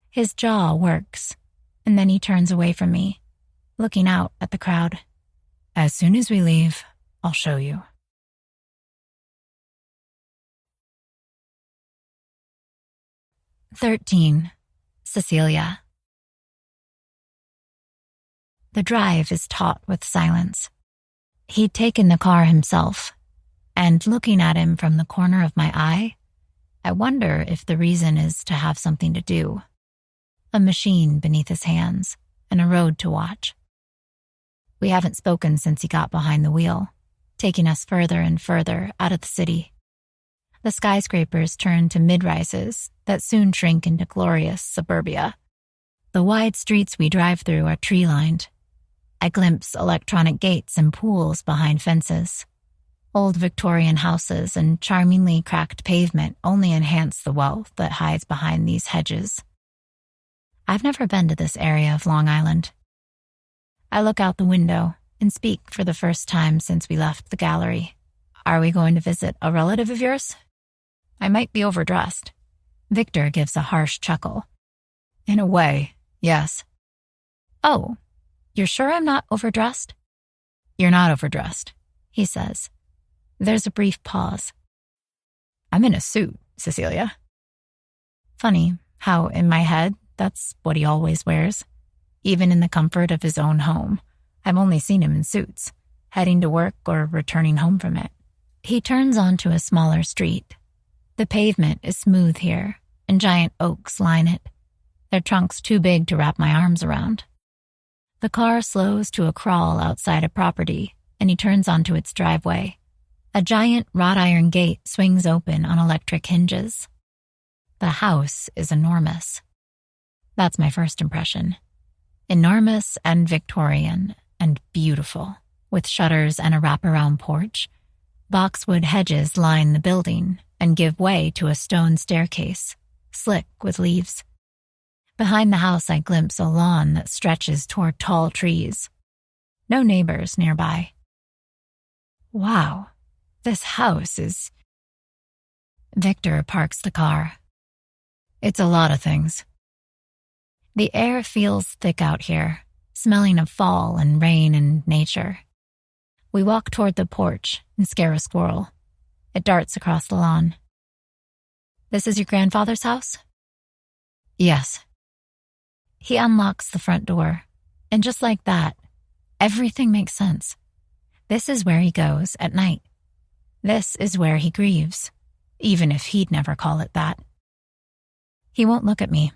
S3: His jaw works, and then he turns away from me, looking out at the crowd. As soon as we leave, I'll show you. 13. Cecilia. The drive is taut with silence. He'd taken the car himself, and looking at him from the corner of my eye, I wonder if the reason is to have something to do. A machine beneath his hands, and a road to watch. We haven't spoken since he got behind the wheel, taking us further and further out of the city. The skyscrapers turn to mid-rises that soon shrink into glorious suburbia. The wide streets we drive through are tree-lined. I glimpse electronic gates and pools behind fences. Old Victorian houses and charmingly cracked pavement only enhance the wealth that hides behind these hedges. I've never been to this area of Long Island. I look out the window and speak for the first time since we left the gallery. Are we going to visit a relative of yours? I might be overdressed. Victor gives a harsh chuckle. In a way, yes. Oh, you're sure I'm not overdressed? You're not overdressed, he says. There's a brief pause. I'm in a suit, Cecilia. Funny how, in my head, that's what he always wears. Even in the comfort of his own home, I've only seen him in suits, heading to work or returning home from it. He turns onto a smaller street. The pavement is smooth here, and giant oaks line it, their trunks too big to wrap my arms around. The car slows to a crawl outside a property, and he turns onto its driveway. A giant wrought iron gate swings open on electric hinges. The house is enormous. That's my first impression. Enormous and Victorian and beautiful, with shutters and a wraparound porch. Boxwood hedges line the building and give way to a stone staircase, slick with leaves. Behind the house, I glimpse a lawn that stretches toward tall trees. No neighbors nearby. Wow, this house is... Victor parks the car. It's a lot of things. The air feels thick out here, smelling of fall and rain and nature. We walk toward the porch and scare a squirrel. It darts across the lawn. This is your grandfather's house? Yes. He unlocks the front door, and just like that, everything makes sense. This is where he goes at night. This is where he grieves, even if he'd never call it that. He won't look at me.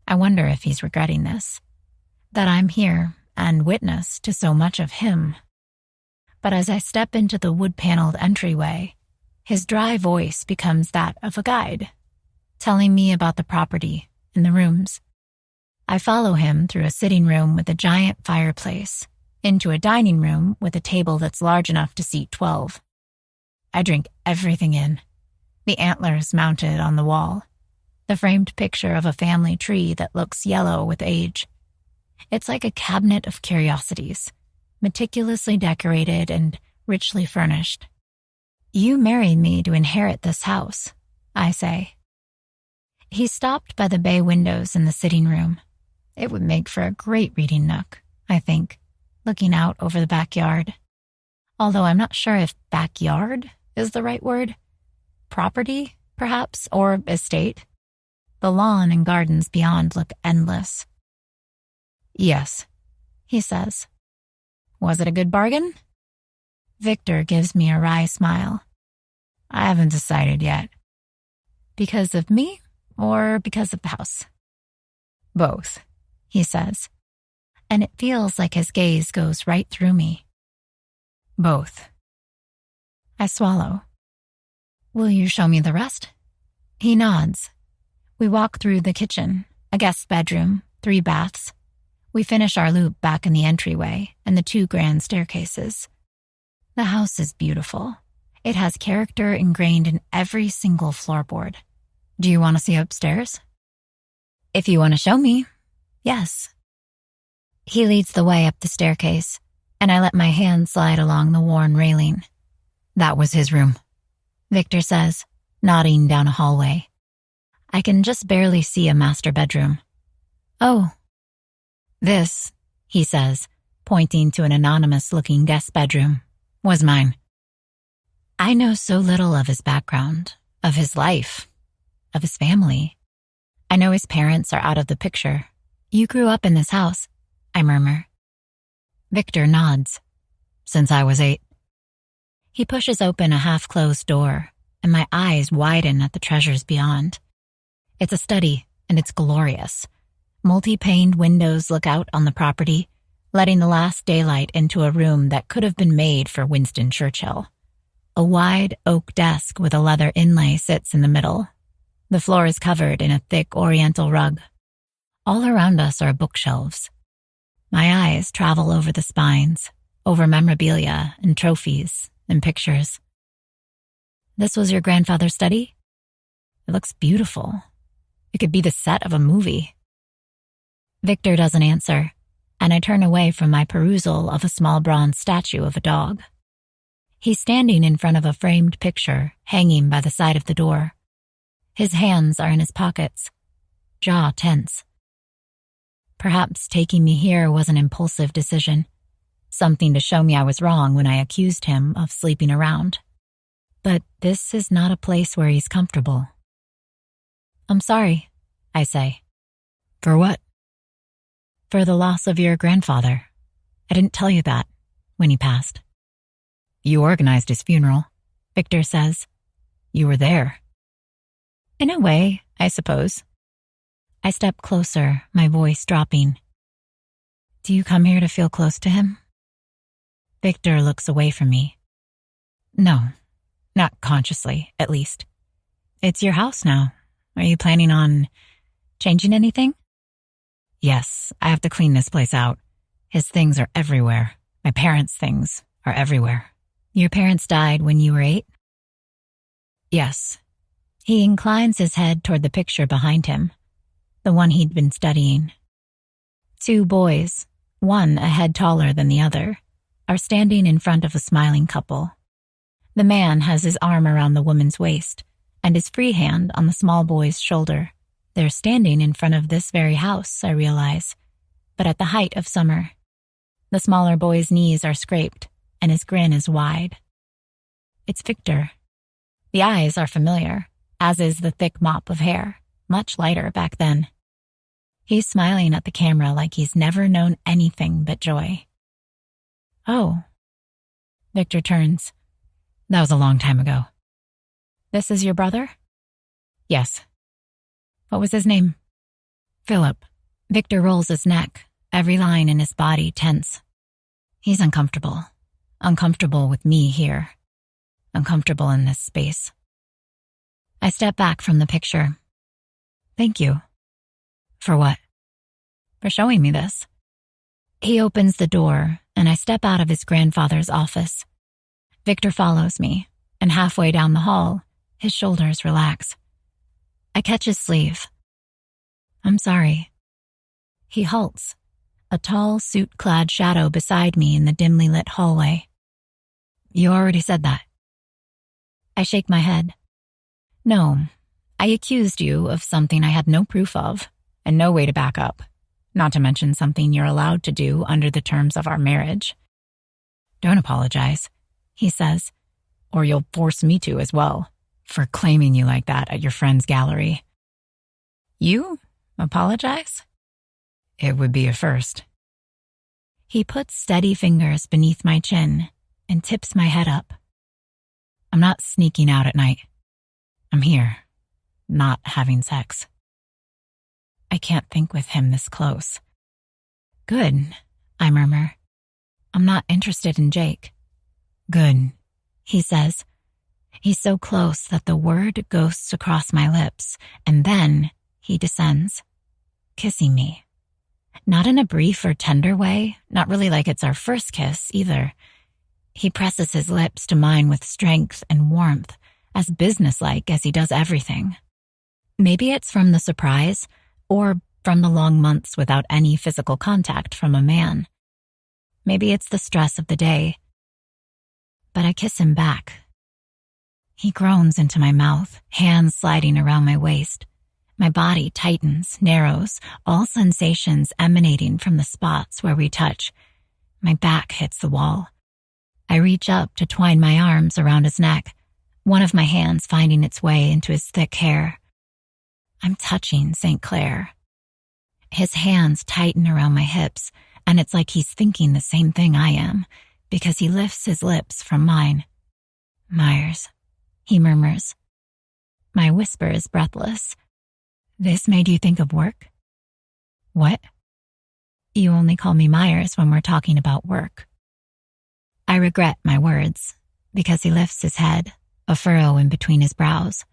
S3: I wonder if he's regretting this, that I'm here and witness to so much of him. But as I step into the wood-paneled entryway, his dry voice becomes that of a guide, telling me about the property and the rooms. I follow him through a sitting room with a giant fireplace, into a dining room with a table that's large enough to seat 12. I drink everything in. The antlers mounted on the wall. The framed picture of a family tree that looks yellow with age. It's like a cabinet of curiosities, meticulously decorated and richly furnished. You married me to inherit this house, I say. He stopped by the bay windows in the sitting room. It would make for a great reading nook, I think, looking out over the backyard. Although I'm not sure if backyard is the right word. Property, perhaps, or estate. The lawn and gardens beyond look endless. Yes, he says. Was it a good bargain? Victor gives me a wry smile. I haven't decided yet. Because of me or because of the house? Both, he says, and it feels like his gaze goes right through me. Both. I swallow. Will you show me the rest? He nods. We walk through the kitchen, a guest bedroom, 3 baths. We finish our loop back in the entryway and the 2 grand staircases. The house is beautiful. It has character ingrained in every single floorboard. Do you want to see upstairs? If you want to show me, yes. He leads the way up the staircase, and I let my hand slide along the worn railing. That was his room, Victor says, nodding down a hallway. I can just barely see a master bedroom. Oh. This, he says, pointing to an anonymous-looking guest bedroom, was mine. I know so little of his background, of his life, of his family. I know his parents are out of the picture. You grew up in this house, I murmur. Victor nods. Since I was 8. He pushes open a half-closed door, and my eyes widen at the treasures beyond. It's a study, and it's glorious. Multi-paned windows look out on the property, letting the last daylight into a room that could have been made for Winston Churchill. A wide oak desk with a leather inlay sits in the middle. The floor is covered in a thick oriental rug. All around us are bookshelves. My eyes travel over the spines, over memorabilia and trophies and pictures. This was your grandfather's study? It looks beautiful. It could be the set of a movie. Victor doesn't answer. and I turn away from my perusal of a small bronze statue of a dog. He's standing in front of a framed picture hanging by the side of the door. His hands are in his pockets, jaw tense. Perhaps taking me here was an impulsive decision, something to show me I was wrong when I accused him of sleeping around. But this is not a place where he's comfortable. I'm sorry, I say.
S1: For what?
S3: For the loss of your grandfather. I didn't tell you that when he passed.
S1: You organized his funeral,
S3: Victor says.
S1: You were there.
S3: In a way, I suppose. I step closer, my voice dropping. Do you come here to feel close to him? Victor looks away from me.
S1: No, not consciously, at least. It's your house now. Are you planning on changing anything? Yes, I have to clean this place out. His things are everywhere. My parents' things are everywhere.
S3: Your parents died when you were 8?
S1: Yes.
S3: He inclines his head toward the picture behind him, the one he'd been studying. 2 boys, one a head taller than the other, are standing in front of a smiling couple. The man has his arm around the woman's waist and his free hand on the small boy's shoulder. They're standing in front of this very house, I realize, but at the height of summer. The smaller boy's knees are scraped, and his grin is wide. It's Victor. The eyes are familiar, as is the thick mop of hair, much lighter back then. He's smiling at the camera like he's never known anything but joy. Oh.
S1: Victor turns. That was a long time ago.
S3: This is your brother?
S1: Yes.
S3: What was his name?
S1: Philip.
S3: Victor rolls his neck, every line in his body tense. He's uncomfortable. Uncomfortable with me here. Uncomfortable in this space. I step back from the picture. Thank you.
S1: For what?
S3: For showing me this. He opens the door, and I step out of his grandfather's office. Victor follows me, and halfway down the hall, his shoulders relax. I catch his sleeve. I'm sorry. He halts, a tall, suit-clad shadow beside me in the dimly lit hallway.
S1: You already said that.
S3: I shake my head. No, I accused you of something I had no proof of and no way to back up, not to mention something you're allowed to do under the terms of our marriage.
S1: Don't apologize,
S3: he says,
S1: or you'll force me to as well, for claiming you like that at your friend's gallery.
S3: You apologize?
S1: It would be a first.
S3: He puts steady fingers beneath my chin and tips my head up.
S1: I'm not sneaking out at night. I'm here, not having sex.
S3: I can't think with him this close. Good, I murmur. I'm not interested in Jake.
S1: Good,
S3: he says. He's so close that the word ghosts across my lips, and then he descends, kissing me. Not in a brief or tender way, not really like it's our first kiss either. He presses his lips to mine with strength and warmth, as businesslike as he does everything. Maybe it's from the surprise, or from the long months without any physical contact from a man. Maybe it's the stress of the day. But I kiss him back. He groans into my mouth, hands sliding around my waist. My body tightens, narrows, all sensations emanating from the spots where we touch. My back hits the wall. I reach up to twine my arms around his neck, one of my hands finding its way into his thick hair. I'm touching St. Clair. His hands tighten around my hips, and it's like he's thinking the same thing I am, because he lifts his lips from mine. Myers, he murmurs. My whisper is breathless. This made you think of work?
S1: What?
S3: You only call me Myers when we're talking about work. I regret my words, because he lifts his head, a furrow in between his brows.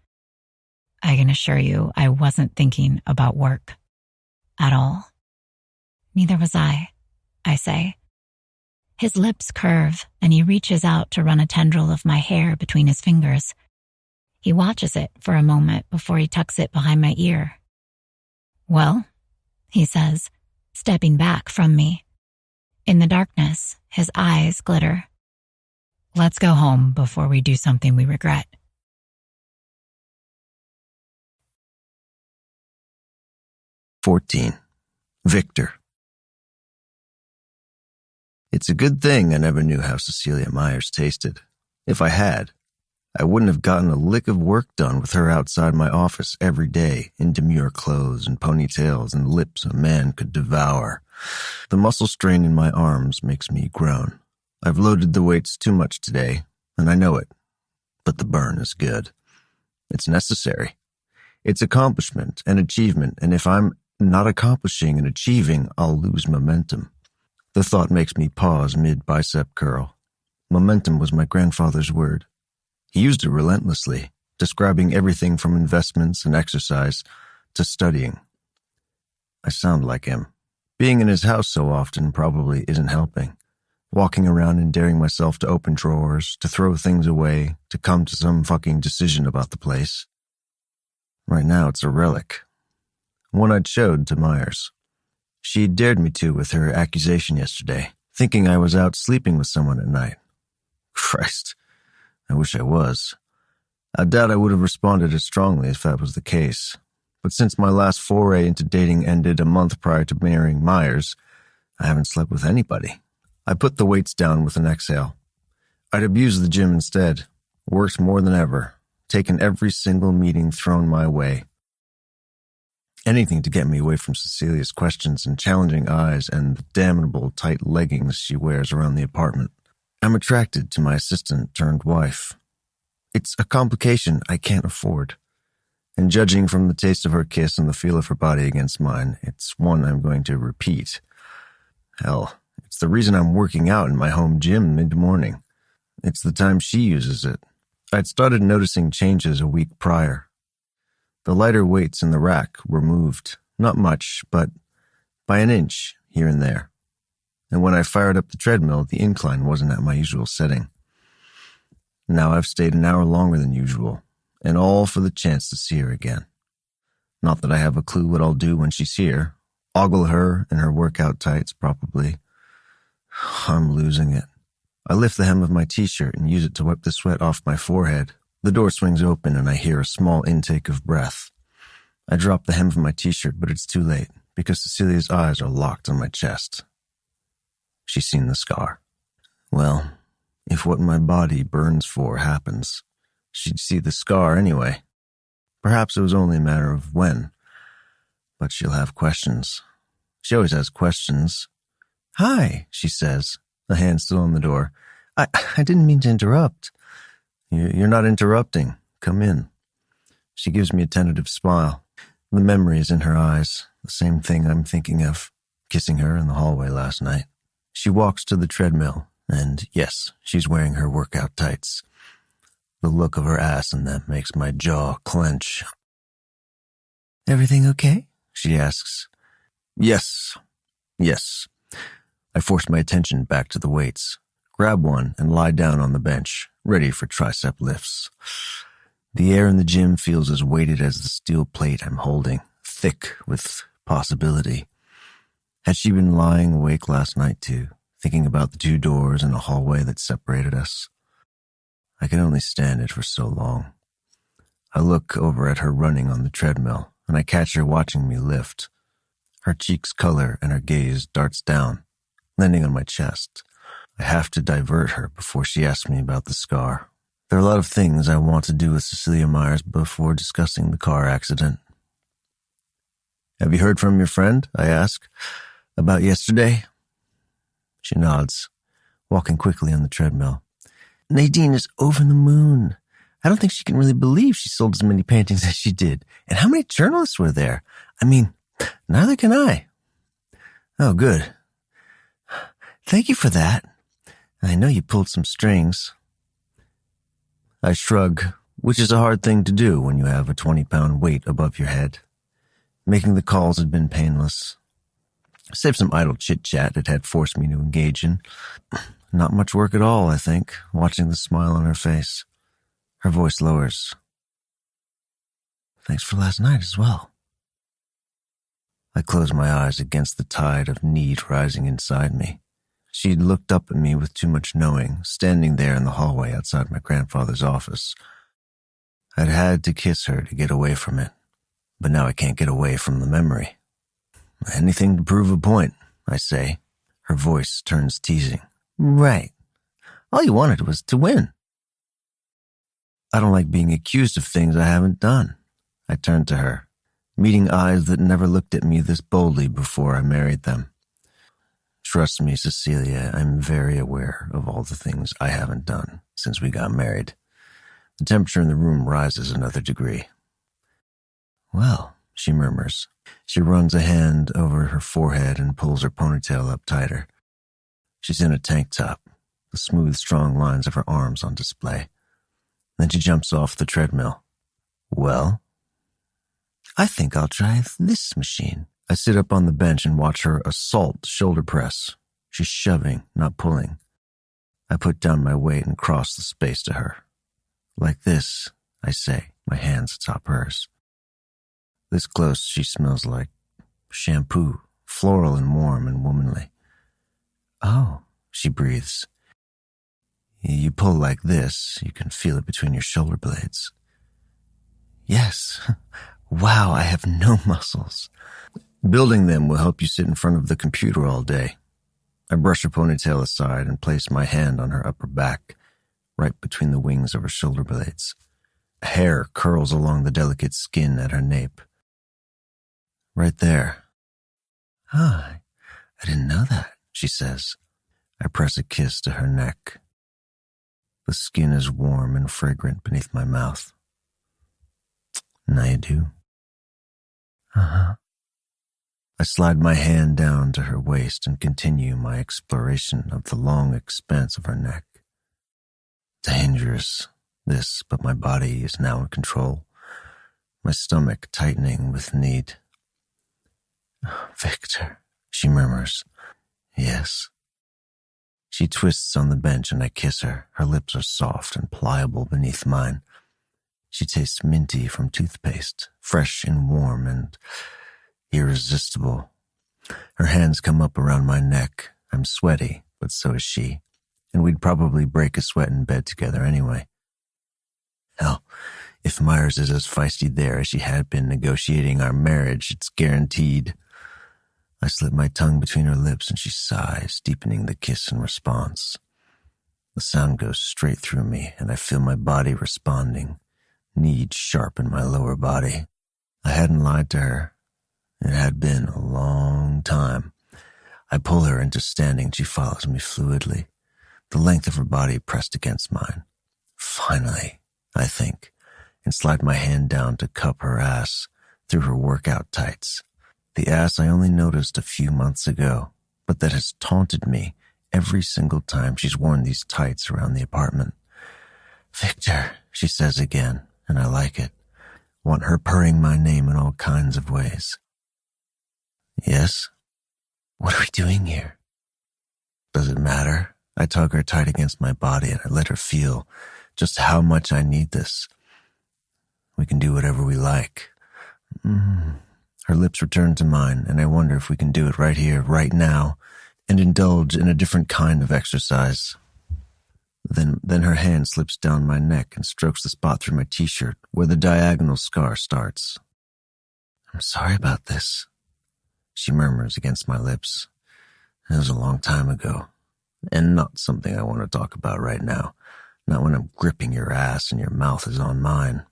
S1: I can assure you I wasn't thinking about work.
S3: At all. Neither was I say. His lips curve, and he reaches out to run a tendril of my hair between his fingers. He watches it for a moment before he tucks it behind my ear. Well, he says, stepping back from me, In the darkness, his eyes glitter.
S1: Let's go home before we do something we regret.
S2: "14. Victor." It's a good thing I never knew how Cecilia Myers tasted. If I had, I wouldn't have gotten a lick of work done with her outside my office every day in demure clothes and ponytails and lips a man could devour. The muscle strain in my arms makes me groan. I've loaded the weights too much today, and I know it. But the burn is good. It's necessary. It's accomplishment and achievement, and if I'm not accomplishing and achieving, I'll lose momentum. The thought makes me pause mid-bicep curl. Momentum was my grandfather's word. He used it relentlessly, describing everything from investments and exercise to studying. I sound like him. Being in his house so often probably isn't helping. Walking around and daring myself to open drawers, to throw things away, to come to some fucking decision about the place. Right now it's a relic. One I'd showed to Myers. She dared me to with her accusation yesterday, thinking I was out sleeping with someone at night. Christ, I wish I was. I doubt I would have responded as strongly if that was the case. But since my last foray into dating ended a month prior to marrying Myers, I haven't slept with anybody. I put the weights down with an exhale. I'd abused the gym instead, worked more than ever, taken every single meeting thrown my way. Anything to get me away from Cecilia's questions and challenging eyes and the damnable tight leggings she wears around the apartment. I'm attracted to my assistant-turned-wife. It's a complication I can't afford. And judging from the taste of her kiss and the feel of her body against mine, it's one I'm going to repeat. Hell, it's the reason I'm working out in my home gym mid-morning. It's the time she uses it. I'd started noticing changes a week prior. The lighter weights in the rack were moved, not much, but by an inch here and there. And when I fired up the treadmill, the incline wasn't at my usual setting. Now I've stayed an hour longer than usual, and all for the chance to see her again. Not that I have a clue what I'll do when she's here. Ogle her in her workout tights, probably. I'm losing it. I lift the hem of my t-shirt and use it to wipe the sweat off my forehead. The door swings open and I hear a small intake of breath. I drop the hem of my t-shirt, but it's too late because Cecilia's eyes are locked on my chest. She's seen the scar. Well, if what my body burns for happens, she'd see the scar anyway. Perhaps it was only a matter of when, but she'll have questions. She always has questions. "Hi," she says, a hand still on the door. I didn't mean to interrupt." You're not interrupting. Come in." She gives me a tentative smile. The memory is in her eyes, the same thing I'm thinking of, kissing her in the hallway last night. She walks to the treadmill, and yes, she's wearing her workout tights. The look of her ass in them makes my jaw clench. "Everything okay?" she asks. Yes. I force my attention back to the weights, grab one, and lie down on the bench, ready for tricep lifts. The air in the gym feels as weighted as the steel plate I'm holding, thick with possibility. Had she been lying awake last night too, thinking about the 2 doors and a hallway that separated us? I can only stand it for so long. I look over at her running on the treadmill, and I catch her watching me lift. Her cheeks color and her gaze darts down, landing on my chest. I have to divert her before she asks me about the scar. There are a lot of things I want to do with Cecilia Myers before discussing the car accident. "Have you heard from your friend?" I ask. "About yesterday?" She nods, walking quickly on the treadmill. "Nadine is over the moon. I don't think she can really believe she sold as many paintings as she did. And how many journalists were there? I mean, neither can I." "Oh, good. Thank you for that. I know you pulled some strings." I shrug, which is a hard thing to do when you have a 20-pound weight above your head. Making the calls had been painless. Save some idle chit-chat it had forced me to engage in. Not much work at all, I think, watching the smile on her face. Her voice lowers. "Thanks for last night as well." I close my eyes against the tide of need rising inside me. She'd looked up at me with too much knowing, standing there in the hallway outside my grandfather's office. I'd had to kiss her to get away from it, but now I can't get away from the memory. Anything to prove a point, I say. Her voice turns teasing. Right. All you wanted was to win. I don't like being accused of things I haven't done. I turned to her, meeting eyes that never looked at me this boldly before I married them. Trust me, Cecilia, I'm very aware of all the things I haven't done since we got married. The temperature in the room rises another degree. Well, she murmurs. She runs a hand over her forehead and pulls her ponytail up tighter. She's in a tank top, the smooth, strong lines of her arms on display. Then she jumps off the treadmill. Well, I think I'll try this machine. I sit up on the bench and watch her assault shoulder press. She's shoving, not pulling. I put down my weight and cross the space to her. Like this, I say, my hands atop hers. This close, she smells like shampoo, floral and warm and womanly. Oh, she breathes. You pull like this, you can feel it between your shoulder blades. Yes. Wow, I have no muscles. Building them will help you sit in front of the computer all day. I brush her ponytail aside and place my hand on her upper back, right between the wings of her shoulder blades. Hair curls along the delicate skin at her nape. Right there. I didn't know that, she says. I press a kiss to her neck. The skin is warm and fragrant beneath my mouth. Now you do. Uh-huh. I slide my hand down to her waist and continue my exploration of the long expanse of her neck. Dangerous, this, but my body is now in control, my stomach tightening with need. Victor, she murmurs. Yes. She twists on the bench and I kiss her. Her lips are soft and pliable beneath mine. She tastes minty from toothpaste, fresh and warm and irresistible. Her hands come up around my neck. I'm sweaty, but so is she, and we'd probably break a sweat in bed together anyway. Hell, if Myers is as feisty there as she had been negotiating our marriage, it's guaranteed. I slip my tongue between her lips and she sighs, deepening the kiss in response. The sound goes straight through me and I feel my body responding, need sharp in my lower body. I hadn't lied to her. It had been a long time. I pull her into standing and she follows me fluidly, the length of her body pressed against mine. Finally, I think, and slide my hand down to cup her ass through her workout tights. The ass I only noticed a few months ago, but that has taunted me every single time she's worn these tights around the apartment. Victor, she says again, and I like it. Want her purring my name in all kinds of ways. Yes? What are we doing here? Does it matter? I tug her tight against my body and I let her feel just how much I need this. We can do whatever we like. Her lips return to mine, and I wonder if we can do it right here, right now, and indulge in a different kind of exercise. Then her hand slips down my neck and strokes the spot through my t-shirt where the diagonal scar starts. I'm sorry about this, she murmurs against my lips. It was a long time ago, and not something I want to talk about right now, not when I'm gripping your ass and your mouth is on mine.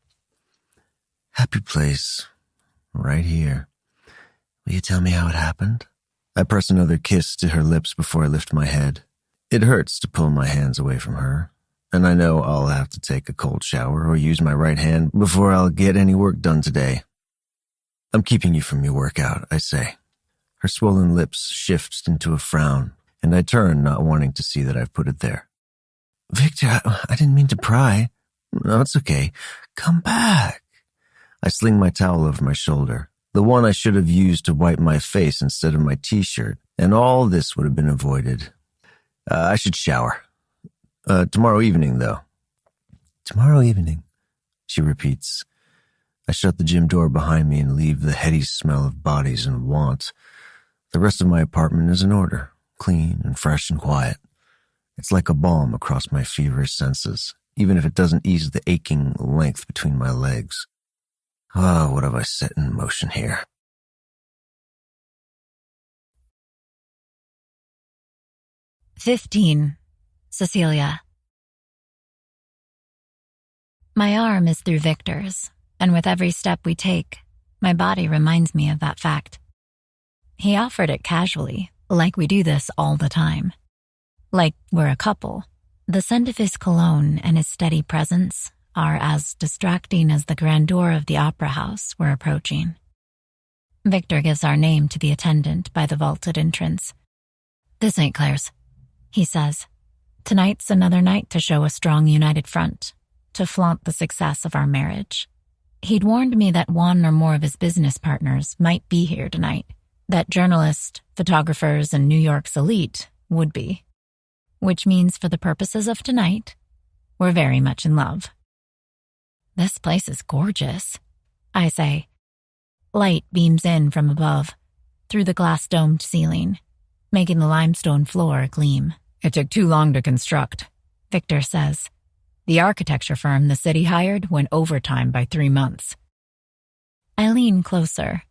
S2: Happy place, right here. Will you tell me how it happened? I press another kiss to her lips before I lift my head. It hurts to pull my hands away from her, and I know I'll have to take a cold shower or use my right hand before I'll get any work done today. I'm keeping you from your workout, I say. Her swollen lips shift into a frown, and I turn, not wanting to see that I've put it there. Victor, I didn't mean to pry. No, it's okay. Come back. I sling my towel over my shoulder, the one I should have used to wipe my face instead of my t-shirt, and all this would have been avoided. I should shower. Tomorrow evening, though. Tomorrow evening, she repeats. I shut the gym door behind me and leave the heady smell of bodies and want. The rest of my apartment is in order. clean and fresh and quiet. It's like a balm across my feverish senses, even if it doesn't ease the aching length between my legs. Ah, what have I set in motion here?
S3: "15. Cecilia." My arm is through Victor's, and with every step we take, my body reminds me of that fact. He offered it casually, like we do this all the time. Like we're a couple. The scent of his cologne and his steady presence are as distracting as the grandeur of the opera house we're approaching. Victor gives our name to the attendant by the vaulted entrance. "This ain't Claire's," he says. "Tonight's another night to show a strong united front, to flaunt the success of our marriage." He'd warned me that one or more of his business partners might be here tonight, that journalists, photographers, and New York's elite would be. Which means for the purposes of tonight, we're very much in love. "This place is gorgeous," I say. Light beams in from above, through the glass-domed ceiling, making the limestone floor gleam. "It took too long to construct," Victor says. "The architecture firm the city hired went overtime by 3 months. I lean closer.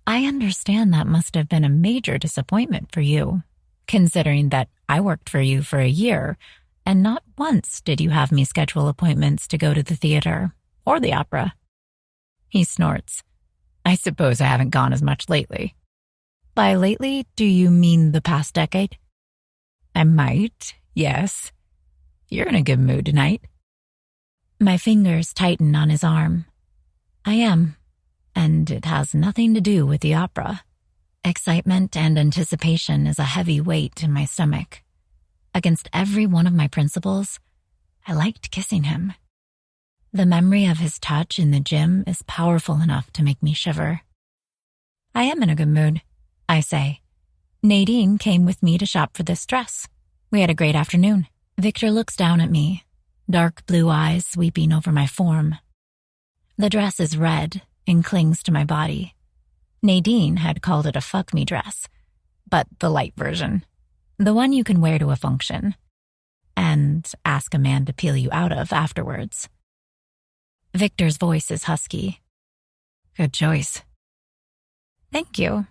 S3: "I understand that must have been a major disappointment for you, considering that I worked for you for a year, and not once did you have me schedule appointments to go to the theater or the opera." He snorts. "I suppose I haven't gone as much lately." "By lately, do you mean the past decade?" "I might, yes. You're in a good mood tonight." My fingers tighten on his arm. I am, and it has nothing to do with the opera. Excitement and anticipation is a heavy weight in my stomach. Against every one of my principles, I liked kissing him. The memory of his touch in the gym is powerful enough to make me shiver. "I am in a good mood," I say. "Nadine came with me to shop for this dress. We had a great afternoon." Victor looks down at me, dark blue eyes sweeping over my form. The dress is red and clings to my body. Nadine had called it a fuck-me dress, but the light version. The one you can wear to a function and ask a man to peel you out of afterwards. Victor's voice is husky. "Good choice." "Thank you.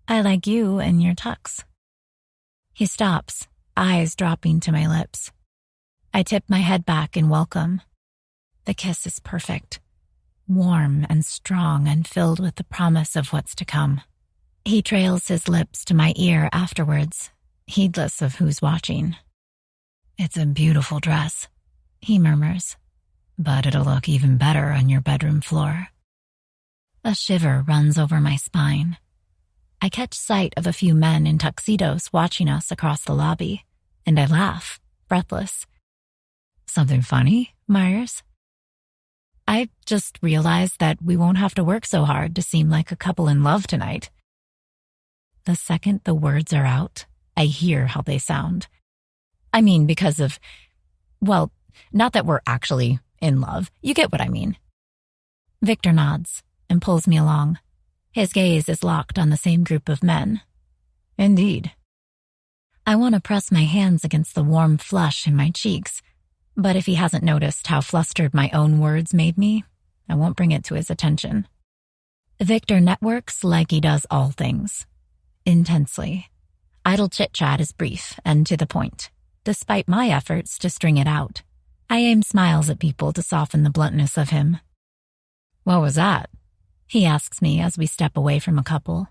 S3: I like you and your tux." He stops, eyes dropping to my lips. I tip my head back in welcome. The kiss is perfect, warm and strong and filled with the promise of what's to come. He trails his lips to my ear afterwards, heedless of who's watching. "It's a beautiful dress," he murmurs, "but it'll look even better on your bedroom floor." A shiver runs over my spine. I catch sight of a few men in tuxedos watching us across the lobby, and I laugh, breathless. "Something funny, Myers?" "I just realized that we won't have to work so hard to seem like a couple in love tonight." The second the words are out, I hear how they sound. I mean, because of, well, not that we're actually in love. You get what I mean. Victor nods and pulls me along. His gaze is locked on the same group of men. "Indeed." I want to press my hands against the warm flush in my cheeks, but if he hasn't noticed how flustered my own words made me, I won't bring it to his attention. Victor networks like he does all things. Intensely. Idle chit-chat is brief and to the point, despite my efforts to string it out. I aim smiles at people to soften the bluntness of him. "What was that?" he asks me as we step away from a couple.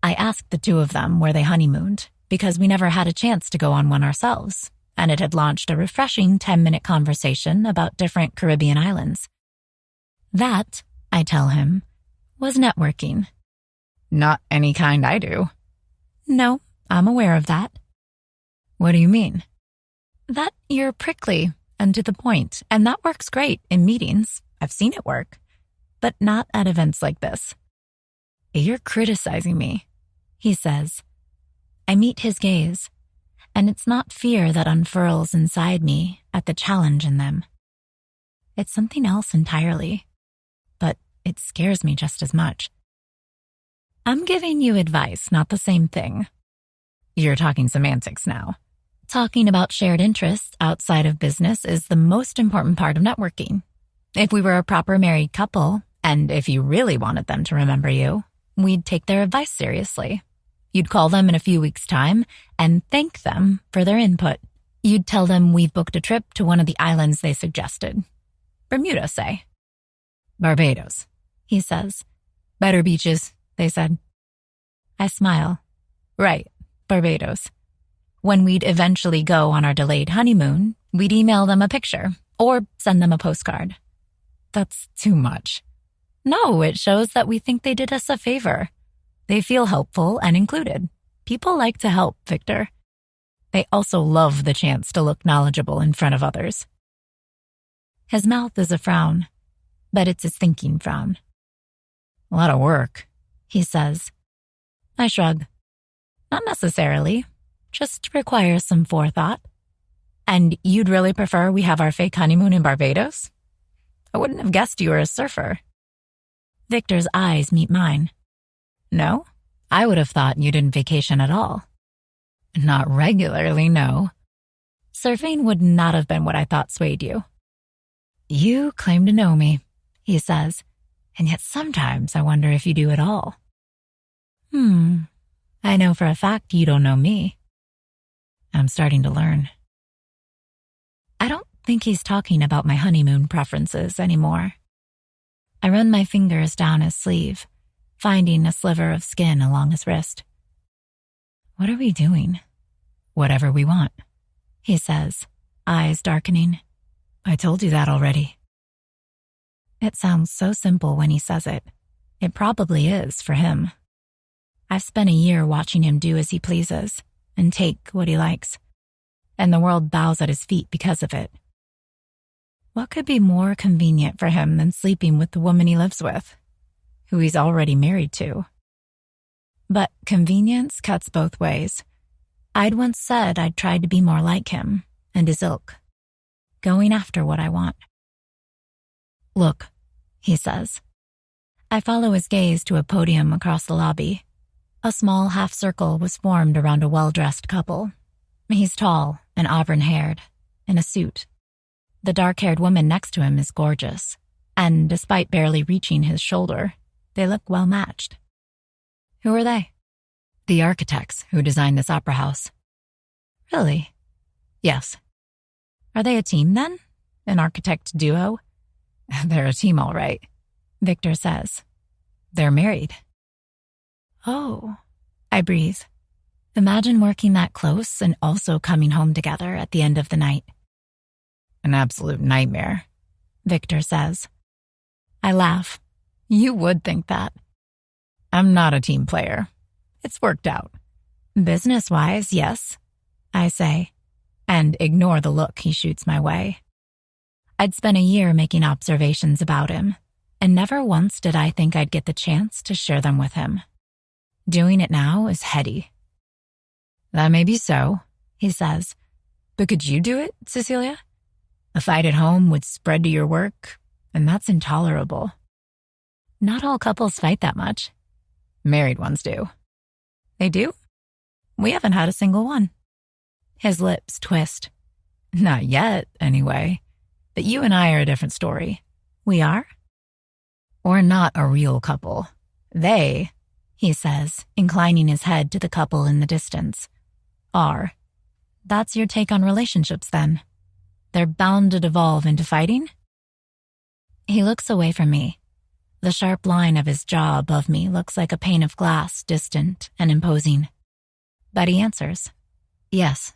S3: I asked the two of them where they honeymooned, because we never had a chance to go on one ourselves, and it had launched a refreshing 10-minute conversation about different Caribbean islands. That, I tell him, was networking. "Not any kind I do." "No, I'm aware of that." "What do you mean?" "That you're prickly and to the point, and that works great in meetings. I've seen it work. But not at events like this." "You're criticizing me," he says. I meet his gaze, and it's not fear that unfurls inside me at the challenge in them. It's something else entirely, but it scares me just as much. "I'm giving you advice, not the same thing."
S1: You're talking semantics now.
S3: Talking about shared interests outside of business is the most important part of networking. If we were a proper married couple, and if you really wanted them to remember you, we'd take their advice seriously. You'd call them in a few weeks' time and thank them for their input. You'd tell them we've booked a trip to one of the islands they suggested. Bermuda, say.
S1: Barbados,
S3: he says.
S1: Better beaches, they said.
S3: I smile.
S1: Right, Barbados.
S3: When we'd eventually go on our delayed honeymoon, we'd email them a picture or send them a postcard.
S1: That's too much.
S3: No, it shows that we think they did us a favor. They feel helpful and included. People like to help, Victor.
S1: They also love the chance to look knowledgeable in front of others.
S3: His mouth is a frown, but it's his thinking frown.
S1: A lot of work,
S3: he says. I shrug. Not necessarily. Just requires some forethought.
S1: And you'd really prefer we have our fake honeymoon in Barbados? I wouldn't have guessed you were a surfer.
S3: Victor's eyes meet mine.
S1: No? I would have thought you didn't vacation at all.
S3: Not regularly, no.
S1: Surfing would not have been what I thought swayed you.
S3: You claim to know me, he says, and yet sometimes I wonder if you do at all. I know for a fact you don't know me.
S1: I'm starting to learn.
S3: I don't think he's talking about my honeymoon preferences anymore. I run my fingers down his sleeve, finding a sliver of skin along his wrist.
S1: What are we doing? Whatever we want,
S3: he says, eyes darkening.
S1: I told you that already.
S3: It sounds so simple when he says it. It probably is for him. I've spent a year watching him do as he pleases and take what he likes, and the world bows at his feet because of it. What could be more convenient for him than sleeping with the woman he lives with, who he's already married to? But convenience cuts both ways. I'd once said I'd tried to be more like him and his ilk, going after what I want. Look, he says. I follow his gaze to a podium across the lobby. A small half circle was formed around a well-dressed couple. He's tall and auburn-haired, in a suit. The dark-haired woman next to him is gorgeous, and despite barely reaching his shoulder, they look well-matched.
S1: Who are they?
S3: The architects who designed this opera house.
S1: Really?
S3: Yes.
S1: Are they a team then? An architect duo?
S3: They're a team, all right, Victor says. They're married.
S1: Oh,
S3: I breathe. Imagine working that close and also coming home together at the end of the night.
S1: An absolute nightmare,
S3: Victor says. I laugh.
S1: You would think that. I'm not a team player. It's worked out.
S3: Business-wise, yes, I say, and ignore the look he shoots my way. I'd spent a year making observations about him, and never once did I think I'd get the chance to share them with him. Doing it now is heady.
S1: That may be so,
S3: he says.
S1: But could you do it, Cecilia?
S3: A fight at home would spread to your work, and that's intolerable. Not all couples fight that much.
S1: Married ones do.
S3: They do? We haven't had a single one. His lips twist.
S1: Not yet, anyway. But you and I are a different story.
S3: We are?
S1: We're not a real couple. They,
S3: he says, inclining his head to the couple in the distance, are. That's your take on relationships, then? They're bound to devolve into fighting? He looks away from me. The sharp line of his jaw above me looks like a pane of glass, distant and imposing. But he answers, yes.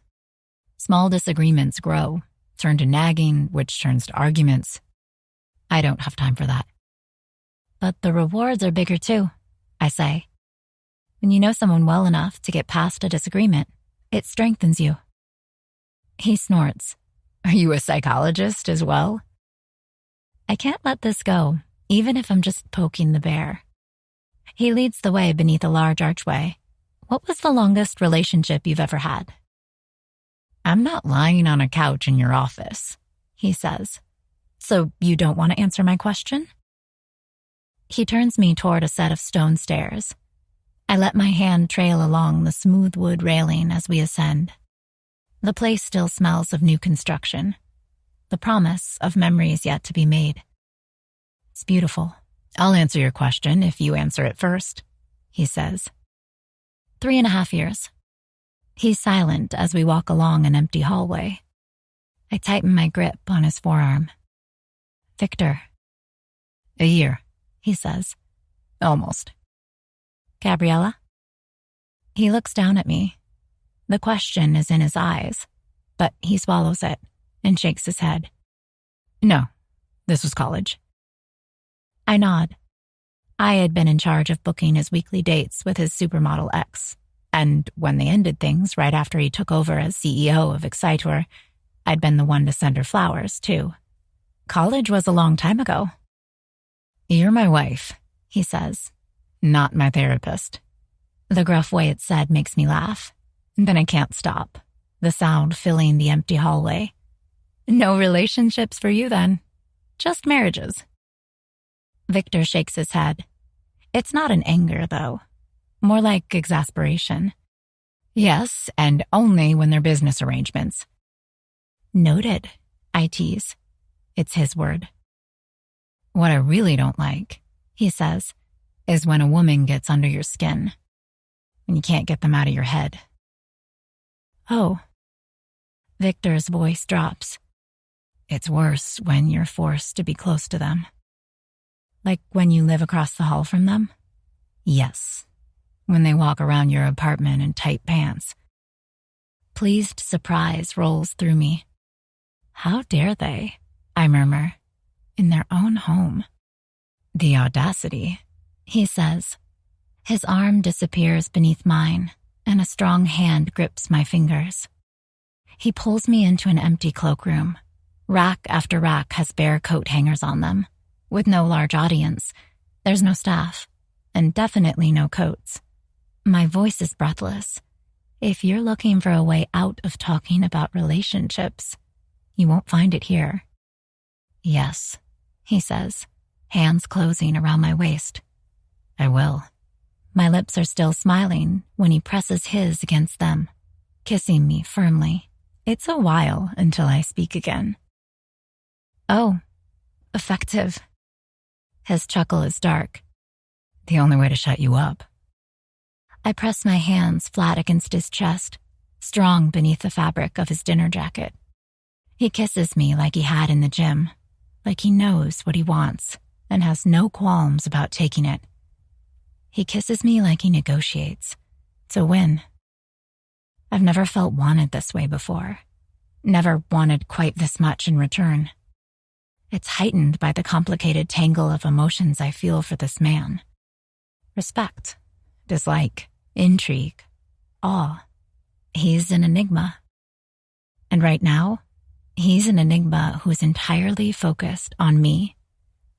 S3: Small disagreements grow, turn to nagging, which turns to arguments. I don't have time for that. But the rewards are bigger too, I say. When you know someone well enough to get past a disagreement, it strengthens you. He snorts.
S1: Are you a psychologist as well?
S3: I can't let this go, even if I'm just poking the bear. He leads the way beneath a large archway. What was the longest relationship you've ever had?
S1: I'm not lying on a couch in your office,
S3: he says. So you don't want to answer my question? He turns me toward a set of stone stairs. I let my hand trail along the smooth wood railing as we ascend. The place still smells of new construction, the promise of memories yet to be made. It's beautiful.
S1: I'll answer your question if you answer it first, he says.
S3: 3.5 years. He's silent as we walk along an empty hallway. I tighten my grip on his forearm. Victor.
S1: 1 year,
S3: he says.
S1: almost.
S3: Gabriella? He looks down at me. The question is in his eyes, but he swallows it and shakes his head.
S1: No, this was college.
S3: I nod. I had been in charge of booking his weekly dates with his supermodel ex, and when they ended things right after he took over as CEO of Exciter, I'd been the one to send her flowers, too. College was a long time ago.
S1: You're my wife,
S3: he says.
S1: Not my therapist.
S3: The gruff way it's said makes me laugh. Then I can't stop, the sound filling the empty hallway.
S1: No relationships for you then. Just marriages.
S3: Victor shakes his head. It's not an anger, though. More like exasperation.
S1: Yes, and only when they're business arrangements.
S3: Noted, I tease. It's his word.
S1: What I really don't like,
S3: he says,
S1: is when a woman gets under your skin and you can't get them out of your head.
S3: Oh. Victor's voice drops.
S1: It's worse when you're forced to be close to them.
S3: Like when you live across the hall from them?
S1: Yes. When they walk around your apartment in tight pants.
S3: Pleased surprise rolls through me. How dare they, I murmur, in their own home.
S1: The audacity,
S3: he says. His arm disappears beneath mine, and a strong hand grips my fingers. He pulls me into an empty cloakroom. Rack after rack has bare coat hangers on them. With no large audience, there's no staff, and definitely no coats. My voice is breathless. If you're looking for a way out of talking about relationships, you won't find it here.
S1: Yes,
S3: he says, hands closing around my waist.
S1: I will.
S3: My lips are still smiling when he presses his against them, kissing me firmly. It's a while until I speak again.
S1: Oh,
S3: effective. His chuckle is dark.
S1: The only way to shut you up.
S3: I press my hands flat against his chest, strong beneath the fabric of his dinner jacket. He kisses me like he had in the gym, like he knows what he wants and has no qualms about taking it. He kisses me like he negotiates. It's a win. I've never felt wanted this way before. Never wanted quite this much in return. It's heightened by the complicated tangle of emotions I feel for this man. Respect, dislike, intrigue, awe. He's an enigma. And right now, he's an enigma who's entirely focused on me.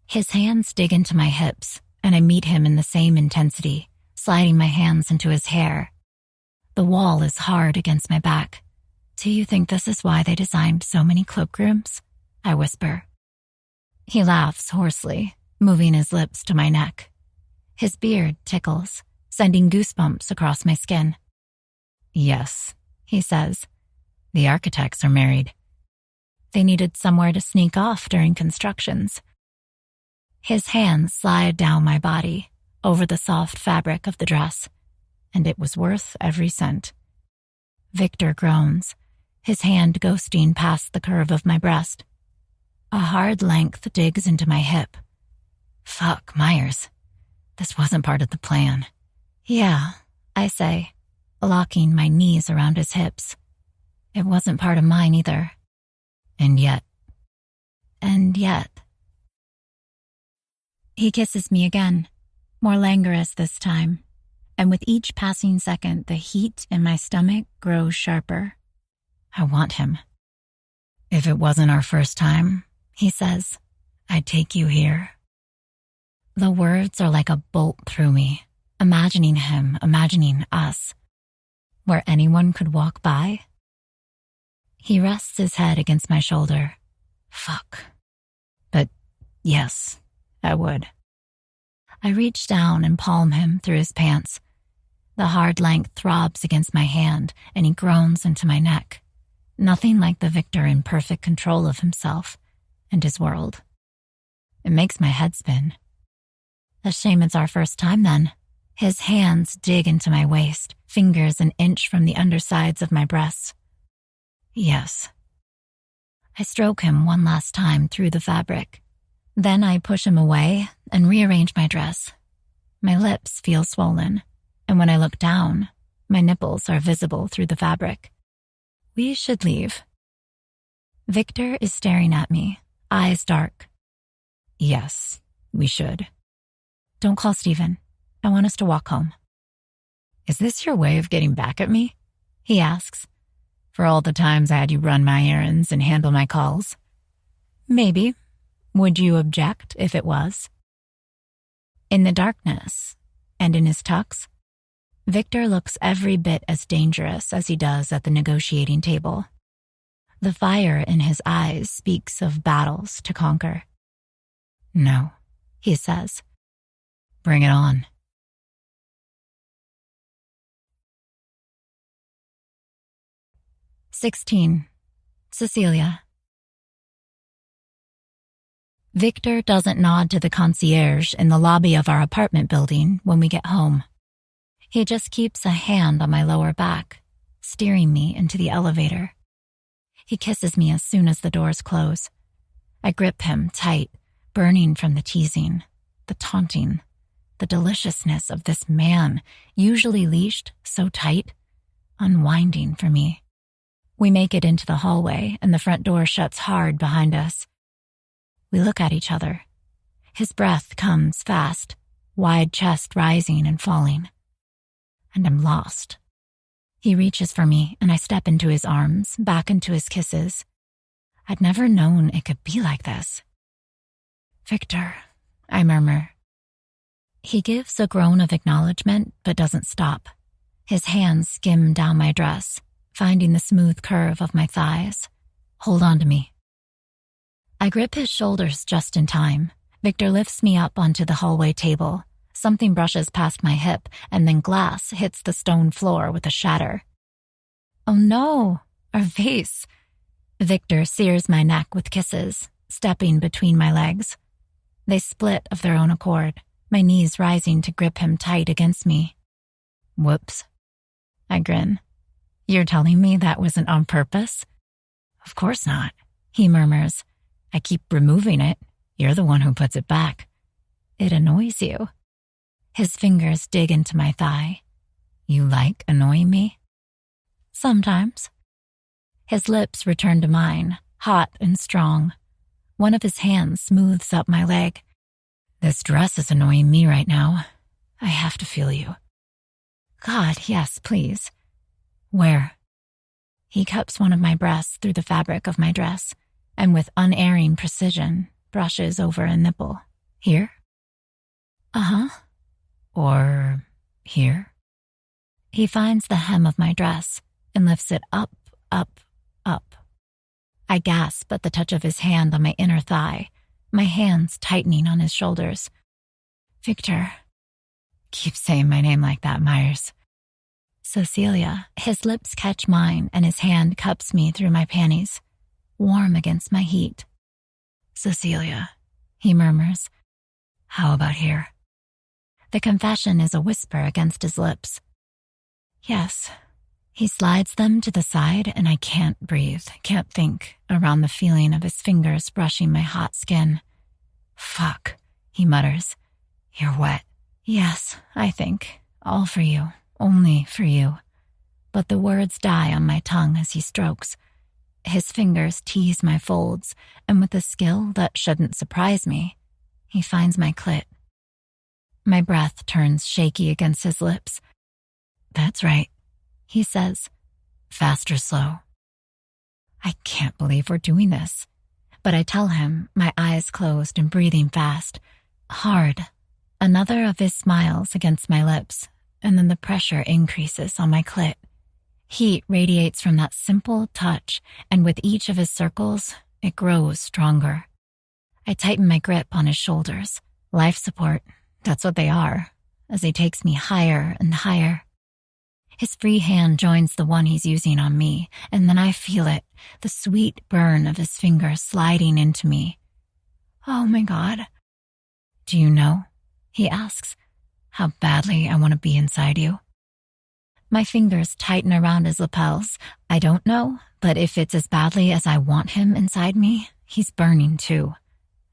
S3: His hands dig into my hips, and I meet him in the same intensity, sliding my hands into his hair. The wall is hard against my back. Do you think this is why they designed so many cloakrooms? I whisper. He laughs hoarsely, moving his lips to my neck. His beard tickles, sending goosebumps across my skin.
S1: Yes, he says. The architects are married.
S3: They needed somewhere to sneak off during constructions. His hands slide down my body, over the soft fabric of the dress, and it was worth every cent. Victor groans, his hand ghosting past the curve of my breast. A hard length digs into my hip.
S1: Fuck, Myers. This wasn't part of the plan.
S3: Yeah, I say, locking my knees around his hips. It wasn't part of mine either.
S1: And yet.
S3: He kisses me again, more languorous this time, and with each passing second, the heat in my stomach grows sharper.
S1: I want him. If it wasn't our first time, he says, I'd take you here.
S3: The words are like a bolt through me, imagining him, imagining us. Where anyone could walk by. He rests his head against my shoulder.
S1: Fuck. But yes, I would.
S3: I reach down and palm him through his pants. The hard length throbs against my hand, and he groans into my neck. Nothing like the victor in perfect control of himself and his world. It makes my head spin. A shame it's our first time then. His hands dig into my waist, fingers an inch from the undersides of my breasts. Yes. I stroke him one last time through the fabric. Then I push him away and rearrange my dress. My lips feel swollen, and when I look down, my nipples are visible through the fabric. We should leave. Victor is staring at me, eyes dark. Yes, we should. Don't call Stephen. I want us to walk home. Is this your way of getting back at me? He asks. For all the times I had you run my errands and handle my calls? Maybe. Would you object if it was? In the darkness, and in his tux, Victor looks every bit as dangerous as he does at the negotiating table. The fire in his eyes speaks of battles to conquer. No, he says. Bring it on. Cecilia. Victor doesn't nod to the concierge in the lobby of our apartment building when we get home. He just keeps a hand on my lower back, steering me into the elevator. He kisses me as soon as the doors close. I grip him tight, burning from the teasing, the taunting, the deliciousness of this man, usually leashed so tight, unwinding for me. We make it into the hallway, and the front door shuts hard behind us. We look at each other. His breath comes fast, wide chest rising and falling. And I'm lost. He reaches for me, and I step into his arms, back into his kisses. I'd never known it could be like this. Victor, I murmur. He gives a groan of acknowledgement, but doesn't stop. His hands skim down my dress, finding the smooth curve of my thighs. Hold on to me. I grip his shoulders just in time. Victor lifts me up onto the hallway table. Something brushes past my hip, and then glass hits the stone floor with a shatter. Oh no, our vase. Victor sears my neck with kisses, stepping between my legs. They split of their own accord, my knees rising to grip him tight against me. Whoops. I grin. You're telling me that wasn't on purpose? Of course not, he murmurs. I keep removing it. You're the one who puts it back. It annoys you. His fingers dig into my thigh. You like annoying me? Sometimes. His lips return to mine, hot and strong. One of his hands smooths up my leg. This dress is annoying me right now. I have to feel you. God, yes, please. Where? He cups one of my breasts through the fabric of my dress, and with unerring precision, brushes over a nipple. Here? Uh-huh. Or here? He finds the hem of my dress and lifts it up, up, up. I gasp at the touch of his hand on my inner thigh, my hands tightening on his shoulders. Victor. Keep saying my name like that, Myers. Cecilia. His lips catch mine and his hand cups me through my panties, warm against my heat. Cecilia, he murmurs. How about here? The confession is a whisper against his lips. Yes. He slides them to the side and I can't breathe, can't think, around the feeling of his fingers brushing my hot skin. Fuck, he mutters. You're wet. Yes, I think. All for you. Only for you. But the words die on my tongue as he strokes. His fingers tease my folds, and with a skill that shouldn't surprise me, he finds my clit. My breath turns shaky against his lips. That's right, he says. Fast or slow? I can't believe we're doing this. But I tell him, my eyes closed and breathing fast. Hard. Another of his smiles against my lips, and then the pressure increases on my clit. Heat radiates from that simple touch, and with each of his circles, it grows stronger. I tighten my grip on his shoulders. Life support, that's what they are, as he takes me higher and higher. His free hand joins the one he's using on me, and then I feel it, the sweet burn of his finger sliding into me. Oh my God. Do you know, he asks, how badly I want to be inside you? My fingers tighten around his lapels. I don't know, but if it's as badly as I want him inside me, he's burning too.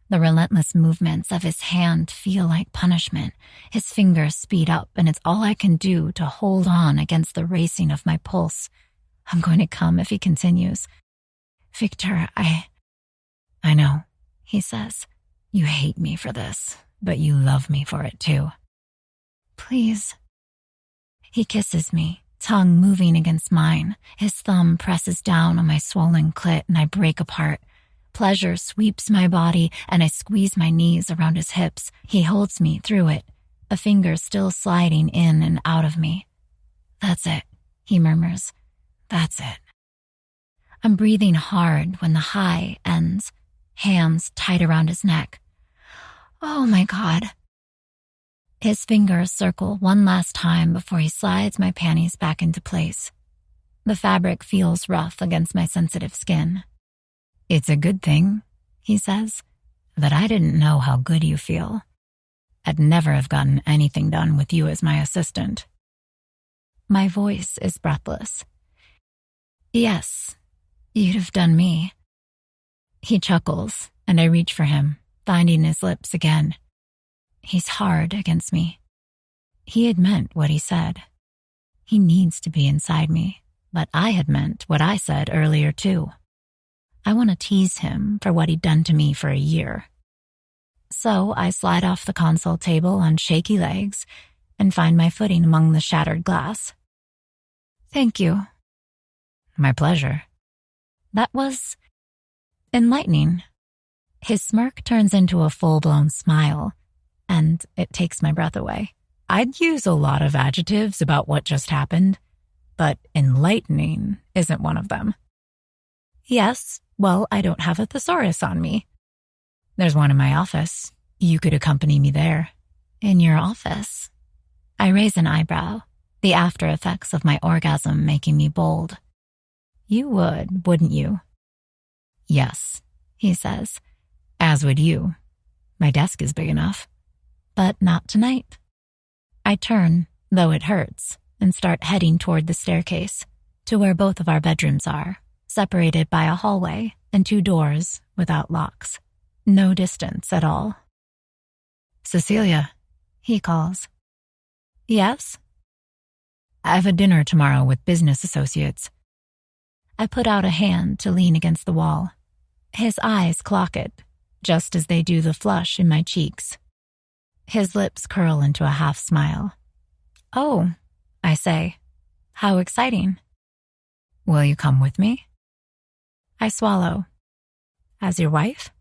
S3: The relentless movements of his hand feel like punishment. His fingers speed up, and it's all I can do to hold on against the racing of my pulse. I'm going to come if he continues. Victor, I know, he says. You hate me for this, but you love me for it too. Please. He kisses me, tongue moving against mine. His thumb presses down on my swollen clit, and I break apart. Pleasure sweeps my body, and I squeeze my knees around his hips. He holds me through it, a finger still sliding in and out of me. That's it, he murmurs. That's it. I'm breathing hard when the high ends, hands tight around his neck. Oh my God. His fingers circle one last time before he slides my panties back into place. The fabric feels rough against my sensitive skin. It's a good thing, he says, that I didn't know how good you feel. I'd never have gotten anything done with you as my assistant. My voice is breathless. Yes, you'd have done me. He chuckles, and I reach for him, finding his lips again. He's hard against me. He had meant what he said. He needs to be inside me, but I had meant what I said earlier too. I want to tease him for what he'd done to me for a year. So I slide off the console table on shaky legs and find my footing among the shattered glass. Thank you. My pleasure. That was enlightening. His smirk turns into a full-blown smile, and it takes my breath away. I'd use a lot of adjectives about what just happened, but enlightening isn't one of them. Yes, well, I don't have a thesaurus on me. There's one in my office. You could accompany me there. In your office? I raise an eyebrow, the after effects of my orgasm making me bold. You would, wouldn't you? Yes, he says, as would you. My desk is big enough. But not tonight. I turn, though it hurts, and start heading toward the staircase, to where both of our bedrooms are, separated by a hallway and 2 doors without locks. No distance at all. Cecilia, he calls. Yes? I have a dinner tomorrow with business associates. I put out a hand to lean against the wall. His eyes clock it, just as they do the flush in my cheeks. His lips curl into a half smile. Oh, I say. How exciting. Will you come with me? I swallow. As your wife?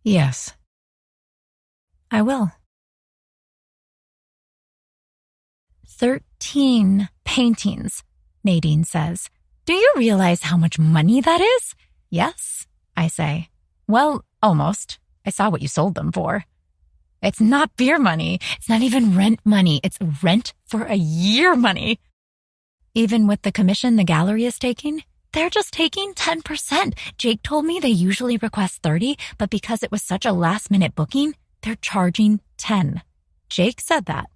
S3: Yes. I will. 13 paintings, Nadine says. Do you realize how much money that is? Yes, I say. Well, almost. I saw what you sold them for. It's not beer money. It's not even rent money. It's rent for a year money. Even with the commission the gallery is taking, they're just taking 10%. Jake told me they usually request 30, but because it was such a last-minute booking, they're charging 10. Jake said that.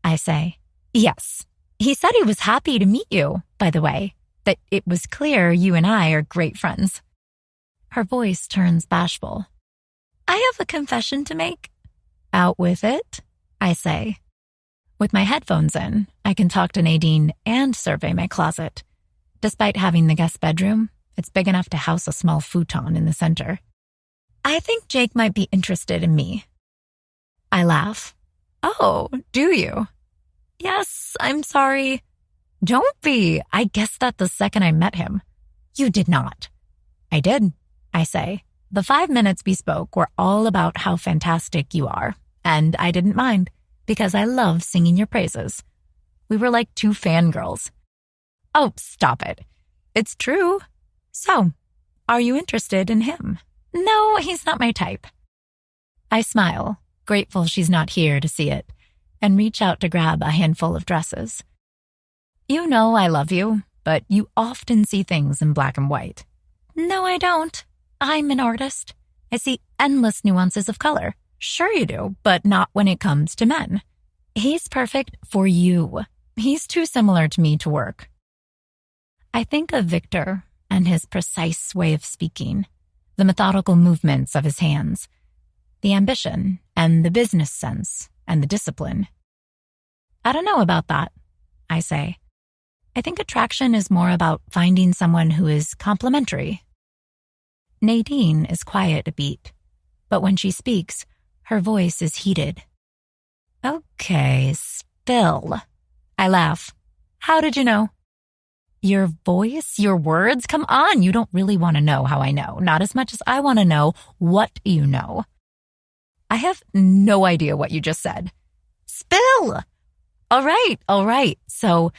S3: I say, yes. He said he was happy to meet you, by the way, that it was clear you and I are great friends. Her voice turns bashful. I have a confession to make. Out with it, I say. With my headphones in, I can talk to Nadine and survey my closet. Despite having the guest bedroom, it's big enough to house a small futon in the center. I think Jake might be interested in me. I laugh. Oh, do you? Yes, I'm sorry. Don't be. I guessed that the second I met him. You did not. I did, I say. The 5 minutes we spoke were all about how fantastic you are, and I didn't mind, because I love singing your praises. We were like 2 fangirls. Oh, stop it. It's true. So, are you interested in him? No, he's not my type. I smile, grateful she's not here to see it, and reach out to grab a handful of dresses.
S1: You know I love you, but you often see things in black and white.
S3: No, I don't. I'm an artist. I see endless nuances of color.
S1: Sure you do, but not when it comes to men. He's perfect for you. He's too similar to me to work.
S3: I think of Victor and his precise way of speaking, the methodical movements of his hands, the ambition and the business sense and the discipline.
S1: I don't know about that, I say.
S3: I think attraction is more about finding someone who is complementary. Nadine is quiet a beat, but when she speaks, her voice is heated.
S1: Okay, spill. I laugh. How did you know? Your voice, your words? Come on, you don't really want to know how I know. Not as much as I want to know what you know. I have no idea what you just said. Spill! All right. So,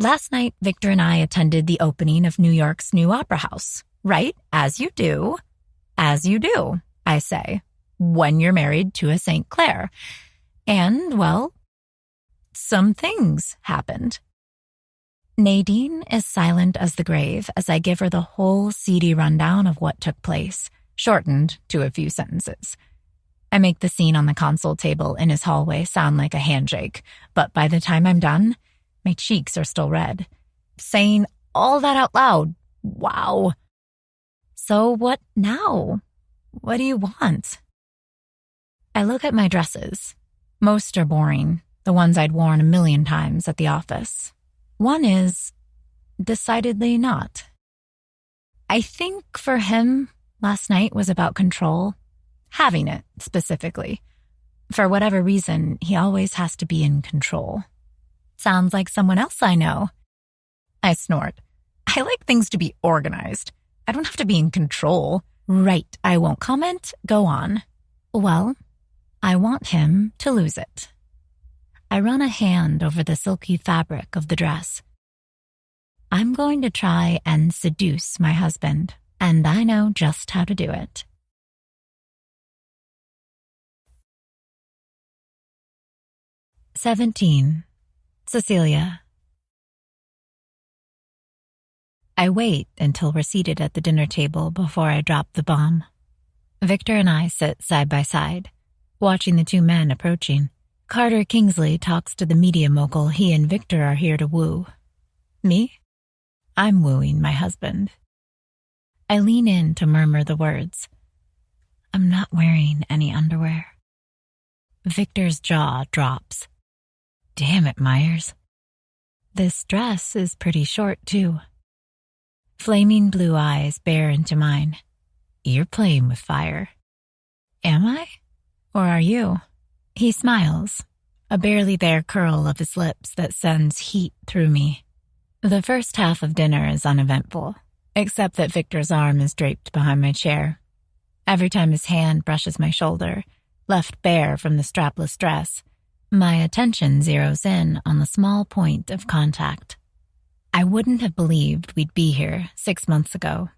S1: last night, Victor and I attended the opening of New York's new opera house. Right? As you do. As you do, I say, when you're married to a St. Clair. And, well, some things happened.
S3: Nadine is silent as the grave as I give her the whole seedy rundown of what took place,
S1: shortened to a few sentences.
S3: I make the scene on the console table in his hallway sound like a handshake, but by the time I'm done, my cheeks are still red.
S1: Saying all that out loud, wow.
S3: So what now? What do you want? I look at my dresses. Most are boring, the ones I'd worn a million times at the office. One is decidedly not. I think for him, last night was about control. Having it, specifically. For whatever reason, he always has to be in control.
S1: Sounds like someone else I know. I snort. I like things to be organized. I don't have to be in control.
S3: Right, I won't comment. Go on. Well, I want him to lose it. I run a hand over the silky fabric of the dress. I'm going to try and seduce my husband, and I know just how to do it. "17. Cecilia." I wait until we're seated at the dinner table before I drop the bomb. Victor and I sit side by side, watching the two men approaching. Carter Kingsley talks to the media mogul he and Victor are here to woo. Me? I'm wooing my husband. I lean in to murmur the words. I'm not wearing any underwear. Victor's jaw drops. Damn it, Myers. This dress is pretty short, too. Flaming blue eyes bear into mine. You're playing with fire. Am I? Or are you? He smiles, a barely there curl of his lips that sends heat through me. The first half of dinner is uneventful, except that Victor's arm is draped behind my chair. Every time his hand brushes my shoulder, left bare from the strapless dress, my attention zeroes in on the small point of contact. I wouldn't have believed we'd be here 6 months ago,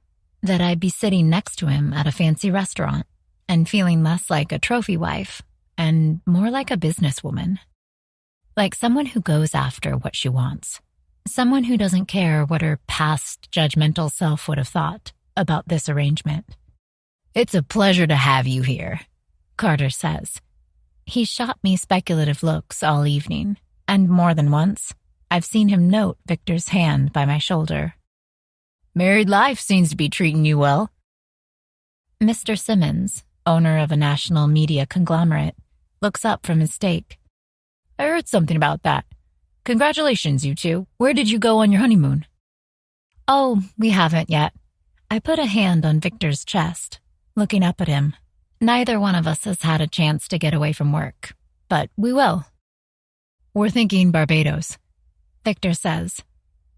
S3: that I'd be sitting next to him at a fancy restaurant and feeling less like a trophy wife and more like a businesswoman. Like someone who goes after what she wants. Someone who doesn't care what her past judgmental self would have thought about this arrangement. It's a pleasure to have you here, Carter says. He shot me speculative looks all evening, and more than once, I've seen him note Victor's hand by my shoulder. Married life seems to be treating you well. Mr. Simmons, owner of a national media conglomerate, looks up from his steak. I heard something about that. Congratulations, you two. Where did you go on your honeymoon? Oh, we haven't yet. I put a hand on Victor's chest, looking up at him. Neither one of us has had a chance to get away from work, but we will. We're thinking Barbados, Victor says.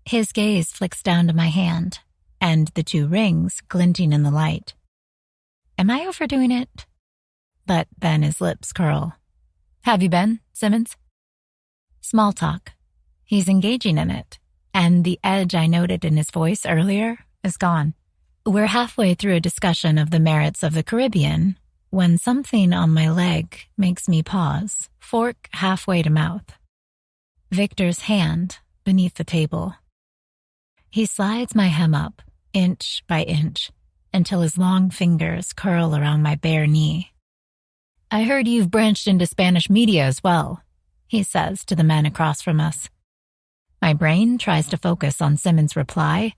S3: His gaze flicks down to my hand, and the two rings glinting in the light. Am I overdoing it? But then his lips curl. Have you been, Simmons? Small talk. He's engaging in it, and the edge I noted in his voice earlier is gone. We're halfway through a discussion of the merits of the Caribbean when something on my leg makes me pause, fork halfway to mouth. Victor's hand, beneath the table. He slides my hem up, inch by inch, until his long fingers curl around my bare knee. "I heard you've branched into Spanish media as well," he says to the men across from us. My brain tries to focus on Simmons' reply,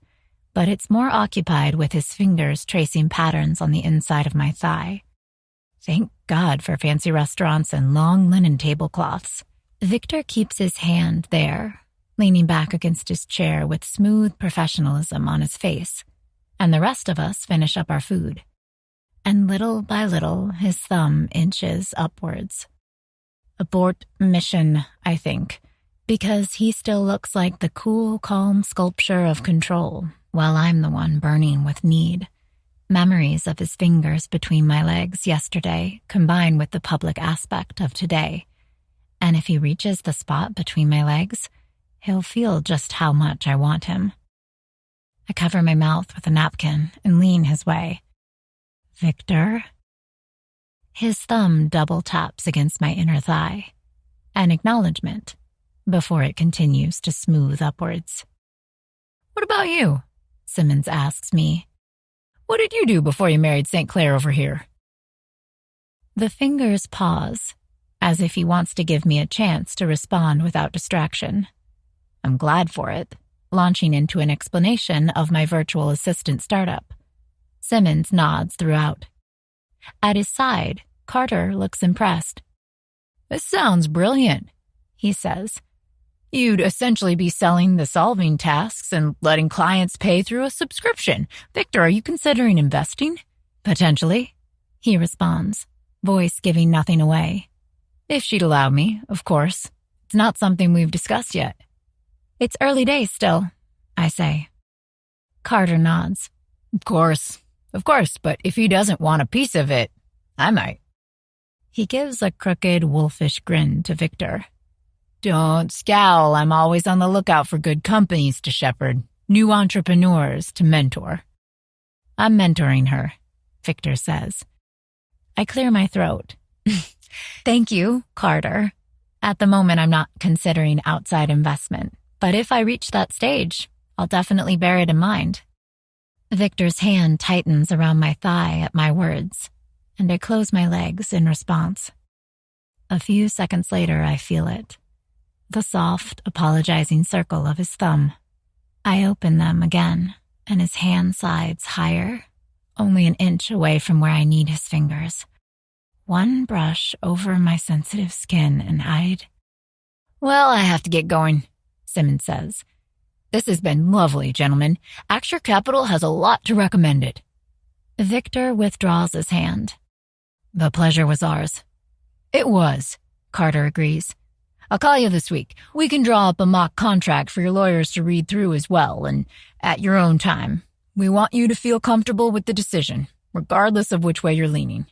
S3: but it's more occupied with his fingers tracing patterns on the inside of my thigh. Thank God for fancy restaurants and long linen tablecloths. Victor keeps his hand there, leaning back against his chair with smooth professionalism on his face, and the rest of us finish up our food. And little by little, his thumb inches upwards. Abort mission, I think, because he still looks like the cool, calm sculpture of control, while I'm the one burning with need. Memories of his fingers between my legs yesterday combine with the public aspect of today. And if he reaches the spot between my legs, he'll feel just how much I want him. I cover my mouth with a napkin and lean his way. "Victor?" His thumb double taps against my inner thigh, an acknowledgement, before it continues to smooth upwards. "What about you?" Simmons asks me. "What did you do before you married St. Clair over here?" The fingers pause, as if he wants to give me a chance to respond without distraction. I'm glad for it, launching into an explanation of my virtual assistant startup. Simmons nods throughout. At his side, Carter looks impressed. "This sounds brilliant," he says. "You'd essentially be selling the solving tasks and letting clients pay through a subscription. Victor, are you considering investing?" "Potentially," he responds, voice giving nothing away. "If she'd allow me, of course. It's not something we've discussed yet." "It's early days still," I say. Carter nods. Of course, but if he doesn't want a piece of it, I might." He gives a crooked, wolfish grin to Victor. "Don't scowl, I'm always on the lookout for good companies to shepherd, new entrepreneurs to mentor." "I'm mentoring her," Victor says. I clear my throat. "Thank you, Carter. At the moment, I'm not considering outside investment, but if I reach that stage, I'll definitely bear it in mind." Victor's hand tightens around my thigh at my words, and I close my legs in response. A few seconds later, I feel it. The soft, apologizing circle of his thumb. I open them again, and his hand slides higher, only an inch away from where I need his fingers. One brush over my sensitive skin, and "Well, I have to get going," Simmons says. "This has been lovely, gentlemen. Axure Capital has a lot to recommend it." Victor withdraws his hand. "The pleasure was ours." "It was," Carter agrees. "I'll call you this week. We can draw up a mock contract for your lawyers to read through as well, and at your own time. We want you to feel comfortable with the decision, regardless of which way you're leaning."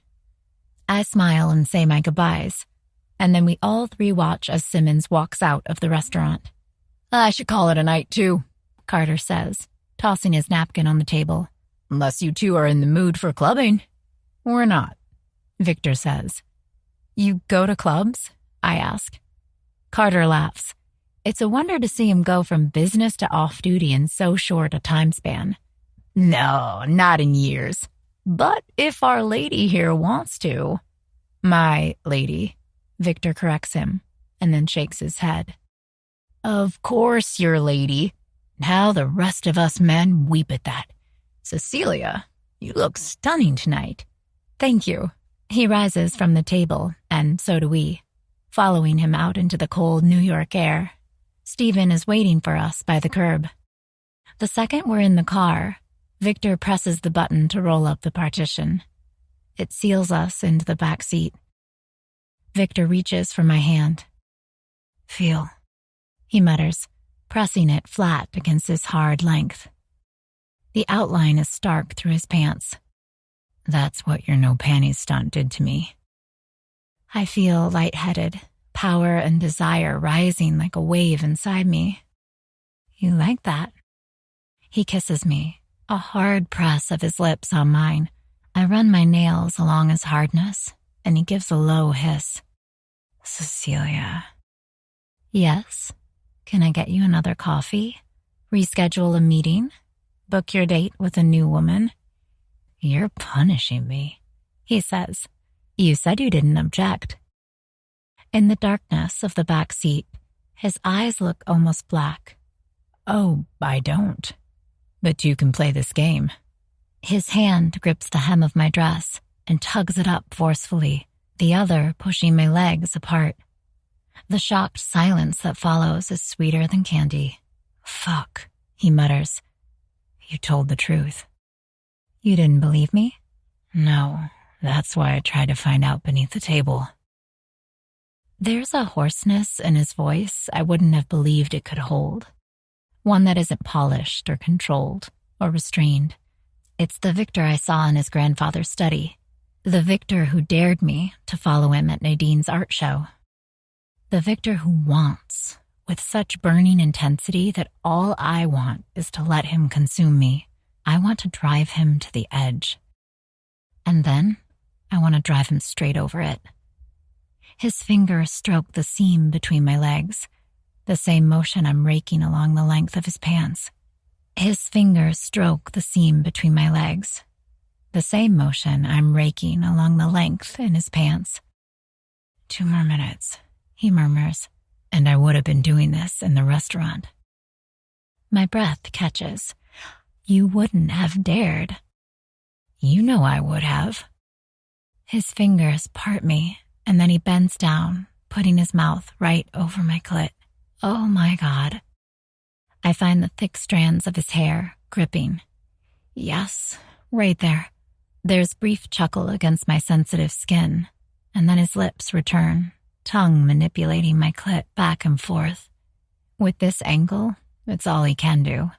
S3: I smile and say my goodbyes, and then we all three watch as Simmons walks out of the restaurant. "I should call it a night, too," Carter says, tossing his napkin on the table. "Unless you two are in the mood for clubbing." "We're not," Victor says. "You go to clubs?" I ask. Carter laughs. It's a wonder to see him go from business to off-duty in so short a time span. "No, not in years. But if our lady here wants to." "My lady," Victor corrects him, and then shakes his head. "Of course your lady. How the rest of us men weep at that. Cecilia, you look stunning tonight." "Thank you." He rises from the table, and so do we, following him out into the cold New York air. Stephen is waiting for us by the curb. The second we're in the car, Victor presses the button to roll up the partition. It seals us into the back seat. Victor reaches for my hand. "Feel," he mutters, pressing it flat against his hard length. The outline is stark through his pants. That's what your no panties stunt did to me. I feel lightheaded, power and desire rising like a wave inside me. "You like that?" He kisses me, a hard press of his lips on mine. I run my nails along his hardness, and he gives a low hiss. "Cecilia." "Yes?" Can I get you another coffee? Reschedule a meeting? Book your date with a new woman? You're punishing me, he says. You said you didn't object. In the darkness of the back seat, his eyes look almost black. Oh, I don't. But you can play this game. His hand grips the hem of my dress and tugs it up forcefully, the other pushing my legs apart. The shocked silence that follows is sweeter than candy. Fuck, he mutters. You told the truth. You didn't believe me? No, that's why I tried to find out beneath the table. There's a hoarseness in his voice I wouldn't have believed it could hold. One that isn't polished or controlled or restrained. It's the Victor I saw in his grandfather's study. The Victor who dared me to follow him at Nadine's art show. The Victor who wants, with such burning intensity that all I want is to let him consume me. I want to drive him to the edge. And then I want to drive him straight over it. His fingers stroke the seam between my legs, the same motion I'm raking along the length of his pants. His fingers stroke the seam between my legs, the same motion I'm raking along the length in his pants. 2 more minutes, he murmurs, and I would have been doing this in the restaurant. My breath catches. You wouldn't have dared. You know I would have. His fingers part me, and then he bends down, putting his mouth right over my clit. Oh my God. I find the thick strands of his hair gripping. Yes, right there. There's brief chuckle against my sensitive skin, and then his lips return, tongue manipulating my clit back and forth. With this angle, it's all he can do.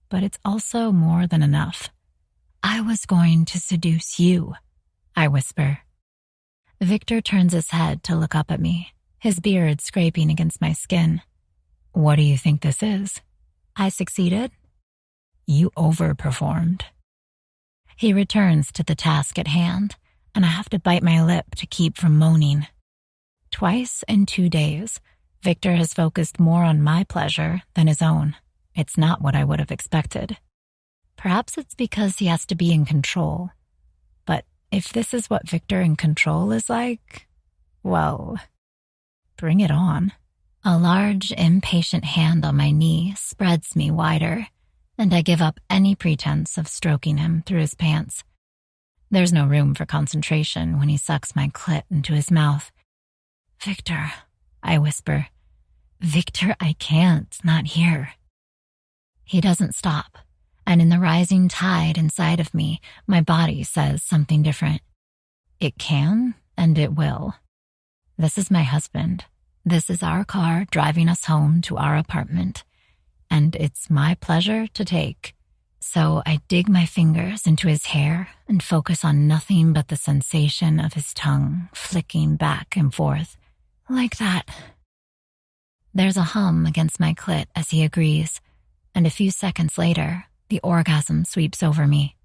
S3: But it's also more than enough. I was going to seduce you, I whisper. Victor turns his head to look up at me, his beard scraping against my skin. What do you think this is? I succeeded? You overperformed. He returns to the task at hand, and I have to bite my lip to keep from moaning. Twice in 2 days, Victor has focused more on my pleasure than his own. It's not what I would have expected. Perhaps it's because he has to be in control. But if this is what Victor in control is like, well, bring it on. A large, impatient hand on my knee spreads me wider, and I give up any pretense of stroking him through his pants. There's no room for concentration when he sucks my clit into his mouth. Victor, I whisper. Victor, I can't, not here. He doesn't stop, and in the rising tide inside of me, my body says something different. It can, and it will. This is my husband. This is our car driving us home to our apartment, and it's my pleasure to take. So I dig my fingers into his hair and focus on nothing but the sensation of his tongue flicking back and forth, like that. There's a hum against my clit as he agrees, and a few seconds later, the orgasm sweeps over me.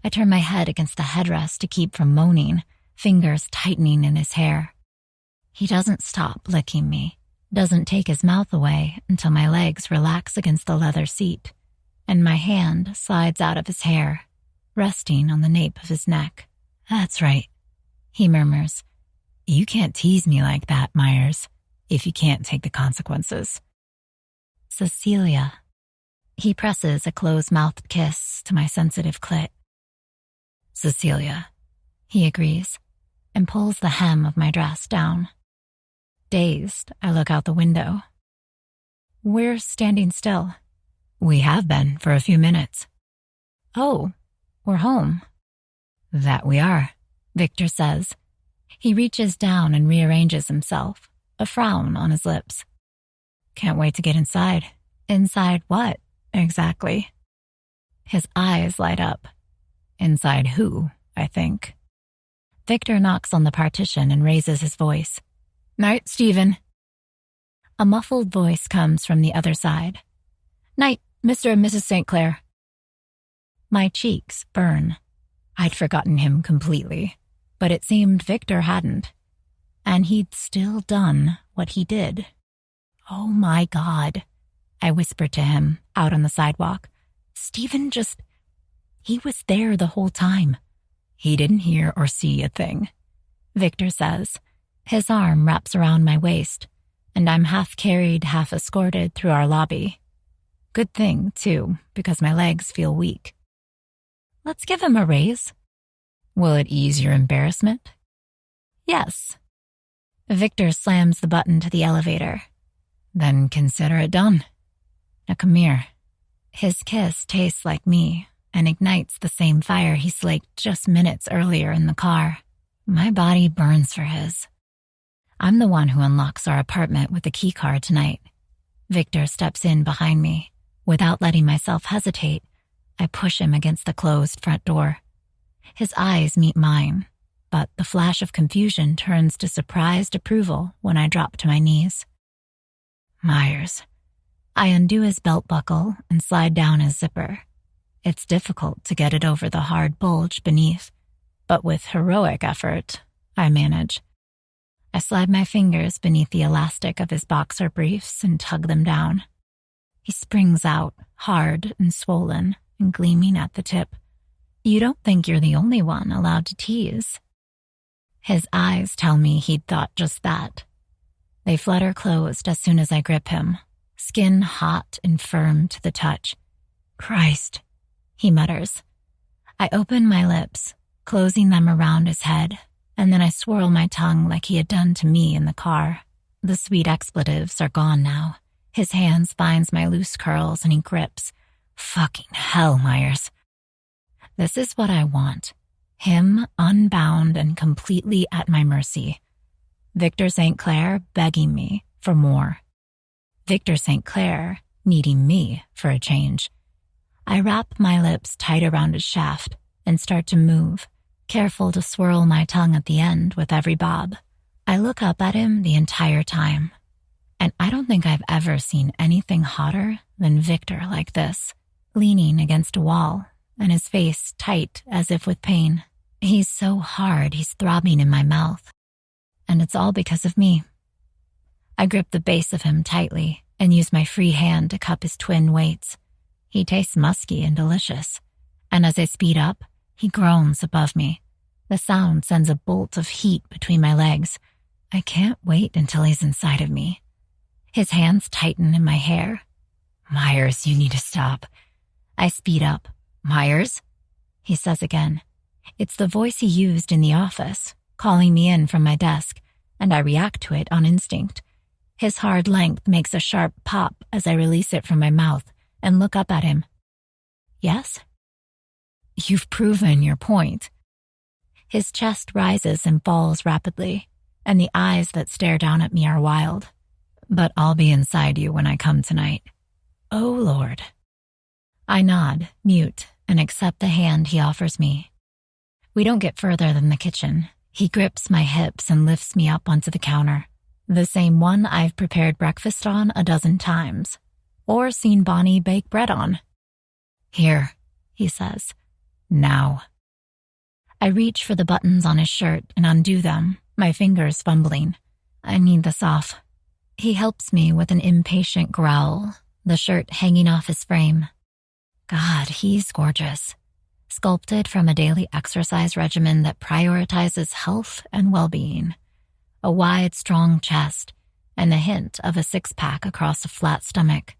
S3: I turn my head against the headrest to keep from moaning, fingers tightening in his hair. He doesn't stop licking me, doesn't take his mouth away until my legs relax against the leather seat, and my hand slides out of his hair, resting on the nape of his neck. That's right, he murmurs. You can't tease me like that, Myers, if you can't take the consequences. Cecilia. He presses a closed-mouthed kiss to my sensitive clit. Cecilia, he agrees, and pulls the hem of my dress down. Dazed, I look out the window. We're standing still. We have been for a few minutes. Oh, we're home. That we are, Victor says. He reaches down and rearranges himself, a frown on his lips. Can't wait to get inside. Inside what, exactly? His eyes light up. Inside who, I think. Victor knocks on the partition and raises his voice. Night, Stephen. A muffled voice comes from the other side. Night, Mr. and Mrs. St. Clair. My cheeks burn. I'd forgotten him completely, but it seemed Victor hadn't, and he'd still done what he did. Oh my God, I whispered to him out on the sidewalk. Stephen he was there the whole time. He didn't hear or see a thing, Victor says. His arm wraps around my waist, and I'm half carried, half escorted through our lobby. Good thing, too, because my legs feel weak. Let's give him a raise. Will it ease your embarrassment? Yes. Victor slams the button to the elevator. Then consider it done. Now come here. His kiss tastes like me and ignites the same fire he slaked just minutes earlier in the car. My body burns for his. I'm the one who unlocks our apartment with the key card tonight. Victor steps in behind me. Without letting myself hesitate, I push him against the closed front door. His eyes meet mine, but the flash of confusion turns to surprised approval when I drop to my knees. Myers. I undo his belt buckle and slide down his zipper. It's difficult to get it over the hard bulge beneath, but with heroic effort, I manage. I slide my fingers beneath the elastic of his boxer briefs and tug them down. He springs out, hard and swollen and gleaming at the tip. You don't think you're the only one allowed to tease. His eyes tell me he'd thought just that. They flutter closed as soon as I grip him, skin hot and firm to the touch. Christ, he mutters. I open my lips, closing them around his head, and then I swirl my tongue like he had done to me in the car. The sweet expletives are gone now. His hands finds my loose curls and he grips. Fucking hell, Myers. This is what I want. Him unbound and completely at my mercy. Victor St. Clair begging me for more. Victor St. Clair needing me for a change. I wrap my lips tight around his shaft and start to move, careful to swirl my tongue at the end with every bob. I look up at him the entire time, and I don't think I've ever seen anything hotter than Victor like this, leaning against a wall and his face tight as if with pain. He's so hard he's throbbing in my mouth, and it's all because of me. I grip the base of him tightly and use my free hand to cup his twin weights. He tastes musky and delicious, and as I speed up, he groans above me. The sound sends a bolt of heat between my legs. I can't wait until he's inside of me. His hands tighten in my hair. Myers, you need to stop. I speed up. Myers? He says again. It's the voice he used in the office, calling me in from my desk, and I react to it on instinct. His hard length makes a sharp pop as I release it from my mouth and look up at him. Yes? You've proven your point. His chest rises and falls rapidly, and the eyes that stare down at me are wild. But I'll be inside you when I come tonight. Oh, Lord. I nod, mute, and accept the hand he offers me. We don't get further than the kitchen. He grips my hips and lifts me up onto the counter, the same one I've prepared breakfast on a dozen times, or seen Bonnie bake bread on. Here, he says. Now. I reach for the buttons on his shirt and undo them, my fingers fumbling. I need this off. He helps me with an impatient growl, the shirt hanging off his frame. God, he's gorgeous. Sculpted from a daily exercise regimen that prioritizes health and well-being. A wide, strong chest, and the hint of a six-pack across a flat stomach,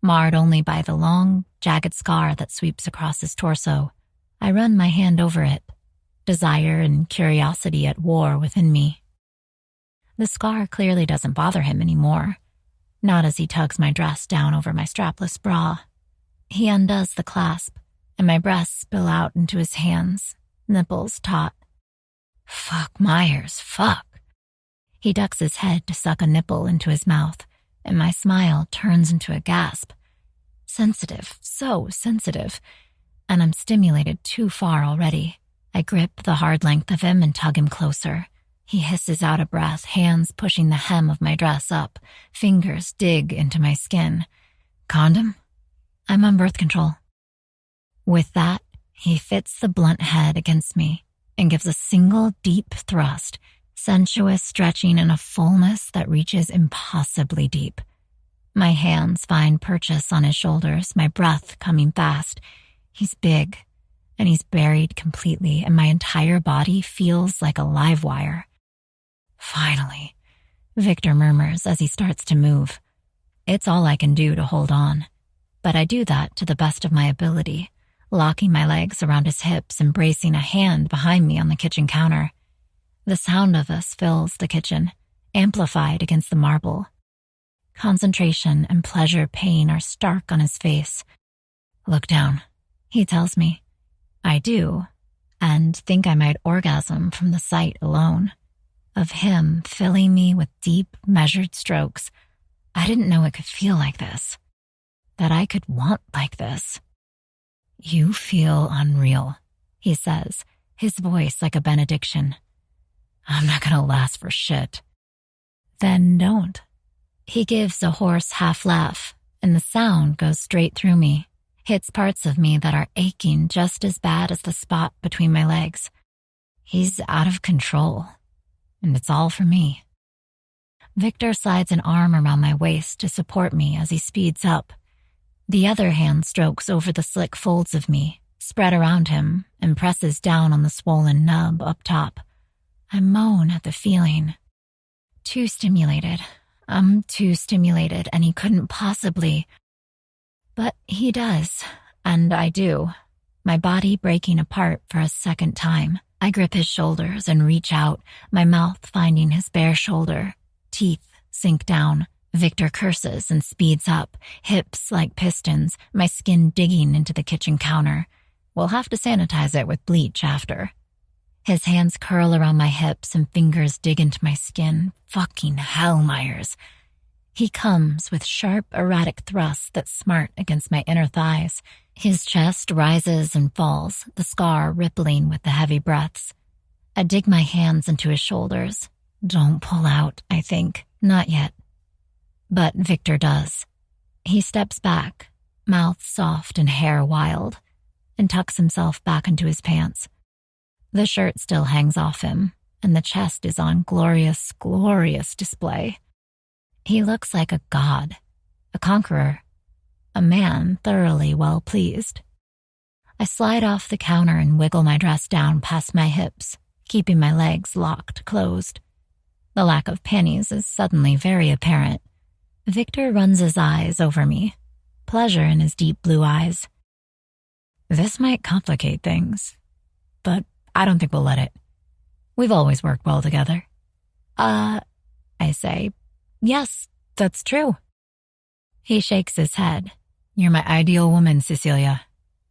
S3: marred only by the long, jagged scar that sweeps across his torso. I run my hand over it, desire and curiosity at war within me. The scar clearly doesn't bother him anymore, not as he tugs my dress down over my strapless bra. He undoes the clasp, and my breasts spill out into his hands, nipples taut. Fuck, Myers, fuck. He ducks his head to suck a nipple into his mouth, and my smile turns into a gasp. Sensitive, so sensitive, and I'm stimulated too far already. I grip the hard length of him and tug him closer. He hisses out a breath, hands pushing the hem of my dress up, fingers dig into my skin. Condom? I'm on birth control. With that, he fits the blunt head against me and gives a single deep thrust, sensuous stretching in a fullness that reaches impossibly deep. My hands find purchase on his shoulders, my breath coming fast. He's big, and he's buried completely, and my entire body feels like a live wire. Finally, Victor murmurs as he starts to move. It's all I can do to hold on, but I do that to the best of my ability, locking my legs around his hips and bracing a hand behind me on the kitchen counter. The sound of us fills the kitchen, amplified against the marble. Concentration and pleasure-pain are stark on his face. Look down, he tells me. I do, and think I might orgasm from the sight alone. Of him filling me with deep, measured strokes. I didn't know it could feel like this. That I could want like this. You feel unreal, he says, his voice like a benediction. I'm not gonna last for shit. Then don't. He gives a hoarse half laugh, and the sound goes straight through me, hits parts of me that are aching just as bad as the spot between my legs. He's out of control, and it's all for me. Victor slides an arm around my waist to support me as he speeds up. The other hand strokes over the slick folds of me, spread around him, and presses down on the swollen nub up top. I moan at the feeling. Too stimulated. I'm too stimulated, and he couldn't possibly. But he does, and I do. My body breaking apart for a second time. I grip his shoulders and reach out, my mouth finding his bare shoulder. Teeth sink down. Victor curses and speeds up, hips like pistons, my skin digging into the kitchen counter. We'll have to sanitize it with bleach after. His hands curl around my hips and fingers dig into my skin. Fucking hell, Myers. He comes with sharp, erratic thrusts that smart against my inner thighs. His chest rises and falls, the scar rippling with the heavy breaths. I dig my hands into his shoulders. Don't pull out, I think. Not yet. But Victor does. He steps back, mouth soft and hair wild, and tucks himself back into his pants. The shirt still hangs off him, and the chest is on glorious, glorious display. He looks like a god, a conqueror, a man thoroughly well pleased. I slide off the counter and wiggle my dress down past my hips, keeping my legs locked closed. The lack of panties is suddenly very apparent. Victor runs his eyes over me, pleasure in his deep blue eyes. This might complicate things, but I don't think we'll let it. We've always worked well together. I say, yes, that's true. He shakes his head. You're my ideal woman, Cecilia.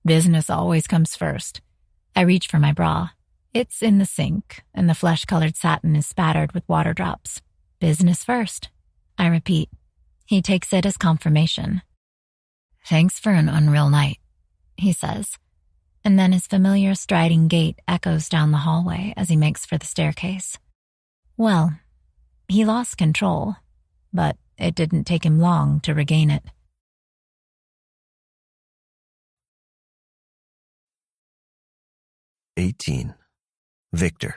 S3: Business always comes first. I reach for my bra. It's in the sink, and the flesh-colored satin is spattered with water drops. Business first, I repeat. He takes it as confirmation. Thanks for an unreal night, he says. And then his familiar striding gait echoes down the hallway as he makes for the staircase. Well, he lost control, but it didn't take him long to regain it.
S2: "18. Victor."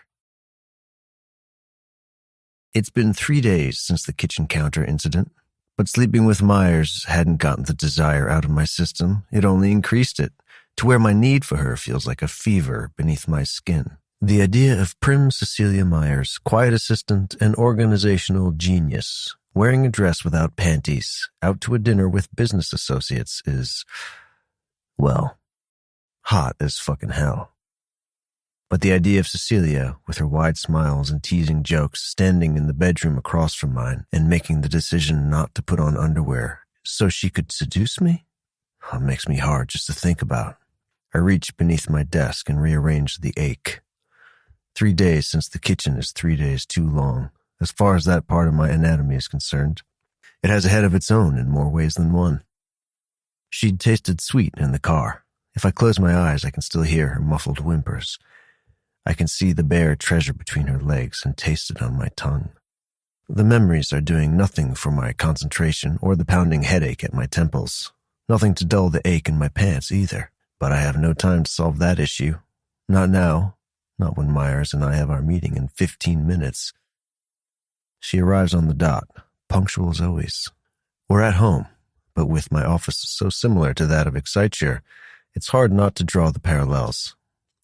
S2: It's been 3 days since the kitchen counter incident, but sleeping with Myers hadn't gotten the desire out of my system. It only increased it, to where my need for her feels like a fever beneath my skin. The idea of prim Cecilia Myers, quiet assistant and organizational genius, wearing a dress without panties, out to a dinner with business associates is, well, hot as fucking hell. But the idea of Cecilia, with her wide smiles and teasing jokes, standing in the bedroom across from mine and making the decision not to put on underwear so she could seduce me, makes me hard just to think about. I reach beneath my desk and rearrange the ache. 3 days since the kitchen is 3 days too long, as far as that part of my anatomy is concerned. It has a head of its own in more ways than one. She'd tasted sweet in the car. If I close my eyes, I can still hear her muffled whimpers. I can see the bare treasure between her legs and taste it on my tongue. The memories are doing nothing for my concentration or the pounding headache at my temples. Nothing to dull the ache in my pants either. But I have no time to solve that issue. Not now. Not when Myers and I have our meeting in 15 minutes. She arrives on the dot, punctual as always. We're at home, but with my office so similar to that of Exciteshare, it's hard not to draw the parallels.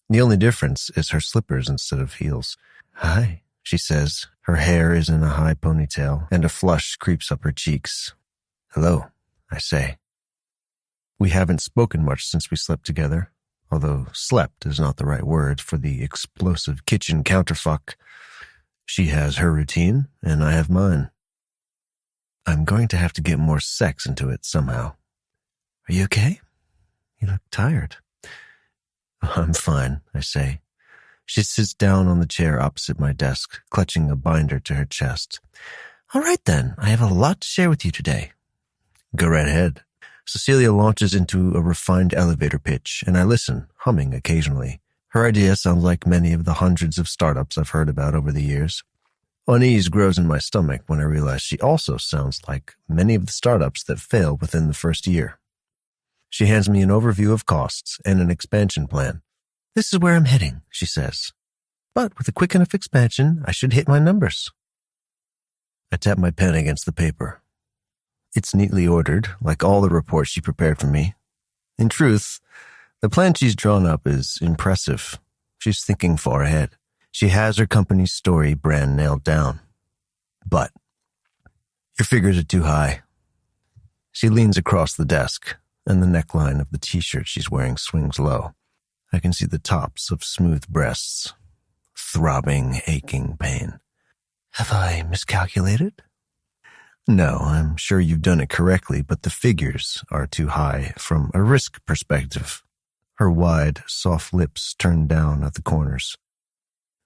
S2: The only difference is her slippers instead of heels. "Hi," she says. Her hair is in a high ponytail, and a flush creeps up her cheeks. "Hello," I say. We haven't spoken much since we slept together, although slept is not the right word for the explosive kitchen counterfuck. She has her routine, and I have mine. I'm going to have to get more sex into it somehow. "Are you okay? You look tired." "I'm fine," I say. She sits down on the chair opposite my desk, clutching a binder to her chest. "All right then, I have a lot to share with you today." "Go right ahead." Cecilia launches into a refined elevator pitch, and I listen, humming occasionally. Her idea sounds like many of the hundreds of startups I've heard about over the years. Unease grows in my stomach when I realize she also sounds like many of the startups that fail within the first year. She hands me an overview of costs and an expansion plan. "This is where I'm heading," she says. "But with a quick enough expansion, I should hit my numbers." I tap my pen against the paper. It's neatly ordered, like all the reports she prepared for me. In truth, the plan she's drawn up is impressive. She's thinking far ahead. She has her company's story brand nailed down. But your figures are too high. She leans across the desk, and the neckline of the t-shirt she's wearing swings low. I can see the tops of smooth breasts. Throbbing, aching pain. Have I miscalculated? No, I'm sure you've done it correctly, but the figures are too high from a risk perspective. Her wide, soft lips turned down at the corners.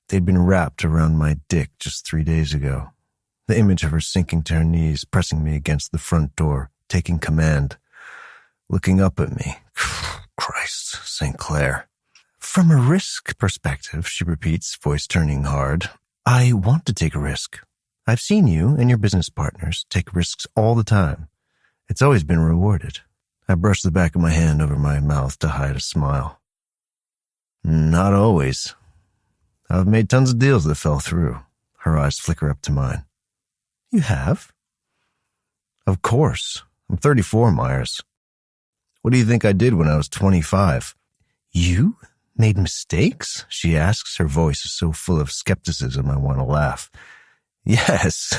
S2: They'd been wrapped around my dick just 3 days ago. The image of her sinking to her knees, pressing me against the front door, taking command, looking up at me. Christ, St. Clair. From a risk perspective, she repeats, voice turning hard, I want to take a risk. I've seen you and your business partners take risks all the time. It's always been rewarded. I brush the back of my hand over my mouth to hide a smile. Not always. I've made tons of deals that fell through. Her eyes flicker up to mine. You have? Of course. I'm 34, Myers. What do you think I did when I was 25? You made mistakes? She asks. Her voice is so full of skepticism I want to laugh. Yes.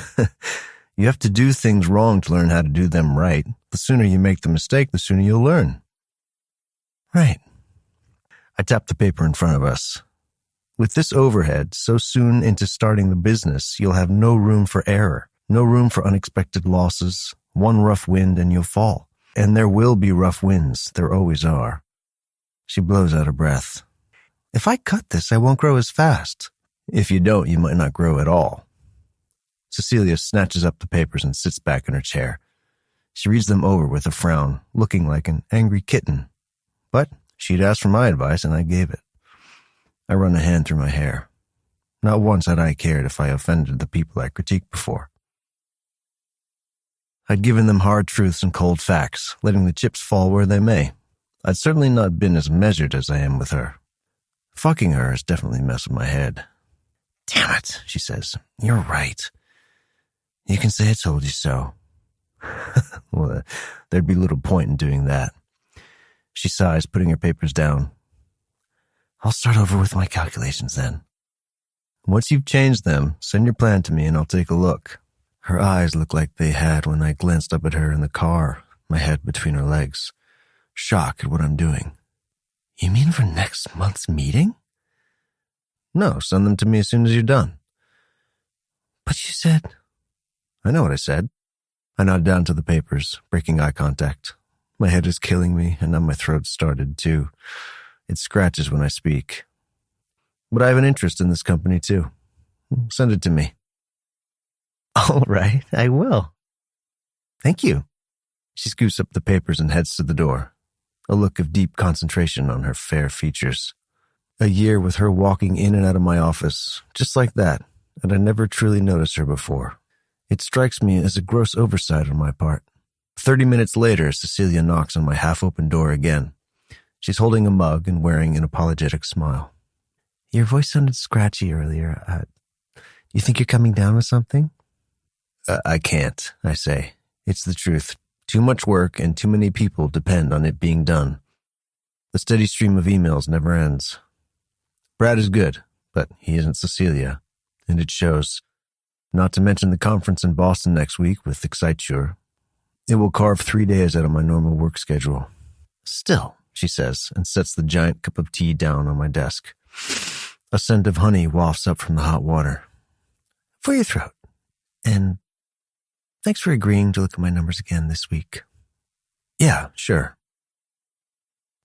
S2: You have to do things wrong to learn how to do them right. The sooner you make the mistake, the sooner you'll learn. Right. I tap the paper in front of us. With this overhead, so soon into starting the business, you'll have no room for error, no room for unexpected losses. One rough wind and you'll fall. And there will be rough winds. There always are. She blows out a breath. If I cut this, I won't grow as fast. If you don't, you might not grow at all. Cecilia snatches up the papers and sits back in her chair. She reads them over with a frown, looking like an angry kitten. But she'd asked for my advice, and I gave it. I run a hand through my hair. Not once had I cared if I offended the people I critiqued before. I'd given them hard truths and cold facts, letting the chips fall where they may. I'd certainly not been as measured as I am with her. Fucking her has definitely messed with my head. Damn it, she says. You're right. You can say I told you so. Well, there'd be little point in doing that. She sighs, putting her papers down. I'll start over with my calculations then. Once you've changed them, send your plan to me and I'll take a look. Her eyes look like they had when I glanced up at her in the car, my head between her legs, shock at what I'm doing. You mean for next month's meeting? No, send them to me as soon as you're done. But you said... I know what I said. I nod down to the papers, breaking eye contact. My head is killing me, and now my throat started, too. It scratches when I speak. But I have an interest in this company, too. Send it to me. All right, I will. Thank you. She scoops up the papers and heads to the door, a look of deep concentration on her fair features. A year with her walking in and out of my office, just like that, and I never truly noticed her before. It strikes me as a gross oversight on my part. 30 minutes later, Cecilia knocks on my half-open door again. She's holding a mug and wearing an apologetic smile. Your voice sounded scratchy earlier. You think you're coming down with something? I can't, I say. It's the truth. Too much work and too many people depend on it being done. The steady stream of emails never ends. Brad is good, but he isn't Cecilia, and it shows. Not to mention the conference in Boston next week with Exciture. It will carve 3 days out of my normal work schedule. Still, she says, and sets the giant cup of tea down on my desk. A scent of honey wafts up from the hot water. For your throat. And thanks for agreeing to look at my numbers again this week. Yeah, sure.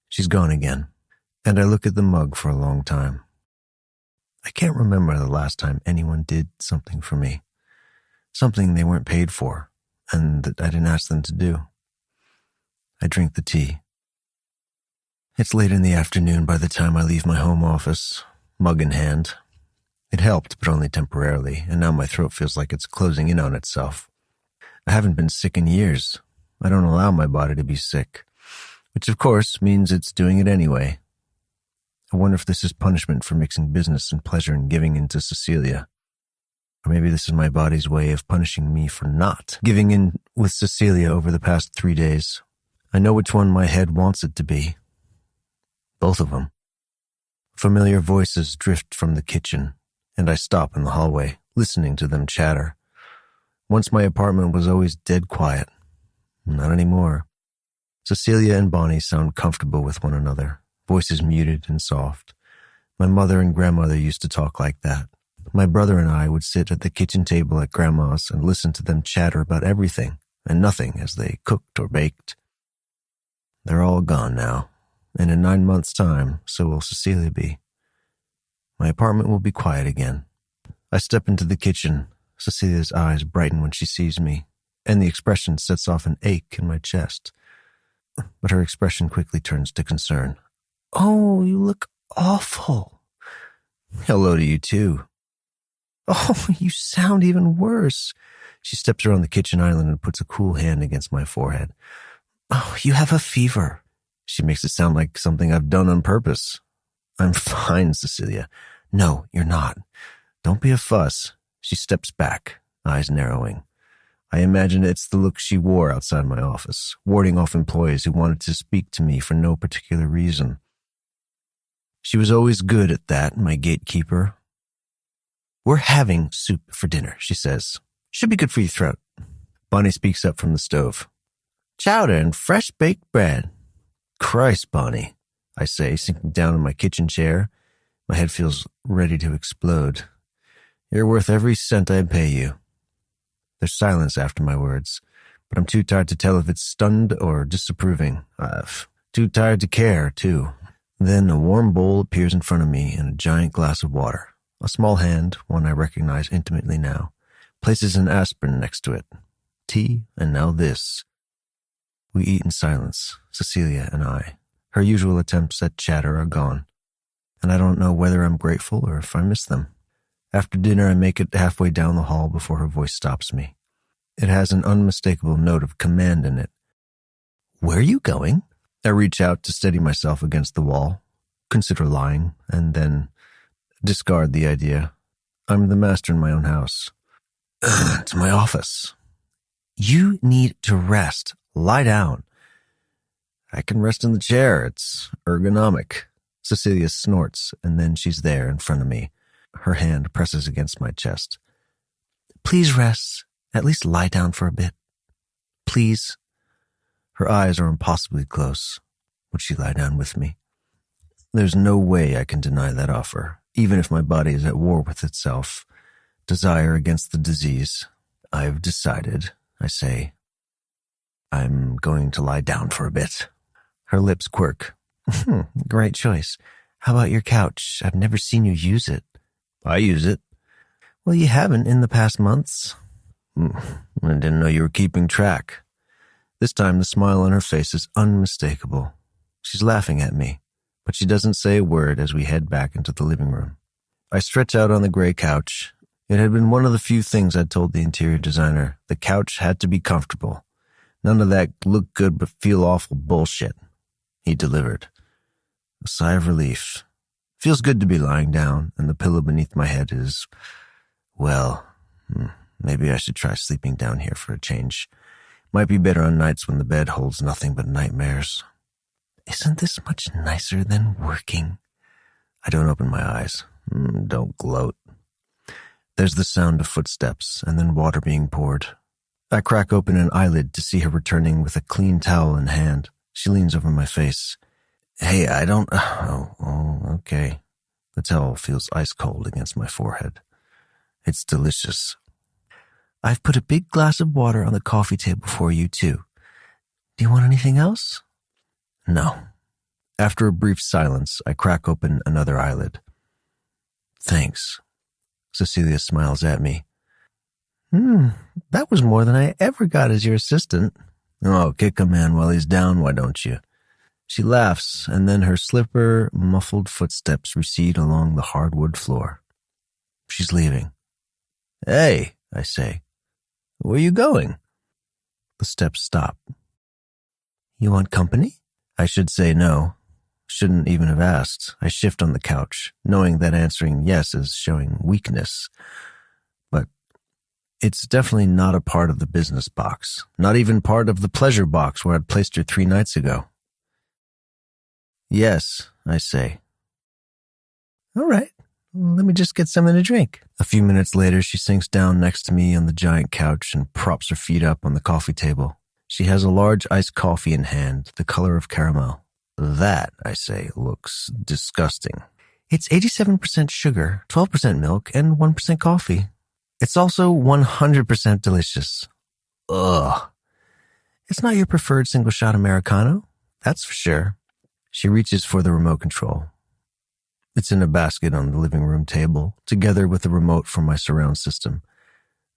S2: She's gone again, and I look at the mug for a long time. I can't remember the last time anyone did something for me. Something they weren't paid for, and that I didn't ask them to do. I drink the tea. It's late in the afternoon by the time I leave my home office, mug in hand. It helped, but only temporarily, and now my throat feels like it's closing in on itself. I haven't been sick in years. I don't allow my body to be sick, which of course means it's doing it anyway. I wonder if this is punishment for mixing business and pleasure and giving in to Cecilia. Or maybe this is my body's way of punishing me for not giving in with Cecilia over the past 3 days. I know which one my head wants it to be. Both of them. Familiar voices drift from the kitchen, and I stop in the hallway, listening to them chatter. Once my apartment was always dead quiet. Not anymore. Cecilia and Bonnie sound comfortable with one another, voices muted and soft. My mother and grandmother used to talk like that. My brother and I would sit at the kitchen table at Grandma's and listen to them chatter about everything and nothing as they cooked or baked. They're all gone now, and in 9 months' time, so will Cecilia be. My apartment will be quiet again. I step into the kitchen. Cecilia's eyes brighten when she sees me, and the expression sets off an ache in my chest. But her expression quickly turns to concern. Oh, you look awful. Hello to you, too. Oh, you sound even worse. She steps around the kitchen island and puts a cool hand against my forehead. Oh, you have a fever. She makes it sound like something I've done on purpose. I'm fine, Cecilia. No, you're not. Don't be a fuss. She steps back, eyes narrowing. I imagine it's the look she wore outside my office, warding off employees who wanted to speak to me for no particular reason. She was always good at that, my gatekeeper. We're having soup for dinner, she says. Should be good for your throat. Bonnie speaks up from the stove. Chowder and fresh baked bread. Christ, Bonnie, I say, sinking down in my kitchen chair. My head feels ready to explode. You're worth every cent I pay you. There's silence after my words, but I'm too tired to tell if it's stunned or disapproving. Too tired to care, too. Then a warm bowl appears in front of me and a giant glass of water. A small hand, one I recognize intimately now, places an aspirin next to it. Tea, and now this. We eat in silence, Cecilia and I. Her usual attempts at chatter are gone, and I don't know whether I'm grateful or if I miss them. After dinner, I make it halfway down the hall before her voice stops me. It has an unmistakable note of command in it. Where are you going? I reach out to steady myself against the wall, consider lying, and then discard the idea. I'm the master in my own house. To my office. You need to rest. Lie down. I can rest in the chair. It's ergonomic. Cecilia snorts, and then she's there in front of me. Her hand presses against my chest. Please rest. At least lie down for a bit. Please. Her eyes are impossibly close. Would she lie down with me? There's no way I can deny that offer, even if my body is at war with itself. Desire against the disease. I've decided, I say. I'm going to lie down for a bit. Her lips quirk. Great choice. How about your couch? I've never seen you use it. I use it. Well, you haven't in the past months. I didn't know you were keeping track. This time the smile on her face is unmistakable. She's laughing at me, but she doesn't say a word as we head back into the living room. I stretch out on the gray couch. It had been one of the few things I'd told the interior designer. The couch had to be comfortable. None of that look good but feel awful bullshit. He delivered. A sigh of relief. Feels good to be lying down, and the pillow beneath my head is, well, maybe I should try sleeping down here for a change. Might be better on nights when the bed holds nothing but nightmares. Isn't this much nicer than working? I don't open my eyes. Don't gloat. There's the sound of footsteps and then water being poured. I crack open an eyelid to see her returning with a clean towel in hand. She leans over my face. Hey, I don't... Oh, okay. The towel feels ice cold against my forehead. It's delicious. I've put a big glass of water on the coffee table for you, too. Do you want anything else? No. After a brief silence, I crack open another eyelid. Thanks. Cecilia smiles at me. That was more than I ever got as your assistant. Oh, kick a man while he's down, why don't you? She laughs, and then her slipper, muffled footsteps recede along the hardwood floor. She's leaving. Hey, I say. Where are you going? The steps stop. You want company? I should say no. Shouldn't even have asked. I shift on the couch, knowing that answering yes is showing weakness. But it's definitely not a part of the business box. Not even part of the pleasure box where I'd placed her 3 nights ago. Yes, I say. All right. Let me just get something to drink. A few minutes later, she sinks down next to me on the giant couch and props her feet up on the coffee table. She has a large iced coffee in hand, the color of caramel. That, I say, looks disgusting. It's 87% sugar, 12% milk, and 1% coffee. It's also 100% delicious. Ugh. It's not your preferred single-shot Americano, that's for sure. She reaches for the remote control. It's in a basket on the living room table, together with the remote for my surround system.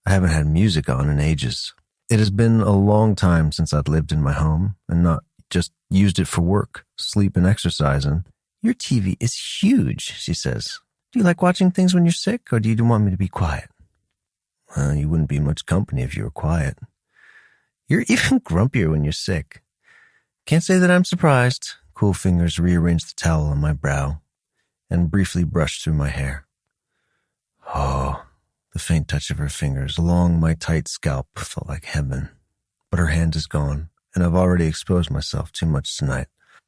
S2: I haven't had music on in ages. It has been a long time since I'd lived in my home and not just used it for work, sleep, and exercise. And your TV is huge, she says. Do you like watching things when you're sick, or do you want me to be quiet? Well, you wouldn't be much company if you were quiet. You're even grumpier when you're sick. Can't say that I'm surprised. Cool fingers rearrange the towel on my brow and briefly brush through my hair. Oh, the faint touch of her fingers along my tight scalp felt like heaven. But her hand is gone, and I've already exposed myself too much tonight.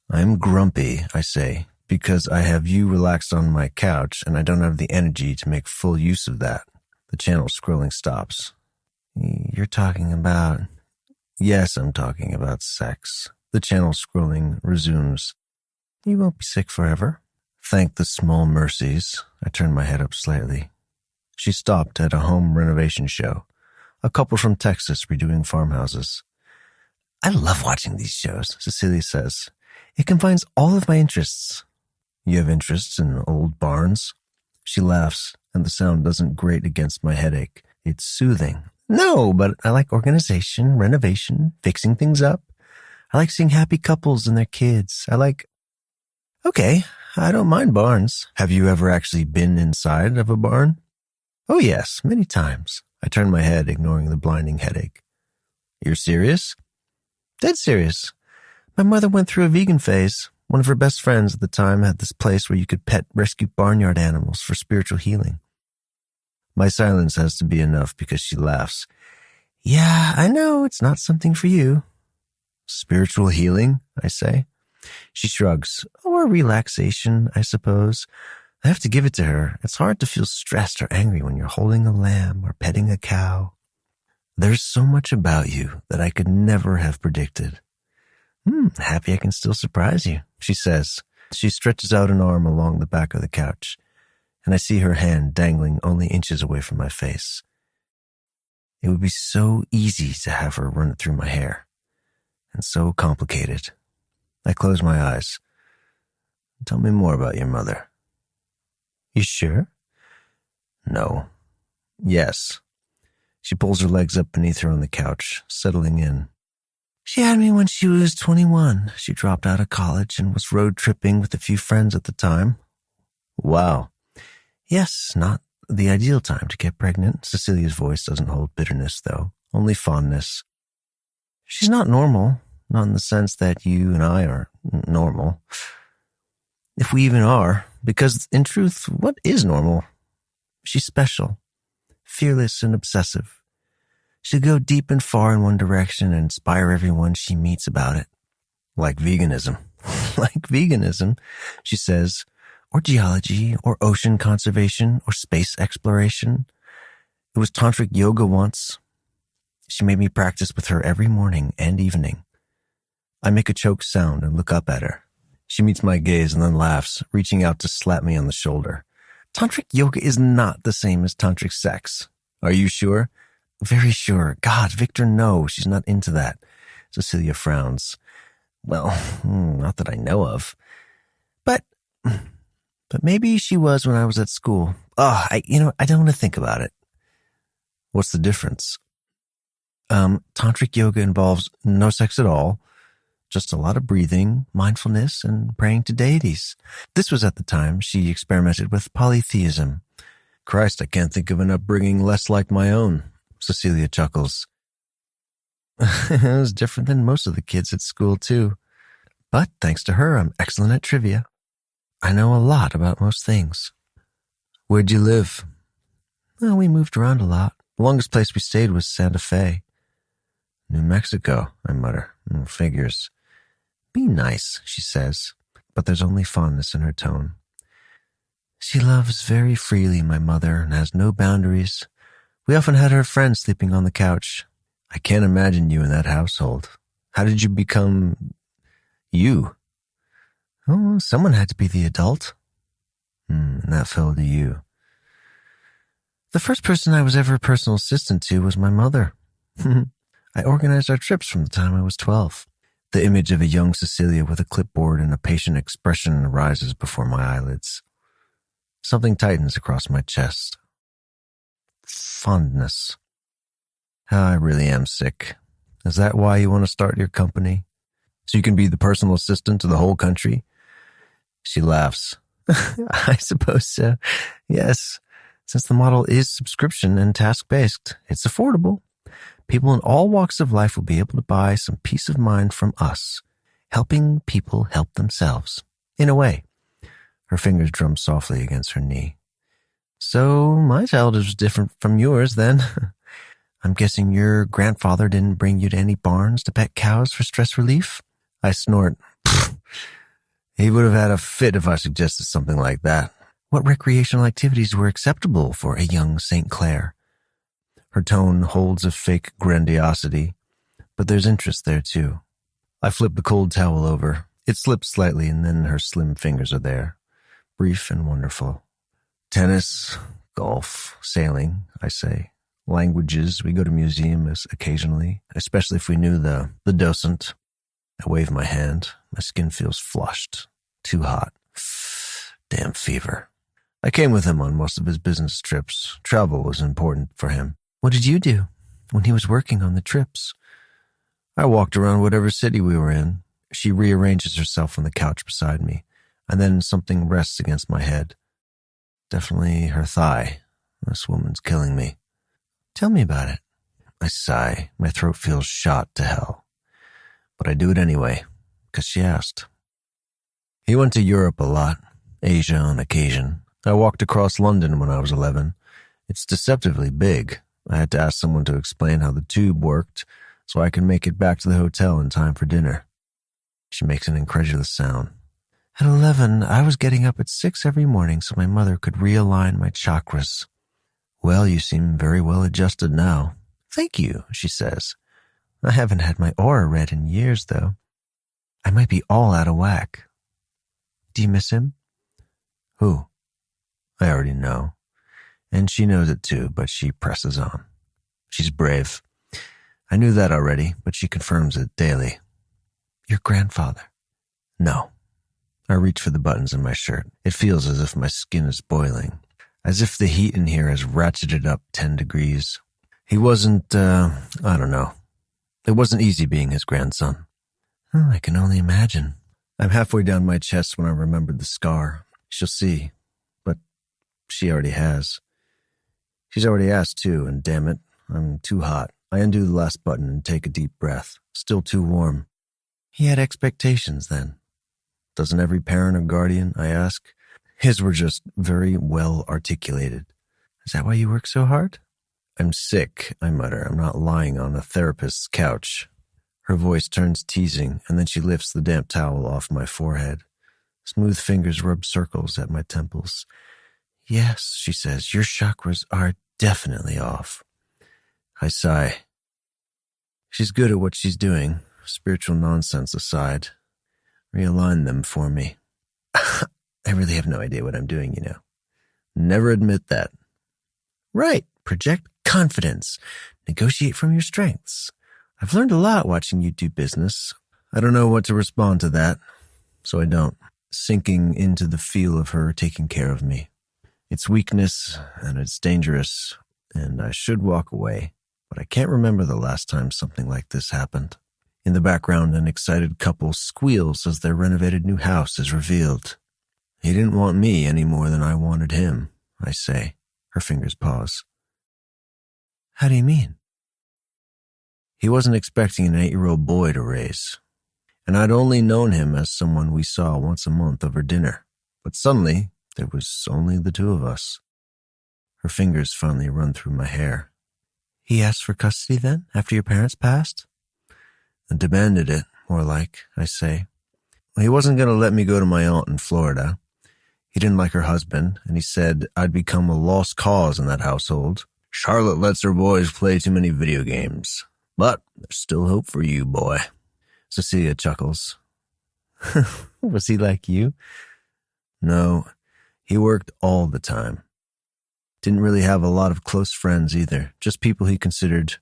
S2: I'm grumpy, I say, because I have you relaxed on my couch and I don't have the energy to make full use of that. The channel scrolling stops. You're talking about... Yes, I'm talking about sex. The channel scrolling resumes. You won't be sick forever. Thank the small mercies. I turned my head up slightly. She stopped at a home renovation show. A couple from Texas redoing farmhouses. I love watching these shows, Cecilia says. It combines all of my interests. You have interests in old barns? She laughs, and the sound doesn't grate against my headache. It's soothing. No, but I like organization, renovation, fixing things up. I like seeing happy couples and their kids. Okay, I don't mind barns. Have you ever actually been inside of a barn? Oh yes, many times. I turn my head, ignoring the blinding headache. You're serious? Dead serious. My mother went through a vegan phase. One of her best friends at the time had this place where you could pet rescue barnyard animals for spiritual healing. My silence has to be enough because she laughs. Yeah, I know, it's not something for you. Spiritual healing, I say. She shrugs. Or relaxation, I suppose. I have to give it to her. It's hard to feel stressed or angry when you're holding a lamb or petting a cow. There's so much about you that I could never have predicted. Happy I can still surprise you, she says. She stretches out an arm along the back of the couch, and I see her hand dangling only inches away from my face. It would be so easy to have her run it through my hair, and so complicated. I close my eyes. Tell me more about your mother. You sure? No. Yes. She pulls her legs up beneath her on the couch, settling in. She had me when she was 21. She dropped out of college and was road tripping with a few friends at the time. Wow. Yes, not the ideal time to get pregnant. Cecilia's voice doesn't hold bitterness, though, only fondness. She's not normal, not in the sense that you and I are normal. If we even are, because in truth, what is normal? She's special, fearless and obsessive. She'll go deep and far in one direction and inspire everyone she meets about it. Like veganism. Like veganism, she says, or geology, or ocean conservation, or space exploration. It was tantric yoga once. She made me practice with her every morning and evening. I make a choked sound and look up at her. She meets my gaze and then laughs, reaching out to slap me on the shoulder. Tantric yoga is not the same as tantric sex. Are you sure? Very sure. God, Victor, no, she's not into that. Cecilia frowns. Well, not that I know of. But maybe she was when I was at school. I don't want to think about it. What's the difference? Tantric yoga involves no sex at all, just a lot of breathing, mindfulness, and praying to deities. This was at the time she experimented with polytheism. Christ, I can't think of an upbringing less like my own. Cecilia chuckles. It was different than most of the kids at school, too. But thanks to her, I'm excellent at trivia. I know a lot about most things. Where'd you live? Well, we moved around a lot. The longest place we stayed was Santa Fe. New Mexico, I mutter. Figures. Be nice, she says, but there's only fondness in her tone. She loves very freely, my mother, and has no boundaries. We often had her friends sleeping on the couch. I can't imagine you in that household. How did you become you? Oh, someone had to be the adult. And that fell to you. The first person I was ever a personal assistant to was my mother. I organized our trips from the time I was 12. The image of a young Cecilia with a clipboard and a patient expression rises before my eyelids. Something tightens across my chest. Fondness. I really am sick. Is that why you want to start your company? So you can be the personal assistant to the whole country? She laughs. I suppose so. Yes. Since the model is subscription and task-based, it's affordable. People in all walks of life will be able to buy some peace of mind from us, helping people help themselves. In a way. Her fingers drum softly against her knee. So my childhood was different from yours then. I'm guessing your grandfather didn't bring you to any barns to pet cows for stress relief? I snort. He would have had a fit if I suggested something like that. What recreational activities were acceptable for a young St. Clair? Her tone holds a fake grandiosity, but there's interest there too. I flip the cold towel over. It slips slightly and then her slim fingers are there. Brief and wonderful. Tennis, golf, sailing, I say. Languages, we go to museums occasionally, especially if we knew the docent. I wave my hand. My skin feels flushed. Too hot. Damn fever. I came with him on most of his business trips. Travel was important for him. What did you do when he was working on the trips? I walked around whatever city we were in. She rearranges herself on the couch beside me, and then something rests against my head. Definitely her thigh. This woman's killing me. Tell me about it. I sigh. My throat feels shot to hell. But I do it anyway, because she asked. He went to Europe a lot, Asia on occasion. I walked across London when I was 11. It's deceptively big. I had to ask someone to explain how the tube worked so I could make it back to the hotel in time for dinner. She makes an incredulous sound. At 11, I was getting up at 6 every morning so my mother could realign my chakras. Well, you seem very well adjusted now. Thank you, she says. I haven't had my aura read in years, though. I might be all out of whack. Do you miss him? Who? I already know. And she knows it too, but she presses on. She's brave. I knew that already, but she confirms it daily. Your grandfather? No. I reach for the buttons in my shirt. It feels as if my skin is boiling, as if the heat in here has ratcheted up 10 degrees. He wasn't, I don't know. It wasn't easy being his grandson. Oh, I can only imagine. I'm halfway down my chest when I remembered the scar. She'll see, but she already has. She's already asked too, and damn it, I'm too hot. I undo the last button and take a deep breath. Still too warm. He had expectations then. Doesn't every parent or guardian, I ask? His were just very well articulated. Is that why you work so hard? I'm sick, I mutter. I'm not lying on a therapist's couch. Her voice turns teasing, and then she lifts the damp towel off my forehead. Smooth fingers rub circles at my temples. Yes, she says, your chakras are definitely off. I sigh. She's good at what she's doing, spiritual nonsense aside. Realign them for me. I really have no idea what I'm doing, Never admit that. Right, project confidence. Negotiate from your strengths. I've learned a lot watching you do business. I don't know what to respond to that, so I don't. Sinking into the feel of her taking care of me. It's weakness, and it's dangerous, and I should walk away, but I can't remember the last time something like this happened. In the background, an excited couple squeals as their renovated new house is revealed. He didn't want me any more than I wanted him, I say. Her fingers pause. How do you mean? He wasn't expecting an 8-year-old boy to raise, and I'd only known him as someone we saw once a month over dinner. But suddenly, there was only the two of us. Her fingers finally run through my hair. He asked for custody then, after your parents passed? And demanded it, more like, I say. He wasn't going to let me go to my aunt in Florida. He didn't like her husband, and he said I'd become a lost cause in that household. Charlotte lets her boys play too many video games. But there's still hope for you, boy. Cecilia chuckles. Was he like you? No, he worked all the time. Didn't really have a lot of close friends either, just people he considered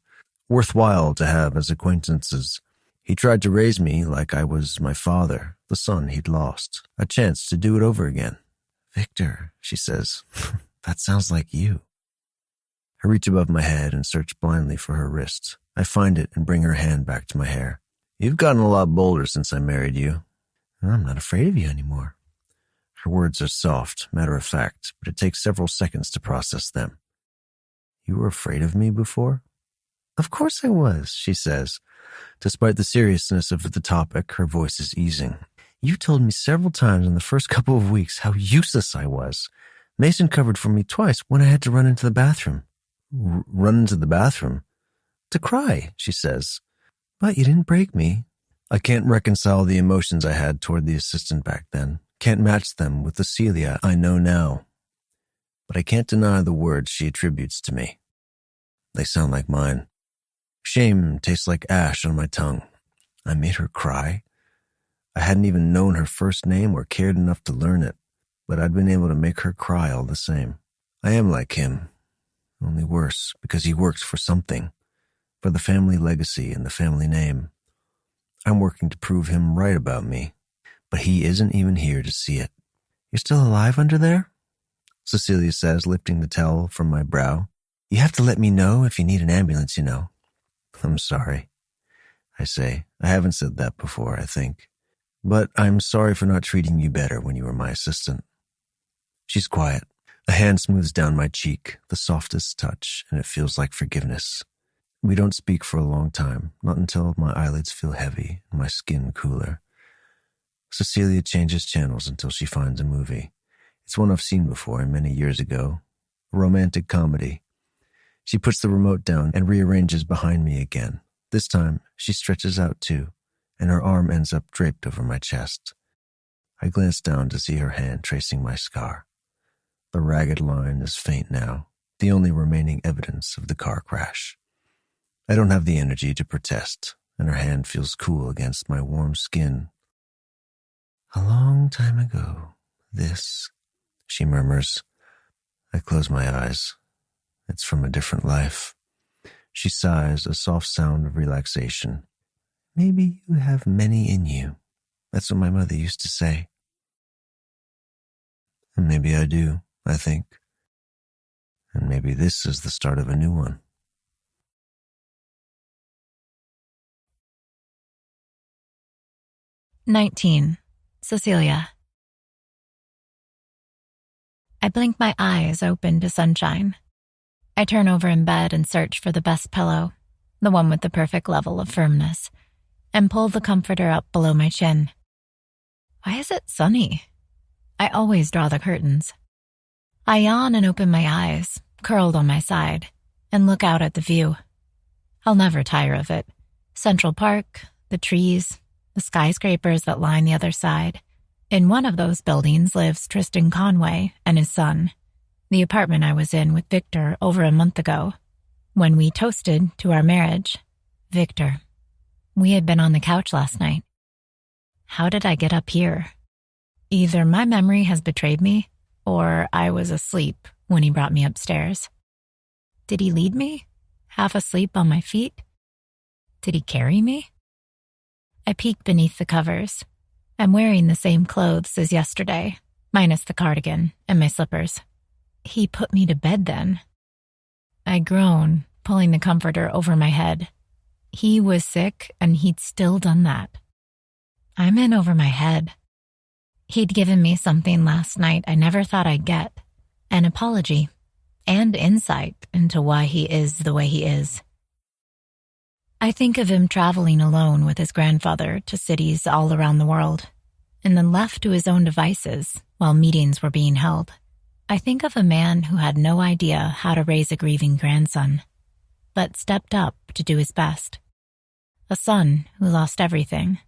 S2: worthwhile to have as acquaintances. He tried to raise me like I was my father, the son he'd lost, a chance to do it over again. Victor, she says, that sounds like you. I reach above my head and search blindly for her wrist. I find it and bring her hand back to my hair. You've gotten a lot bolder since I married you. I'm not afraid of you anymore. Her words are soft, matter of fact, but it takes several seconds to process them. You were afraid of me before? Of course I was, she says. Despite the seriousness of the topic, her voice is easing. You told me several times in the first couple of weeks how useless I was. Mason covered for me twice when I had to run into the bathroom. Run into the bathroom? To cry, she says. But you didn't break me. I can't reconcile the emotions I had toward the assistant back then. Can't match them with the Celia I know now. But I can't deny the words she attributes to me. They sound like mine. Shame tastes like ash on my tongue. I made her cry. I hadn't even known her first name or cared enough to learn it, but I'd been able to make her cry all the same. I am like him, only worse, because he works for something, for the family legacy and the family name. I'm working to prove him right about me, but he isn't even here to see it. You're still alive under there? Cecilia says, lifting the towel from my brow. You have to let me know if you need an ambulance, I'm sorry, I say. I haven't said that before, I think. But I'm sorry for not treating you better when you were my assistant. She's quiet. A hand smooths down my cheek, the softest touch, and it feels like forgiveness. We don't speak for a long time, not until my eyelids feel heavy and my skin cooler. Cecilia changes channels until she finds a movie. It's one I've seen before many years ago. A romantic comedy. She puts the remote down and rearranges behind me again. This time, she stretches out too, and her arm ends up draped over my chest. I glance down to see her hand tracing my scar. The ragged line is faint now, the only remaining evidence of the car crash. I don't have the energy to protest, and her hand feels cool against my warm skin. A long time ago, she murmurs. I close my eyes. It's from a different life. She sighs, a soft sound of relaxation. Maybe you have many in you. That's what my mother used to say. And maybe I do, I think. And maybe this is the start of a new one.
S3: "19. Cecilia." I blink my eyes open to sunshine. I turn over in bed and search for the best pillow, the one with the perfect level of firmness, and pull the comforter up below my chin. Why is it sunny? I always draw the curtains. I yawn and open my eyes, curled on my side, and look out at the view. I'll never tire of it. Central Park, the trees, the skyscrapers that line the other side. In one of those buildings lives Tristan Conway and his son. The apartment I was in with Victor over a month ago. When we toasted to our marriage, Victor. We had been on the couch last night. How did I get up here? Either my memory has betrayed me, or I was asleep when he brought me upstairs. Did he lead me? Half asleep on my feet? Did he carry me? I peek beneath the covers. I'm wearing the same clothes as yesterday, minus the cardigan and my slippers. He put me to bed then. I groan, pulling the comforter over my head. He was sick, and he'd still done that. I'm in over my head. He'd given me something last night I never thought I'd get. An apology, and insight into why he is the way he is. I think of him traveling alone with his grandfather to cities all around the world, and then left to his own devices while meetings were being held. I think of a man who had no idea how to raise a grieving grandson, but stepped up to do his best. A son who lost everything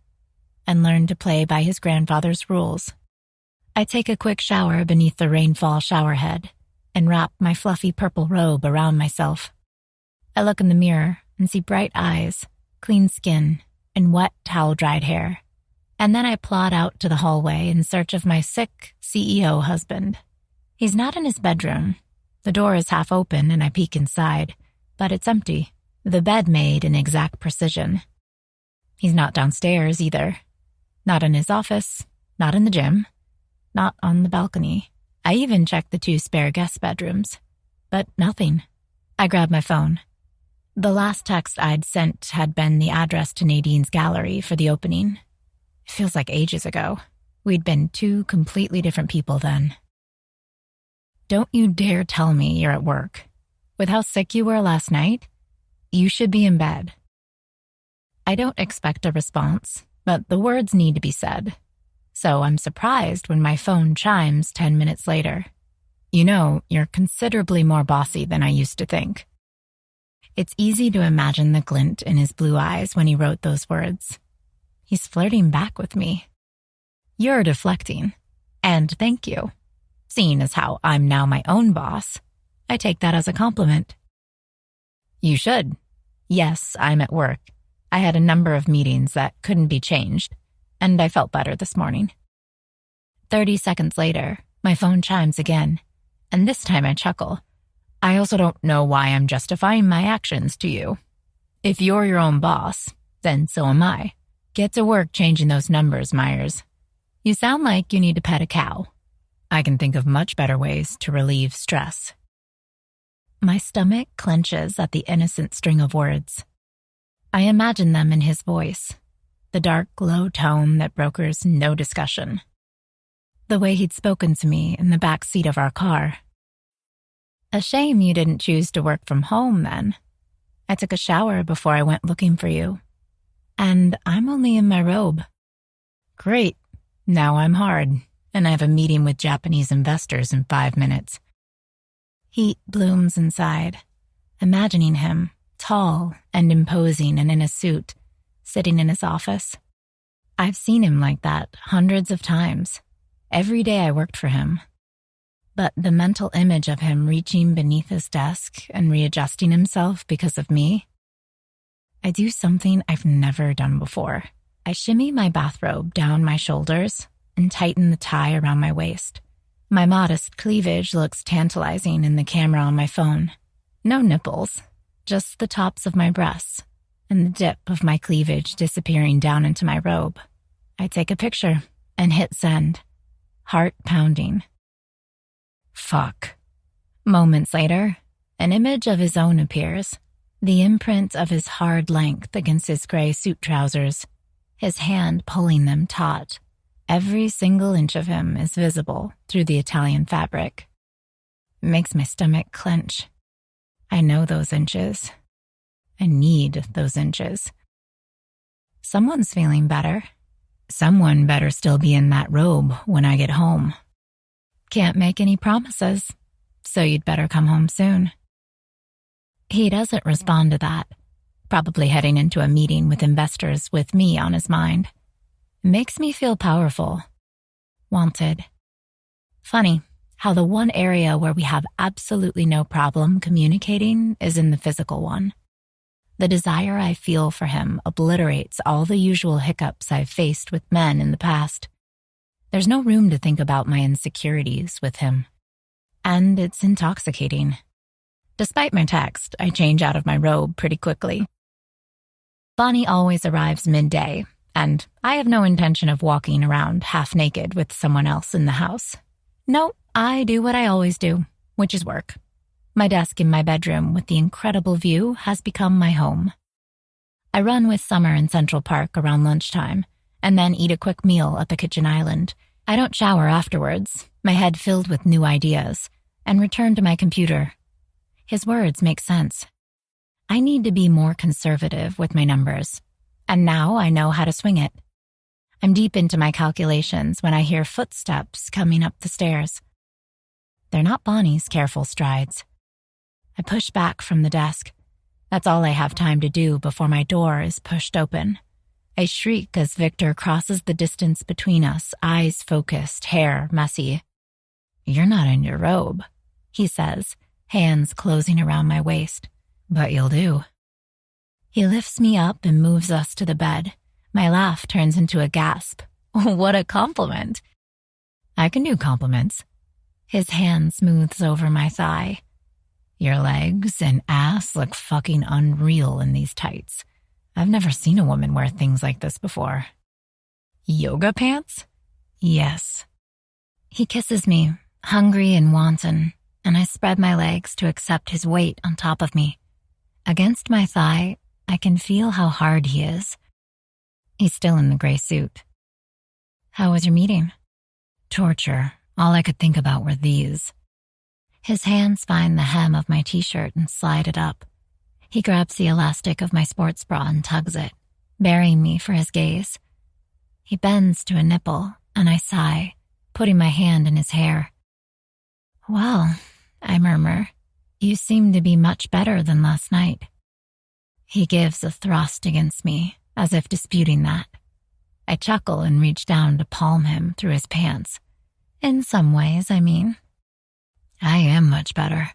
S3: and learned to play by his grandfather's rules. I take a quick shower beneath the rainfall showerhead and wrap my fluffy purple robe around myself. I look in the mirror and see bright eyes, clean skin, and wet towel-dried hair. And then I plod out to the hallway in search of my sick CEO husband. He's not in his bedroom. The door is half open and I peek inside, but it's empty, the bed made in exact precision. He's not downstairs either. Not in his office, not in the gym, not on the balcony. I even checked the 2 spare guest bedrooms, but nothing. I grab my phone. The last text I'd sent had been the address to Nadine's gallery for the opening. It feels like ages ago. We'd been 2 completely different people then. Don't you dare tell me you're at work. With how sick you were last night, you should be in bed. I don't expect a response, but the words need to be said. So I'm surprised when my phone chimes 10 minutes later. You know, you're considerably more bossy than I used to think. It's easy to imagine the glint in his blue eyes when he wrote those words. He's flirting back with me. You're deflecting. And thank you. Seeing as how I'm now my own boss, I take that as a compliment. You should. Yes, I'm at work. I had a number of meetings that couldn't be changed, and I felt better this morning. 30 seconds later, my phone chimes again, and this time I chuckle. I also don't know why I'm justifying my actions to you. If you're your own boss, then so am I. Get to work changing those numbers, Myers. You sound like you need to pet a cow. I can think of much better ways to relieve stress. My stomach clenches at the innocent string of words. I imagine them in his voice, the dark, low tone that brokers no discussion. The way he'd spoken to me in the back seat of our car. A shame you didn't choose to work from home then. I took a shower before I went looking for you. And I'm only in my robe. Great. Now I'm hard, and I have a meeting with Japanese investors in 5 minutes. Heat blooms inside, imagining him, tall and imposing and in a suit, sitting in his office. I've seen him like that hundreds of times, every day I worked for him. But the mental image of him reaching beneath his desk and readjusting himself because of me, I do something I've never done before. I shimmy my bathrobe down my shoulders and tighten the tie around my waist. My modest cleavage looks tantalizing in the camera on my phone. No nipples, just the tops of my breasts and the dip of my cleavage disappearing down into my robe. I take a picture and hit send, heart pounding. Fuck. Moments later, an image of his own appears, the imprint of his hard length against his gray suit trousers, his hand pulling them taut. Every single inch of him is visible through the Italian fabric. It makes my stomach clench. I know those inches. I need those inches. Someone's feeling better. Someone better still be in that robe when I get home. Can't make any promises, so you'd better come home soon. He doesn't respond to that, probably heading into a meeting with investors with me on his mind. It makes me feel powerful. Wanted. Funny how the one area where we have absolutely no problem communicating is in the physical one. The desire I feel for him obliterates all the usual hiccups I've faced with men in the past. There's no room to think about my insecurities with him. And it's intoxicating. Despite my text, I change out of my robe pretty quickly. Bonnie always arrives midday, and I have no intention of walking around half naked with someone else in the house. No, I do what I always do, which is work. My desk in my bedroom with the incredible view has become my home. I run with Summer in Central Park around lunchtime, and then eat a quick meal at the kitchen island. I don't shower afterwards, my head filled with new ideas, and return to my computer. His words make sense. I need to be more conservative with my numbers, and now I know how to swing it. I'm deep into my calculations when I hear footsteps coming up the stairs. They're not Bonnie's careful strides. I push back from the desk. That's all I have time to do before my door is pushed open. I shriek as Victor crosses the distance between us, eyes focused, hair messy. "You're not in your robe," he says, hands closing around my waist. "But you'll do." He lifts me up and moves us to the bed. My laugh turns into a gasp. What a compliment. I can do compliments. His hand smooths over my thigh. "Your legs and ass look fucking unreal in these tights. I've never seen a woman wear things like this before." "Yoga pants?" "Yes." He kisses me, hungry and wanton, and I spread my legs to accept his weight on top of me. Against my thigh, I can feel how hard he is. He's still in the gray suit. "How was your meeting?" "Torture. All I could think about were these." His hands find the hem of my t-shirt and slide it up. He grabs the elastic of my sports bra and tugs it, burying me for his gaze. He bends to a nipple, and I sigh, putting my hand in his hair. "Well," I murmur, "you seem to be much better than last night." He gives a thrust against me, as if disputing that. I chuckle and reach down to palm him through his pants. "In some ways, I mean." "I am much better,"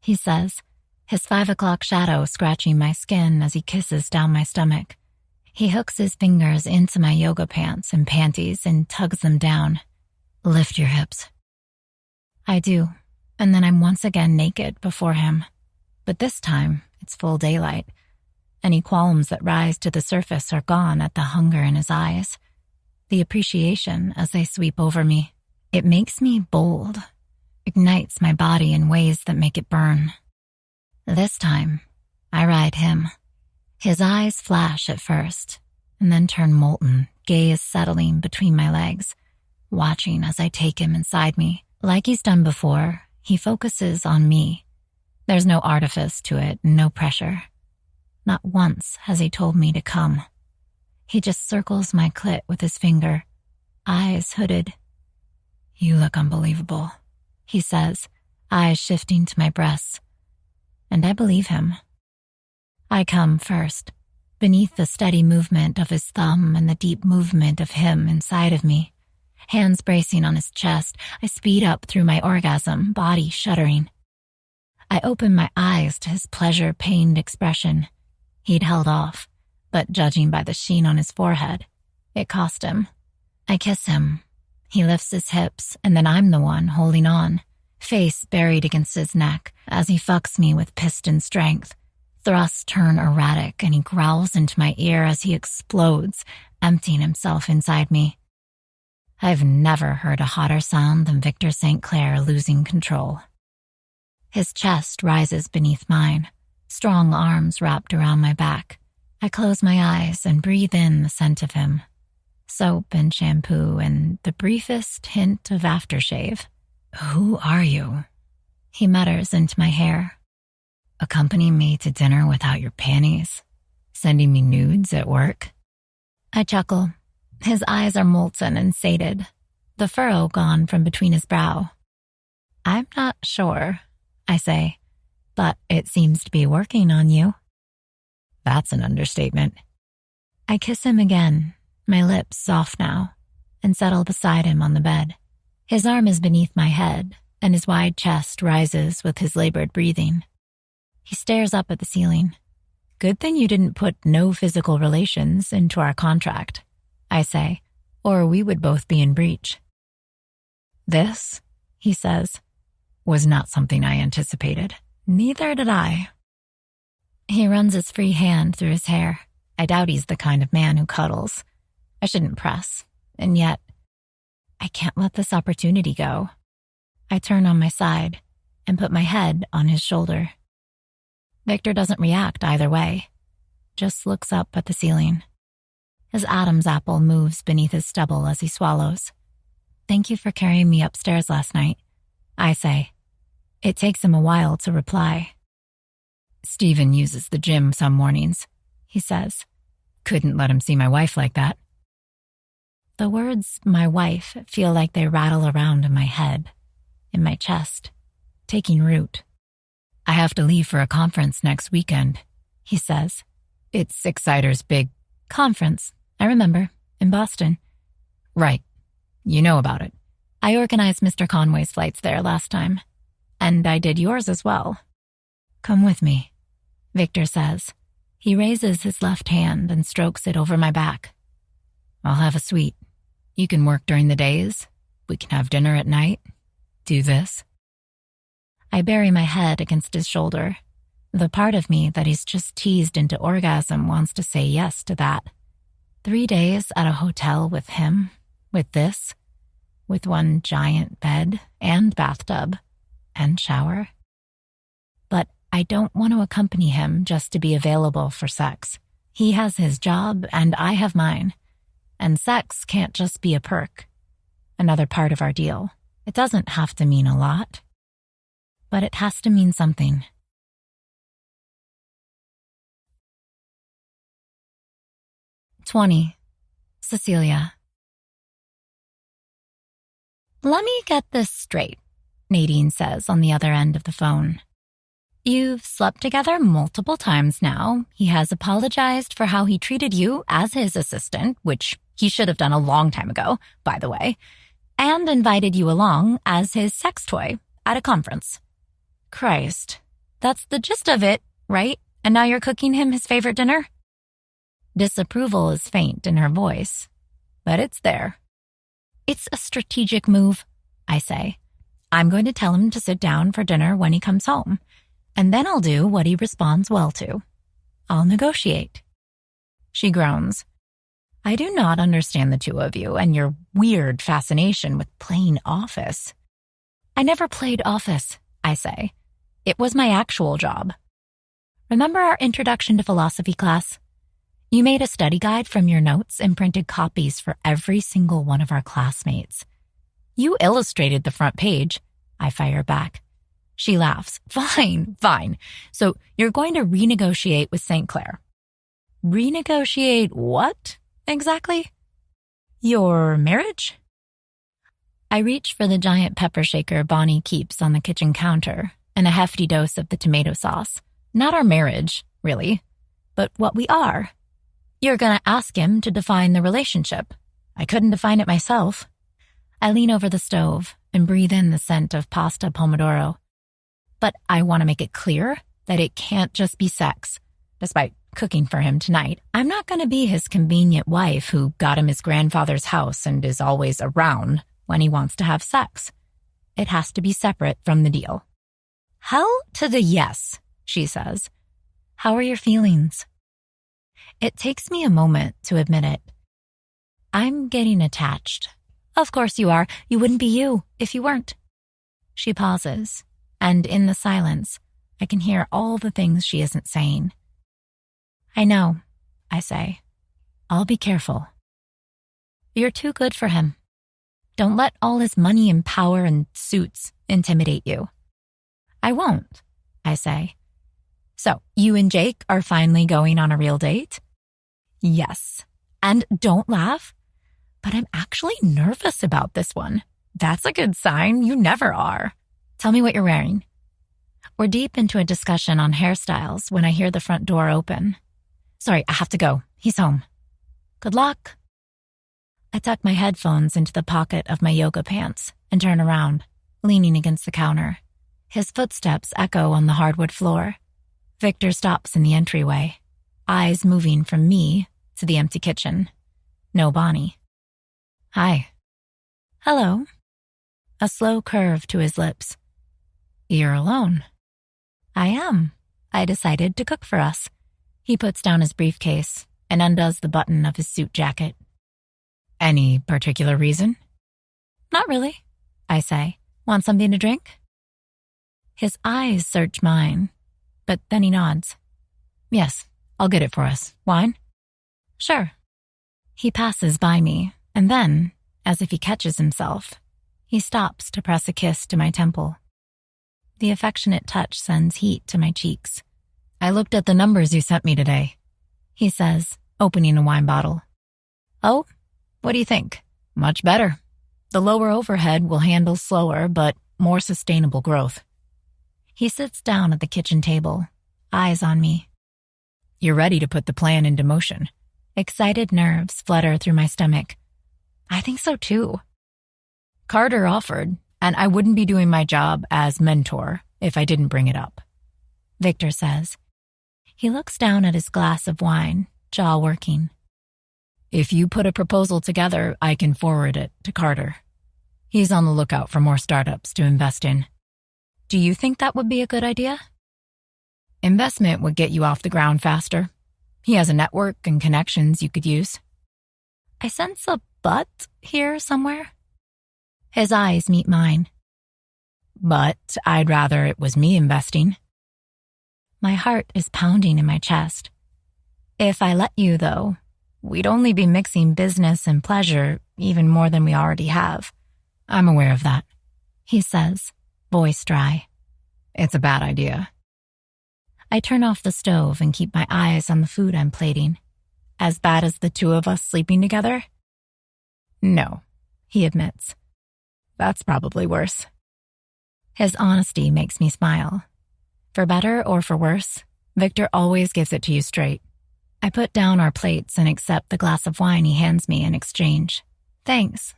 S3: he says, his 5 o'clock shadow scratching my skin as he kisses down my stomach. He hooks his fingers into my yoga pants and panties and tugs them down. "Lift your hips." I do, and then I'm once again naked before him. But this time, it's full daylight. Any qualms that rise to the surface are gone at the hunger in his eyes. The appreciation as they sweep over me. It makes me bold. Ignites my body in ways that make it burn. This time, I ride him. His eyes flash at first, and then turn molten, gaze settling between my legs, watching as I take him inside me. Like he's done before, he focuses on me. There's no artifice to it, no pressure. Not once has he told me to come. He just circles my clit with his finger, eyes hooded. "You look unbelievable," he says, eyes shifting to my breasts. And I believe him. I come first, beneath the steady movement of his thumb and the deep movement of him inside of me. Hands bracing on his chest, I speed up through my orgasm, body shuddering. I open my eyes to his pleasure-pained expression. He'd held off, but judging by the sheen on his forehead, it cost him. I kiss him. He lifts his hips, and then I'm the one holding on, face buried against his neck as he fucks me with piston strength. Thrusts turn erratic, and he growls into my ear as he explodes, emptying himself inside me. I've never heard a hotter sound than Victor St. Clair losing control. His chest rises beneath mine, strong arms wrapped around my back. I close my eyes and breathe in the scent of him. Soap and shampoo and the briefest hint of aftershave. "Who are you?" he mutters into my hair. "Accompanying me to dinner without your panties? Sending me nudes at work?" I chuckle. His eyes are molten and sated, the furrow gone from between his brow. "I'm not sure," I say. but it seems to be working on you.
S1: That's an understatement.
S3: I kiss him again, my lips soft now, and settle beside him on the bed. His arm is beneath my head, and his wide chest rises with his labored breathing. He stares up at the ceiling.
S1: Good thing you didn't put no physical relations into our contract, I say, or we would both be in breach. This, he says, was not something I anticipated.
S3: Neither did I. He runs his free hand through his hair. I doubt he's the kind of man who cuddles. I shouldn't press, and yet I can't let this opportunity go. I turn on my side and put my head on his shoulder. Victor doesn't react either way, just looks up at the ceiling. His Adam's apple moves beneath his stubble as he swallows. Thank you for carrying me upstairs last night, I say. It takes him a while to reply.
S1: Stephen uses the gym some mornings, he says. Couldn't let him see my wife like that.
S3: The words, my wife, feel like they rattle around in my head, in my chest, taking root.
S1: I have to leave for a conference next weekend, he says. It's Exciter's big
S3: conference, I remember, in Boston.
S1: Right. You know about it.
S3: I organized Mr. Conway's flights there last time, and I did yours as well.
S1: Come with me,
S3: Victor says. He raises his left hand and strokes it over my back.
S1: I'll have a suite. You can work during the days. We can have dinner at night. Do this.
S3: I bury my head against his shoulder. The part of me that he's just teased into orgasm wants to say yes to that. 3 days at a hotel with him, with this, with one giant bed and bathtub and shower. But I don't want to accompany him just to be available for sex. He has his job and I have mine. And sex can't just be a perk, another part of our deal. It doesn't have to mean a lot, but it has to mean something. 20. Cecilia. Let me get this straight, Nadine says on the other end of the phone. You've slept together multiple times now. He has apologized for how he treated you as his assistant, which he should have done a long time ago, by the way, and invited you along as his sex toy at a conference. Christ, that's the gist of it, right? And now you're cooking him his favorite dinner? Disapproval is faint in her voice, but it's there. It's a strategic move, I say. I'm going to tell him to sit down for dinner when he comes home, and then I'll do what he responds well to. I'll negotiate. She groans. I do not understand the two of you and your weird fascination with playing office. I never played office, I say. It was my actual job. Remember our introduction to philosophy class? You made a study guide from your notes and printed copies for every single one of our classmates. You illustrated the front page, I fire back. She laughs. Fine. So you're going to renegotiate with St. Clair. Renegotiate what, exactly? Your marriage? I reach for the giant pepper shaker Bonnie keeps on the kitchen counter and a hefty dose of the tomato sauce. Not our marriage, really, but what we are. You're going to ask him to define the relationship. I couldn't define it myself. I lean over the stove and breathe in the scent of pasta pomodoro. But I want to make it clear that it can't just be sex. Despite cooking for him tonight, I'm not going to be his convenient wife who got him his grandfather's house and is always around when he wants to have sex. It has to be separate from the deal. Hell to the yes, she says. How are your feelings? It takes me a moment to admit it. I'm getting attached. Of course you are. You wouldn't be you if you weren't. She pauses, and in the silence, I can hear all the things she isn't saying. I know, I say. I'll be careful. You're too good for him. Don't let all his money and power and suits intimidate you. I won't, I say. So, you and Jake are finally going on a real date? Yes. And don't laugh, but I'm actually nervous about this one. That's a good sign. You never are. Tell me what you're wearing. We're deep into a discussion on hairstyles when I hear the front door open. Sorry, I have to go. He's home. Good luck. I tuck my headphones into the pocket of my yoga pants and turn around, leaning against the counter. His footsteps echo on the hardwood floor. Victor stops in the entryway, eyes moving from me to the empty kitchen. No Bonnie. Hi. Hello. A slow curve to his lips. You're alone. I am. I decided to cook for us. He puts down his briefcase and undoes the button of his suit jacket. Any particular reason? Not really, I say. Want something to drink? His eyes search mine, but then he nods. Yes, I'll get it for us. Wine? Sure. He passes by me, and then, as if he catches himself, he stops to press a kiss to my temple. The affectionate touch sends heat to my cheeks. I looked at the numbers you sent me today, he says, opening a wine bottle. Oh, what do you think? Much better. The lower overhead will handle slower but more sustainable growth. He sits down at the kitchen table, eyes on me. You're ready to put the plan into motion. Excited nerves flutter through my stomach. I think so too. Carter offered, and I wouldn't be doing my job as mentor if I didn't bring it up. Victor says. He looks down at his glass of wine, jaw working. If you put a proposal together, I can forward it to Carter. He's on the lookout for more startups to invest in. Do you think that would be a good idea? Investment would get you off the ground faster. He has a network and connections you could use. I sense a but here somewhere. His eyes meet mine. But I'd rather it was me investing. My heart is pounding in my chest. If I let you, though, we'd only be mixing business and pleasure even more than we already have. I'm aware of that, he says, voice dry. It's a bad idea. I turn off the stove and keep my eyes on the food I'm plating. As bad as the two of us sleeping together? No, he admits. That's probably worse. His honesty makes me smile. For better or for worse, Victor always gives it to you straight. I put down our plates and accept the glass of wine he hands me in exchange. Thanks.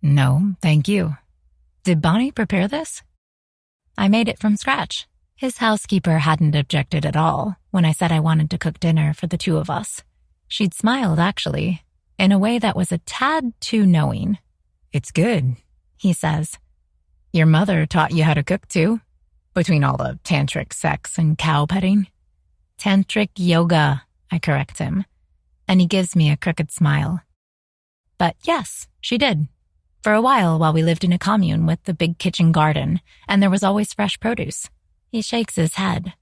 S3: No, thank you. Did Bonnie prepare this? I made it from scratch. His housekeeper hadn't objected at all when I said I wanted to cook dinner for the two of us. She'd smiled, actually, in a way that was a tad too knowing. It's good, he says. Your mother taught you how to cook, too? Between all the tantric sex and cow petting? Tantric yoga, I correct him, and he gives me a crooked smile. But yes, she did. For a while we lived in a commune with the big kitchen garden, and there was always fresh produce. He shakes his head.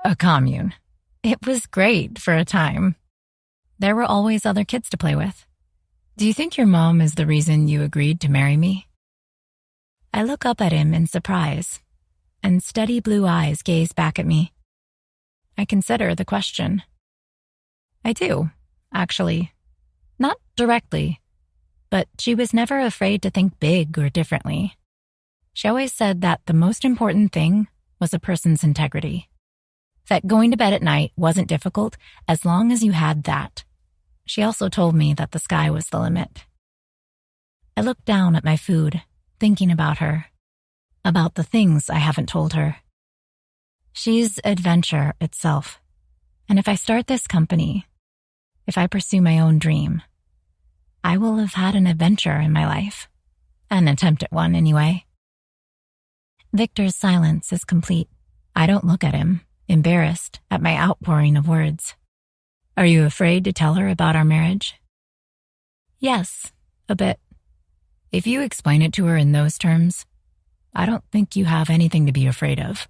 S3: A commune. It was great for a time. There were always other kids to play with. Do you think your mom is the reason you agreed to marry me? I look up at him in surprise, and steady blue eyes gaze back at me. I consider the question. I do, actually. Not directly, but she was never afraid to think big or differently. She always said that the most important thing was a person's integrity. That going to bed at night wasn't difficult as long as you had that. She also told me that the sky was the limit. I look down at my food, thinking about her, about the things I haven't told her. She's adventure itself. And if I start this company, if I pursue my own dream, I will have had an adventure in my life. An attempt at one, anyway. Victor's silence is complete. I don't look at him, embarrassed at my outpouring of words. Are you afraid to tell her about our marriage? Yes, a bit. If you explain it to her in those terms, I don't think you have anything to be afraid of.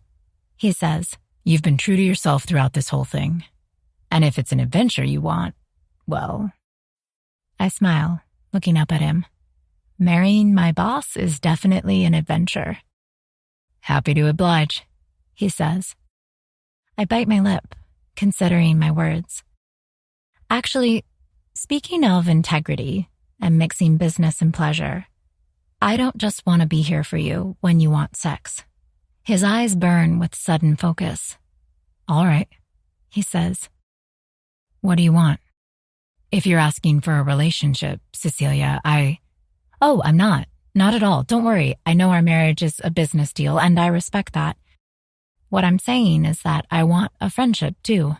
S3: He says, you've been true to yourself throughout this whole thing. And if it's an adventure you want, well... I smile, looking up at him. Marrying my boss is definitely an adventure. Happy to oblige, he says. I bite my lip, considering my words. Actually, speaking of integrity and mixing business and pleasure, I don't just want to be here for you when you want sex. His eyes burn with sudden focus. All right, he says. What do you want? If you're asking for a relationship, Cecilia, Oh, I'm not. Not at all. Don't worry. I know our marriage is a business deal, and I respect that. What I'm saying is that I want a friendship, too.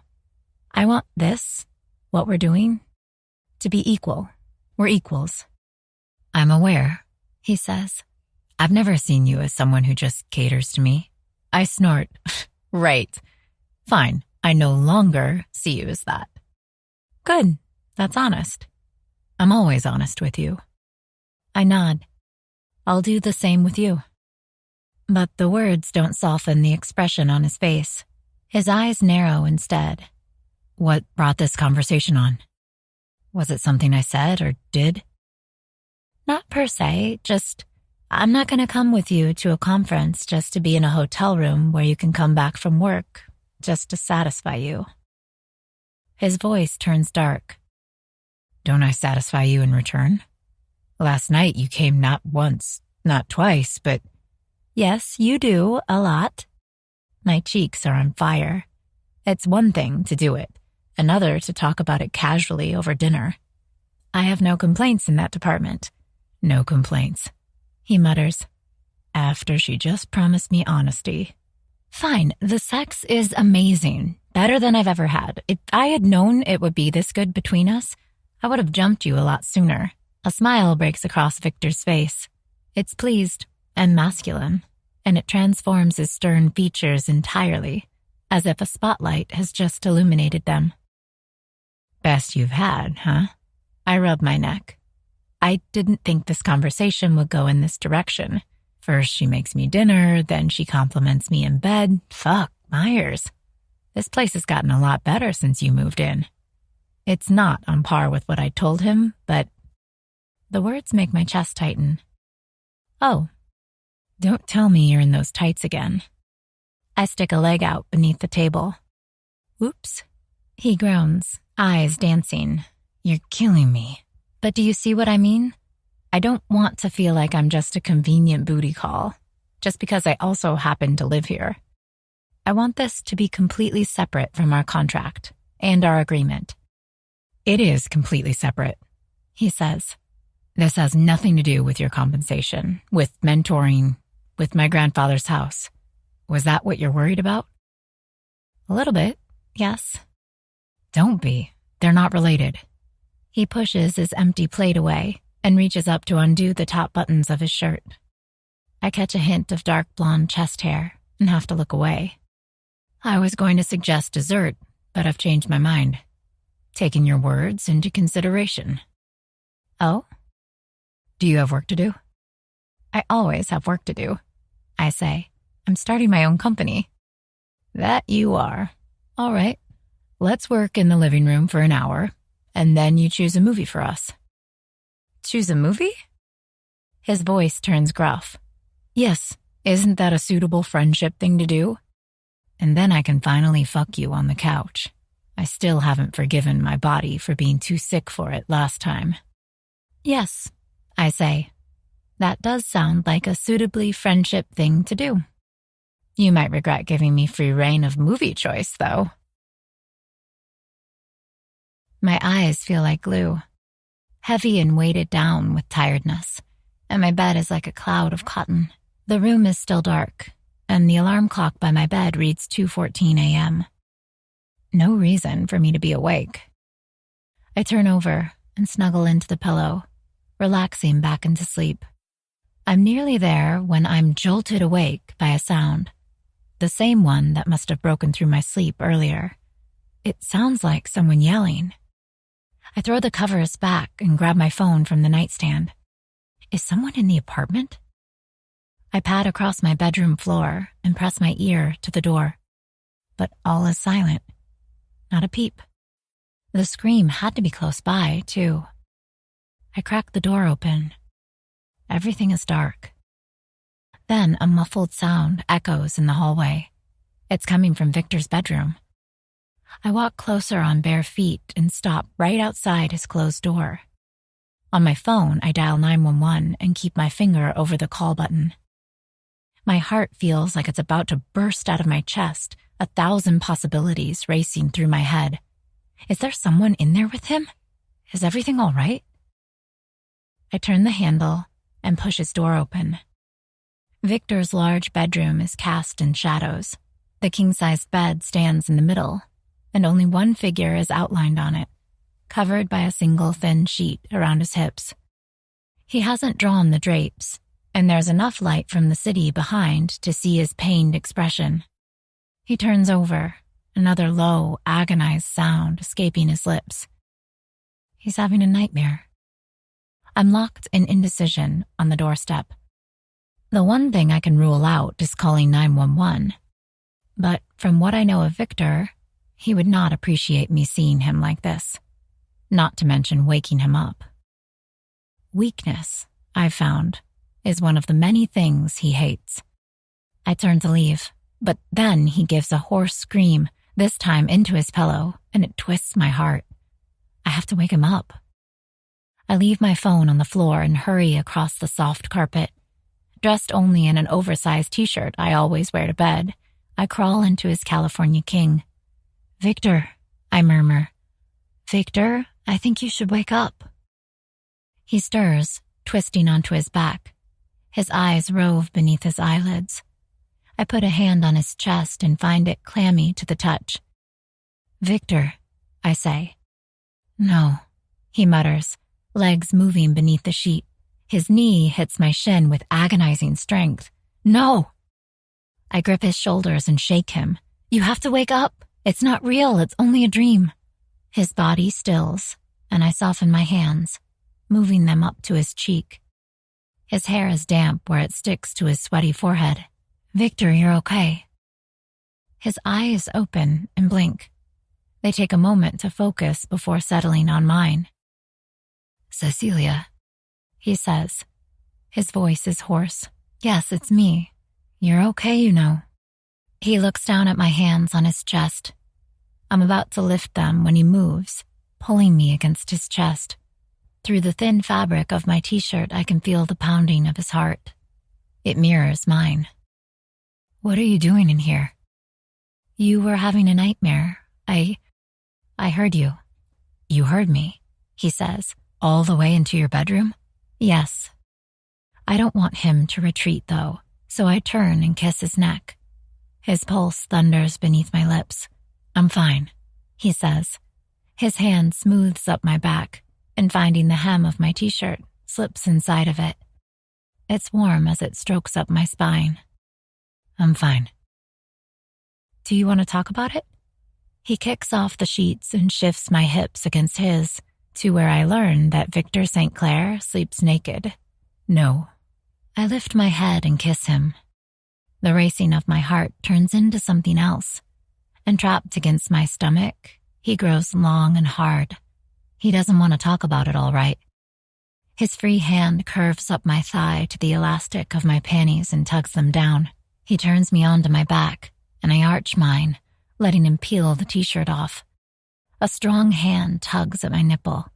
S3: I want this, what we're doing, to be equal. We're equals. I'm aware, he says. I've never seen you as someone who just caters to me. I snort. Right. Fine. I no longer see you as that. Good. That's honest. I'm always honest with you. I nod. I'll do the same with you. But the words don't soften the expression on his face. His eyes narrow instead. What brought this conversation on? Was it something I said or did? Not per se, just I'm not going to come with you to a conference just to be in a hotel room where you can come back from work, just to satisfy you. His voice turns dark. Don't I satisfy you in return? Last night you came not once, not twice, but yes, you do, a lot. My cheeks are on fire. It's one thing to do it, another to talk about it casually over dinner. I have no complaints in that department. No complaints, he mutters, after she just promised me honesty. Fine, the sex is amazing, better than I've ever had. If I had known it would be this good between us, I would have jumped you a lot sooner. A smile breaks across Victor's face. It's pleased and masculine, and it transforms his stern features entirely, as if a spotlight has just illuminated them. Best you've had, huh? I rub my neck. I didn't think this conversation would go in this direction. First she makes me dinner, then she compliments me in bed. Fuck, Myers. This place has gotten a lot better since you moved in. It's not on par with what I told him, but the words make my chest tighten. Oh, don't tell me you're in those tights again. I stick a leg out beneath the table. Oops. He groans, eyes dancing. You're killing me. But do you see what I mean? I don't want to feel like I'm just a convenient booty call, just because I also happen to live here. I want this to be completely separate from our contract and our agreement. It is completely separate, he says. This has nothing to do with your compensation, with mentoring, with my grandfather's house. Was that what you're worried about? A little bit, yes. Don't be. They're not related. He pushes his empty plate away and reaches up to undo the top buttons of his shirt. I catch a hint of dark blonde chest hair and have to look away. I was going to suggest dessert, but I've changed my mind. Taking your words into consideration. Oh? Do you have work to do? I always have work to do, I say. I'm starting my own company. That you are. All right. Let's work in the living room for an hour, and then you choose a movie for us. Choose a movie? His voice turns gruff. Yes, isn't that a suitable friendship thing to do? And then I can finally fuck you on the couch. I still haven't forgiven my body for being too sick for it last time. Yes, I say. That does sound like a suitably friendship thing to do. You might regret giving me free reign of movie choice, though. My eyes feel like glue, heavy and weighted down with tiredness, and my bed is like a cloud of cotton. The room is still dark, and the alarm clock by my bed reads 2:14 a.m. No reason for me to be awake. I turn over and snuggle into the pillow, relaxing back into sleep. I'm nearly there when I'm jolted awake by a sound, the same one that must have broken through my sleep earlier. It sounds like someone yelling. I throw the covers back and grab my phone from the nightstand. Is someone in the apartment? I pad across my bedroom floor and press my ear to the door. But all is silent. Not a peep. The scream had to be close by, too. I crack the door open. Everything is dark. Then a muffled sound echoes in the hallway. It's coming from Victor's bedroom. I walk closer on bare feet and stop right outside his closed door. On my phone, I dial 911 and keep my finger over the call button. My heart feels like it's about to burst out of my chest, 1,000 possibilities racing through my head. Is there someone in there with him? Is everything all right? I turn the handle and push his door open. Victor's large bedroom is cast in shadows. The king-sized bed stands in the middle, and only one figure is outlined on it, covered by a single thin sheet around his hips. He hasn't drawn the drapes, and there's enough light from the city behind to see his pained expression. He turns over, another low, agonized sound escaping his lips. He's having a nightmare. I'm locked in indecision on the doorstep. The one thing I can rule out is calling 911. But from what I know of Victor, he would not appreciate me seeing him like this, not to mention waking him up. Weakness, I've found, is one of the many things he hates. I turn to leave, but then he gives a hoarse scream, this time into his pillow, and it twists my heart. I have to wake him up. I leave my phone on the floor and hurry across the soft carpet. Dressed only in an oversized t-shirt I always wear to bed, I crawl into his California King. "Victor," I murmur. "Victor, I think you should wake up." He stirs, twisting onto his back. His eyes rove beneath his eyelids. I put a hand on his chest and find it clammy to the touch. "Victor," I say. "No," he mutters, legs moving beneath the sheet. His knee hits my shin with agonizing strength. "No!" I grip his shoulders and shake him. "You have to wake up. It's not real. It's only a dream." His body stills, and I soften my hands, moving them up to his cheek. His hair is damp where it sticks to his sweaty forehead. "Victor, you're okay." His eyes open and blink. They take a moment to focus before settling on mine. "Cecilia," he says. His voice is hoarse. "Yes, it's me. You're okay, you know." He looks down at my hands on his chest. I'm about to lift them when he moves, pulling me against his chest. Through the thin fabric of my t-shirt, I can feel the pounding of his heart. It mirrors mine. "What are you doing in here?" "You were having a nightmare. I heard you." "You heard me," he says, "all the way into your bedroom?" "Yes." I don't want him to retreat, though, so I turn and kiss his neck. His pulse thunders beneath my lips. "I'm fine," he says. His hand smooths up my back, and finding the hem of my t-shirt, slips inside of it. It's warm as it strokes up my spine. "I'm fine." "Do you want to talk about it?" He kicks off the sheets and shifts my hips against his, to where I learn that Victor St. Clair sleeps naked. "No." I lift my head and kiss him. The racing of my heart turns into something else, and trapped against my stomach, he grows long and hard. He doesn't want to talk about it, all right. His free hand curves up my thigh to the elastic of my panties and tugs them down. He turns me onto my back, and I arch mine, letting him peel the t-shirt off. A strong hand tugs at my nipple.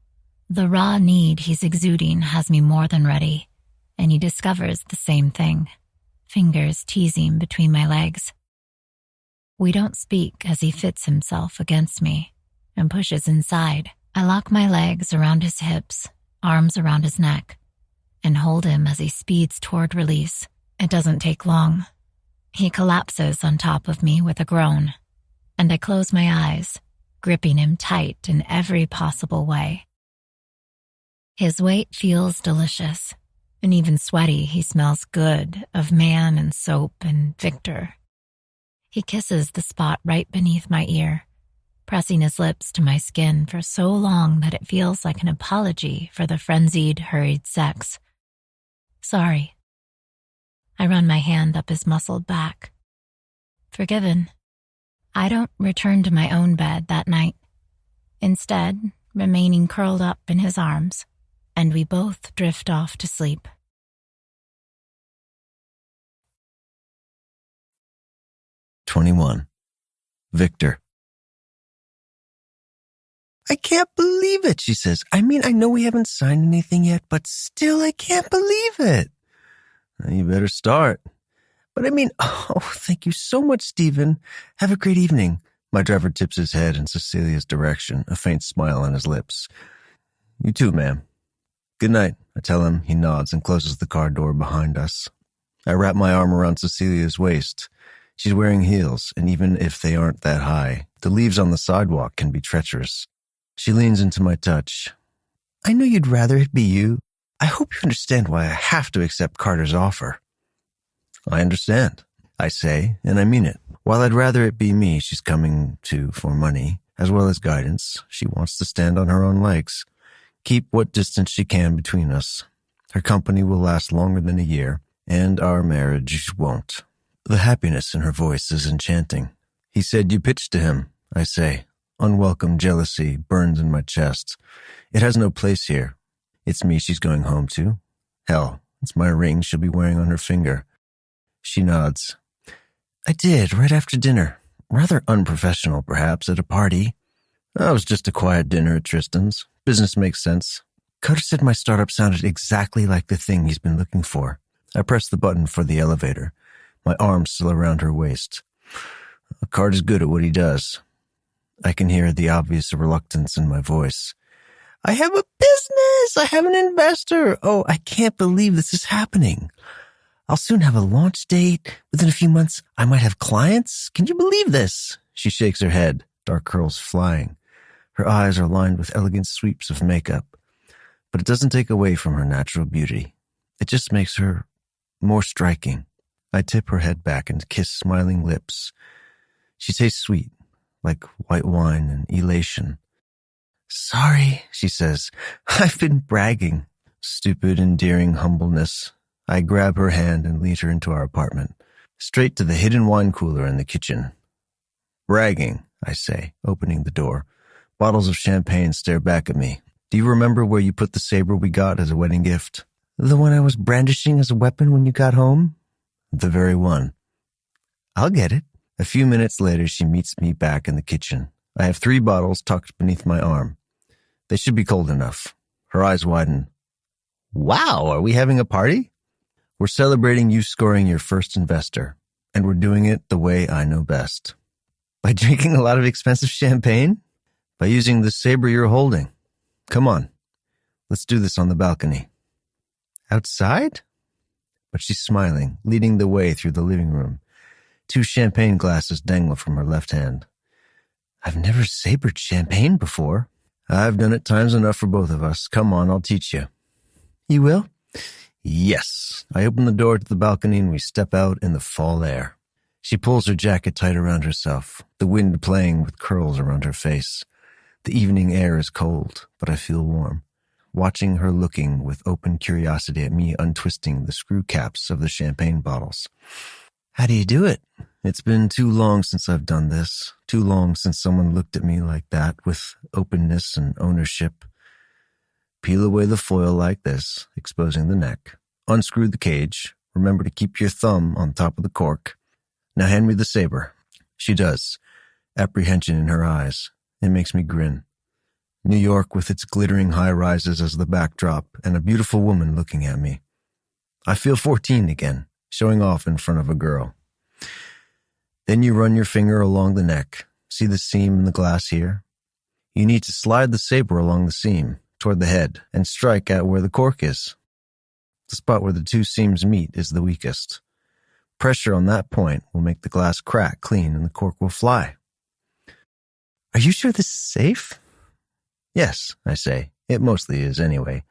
S3: The raw need he's exuding has me more than ready, and he discovers the same thing, fingers teasing between my legs. We don't speak as he fits himself against me and pushes inside. I lock my legs around his hips, arms around his neck, and hold him as he speeds toward release. It doesn't take long. He collapses on top of me with a groan, and I close my eyes, gripping him tight in every possible way. His weight feels delicious, and even sweaty, he smells good of man and soap and Victor. He kisses the spot right beneath my ear, pressing his lips to my skin for so long that it feels like an apology for the frenzied, hurried sex. "Sorry." I run my hand up his muscled back. Forgiven. I don't return to my own bed that night, instead remaining curled up in his arms, and we both drift off to sleep.
S2: 21. Victor. "I can't believe it," she says. "I mean, I know we haven't signed anything yet, but still, I can't believe it." "You better start." But I mean, oh, thank you so much, Stephen. Have a great evening. My driver tips his head in Cecilia's direction, a faint smile on his lips. You too, ma'am. Good night, I tell him. He nods and closes the car door behind us. I wrap my arm around Cecilia's waist. She's wearing heels, and even if they aren't that high, the leaves on the sidewalk can be treacherous. She leans into my touch. I know you'd rather it be you. I hope you understand why I have to accept Carter's offer. I understand, I say, and I mean it. While I'd rather it be me she's coming to for money, as well as guidance, she wants to stand on her own legs. Keep what distance she can between us. Her company will last longer than a year, and our marriage won't. The happiness in her voice is enchanting. He said you pitched to him, I say. Unwelcome jealousy burns in my chest. It has no place here. It's me she's going home to. Hell, it's my ring she'll be wearing on her finger. She nods. I did, right after dinner. Rather unprofessional, perhaps, at a party. It was just a quiet dinner at Tristan's. Business makes sense. Carter said my startup sounded exactly like the thing he's been looking for. I pressed the button for the elevator, my arm still around her waist. Carter's good at what he does. I can hear the obvious reluctance in my voice. I have a business! I have an investor! Oh, I can't believe this is happening. I'll soon have a launch date. Within a few months, I might have clients. Can you believe this? She shakes her head, dark curls flying. Her eyes are lined with elegant sweeps of makeup. But it doesn't take away from her natural beauty. It just makes her more striking. I tip her head back and kiss smiling lips. She tastes sweet, like white wine and elation. Sorry, she says. I've been bragging. Stupid, endearing humbleness. I grab her hand and lead her into our apartment, straight to the hidden wine cooler in the kitchen. Bragging, I say, opening the door. Bottles of champagne stare back at me. Do you remember where you put the saber we got as a wedding gift? The one I was brandishing as a weapon when you got home? The very one. I'll get it. A few minutes later, she meets me back in the kitchen. I have 3 bottles tucked beneath my arm. They should be cold enough. Her eyes widen. Wow, are we having a party? We're celebrating you scoring your first investor, and we're doing it the way I know best. By drinking a lot of expensive champagne? By using the saber you're holding. Come on, let's do this on the balcony. Outside? But she's smiling, leading the way through the living room. 2 champagne glasses dangle from her left hand. I've never sabered champagne before. I've done it times enough for both of us. Come on, I'll teach you. You will? Yes. I open the door to the balcony and we step out in the fall air. She pulls her jacket tight around herself, the wind playing with curls around her face. The evening air is cold, but I feel warm. Watching her looking with open curiosity at me untwisting the screw caps of the champagne bottles. How do you do it? It's been too long since I've done this. Too long since someone looked at me like that with openness and ownership. Peel away the foil like this, exposing the neck. Unscrew the cage. Remember to keep your thumb on top of the cork. Now hand me the saber. She does, apprehension in her eyes. It makes me grin. New York with its glittering high-rises as the backdrop and a beautiful woman looking at me. I feel 14 again, showing off in front of a girl. Then you run your finger along the neck. See the seam in the glass here? You need to slide the saber along the seam, toward the head, and strike at where the cork is. The spot where the 2 seams meet is the weakest. Pressure on that point will make the glass crack clean and the cork will fly. Are you sure this is safe? Yes, I say. It mostly is anyway.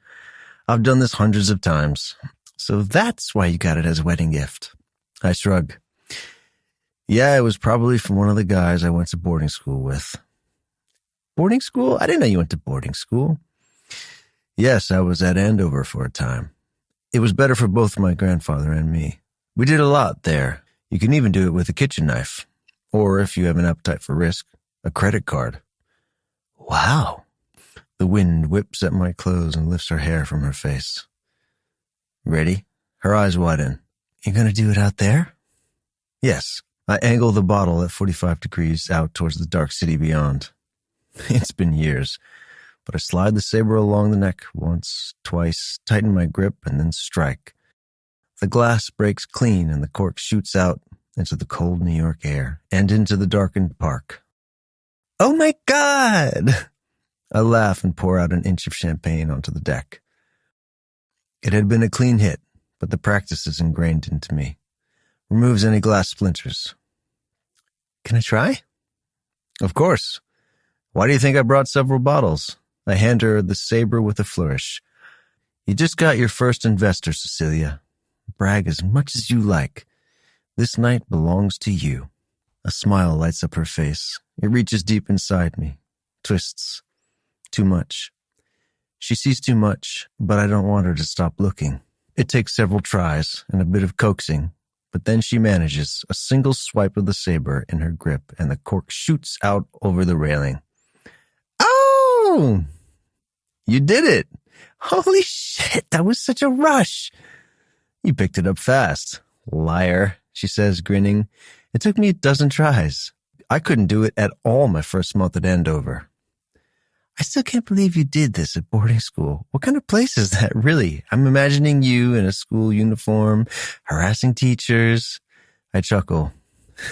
S2: I've done this hundreds of times. So that's why you got it as a wedding gift. I shrug. Yeah, it was probably from one of the guys I went to boarding school with. Boarding school? I didn't know you went to boarding school. Yes, I was at Andover for a time. It was better for both my grandfather and me. We did a lot there. You can even do it with a kitchen knife. Or if you have an appetite for risk, a credit card. Wow. The wind whips at my clothes and lifts her hair from her face. Ready? Her eyes widen. You gonna do it out there? Yes. I angle the bottle at 45 degrees out towards the dark city beyond. It's been years, but I slide the saber along the neck once, twice, tighten my grip, and then strike. The glass breaks clean and the cork shoots out into the cold New York air and into the darkened park. Oh my God! I laugh and pour out an inch of champagne onto the deck. It had been a clean hit, but the practice is ingrained into me. Removes any glass splinters. Can I try? Of course. Why do you think I brought several bottles? I hand her the saber with a flourish. You just got your first investor, Cecilia. Brag as much as you like. This night belongs to you. A smile lights up her face. It reaches deep inside me. Twists. Too much. She sees too much, but I don't want her to stop looking. It takes several tries and a bit of coaxing, but then she manages a single swipe of the saber in her grip and the cork shoots out over the railing. Oh! You did it! Holy shit, that was such a rush! You picked it up fast. Liar, she says, grinning. It took me 12 tries. I couldn't do it at all my first month at Andover. I still can't believe you did this at boarding school. What kind of place is that, really? I'm imagining you in a school uniform, harassing teachers. I chuckle.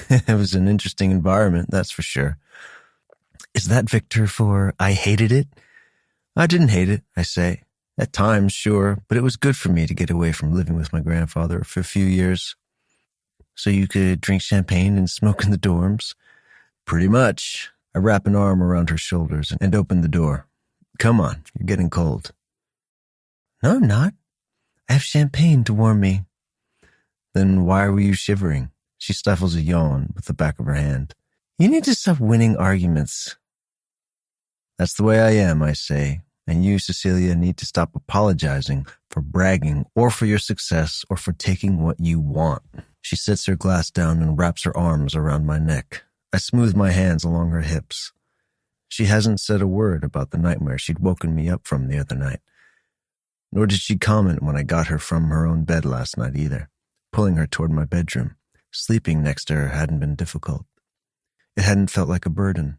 S2: It was an interesting environment, that's for sure. Is that Victor for I hated it? I didn't hate it, I say. At times, sure, but it was good for me to get away from living with my grandfather for a few years. So you could drink champagne and smoke in the dorms? Pretty much. I wrap an arm around her shoulders and open the door. Come on, you're getting cold. No, I'm not. I have champagne to warm me. Then why were you shivering? She stifles a yawn with the back of her hand. You need to stop winning arguments. That's the way I am, I say. And you, Cecilia, need to stop apologizing for bragging or for your success or for taking what you want. She sets her glass down and wraps her arms around my neck. I smooth my hands along her hips. She hasn't said a word about the nightmare she'd woken me up from the other night. Nor did she comment when I got her from her own bed last night either, pulling her toward my bedroom. Sleeping next to her hadn't been difficult. It hadn't felt like a burden,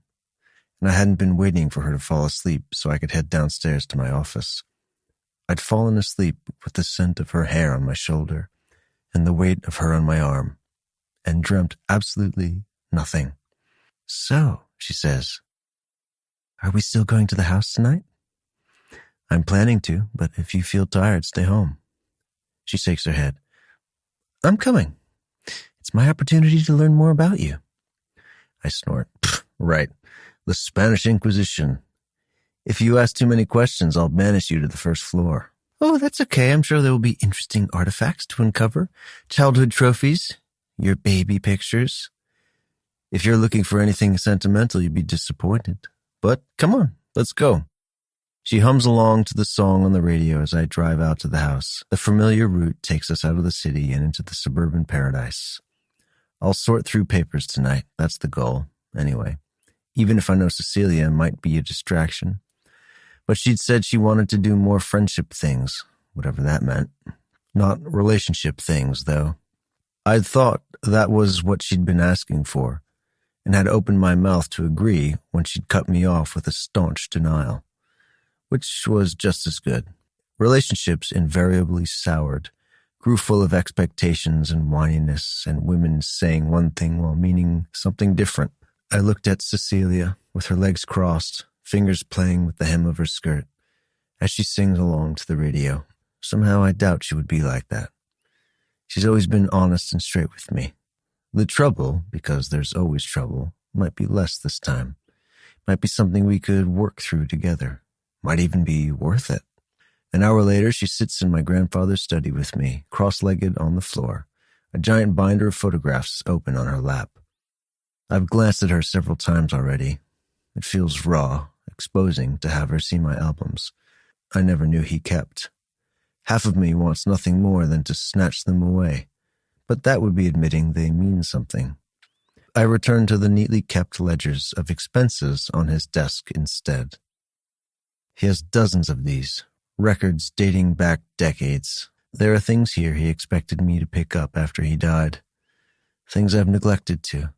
S2: and I hadn't been waiting for her to fall asleep so I could head downstairs to my office. I'd fallen asleep with the scent of her hair on my shoulder and the weight of her on my arm, and dreamt absolutely nothing. So, she says, are we still going to the house tonight? I'm planning to, but if you feel tired, stay home. She shakes her head. I'm coming. It's my opportunity to learn more about you. I snort. Right. The Spanish Inquisition. If you ask too many questions, I'll banish you to the first floor. Oh, that's okay. I'm sure there will be interesting artifacts to uncover. Childhood trophies. Your baby pictures. If you're looking for anything sentimental, you'd be disappointed. But come on, let's go. She hums along to the song on the radio as I drive out to the house. The familiar route takes us out of the city and into the suburban paradise. I'll sort through papers tonight. That's the goal, anyway. Even if I know Cecilia might be a distraction. But she'd said she wanted to do more friendship things, whatever that meant. Not relationship things, though. I'd thought that was what she'd been asking for, and had opened my mouth to agree when she'd cut me off with a staunch denial, which was just as good. Relationships invariably soured, grew full of expectations and whininess, and women saying one thing while meaning something different. I looked at Cecilia, with her legs crossed, fingers playing with the hem of her skirt, as she sings along to the radio. Somehow I doubt she would be like that. She's always been honest and straight with me. The trouble, because there's always trouble, might be less this time. Might be something we could work through together. Might even be worth it. An hour later, she sits in my grandfather's study with me, cross-legged on the floor, a giant binder of photographs open on her lap. I've glanced at her several times already. It feels raw, exposing to have her see my albums. I never knew he kept. Half of me wants nothing more than to snatch them away. But that would be admitting they mean something. I return to the neatly kept ledgers of expenses on his desk instead. He has dozens of these, records dating back decades. There are things here he expected me to pick up after he died. Things I've neglected to,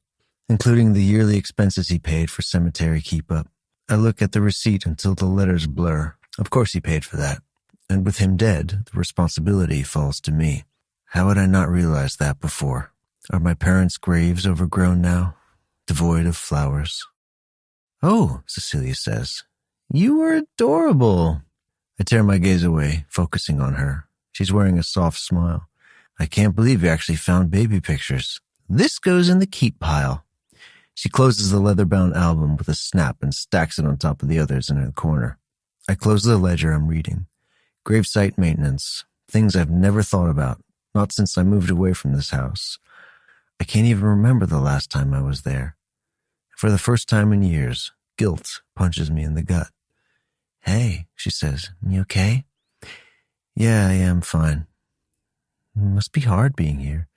S2: including the yearly expenses he paid for cemetery keep-up. I look at the receipt until the letters blur. Of course he paid for that. And with him dead, the responsibility falls to me. How had I not realized that before? Are my parents' graves overgrown now, devoid of flowers? Oh, Cecilia says, you are adorable. I tear my gaze away, focusing on her. She's wearing a soft smile. I can't believe you actually found baby pictures. This goes in the keep pile. She closes the leather-bound album with a snap and stacks it on top of the others in her corner. I close the ledger I'm reading. Gravesite maintenance. Things I've never thought about, not since I moved away from this house. I can't even remember the last time I was there. For the first time in years, guilt punches me in the gut. Hey, she says, you okay? Yeah, I am fine. It must be hard being here,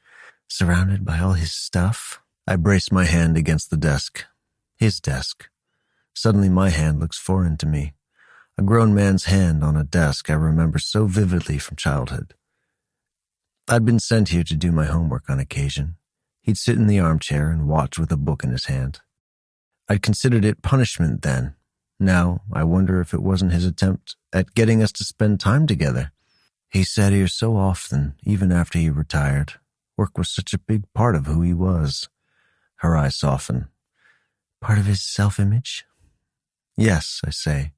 S2: surrounded by all his stuff. I brace my hand against the desk. His desk. Suddenly my hand looks foreign to me. A grown man's hand on a desk I remember so vividly from childhood. I'd been sent here to do my homework on occasion. He'd sit in the armchair and watch with a book in his hand. I'd considered it punishment then. Now I wonder if it wasn't his attempt at getting us to spend time together. He sat here so often, even after he retired. Work was such a big part of who he was. Her eyes soften. Part of his self-image? Yes, I say.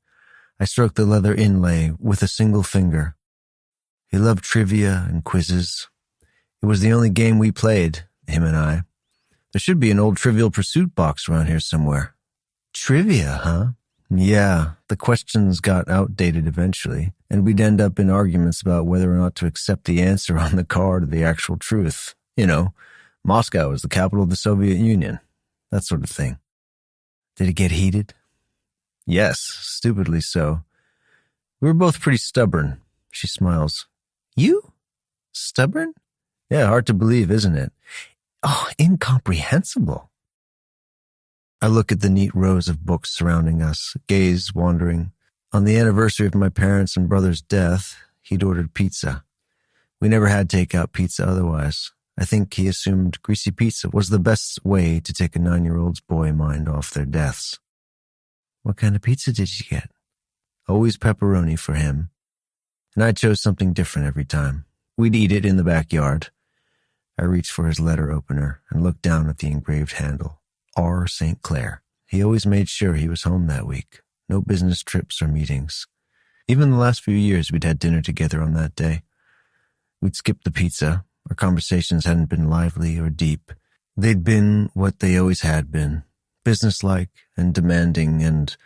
S2: I stroke the leather inlay with a single finger. He loved trivia and quizzes. It was the only game we played, him and I. There should be an old Trivial Pursuit box around here somewhere. Trivia, huh? Yeah, the questions got outdated eventually, and we'd end up in arguments about whether or not to accept the answer on the card or the actual truth. You know, Moscow is the capital of the Soviet Union. That sort of thing. Did it get heated? Yes, stupidly so. We were both pretty stubborn. She smiles. You? Stubborn? Yeah, hard to believe, isn't it? Oh, incomprehensible. I look at the neat rows of books surrounding us, gaze wandering. On the anniversary of my parents' and brother's death, he'd ordered pizza. We never had takeout pizza otherwise. I think he assumed greasy pizza was the best way to take a 9-year-old's boy mind off their deaths. What kind of pizza did you get? Always pepperoni for him. And I chose something different every time. We'd eat it in the backyard. I reached for his letter opener and looked down at the engraved handle. R. St. Clair. He always made sure he was home that week. No business trips or meetings. Even the last few years we'd had dinner together on that day. We'd skipped the pizza. Our conversations hadn't been lively or deep. They'd been what they always had been. Businesslike and demanding and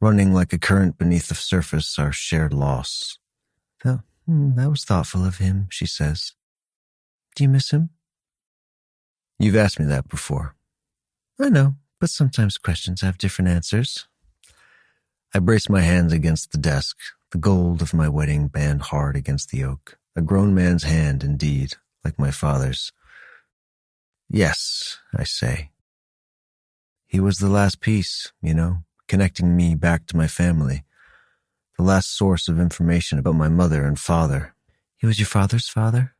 S2: running like a current beneath the surface, our shared loss. That was thoughtful of him, she says. Do you miss him? You've asked me that before. I know, but sometimes questions have different answers. I brace my hands against the desk, the gold of my wedding band hard against the oak. A grown man's hand, indeed, like my father's. Yes, I say. He was the last piece, connecting me back to my family. The last source of information about my mother and father. He was your father's father?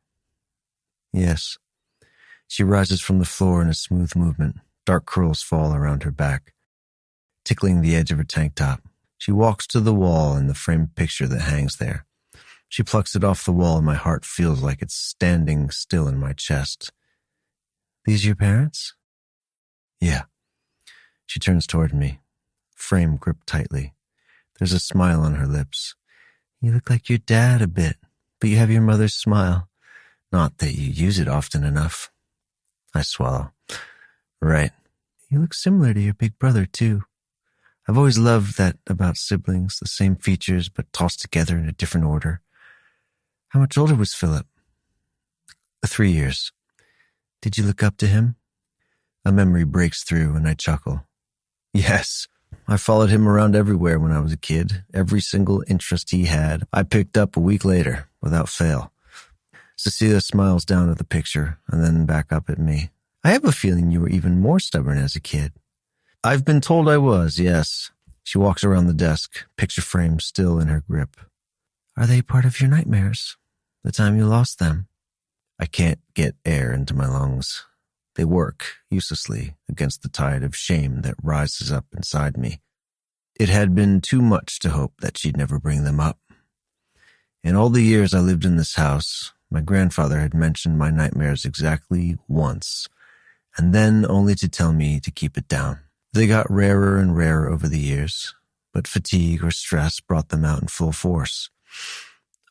S2: Yes. She rises from the floor in a smooth movement. Dark curls fall around her back, tickling the edge of her tank top. She walks to the wall in the framed picture that hangs there. She plucks it off the wall and my heart feels like it's standing still in my chest. These your parents? Yeah. She turns toward me, frame gripped tightly. There's a smile on her lips. You look like your dad a bit, but you have your mother's smile. Not that you use it often enough. I swallow. Right. You look similar to your big brother, too. I've always loved that about siblings, the same features, but tossed together in a different order. How much older was Philip? 3 years. Did you look up to him? A memory breaks through and I chuckle. Yes. I followed him around everywhere when I was a kid. Every single interest he had, I picked up a week later, without fail. Cecilia smiles down at the picture and then back up at me. I have a feeling you were even more stubborn as a kid. I've been told I was, yes. She walks around the desk, picture frame still in her grip. Are they part of your nightmares? The time you lost them? I can't get air into my lungs. They work, uselessly, against the tide of shame that rises up inside me. It had been too much to hope that she'd never bring them up. In all the years I lived in this house, My grandfather had mentioned my nightmares exactly once, and then only to tell me to keep it down. They got rarer and rarer over the years, but fatigue or stress brought them out in full force.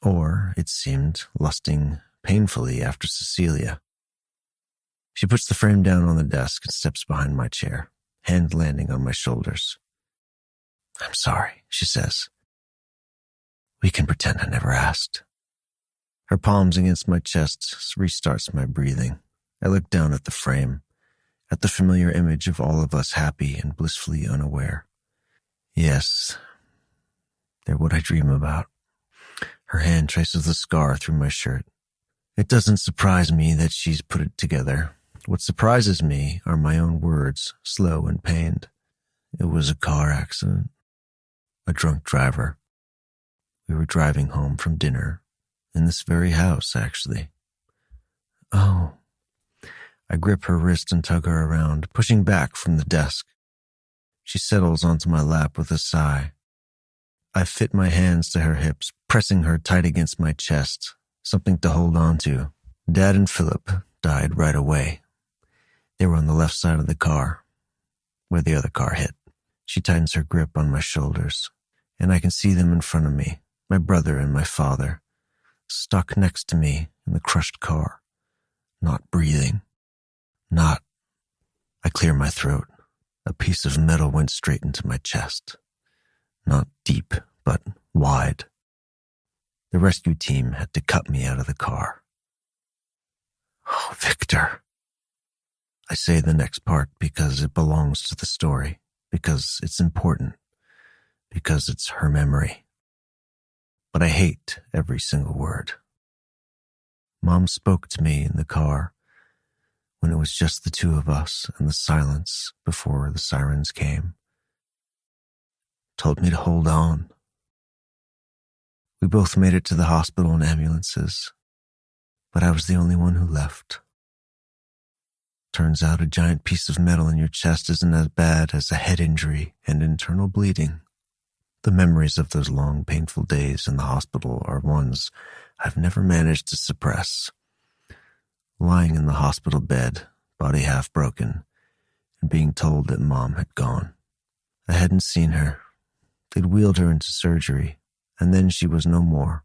S2: Or, it seemed, lusting painfully after Cecilia. She puts the frame down on the desk and steps behind my chair, hand landing on my shoulders. "I'm sorry," she says. "We can pretend I never asked." Her palms against my chest restarts my breathing. I look down at the frame, at the familiar image of all of us happy and blissfully unaware. Yes, they're what I dream about. Her hand traces the scar through my shirt. It doesn't surprise me that she's put it together. What surprises me are my own words, slow and pained. It was a car accident. A drunk driver. We were driving home from dinner. In this very house, actually. Oh. I grip her wrist and tug her around, pushing back from the desk. She settles onto my lap with a sigh. I fit my hands to her hips, pressing her tight against my chest, something to hold on to. Dad and Philip died right away. They were on the left side of the car, where the other car hit. She tightens her grip on my shoulders, and I can see them in front of me, my brother and my father, stuck next to me in the crushed car, not breathing. I clear my throat. A piece of metal went straight into my chest. Not deep, but wide. The rescue team had to cut me out of the car. "Oh, Victor." I say the next part because it belongs to the story, because it's important, because it's her memory. But I hate every single word. Mom spoke to me in the car when it was just the two of us and the silence before the sirens came. Told me to hold on. We both made it to the hospital in ambulances, but I was the only one who left. Turns out a giant piece of metal in your chest isn't as bad as a head injury and internal bleeding. The memories of those long, painful days in the hospital are ones I've never managed to suppress. Lying in the hospital bed, body half broken, and being told that Mom had gone. I hadn't seen her. They'd wheeled her into surgery, and then she was no more.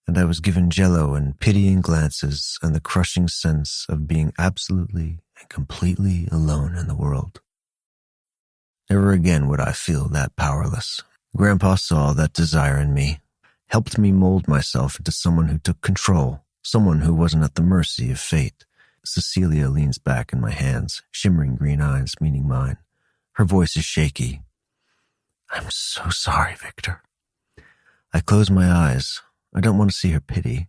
S2: And I was given jello and pitying glances and the crushing sense of being absolutely and completely alone in the world. Never again would I feel that powerless. Grandpa saw that desire in me, helped me mold myself into someone who took control, someone who wasn't at the mercy of fate. Cecilia leans back in my hands, shimmering green eyes meeting mine. Her voice is shaky. "I'm so sorry, Victor." I close my eyes. I don't want to see her pity.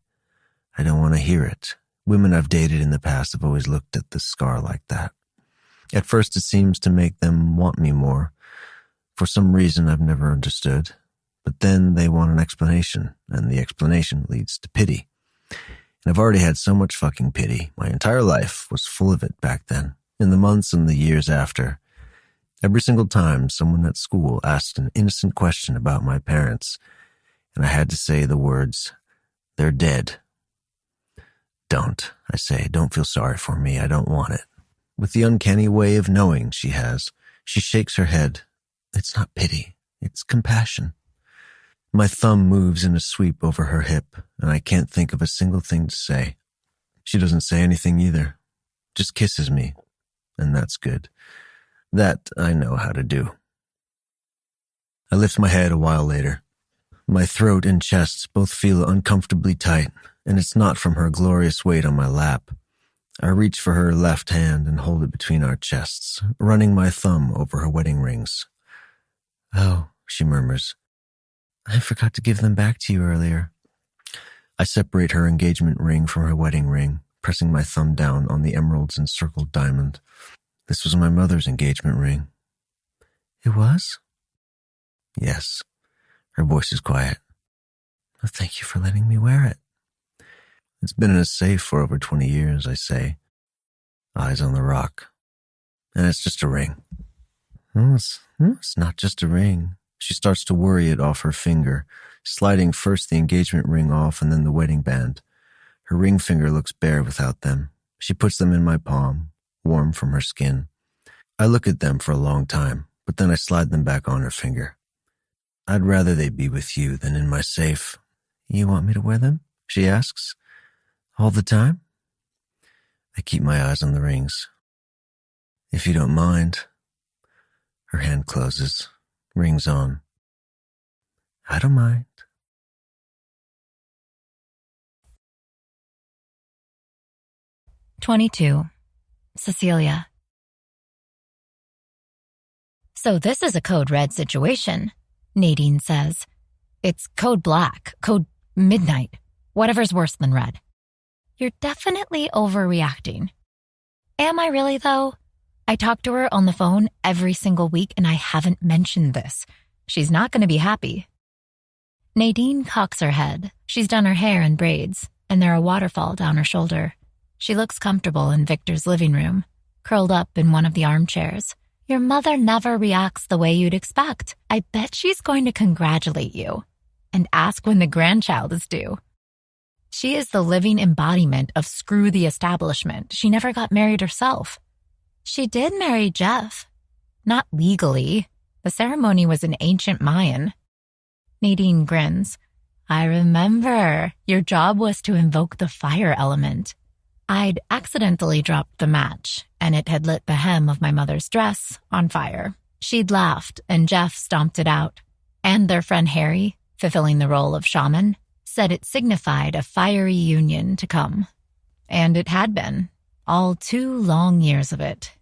S2: I don't want to hear it. Women I've dated in the past have always looked at the scar like that. At first it seems to make them want me more. For some reason I've never understood. But then they want an explanation, and the explanation leads to pity. And I've already had so much fucking pity. My entire life was full of it back then, in the months and the years after. Every single time someone at school asked an innocent question about my parents, and I had to say the words, "They're dead." "Don't," I say, "don't feel sorry for me. I don't want it." With the uncanny way of knowing she has, she shakes her head. It's not pity. It's compassion. My thumb moves in a sweep over her hip, and I can't think of a single thing to say. She doesn't say anything either. Just kisses me, and that's good. That I know how to do. I lift my head a while later. My throat and chest both feel uncomfortably tight, and it's not from her glorious weight on my lap. I reach for her left hand and hold it between our chests, running my thumb over her wedding rings. "Oh," she murmurs, "I forgot to give them back to you earlier." I separate her engagement ring from her wedding ring, pressing my thumb down on the emerald's encircled diamond. This was my mother's engagement ring. "It was?" "Yes." Her voice is quiet. "Well, thank you for letting me wear it." "It's been in a safe for over 20 years, I say, eyes on the rock. And it's just a ring." It's not just a ring." She starts to worry it off her finger, sliding first the engagement ring off and then the wedding band. Her ring finger looks bare without them. She puts them in my palm, warm from her skin. I look at them for a long time, but then I slide them back on her finger. I'd rather they be with you than in my safe. You want me to wear them? She asks. All the time? I keep my eyes on the rings. If you don't mind. Her hand closes, rings on. I don't mind.
S3: "22. Cecilia." "So this is a code red situation," Nadine says. "It's code black, code midnight, whatever's worse than red." "You're definitely overreacting." "Am I really, though? I talk to her on the phone every single week and I haven't mentioned this. She's not going to be happy." Nadine cocks her head. She's done her hair in braids, and they're a waterfall down her shoulder. She looks comfortable in Victor's living room, curled up in one of the armchairs. "Your mother never reacts the way you'd expect. I bet she's going to congratulate you and ask when the grandchild is due." She is the living embodiment of screw the establishment. She never got married herself. She did marry Jeff. Not legally. The ceremony was in ancient Mayan. Nadine grins. "I remember. Your job was to invoke the fire element. I'd accidentally dropped the match, and it had lit the hem of my mother's dress on fire. She'd laughed, and Jeff stomped it out. And their friend Harry, fulfilling the role of shaman, said it signified a fiery union to come. And it had been. All 2 long years of it.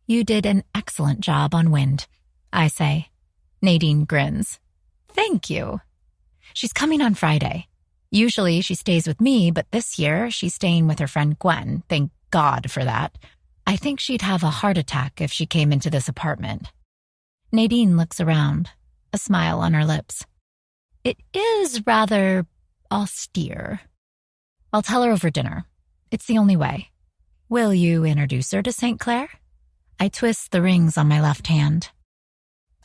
S3: You did an excellent job on wind," I say. Nadine grins. "Thank you." She's coming on Friday. Usually she stays with me, but this year she's staying with her friend Gwen. Thank God for that. I think she'd have a heart attack if she came into this apartment. Nadine looks around, a smile on her lips. "It is rather austere. I'll tell her over dinner. It's the only way. Will you introduce her to St. Clair?" I twist the rings on my left hand.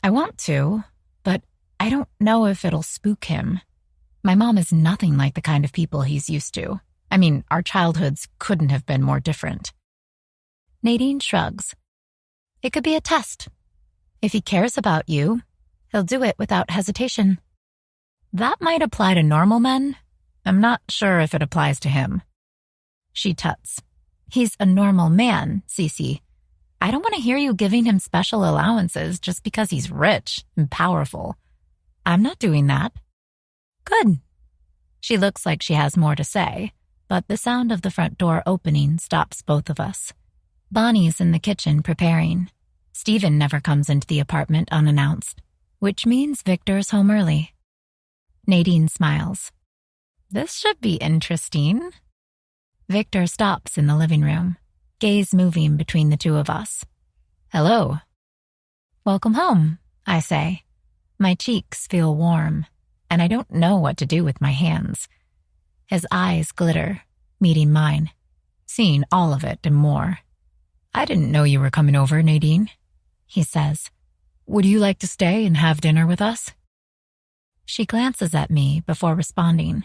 S3: "I want to, but I don't know if it'll spook him. My mom is nothing like the kind of people he's used to. I mean, our childhoods couldn't have been more different." Nadine shrugs. "It could be a test. If he cares about you, he'll do it without hesitation." That might apply to normal men. I'm not sure if it applies to him. She tuts. "He's a normal man, Cece. I don't want to hear you giving him special allowances just because he's rich and powerful. I'm not doing that." "Good." She looks like she has more to say, but the sound of the front door opening stops both of us. Bonnie's in the kitchen preparing. Stephen never comes into the apartment unannounced, which means Victor's home early. Nadine smiles. "This should be interesting." Victor stops in the living room, gaze moving between the two of us. "Hello." "Welcome home," I say. My cheeks feel warm, and I don't know what to do with my hands. His eyes glitter, meeting mine, seeing all of it and more. "I didn't know you were coming over, Nadine," he says. "Would you like to stay and have dinner with us?" She glances at me before responding.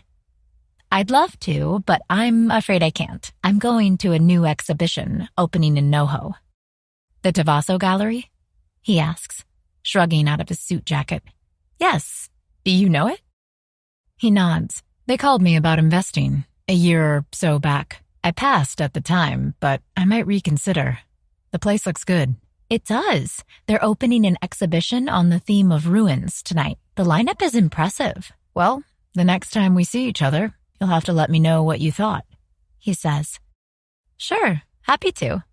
S3: "I'd love to, but I'm afraid I can't. I'm going to a new exhibition opening in NoHo." "The Tavasso Gallery?" he asks, shrugging out of his suit jacket. "Yes. Do you know it?" He nods. "They called me about investing a year or so back. I passed at the time, but I might reconsider. The place looks good." "It does. They're opening an exhibition on the theme of ruins tonight. The lineup is impressive." "Well, the next time we see each other, you'll have to let me know what you thought," he says. "Sure, happy to."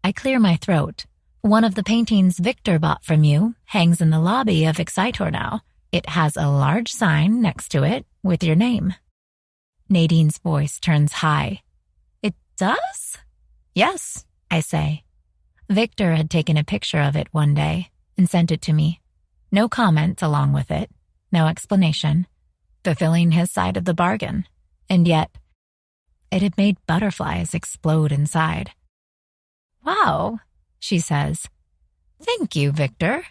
S3: I clear my throat. "One of the paintings Victor bought from you hangs in the lobby of Excitor now. It has a large sign next to it with your name." Nadine's voice turns high. "It does?" "Yes," I say. Victor had taken a picture of it one day and sent it to me. No comment along with it, no explanation, fulfilling his side of the bargain. And yet, it had made butterflies explode inside. "Wow," she says. "Thank you, Victor."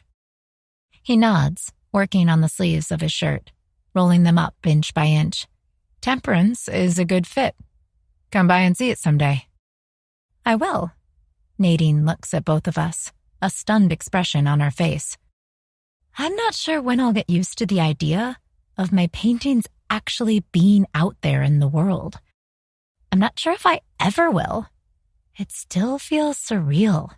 S3: He nods, working on the sleeves of his shirt, rolling them up inch by inch. "Temperance is a good fit."
S1: Come by and see it someday.
S3: I will. Nadine looks at both of us, a stunned expression on her face. I'm not sure when I'll get used to the idea of my paintings actually being out there in the world. I'm not sure if I ever will. It still feels surreal.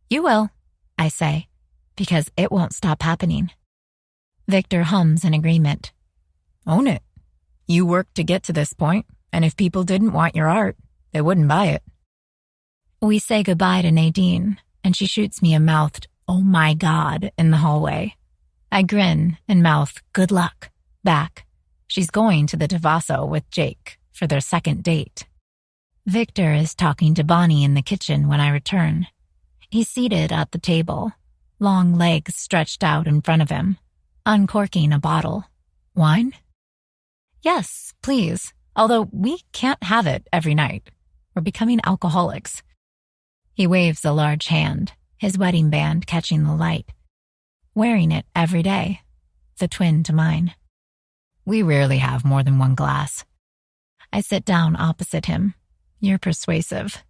S3: You will, I say, because it won't stop happening. Victor hums in agreement.
S1: Own it. You worked to get to this point, and if people didn't want your art, they wouldn't buy it.
S3: We say goodbye to Nadine, and she shoots me a mouthed, "Oh my God," in the hallway. I grin and mouth, "Good luck," back. She's going to the Devasso with Jake for their second date. Victor is talking to Bonnie in the kitchen when I return. He's seated at the table, long legs stretched out in front of him, uncorking a bottle.
S1: Wine?
S3: Yes, please. Although we can't have it every night. We're becoming alcoholics. He waves a large hand, his wedding band catching the light. Wearing it every day, the twin to mine.
S1: We rarely have more than one glass.
S3: I sit down opposite him. You're persuasive.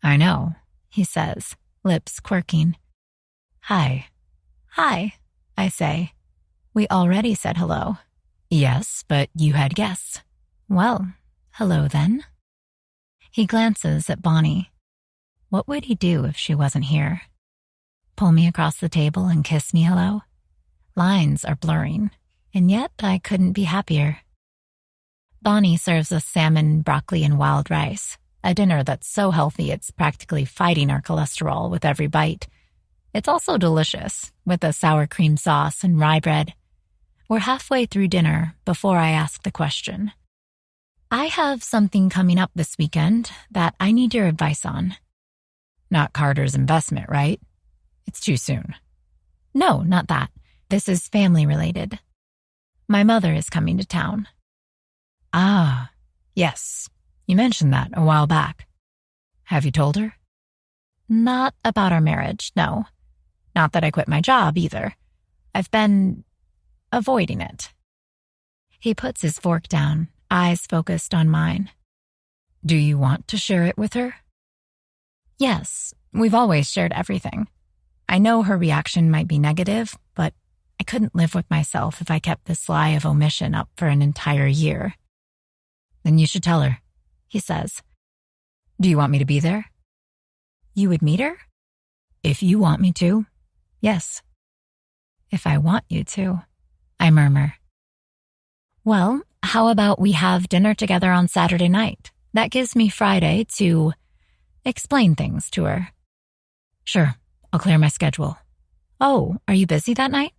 S1: I know,
S3: he says, lips quirking. Hi. Hi, I say. We already said hello.
S1: Yes, but you had guests.
S3: Well, hello then. He glances at Bonnie. What would he do if she wasn't here? Pull me across the table and kiss me hello? Lines are blurring, and yet I couldn't be happier. Bonnie serves us salmon, broccoli, and wild rice, a dinner that's so healthy it's practically fighting our cholesterol with every bite. It's also delicious, with a sour cream sauce and rye bread. We're halfway through dinner before I ask the question. I have something coming up this weekend that I need your advice on.
S1: Not Carter's investment, right? It's too soon.
S3: No, not that. This is family related. My mother is coming to town.
S1: Ah, yes. You mentioned that a while back. Have you told her?
S3: Not about our marriage, no. Not that I quit my job either. I've been avoiding it. He puts his fork down, eyes focused on mine.
S1: Do you want to share it with her?
S3: Yes, we've always shared everything. I know her reaction might be negative, but I couldn't live with myself if I kept this lie of omission up for an entire year.
S1: Then you should tell her,
S3: he says.
S1: Do you want me to be there?
S3: You would meet her?
S1: If you want me to, yes.
S3: If I want you to, I murmur. Well, how about we have dinner together on Saturday night? That gives me Friday to explain things to her.
S1: Sure, I'll clear my schedule.
S3: Oh, are you busy that night?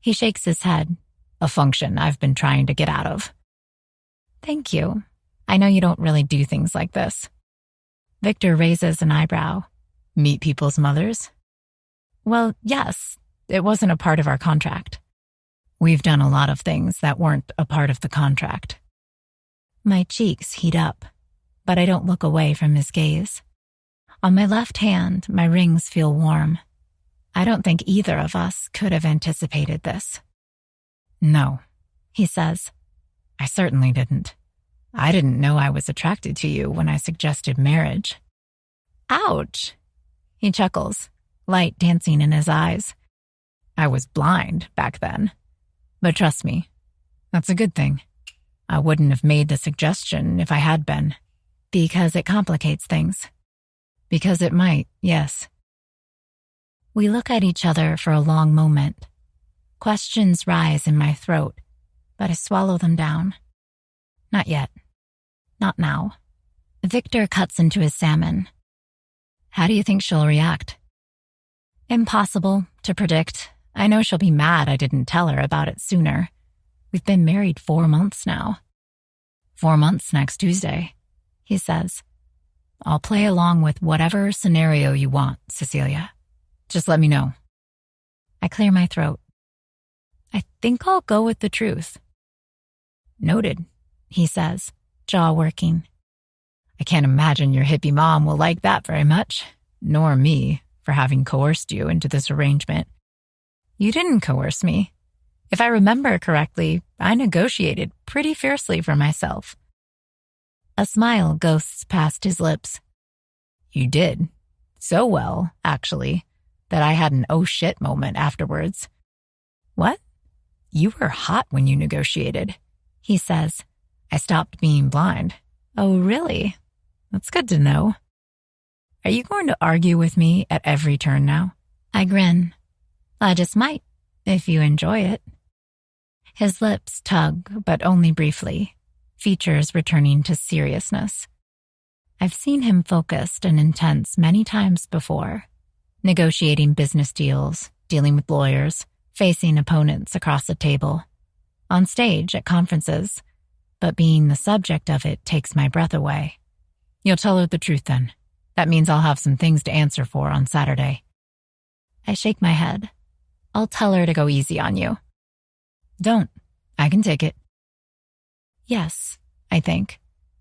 S3: He shakes his head.
S1: A function I've been trying to get out of.
S3: Thank you. I know you don't really do things like this. Victor raises an eyebrow.
S1: Meet people's mothers?
S3: Well, yes. It wasn't a part of our contract.
S1: We've done a lot of things that weren't a part of the contract.
S3: My cheeks heat up, but I don't look away from his gaze. On my left hand, my rings feel warm. I don't think either of us could have anticipated this.
S1: No,
S3: he says.
S1: I certainly didn't. I didn't know I was attracted to you when I suggested marriage.
S3: Ouch! He chuckles, light dancing in his eyes.
S1: I was blind back then. But trust me, that's a good thing. I wouldn't have made the suggestion if I had been.
S3: Because it complicates things.
S1: Because it might, yes.
S3: We look at each other for a long moment. Questions rise in my throat, but I swallow them down. Not yet. Not now. Victor cuts into his salmon.
S1: How do you think she'll react?
S3: Impossible to predict. I know she'll be mad I didn't tell her about it sooner. We've been married 4 months now.
S1: 4 months next Tuesday,
S3: he says.
S1: I'll play along with whatever scenario you want, Cecilia. Just let me know.
S3: I clear my throat. I think I'll go with the truth.
S1: Noted,
S3: he says, jaw working.
S1: I can't imagine your hippie mom will like that very much, nor me for having coerced you into this arrangement.
S3: You didn't coerce me. If I remember correctly, I negotiated pretty fiercely for myself. A smile ghosts past his lips.
S1: You did. So well, actually, that I had an oh shit moment afterwards. What? You were hot when you negotiated,
S3: he says.
S1: I stopped being blind.
S3: Oh, really?
S1: That's good to know. Are you going to argue with me at every turn now?
S3: I grin. I just might, if you enjoy it. His lips tug, but only briefly, features returning to seriousness. I've seen him focused and intense many times before, negotiating business deals, dealing with lawyers, facing opponents across the table, on stage at conferences, but being the subject of it takes my breath away.
S1: You'll tell her the truth then. That means I'll have some things to answer for on Saturday.
S3: I shake my head. I'll tell her to go easy on you.
S1: Don't. I can take it.
S3: Yes, I think,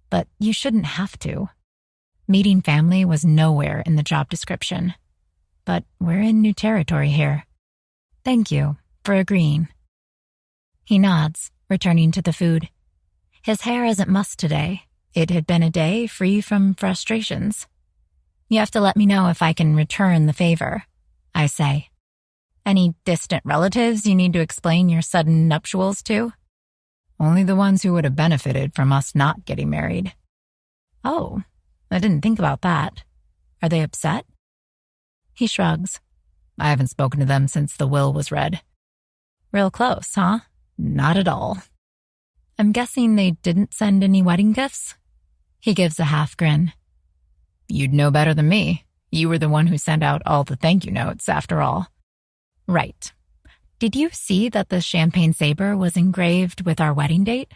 S3: but you shouldn't have to. Meeting family was nowhere in the job description, but we're in new territory here. Thank you for agreeing. He nods, returning to the food. His hair isn't mussed today. It had been a day free from frustrations. You have to let me know if I can return the favor, I say. Any distant relatives you need to explain your sudden nuptials to?
S1: Only the ones who would have benefited from us not getting married.
S3: Oh, I didn't think about that. Are they upset?
S1: He shrugs. I haven't spoken to them since the will was read.
S3: Real close, huh?
S1: Not at all.
S3: I'm guessing they didn't send any wedding gifts? He gives a half grin.
S1: You'd know better than me. You were the one who sent out all the thank you notes, after all.
S3: Right. Did you see that the champagne saber was engraved with our wedding date?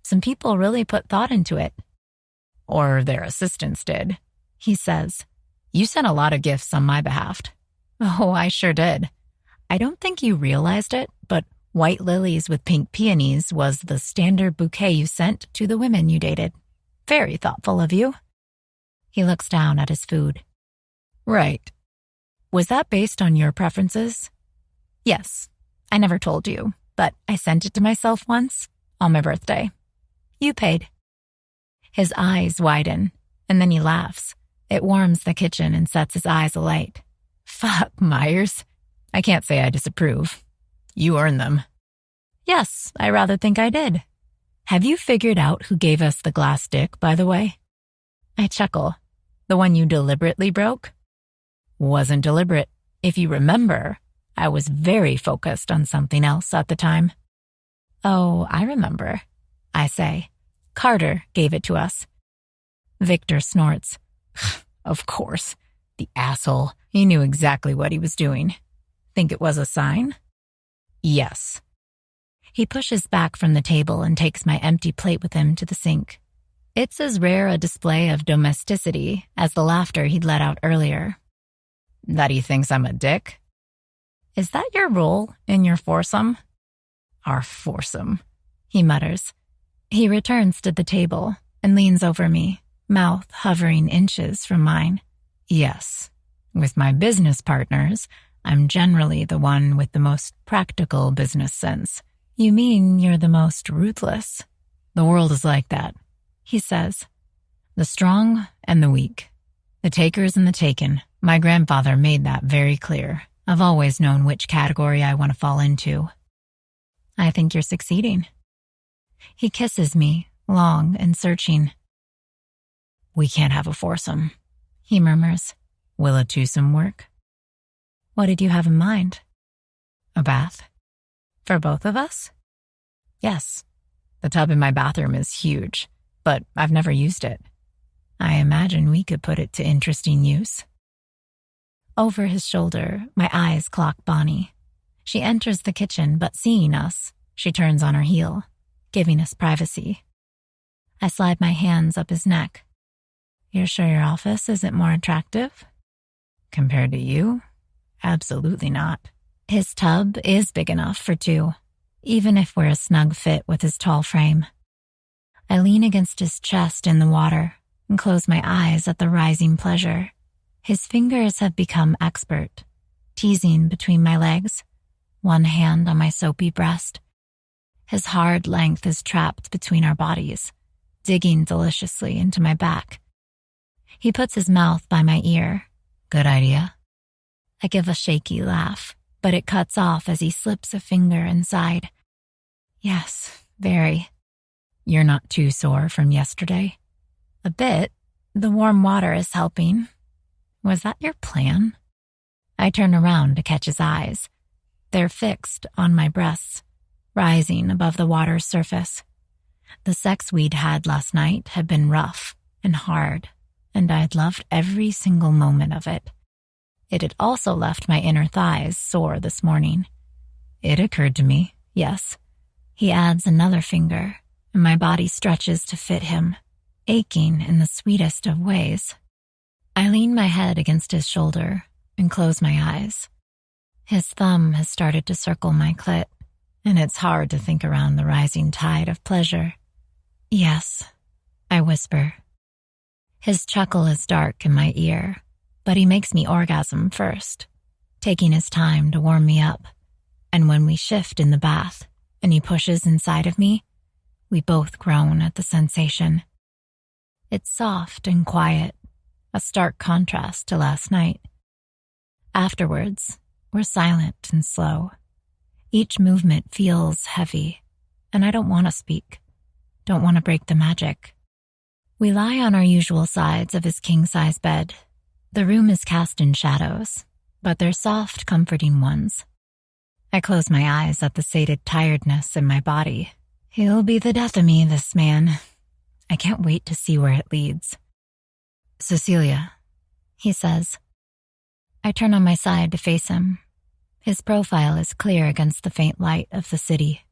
S3: Some people really put thought into it.
S1: Or their assistants did, he says. You sent a lot of gifts on my behalf.
S3: Oh, I sure did. I don't think you realized it, but white lilies with pink peonies was the standard bouquet you sent to the women you dated. Very thoughtful of you. He looks down at his food.
S1: Right.
S3: Was that based on your preferences? Yes. I never told you, but I sent it to myself once, on my birthday. You paid. His eyes widen, and then he laughs. It warms the kitchen and sets his eyes alight.
S1: Fuck, Myers. I can't say I disapprove. You earned them.
S3: Yes, I rather think I did.
S1: Have you figured out who gave us the glass dick, by the way?
S3: I chuckle. The one you deliberately broke?
S1: Wasn't deliberate. If you remember, I was very focused on something else at the time.
S3: Oh, I remember, I say. Carter gave it to us.
S1: Victor snorts. Of course. The asshole. He knew exactly what he was doing. Think it was a sign? Yes.
S3: He pushes back from the table and takes my empty plate with him to the sink. It's as rare a display of domesticity as the laughter he'd let out earlier.
S1: That he thinks I'm a dick?
S3: Is that your role in your foursome?
S1: Our foursome,
S3: he mutters. He returns to the table and leans over me, mouth hovering inches from mine.
S1: Yes. With my business partners, I'm generally the one with the most practical business sense.
S3: You mean you're the most ruthless?
S1: The world is like that, he says. The strong and the weak. The takers and the taken. My grandfather made that very clear. I've always known which category I want to fall into.
S3: I think you're succeeding. He kisses me, long and searching.
S1: We can't have a foursome,
S3: he murmurs.
S1: Will a twosome work?
S3: What did you have in mind?
S1: A bath.
S3: For both of us?
S1: Yes. The tub in my bathroom is huge, but I've never used it. I imagine we could put it to interesting use.
S3: Over his shoulder, my eyes clock Bonnie. She enters the kitchen, but seeing us, she turns on her heel, giving us privacy. I slide my hands up his neck. You're sure your office isn't more attractive?
S1: Compared to you? Absolutely not.
S3: His tub is big enough for two, even if we're a snug fit with his tall frame. I lean against his chest in the water and close my eyes at the rising pleasure. His fingers have become expert, teasing between my legs, one hand on my soapy breast. His hard length is trapped between our bodies, digging deliciously into my back. He puts his mouth by my ear. Good idea. I give a shaky laugh, but it cuts off as he slips a finger inside. Yes, very. You're not too sore from yesterday? A bit. The warm water is helping. Was that your plan? I turn around to catch his eyes. They're fixed on my breasts, rising above the water's surface. The sex we'd had last night had been rough and hard, and I'd loved every single moment of it. It had also left my inner thighs sore this morning. It occurred to me, yes. He adds another finger, and my body stretches to fit him, aching in the sweetest of ways. I lean my head against his shoulder and close my eyes. His thumb has started to circle my clit, and it's hard to think around the rising tide of pleasure. Yes, I whisper. His chuckle is dark in my ear, but he makes me orgasm first, taking his time to warm me up. And when we shift in the bath and he pushes inside of me, we both groan at the sensation. It's soft and quiet, a stark contrast to last night. Afterwards, we're silent and slow. Each movement feels heavy, and I don't want to speak, don't want to break the magic. We lie on our usual sides of his king-size bed. The room is cast in shadows, but they're soft, comforting ones. I close my eyes at the sated tiredness in my body. He'll be the death of me, this man. I can't wait to see where it leads. Cecilia, he says. I turn on my side to face him. His profile is clear against the faint light of the city,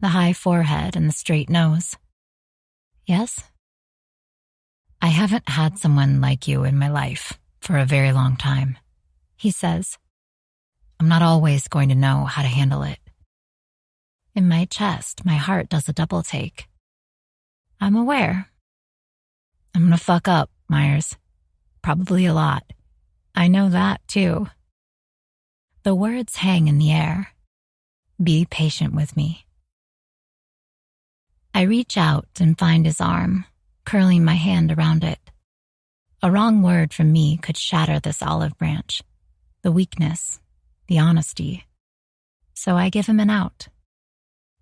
S3: the high forehead and the straight nose. Yes? I haven't had someone like you in my life for a very long time, he says. I'm not always going to know how to handle it. In my chest, my heart does a double take. I'm aware. I'm gonna fuck up, Myers. Probably a lot. I know that, too. The words hang in the air. Be patient with me. I reach out and find his arm, curling my hand around it. A wrong word from me could shatter this olive branch, the weakness, the honesty. So I give him an out.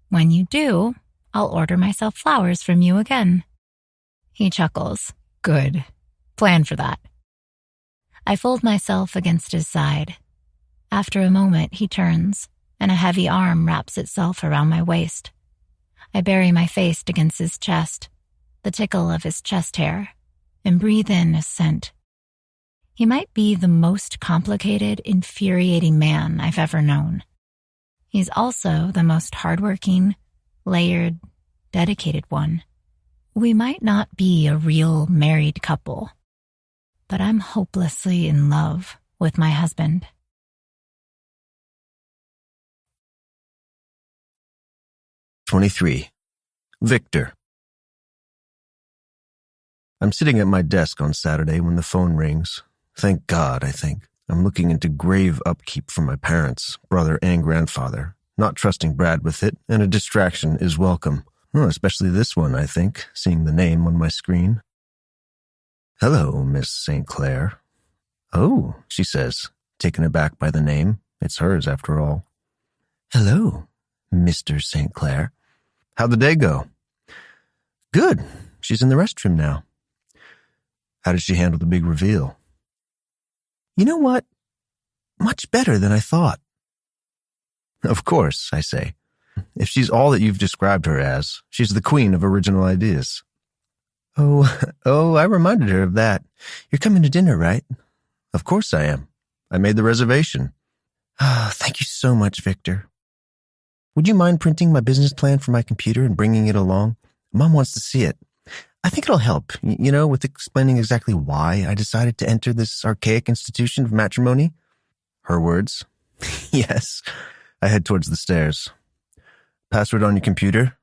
S3: When you do, I'll order myself flowers from you again. He chuckles. Good. Plan for that. I fold myself against his side. After a moment, he turns, and a heavy arm wraps itself around my waist. I bury my face against his chest, the tickle of his chest hair, and breathe in his scent. He might be the most complicated, infuriating man I've ever known. He's also the most hardworking, layered, dedicated one. We might not be a real married couple, but I'm hopelessly in love with my husband.
S2: "23. Victor." I'm sitting at my desk on Saturday when the phone rings. Thank God, I think. I'm looking into grave upkeep for my parents, brother and grandfather, not trusting Brad with it, and a distraction is welcome. Especially this one, I think, seeing the name on my screen. "Hello, Miss St. Clair." "Oh," she says, taken aback by the name. It's hers, after all. "Hello, Mr. St. Clair. How'd the day go?" "Good. She's in the restroom now." "How did she handle the big reveal?" "You know what? Much better than I thought." "Of course," I say. "If she's all that you've described her as, she's the queen of original ideas." Oh, I reminded her of that. "You're coming to dinner, right?" "Of course I am. I made the reservation." "Oh, thank you so much, Victor. Would you mind printing my business plan for my computer and bringing it along? Mom wants to see it. I think it'll help, with explaining exactly why I decided to enter this archaic institution of matrimony." Her words. Yes. I head towards the stairs. "Password on your computer?"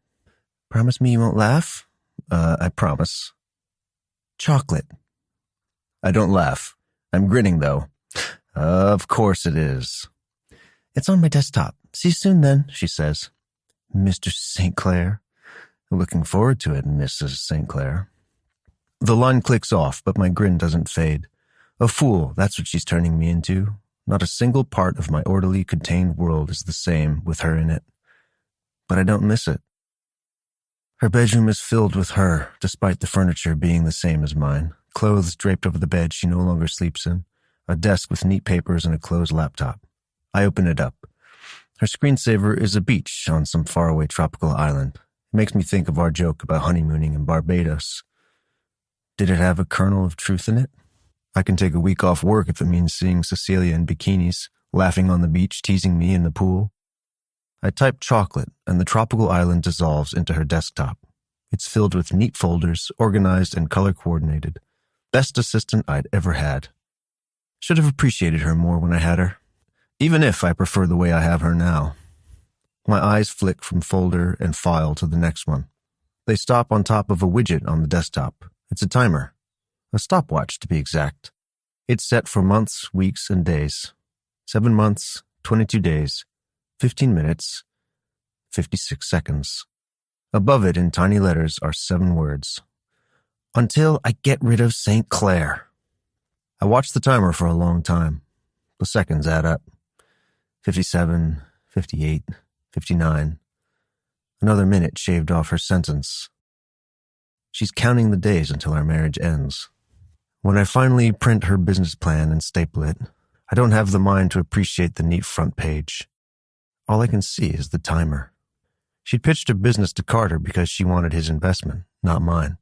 S2: "Promise me you won't laugh?" I promise." "Chocolate." I don't laugh. I'm grinning, though. "Of course it is." "It's on my desktop. See you soon, then," she says. Mr. St. Clair. Looking forward to it, Mrs. St. Clair. The line clicks off, but my grin doesn't fade. A fool, that's what she's turning me into. Not a single part of my orderly, contained world is the same with her in it. But I don't miss it. Her bedroom is filled with her, despite the furniture being the same as mine. Clothes draped over the bed she no longer sleeps in. A desk with neat papers and a closed laptop. I open it up. Her screensaver is a beach on some faraway tropical island. It makes me think of our joke about honeymooning in Barbados. Did it have a kernel of truth in it? I can take a week off work if it means seeing Cecilia in bikinis, laughing on the beach, teasing me in the pool. I type chocolate, and the tropical island dissolves into her desktop. It's filled with neat folders, organized and color-coordinated. Best assistant I'd ever had. Should have appreciated her more when I had her, even if I prefer the way I have her now. My eyes flick from folder and file to the next one. They stop on top of a widget on the desktop. It's a timer. A stopwatch, to be exact. It's set for months, weeks, and days. 7 months, 22 days, 15 minutes, 56 seconds. Above it in tiny letters are 7 words. Until I get rid of St. Clair. I watch the timer for a long time. The seconds add up. 57, 58, 59. Another minute shaved off her sentence. She's counting the days until our marriage ends. When I finally print her business plan and staple it, I don't have the mind to appreciate the neat front page. All I can see is the timer. She'd pitched her business to Carter because she wanted his investment, not mine.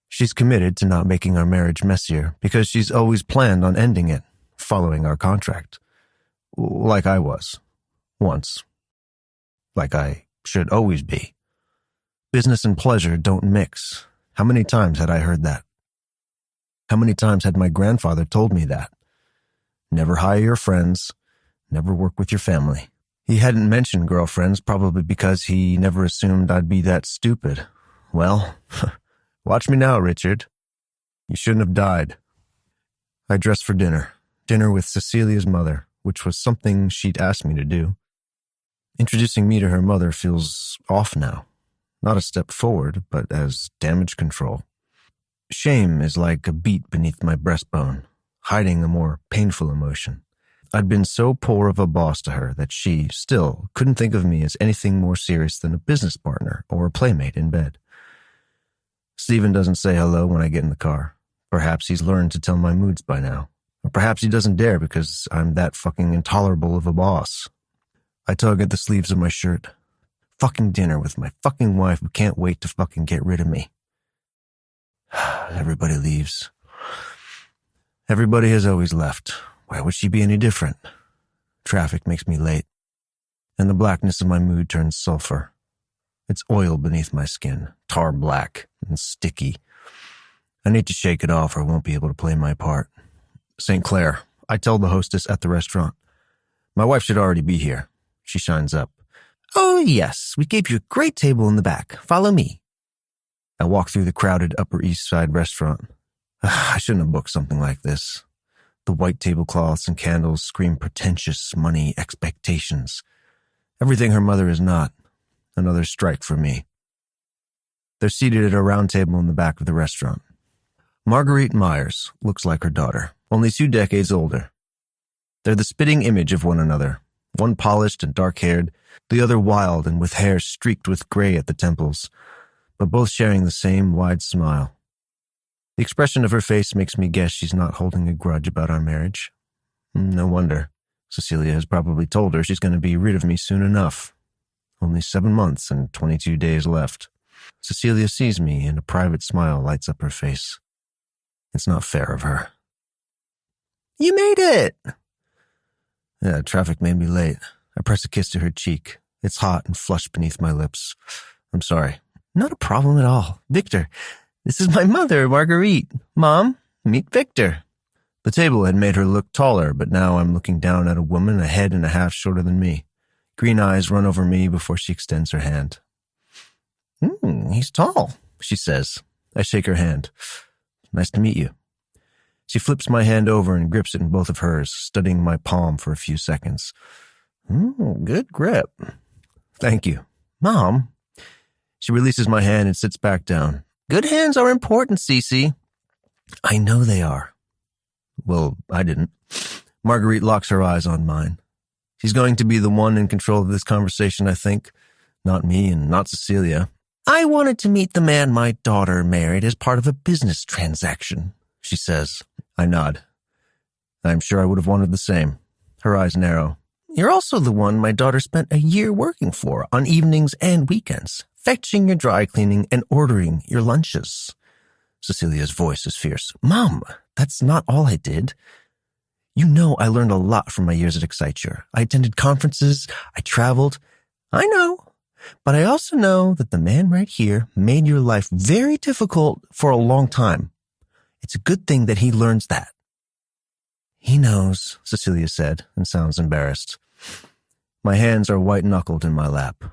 S2: She's committed to not making our marriage messier because she's always planned on ending it, following our contract. Like I was. Once. Like I should always be. Business and pleasure don't mix. How many times had I heard that? How many times had my grandfather told me that? Never hire your friends. Never work with your family. He hadn't mentioned girlfriends, probably because he never assumed I'd be that stupid. Well, watch me now, Richard. You shouldn't have died. I dressed for dinner. Dinner with Cecilia's mother, which was something she'd asked me to do. Introducing me to her mother feels off now. Not a step forward, but as damage control. Shame is like a beat beneath my breastbone, hiding a more painful emotion. I'd been so poor of a boss to her that she, still, couldn't think of me as anything more serious than a business partner or a playmate in bed. Stephen doesn't say hello when I get in the car. Perhaps he's learned to tell my moods by now. Or perhaps he doesn't dare because I'm that fucking intolerable of a boss. I tug at the sleeves of my shirt. Fucking dinner with my fucking wife who can't wait to fucking get rid of me. Everybody leaves. Everybody has always left. Why would she be any different? Traffic makes me late, and the blackness of my mood turns sulfur. It's oil beneath my skin, tar black and sticky. I need to shake it off or I won't be able to play my part. St. Clair, I tell the hostess at the restaurant. My wife should already be here. She shines up. Oh, yes, we gave you a great table in the back. Follow me. I walk through the crowded Upper East Side restaurant. I shouldn't have booked something like this. The white tablecloths and candles scream pretentious money expectations. Everything her mother is not. Another strike for me. They're seated at a round table in the back of the restaurant. Marguerite Myers looks like her daughter, only 2 decades older. They're the spitting image of one another, one polished and dark-haired, the other wild and with hair streaked with gray at the temples, but both sharing the same wide smile. The expression of her face makes me guess she's not holding a grudge about our marriage. No wonder. Cecilia has probably told her she's going to be rid of me soon enough. Only 7 months and 22 days left. Cecilia sees me and a private smile lights up her face. It's not fair of her. You made it! Yeah, traffic made me late. I press a kiss to her cheek. It's hot and flushed beneath my lips. I'm sorry. Not a problem at all. Victor, this is my mother, Marguerite. Mom, meet Victor. The table had made her look taller, but now I'm looking down at a woman a head and a half shorter than me. Green eyes run over me before she extends her hand. He's tall, she says. I shake her hand. Nice to meet you. She flips my hand over and grips it in both of hers, studying my palm for a few seconds. Good grip. Thank you. Mom. She releases my hand and sits back down. Good hands are important, Cece. I know they are. Well, I didn't. Marguerite locks her eyes on mine. She's going to be the one in control of this conversation, I think. Not me and not Cecilia. I wanted to meet the man my daughter married as part of a business transaction, she says. I nod. I'm sure I would have wanted the same. Her eyes narrow. You're also the one my daughter spent a year working for on evenings and weekends, fetching your dry cleaning and ordering your lunches. Cecilia's voice is fierce. Mom, that's not all I did. You know I learned a lot from my years at Exciture. I attended conferences, I traveled. I know. But I also know that the man right here made your life very difficult for a long time. It's a good thing that he learns that. He knows, Cecilia said, and sounds embarrassed. My hands are white-knuckled in my lap.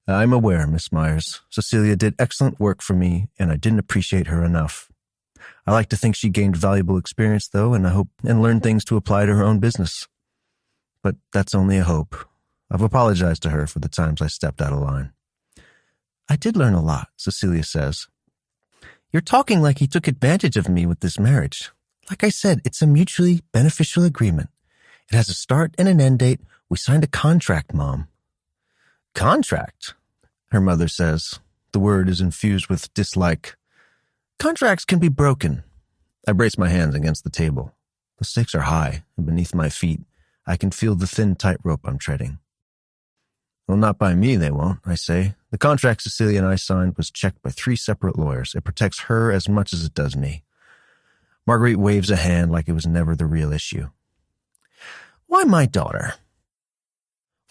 S2: I'm aware, Miss Myers. Cecilia did excellent work for me, and I didn't appreciate her enough. I like to think she gained valuable experience, though, and I hope and learned things to apply to her own business. But that's only a hope. I've apologized to her for the times I stepped out of line. I did learn a lot, Cecilia says. You're talking like he took advantage of me with this marriage. Like I said, it's a mutually beneficial agreement. It has a start and an end date. We signed a contract, Mom. Contract? Her mother says. The word is infused with dislike. Contracts can be broken. I brace my hands against the table. The stakes are high, and beneath my feet, I can feel the thin tightrope I'm treading. Well, not by me, they won't, I say. The contract Cecilia and I signed was checked by 3 separate lawyers. It protects her as much as it does me. Marguerite waves a hand like it was never the real issue. Why my daughter?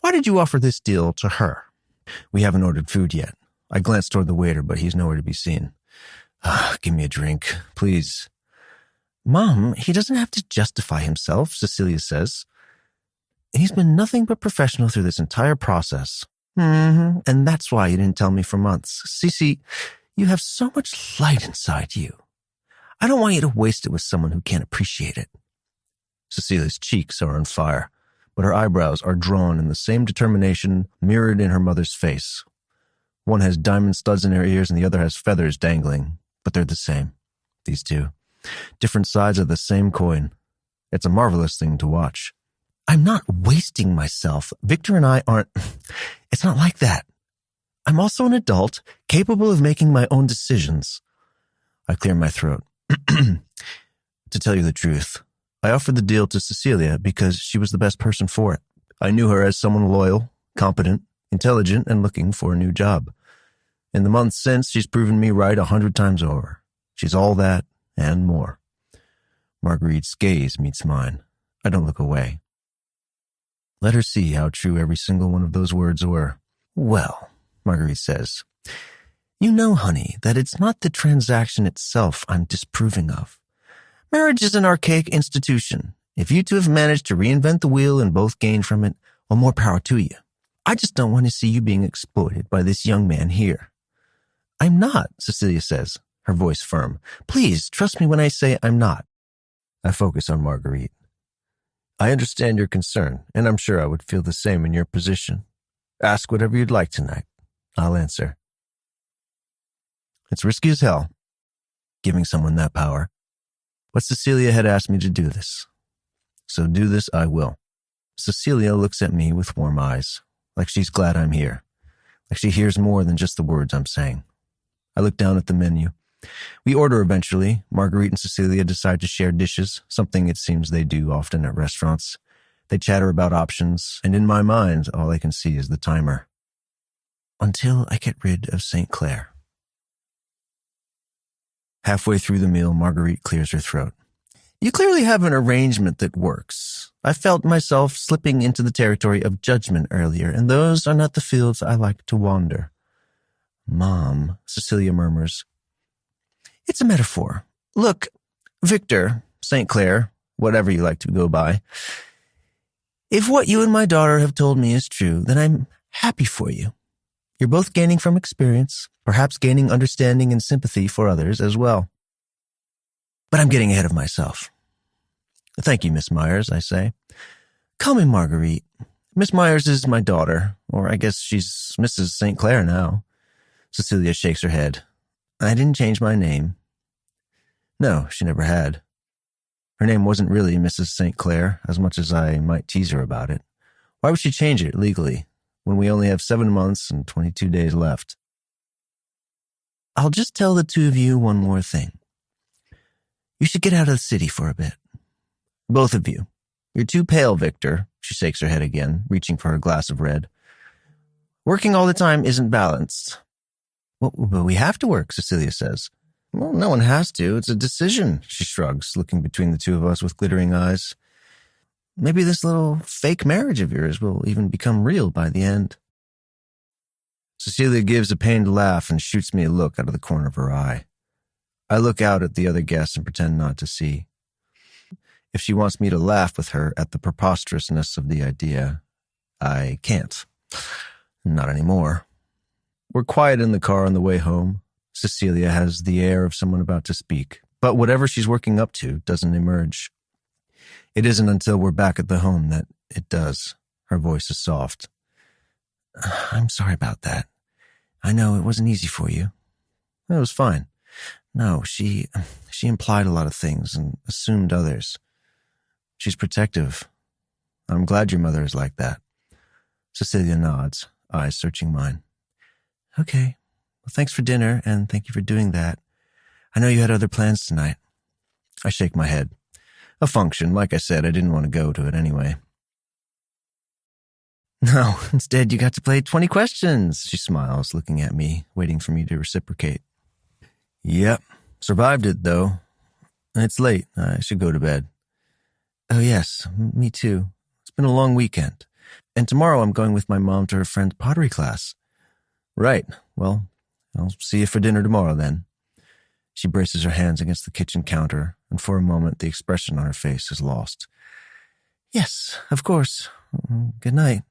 S2: Why did you offer this deal to her? We haven't ordered food yet. I glance toward the waiter, but he's nowhere to be seen. Give me a drink, please. Mom, he doesn't have to justify himself, Cecilia says. He's been nothing but professional through this entire process. And that's why you didn't tell me for months. Cece, you have so much light inside you. I don't want you to waste it with someone who can't appreciate it. Cecilia's cheeks are on fire, but her eyebrows are drawn in the same determination mirrored in her mother's face. One has diamond studs in her ears and the other has feathers dangling, but they're the same. These two. Different sides of the same coin. It's a marvelous thing to watch. I'm not wasting myself. Victor and I aren't... It's not like that. I'm also an adult, capable of making my own decisions. I clear my throat. To tell you the truth, I offered the deal to Cecilia because she was the best person for it. I knew her as someone loyal, competent, intelligent, and looking for a new job. In the months since, she's proven me right 100 times over. She's all that and more. Marguerite's gaze meets mine. I don't look away. Let her see how true every single one of those words were. Well, Marguerite says, you know, honey, that it's not the transaction itself I'm disapproving of. Marriage is an archaic institution. If you two have managed to reinvent the wheel and both gain from it, well, more power to you. I just don't want to see you being exploited by this young man here. I'm not, Cecilia says, her voice firm. Please, trust me when I say I'm not. I focus on Marguerite. I understand your concern, and I'm sure I would feel the same in your position. Ask whatever you'd like tonight. I'll answer. It's risky as hell, giving someone that power. But Cecilia had asked me to do this. So do this I will. Cecilia looks at me with warm eyes, like she's glad I'm here, like she hears more than just the words I'm saying. I look down at the menu. We order eventually. Marguerite and Cecilia decide to share dishes, something it seems they do often at restaurants. They chatter about options, and in my mind, all I can see is the timer. Until I get rid of St. Clair. Halfway through the meal, Marguerite clears her throat. You clearly have an arrangement that works. I felt myself slipping into the territory of judgment earlier, and those are not the fields I like to wander. Mom, Cecilia murmurs. It's a metaphor. Look, Victor, St. Clair, whatever you like to go by. If what you and my daughter have told me is true, then I'm happy for you. You're both gaining from experience, perhaps gaining understanding and sympathy for others as well. But I'm getting ahead of myself. Thank you, Miss Myers, I say. Call me Marguerite. Miss Myers is my daughter, or I guess she's Mrs. St. Clair now. Cecilia shakes her head. I didn't change my name. No, she never had. Her name wasn't really Mrs. St. Clair, as much as I might tease her about it. Why would she change it legally, when we only have 7 months and 22 days left? I'll just tell the two of you one more thing. You should get out of the city for a bit. Both of you. You're too pale, Victor. She shakes her head again, reaching for her glass of red. Working all the time isn't balanced. Well, but we have to work, Cecilia says. Well, no one has to. It's a decision, she shrugs, looking between the two of us with glittering eyes. Maybe this little fake marriage of yours will even become real by the end. Cecilia gives a pained laugh and shoots me a look out of the corner of her eye. I look out at the other guests and pretend not to see. If she wants me to laugh with her at the preposterousness of the idea, I can't. Not anymore. We're quiet in the car on the way home. Cecilia has the air of someone about to speak, but whatever she's working up to doesn't emerge. It isn't until we're back at the home that it does. Her voice is soft. I'm sorry about that. I know it wasn't easy for you. It was fine. No, she implied a lot of things and assumed others. She's protective. I'm glad your mother is like that. Cecilia nods, eyes searching mine. Okay. Well, thanks for dinner, and thank you for doing that. I know you had other plans tonight. I shake my head. A function. Like I said, I didn't want to go to it anyway. No, instead you got to play 20 questions, she smiles, looking at me, waiting for me to reciprocate. Yep. Survived it, though. It's late. I should go to bed. Oh, yes. Me too. It's been a long weekend. And tomorrow I'm going with my mom to her friend's pottery class. Right. Well, I'll see you for dinner tomorrow, then. She braces her hands against the kitchen counter, and for a moment the expression on her face is lost. Yes, of course. Good night.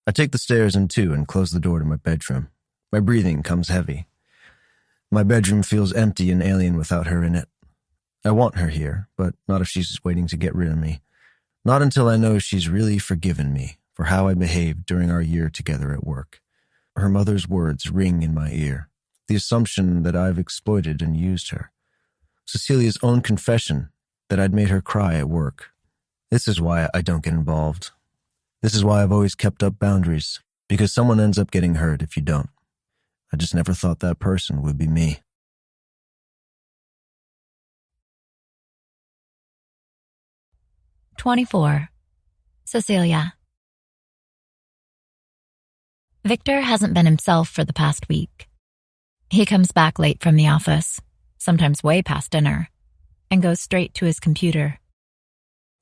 S2: I take the stairs in two and close the door to my bedroom. My breathing comes heavy. My bedroom feels empty and alien without her in it. I want her here, but not if she's waiting to get rid of me. Not until I know she's really forgiven me for how I behaved during our year together at work. Her mother's words ring in my ear. The assumption that I've exploited and used her. Cecilia's own confession that I'd made her cry at work. This is why I don't get involved. This is why I've always kept up boundaries, because someone ends up getting hurt if you don't. I just never thought that person would be me.
S3: "24. Cecilia." Victor hasn't been himself for the past week. He comes back late from the office, sometimes way past dinner, and goes straight to his computer.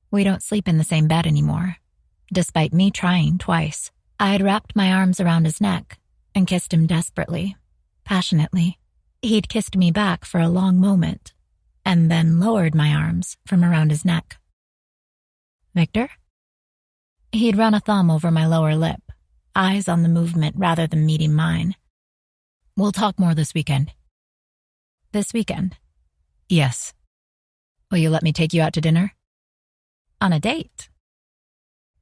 S3: We don't sleep in the same bed anymore, despite me trying twice. I had wrapped my arms around his neck and kissed him desperately, passionately. He'd kissed me back for a long moment, and then lowered my arms from around his neck. "Victor?" He'd run a thumb over my lower lip, eyes on the movement rather than meeting mine. "We'll talk more this weekend." "This weekend?" "Yes." "Will you let me take you out to dinner?" "On a date?"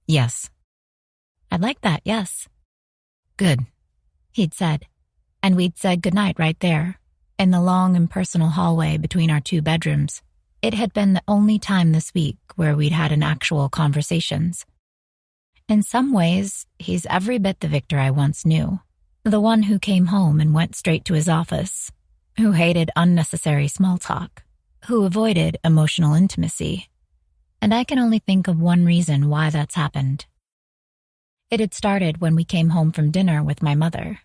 S3: "Yes." "I'd like that, yes." "Good," he'd said, and we'd said goodnight right there, in the long impersonal hallway between our two bedrooms. It had been the only time this week where we'd had an actual conversations. In some ways, he's every bit the Victor I once knew. The one who came home and went straight to his office, who hated unnecessary small talk, who avoided emotional intimacy. And I can only think of one reason why that's happened. It had started when we came home from dinner with my mother.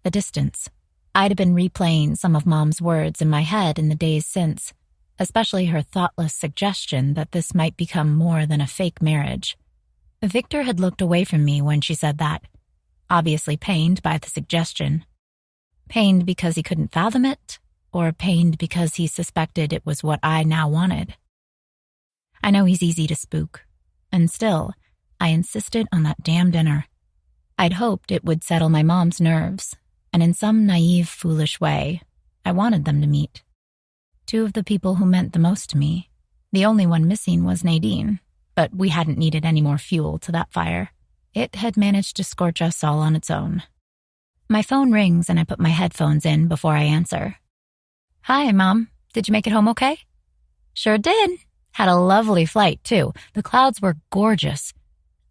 S3: The distance. I'd been replaying some of Mom's words in my head in the days since, especially her thoughtless suggestion that this might become more than a fake marriage. Victor had looked away from me when she said that, obviously pained by the suggestion. Pained because he couldn't fathom it, or pained because he suspected it was what I now wanted. I know he's easy to spook, and still, I insisted on that damn dinner. I'd hoped it would settle my mom's nerves, and in some naive, foolish way, I wanted them to meet. Two of the people who meant the most to me. The only one missing was Nadine, but we hadn't needed any more fuel to that fire. It had managed to scorch us all on its own. My phone rings and I put my headphones in before I answer. Hi, Mom. Did you make it home okay? Sure did. Had a lovely flight, too. The clouds were gorgeous.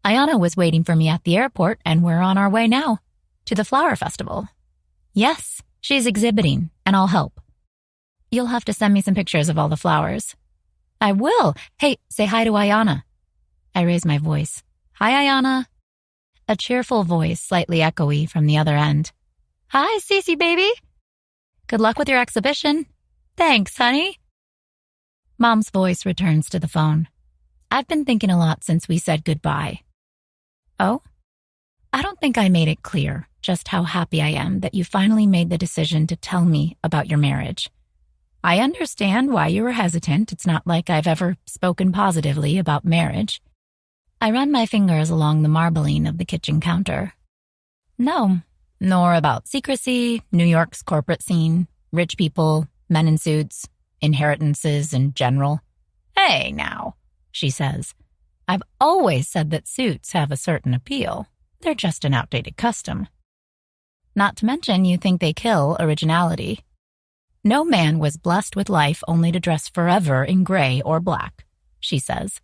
S3: Ayana was waiting for me at the airport, and we're on our way now. To the flower festival. Yes, she's exhibiting, and I'll help. You'll have to send me some pictures of all the flowers. I will. Hey, say hi to Ayana. I raise my voice. Hi, Ayana. A cheerful voice, slightly echoey from the other end. Hi, Cece, baby. Good luck with your exhibition. Thanks, honey. Mom's voice returns to the phone. I've been thinking a lot since we said goodbye. Oh? I don't think I made it clear just how happy I am that you finally made the decision to tell me about your marriage. I understand why you were hesitant. It's not like I've ever spoken positively about marriage. I run my fingers along the marbling of the kitchen counter. No, nor about secrecy, New York's corporate scene, rich people, men in suits, inheritances in general. Hey, now, she says. I've always said that suits have a certain appeal. They're just an outdated custom. Not to mention you think they kill originality. No man was blessed with life only to dress forever in gray or black, she says.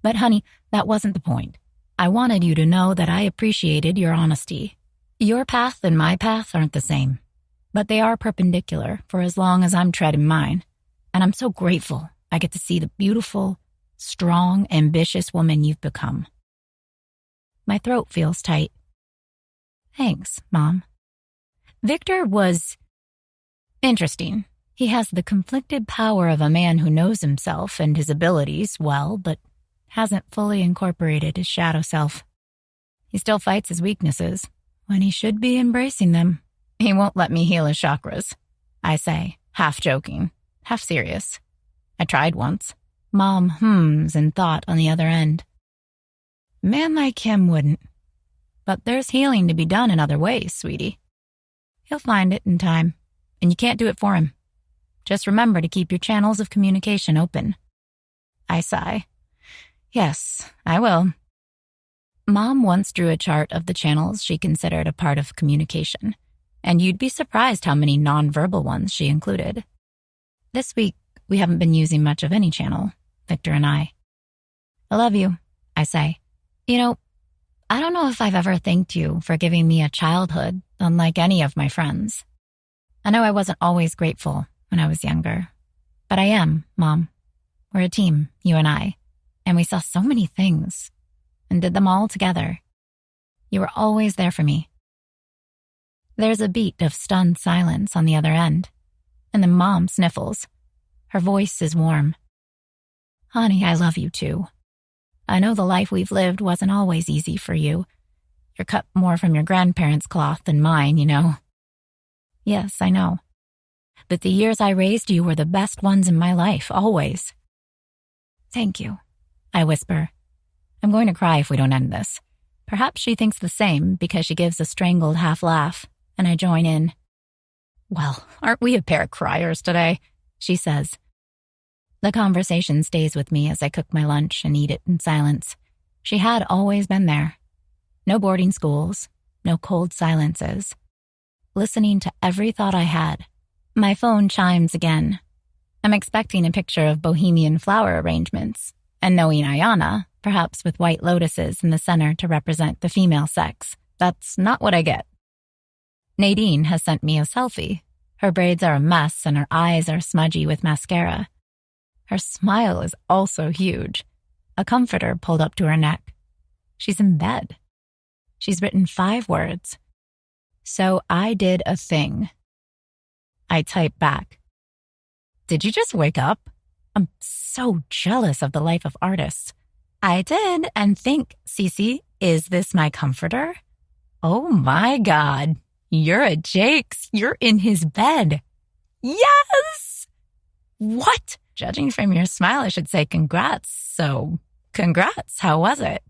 S3: But honey, that wasn't the point. I wanted you to know that I appreciated your honesty. Your path and my path aren't the same, but they are perpendicular for as long as I'm treading mine. And I'm so grateful I get to see the beautiful, strong, ambitious woman you've become. My throat feels tight. Thanks, Mom. Victor was interesting. He has the conflicted power of a man who knows himself and his abilities well, but hasn't fully incorporated his shadow self. He still fights his weaknesses when he should be embracing them. He won't let me heal his chakras, I say, half joking, half serious. I tried once. Mom hums in thought on the other end. A man like him wouldn't. But there's healing to be done in other ways, sweetie. He'll find it in time, and you can't do it for him. Just remember to keep your channels of communication open. I sigh. Yes, I will. Mom once drew a chart of the channels she considered a part of communication, and you'd be surprised how many nonverbal ones she included. This week, we haven't been using much of any channel, Victor and I. I love you, I say. You know, I don't know if I've ever thanked you for giving me a childhood unlike any of my friends. I know I wasn't always grateful when I was younger, but I am, Mom. We're a team, you and I, and we saw so many things and did them all together. You were always there for me. There's a beat of stunned silence on the other end, and then Mom sniffles. Her voice is warm. Honey, I love you too. I know the life we've lived wasn't always easy for you. You're cut more from your grandparents' cloth than mine, you know. Yes, I know. But the years I raised you were the best ones in my life, always. Thank you, I whisper. I'm going to cry if we don't end this. Perhaps she thinks the same because she gives a strangled half laugh, and I join in. Well, aren't we a pair of criers today? She says. The conversation stays with me as I cook my lunch and eat it in silence. She had always been there. No boarding schools, no cold silences. Listening to every thought I had. My phone chimes again. I'm expecting a picture of bohemian flower arrangements, and knowing Ayana, perhaps with white lotuses in the center to represent the female sex. That's not what I get. Nadine has sent me a selfie. Her braids are a mess and her eyes are smudgy with mascara. Her smile is also huge. A comforter pulled up to her neck. She's in bed. She's written 5 words. So I did a thing. I type back. Did you just wake up? I'm so jealous of the life of artists. I did, and think, Cece, is this my comforter? Oh my God. You're a Jakes. You're in his bed. Yes! What? Judging from your smile, I should say congrats. So, congrats. How was it?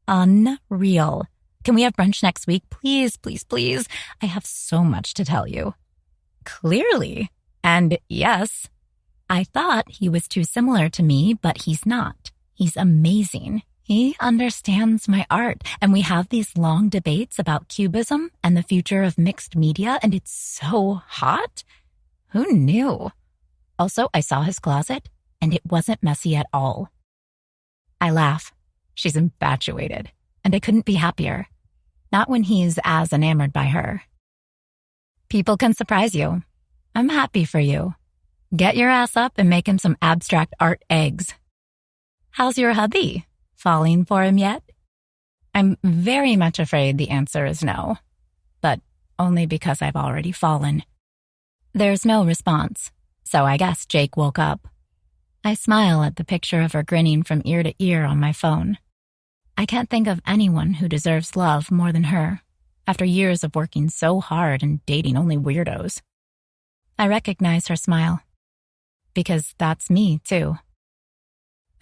S3: Unreal. Can we have brunch next week? Please, please, please. I have so much to tell you. Clearly. And yes, I thought he was too similar to me, but he's not. He's amazing. He understands my art, and we have these long debates about cubism and the future of mixed media, and it's so hot. Who knew? Also, I saw his closet, and it wasn't messy at all. I laugh. She's infatuated, and I couldn't be happier. Not when he's as enamored by her. People can surprise you. I'm happy for you. Get your ass up and make him some abstract art eggs. How's your hubby? Falling for him yet? I'm very much afraid the answer is no, but only because I've already fallen. There's no response, so I guess Jake woke up. I smile at the picture of her grinning from ear to ear on my phone. I can't think of anyone who deserves love more than her, after years of working so hard and dating only weirdos. I recognize her smile, because that's me, too.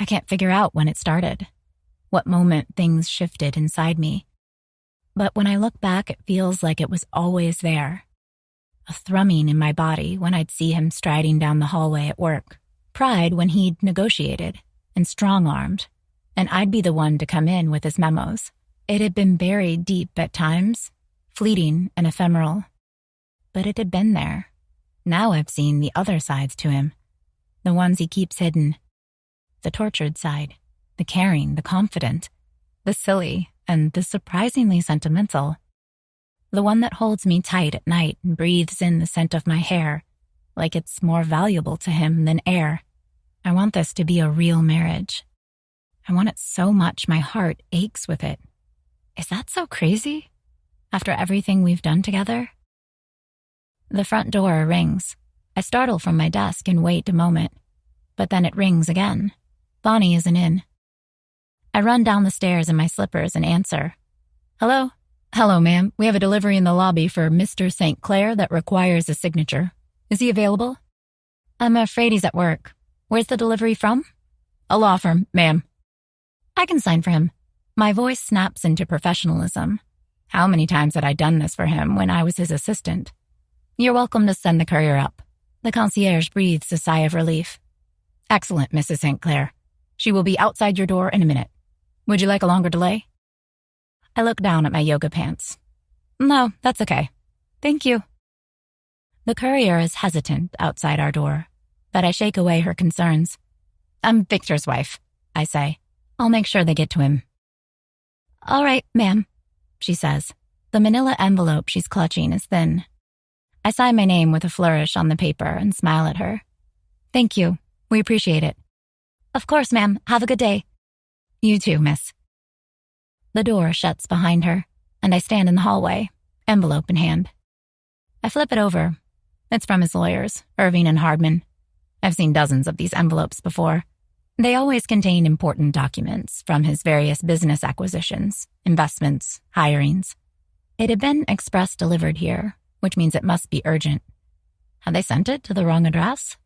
S3: I can't figure out when it started, what moment things shifted inside me. But when I look back, it feels like it was always there. A thrumming in my body when I'd see him striding down the hallway at work. Pride when he'd negotiated and strong-armed, and I'd be the one to come in with his memos. It had been buried deep at times, fleeting and ephemeral. But it had been there. Now I've seen the other sides to him, the ones he keeps hidden. The tortured side, the caring, the confident, the silly, and the surprisingly sentimental. The one that holds me tight at night and breathes in the scent of my hair, like it's more valuable to him than air. I want this to be a real marriage. I want it so much my heart aches with it. Is that so crazy? After everything we've done together? The front door rings. I startle from my desk and wait a moment, but then it rings again. Bonnie isn't in. I run down the stairs in my slippers and answer. Hello? Hello, ma'am. We have a delivery in the lobby for Mr. St. Clair that requires a signature. Is he available? I'm afraid he's at work. Where's the delivery from? A law firm, ma'am. I can sign for him. My voice snaps into professionalism. How many times had I done this for him when I was his assistant? You're welcome to send the courier up. The concierge breathes a sigh of relief. Excellent, Mrs. St. Clair. She will be outside your door in a minute. Would you like a longer delay? I look down at my yoga pants. No, that's okay. Thank you. The courier is hesitant outside our door, but I shake away her concerns. I'm Victor's wife, I say. I'll make sure they get to him. All right, ma'am, she says. The manila envelope she's clutching is thin. I sign my name with a flourish on the paper and smile at her. Thank you. We appreciate it. Of course, ma'am. Have a good day. You too, miss. The door shuts behind her, and I stand in the hallway, envelope in hand. I flip it over. It's from his lawyers, Irving and Hardman. I've seen dozens of these envelopes before. They always contain important documents from his various business acquisitions, investments, hirings. It had been express delivered here, which means it must be urgent. Had they sent it to the wrong address?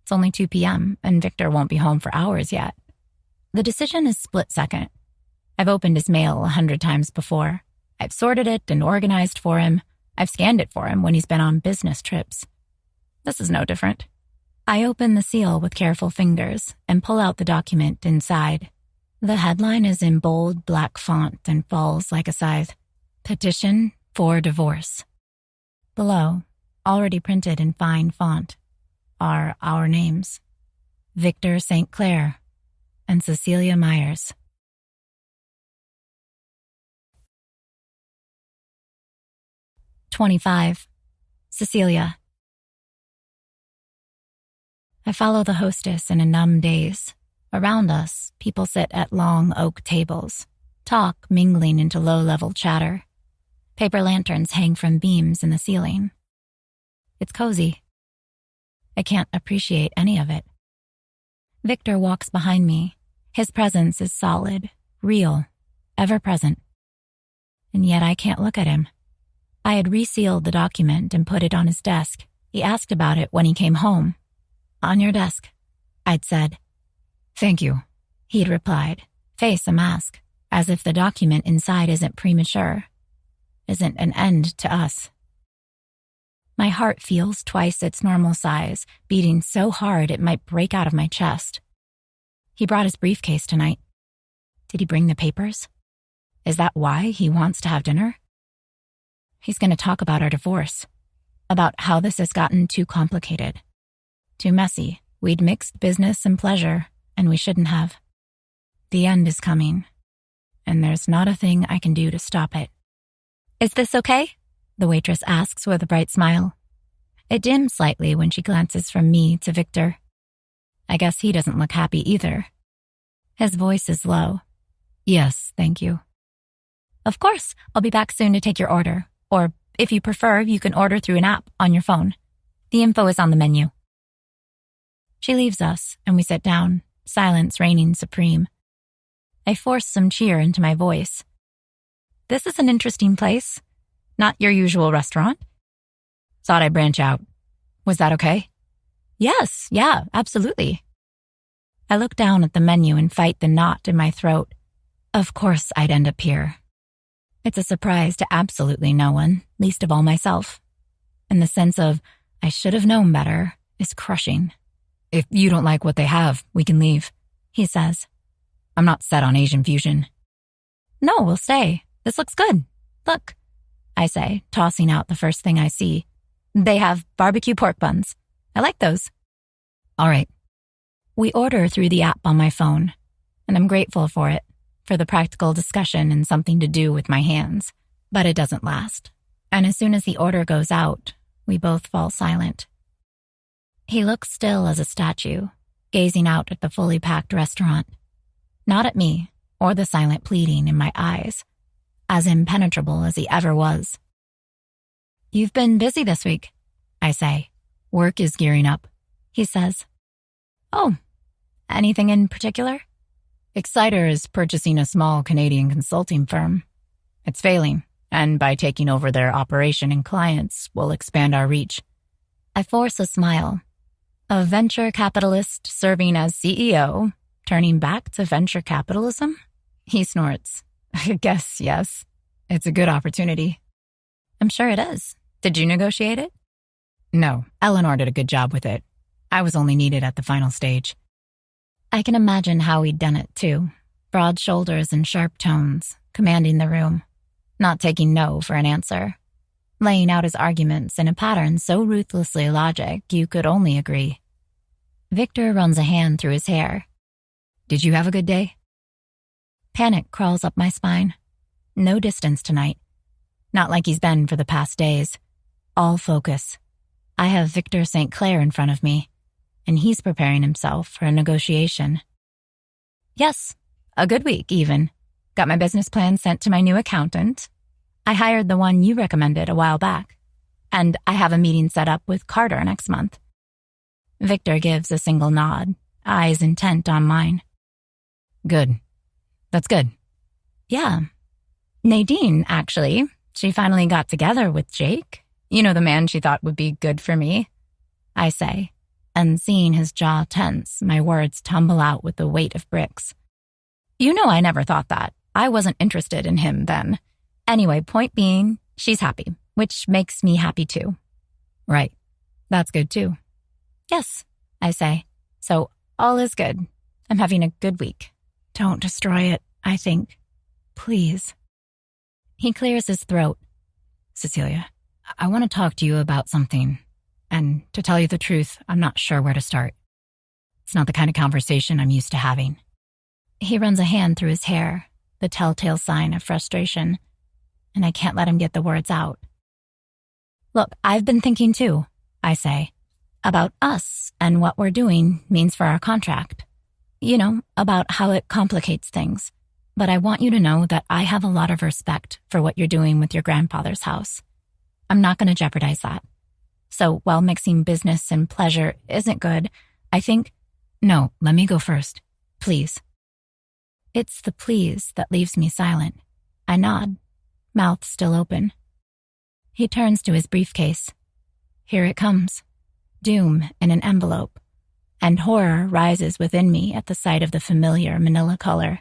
S3: It's only 2 p.m., and Victor won't be home for hours yet. The decision is split second. I've opened his mail 100 times before. I've sorted it and organized for him. I've scanned it for him when he's been on business trips. This is no different. I open the seal with careful fingers and pull out the document inside. The headline is in bold black font and falls like a scythe. Petition for divorce. Below, already printed in fine font, are our names. Victor St. Clair and Cecilia Myers. "25. Cecilia." I follow the hostess in a numb daze. Around us, people sit at long oak tables, talk mingling into low-level chatter. Paper lanterns hang from beams in the ceiling. It's cozy. I can't appreciate any of it. Victor walks behind me. His presence is solid, real, ever-present. And yet I can't look at him. I had resealed the document and put it on his desk. He asked about it when he came home. "On your desk," I'd said. "Thank you," he'd replied, face a mask, as if the document inside isn't premature, isn't an end to us. My heart feels twice its normal size, beating so hard it might break out of my chest. He brought his briefcase tonight. Did he bring the papers? Is that why he wants to have dinner? He's going to talk about our divorce, about how this has gotten too complicated, too messy. We'd mixed business and pleasure, and we shouldn't have. The end is coming, and there's not a thing I can do to stop it. Is this okay? The waitress asks with a bright smile. It dims slightly when she glances from me to Victor. I guess he doesn't look happy either. His voice is low. Yes, thank you. Of course, I'll be back soon to take your order. Or, if you prefer, you can order through an app on your phone. The info is on the menu. She leaves us, and we sit down, silence reigning supreme. I force some cheer into my voice. This is an interesting place. Not your usual restaurant. Thought I'd branch out. Was that okay? Yes, yeah, absolutely. I look down at the menu and fight the knot in my throat. Of course I'd end up here. It's a surprise to absolutely no one, least of all myself. And the sense of, I should have known better, is crushing. If you don't like what they have, we can leave, he says. I'm not set on Asian fusion. No, we'll stay. This looks good. Look, I say, tossing out the first thing I see. They have barbecue pork buns. I like those. All right. We order through the app on my phone, and I'm grateful for it, for the practical discussion and something to do with my hands. But it doesn't last. And as soon as the order goes out, we both fall silent. He looks still as a statue, gazing out at the fully packed restaurant. Not at me, or the silent pleading in my eyes. As impenetrable as he ever was. You've been busy this week, I say. Work is gearing up, he says. Oh, anything in particular? Exciter is purchasing a small Canadian consulting firm. It's failing, and by taking over their operation and clients, we'll expand our reach. I force a smile. A venture capitalist serving as CEO, turning back to venture capitalism? He snorts. I guess, yes. It's a good opportunity. I'm sure it is. Did you negotiate it? No, Eleanor did a good job with it. I was only needed at the final stage. I can imagine how he'd done it, too. Broad shoulders and sharp tones, commanding the room. Not taking no for an answer. Laying out his arguments in a pattern so ruthlessly logic you could only agree. Victor runs a hand through his hair. Did you have a good day? Panic crawls up my spine. No distance tonight. Not like he's been for the past days. All focus. I have Victor St. Clair in front of me, and he's preparing himself for a negotiation. Yes, a good week, even. Got my business plan sent to my new accountant. I hired the one you recommended a while back, and I have a meeting set up with Carter next month. Victor gives a single nod, eyes intent on mine. Good. That's good. Yeah. Nadine, actually. She finally got together with Jake. You know, the man she thought would be good for me. I say, and seeing his jaw tense, my words tumble out with the weight of bricks. You know I never thought that. I wasn't interested in him then. Anyway, point being, she's happy, which makes me happy too. Right. That's good too. Yes, I say. So all is good. I'm having a good week. Don't destroy it, I think. Please. He clears his throat. Cecilia, I want to talk to you about something. And to tell you the truth, I'm not sure where to start. It's not the kind of conversation I'm used to having. He runs a hand through his hair, the telltale sign of frustration, and I can't let him get the words out. Look, I've been thinking too, I say, about us and what we're doing means for our contract. You know, about how it complicates things. But I want you to know that I have a lot of respect for what you're doing with your grandfather's house. I'm not going to jeopardize that. So while mixing business and pleasure isn't good, I think... No, let me go first. Please. It's the please that leaves me silent. I nod, mouth still open. He turns to his briefcase. Here it comes. Doom in an envelope. And horror rises within me at the sight of the familiar manila color.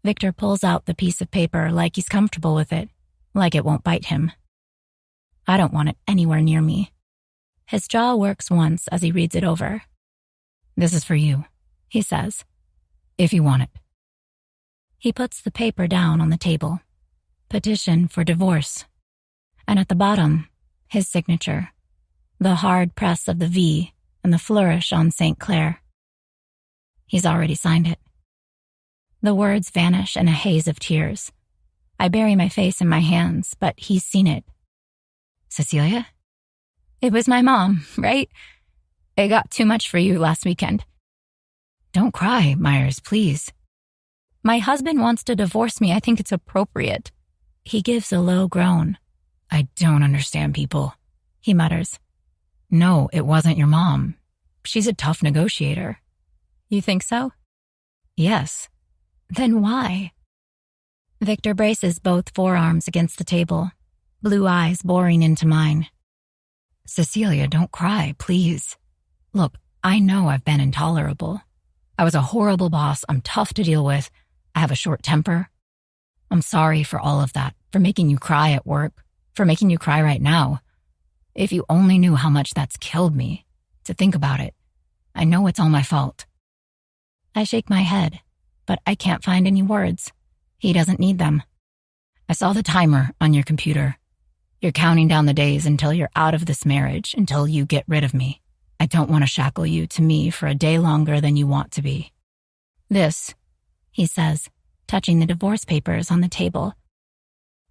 S3: Victor pulls out the piece of paper like he's comfortable with it, like it won't bite him. I don't want it anywhere near me. His jaw works once as he reads it over. This is for you, he says.
S1: if you want it.
S3: He puts the paper down on the table. Petition for divorce. And at the bottom, his signature. The hard press of the V and the flourish on St. Clair. He's already signed it. The words vanish in a haze of tears. I bury my face in my hands, but he's seen it.
S1: Cecilia?
S3: It was my mom, right? It got too much for you last weekend.
S1: Don't cry, Myers, please.
S3: My husband wants to divorce me. I think it's appropriate. He gives a low groan.
S1: I don't understand people,
S3: he mutters.
S1: No, it wasn't your mom. She's a tough negotiator.
S3: You think so?
S1: Yes.
S3: Then why? Victor braces both forearms against the table, blue eyes boring into mine.
S1: Cecilia, don't cry, please. Look, I know I've been intolerable. I was a horrible boss. I'm tough to deal with. I have a short temper. I'm sorry for all of that, for making you cry at work, for making you cry right now. If you only knew how much that's killed me, to think about it. I know it's all my fault.
S3: I shake my head, but I can't find any words. He doesn't need them.
S1: I saw the timer on your computer. You're counting down the days until you're out of this marriage, until you get rid of me. I don't want to shackle you to me for a day longer than you want to be.
S3: This, he says, touching the divorce papers on the table,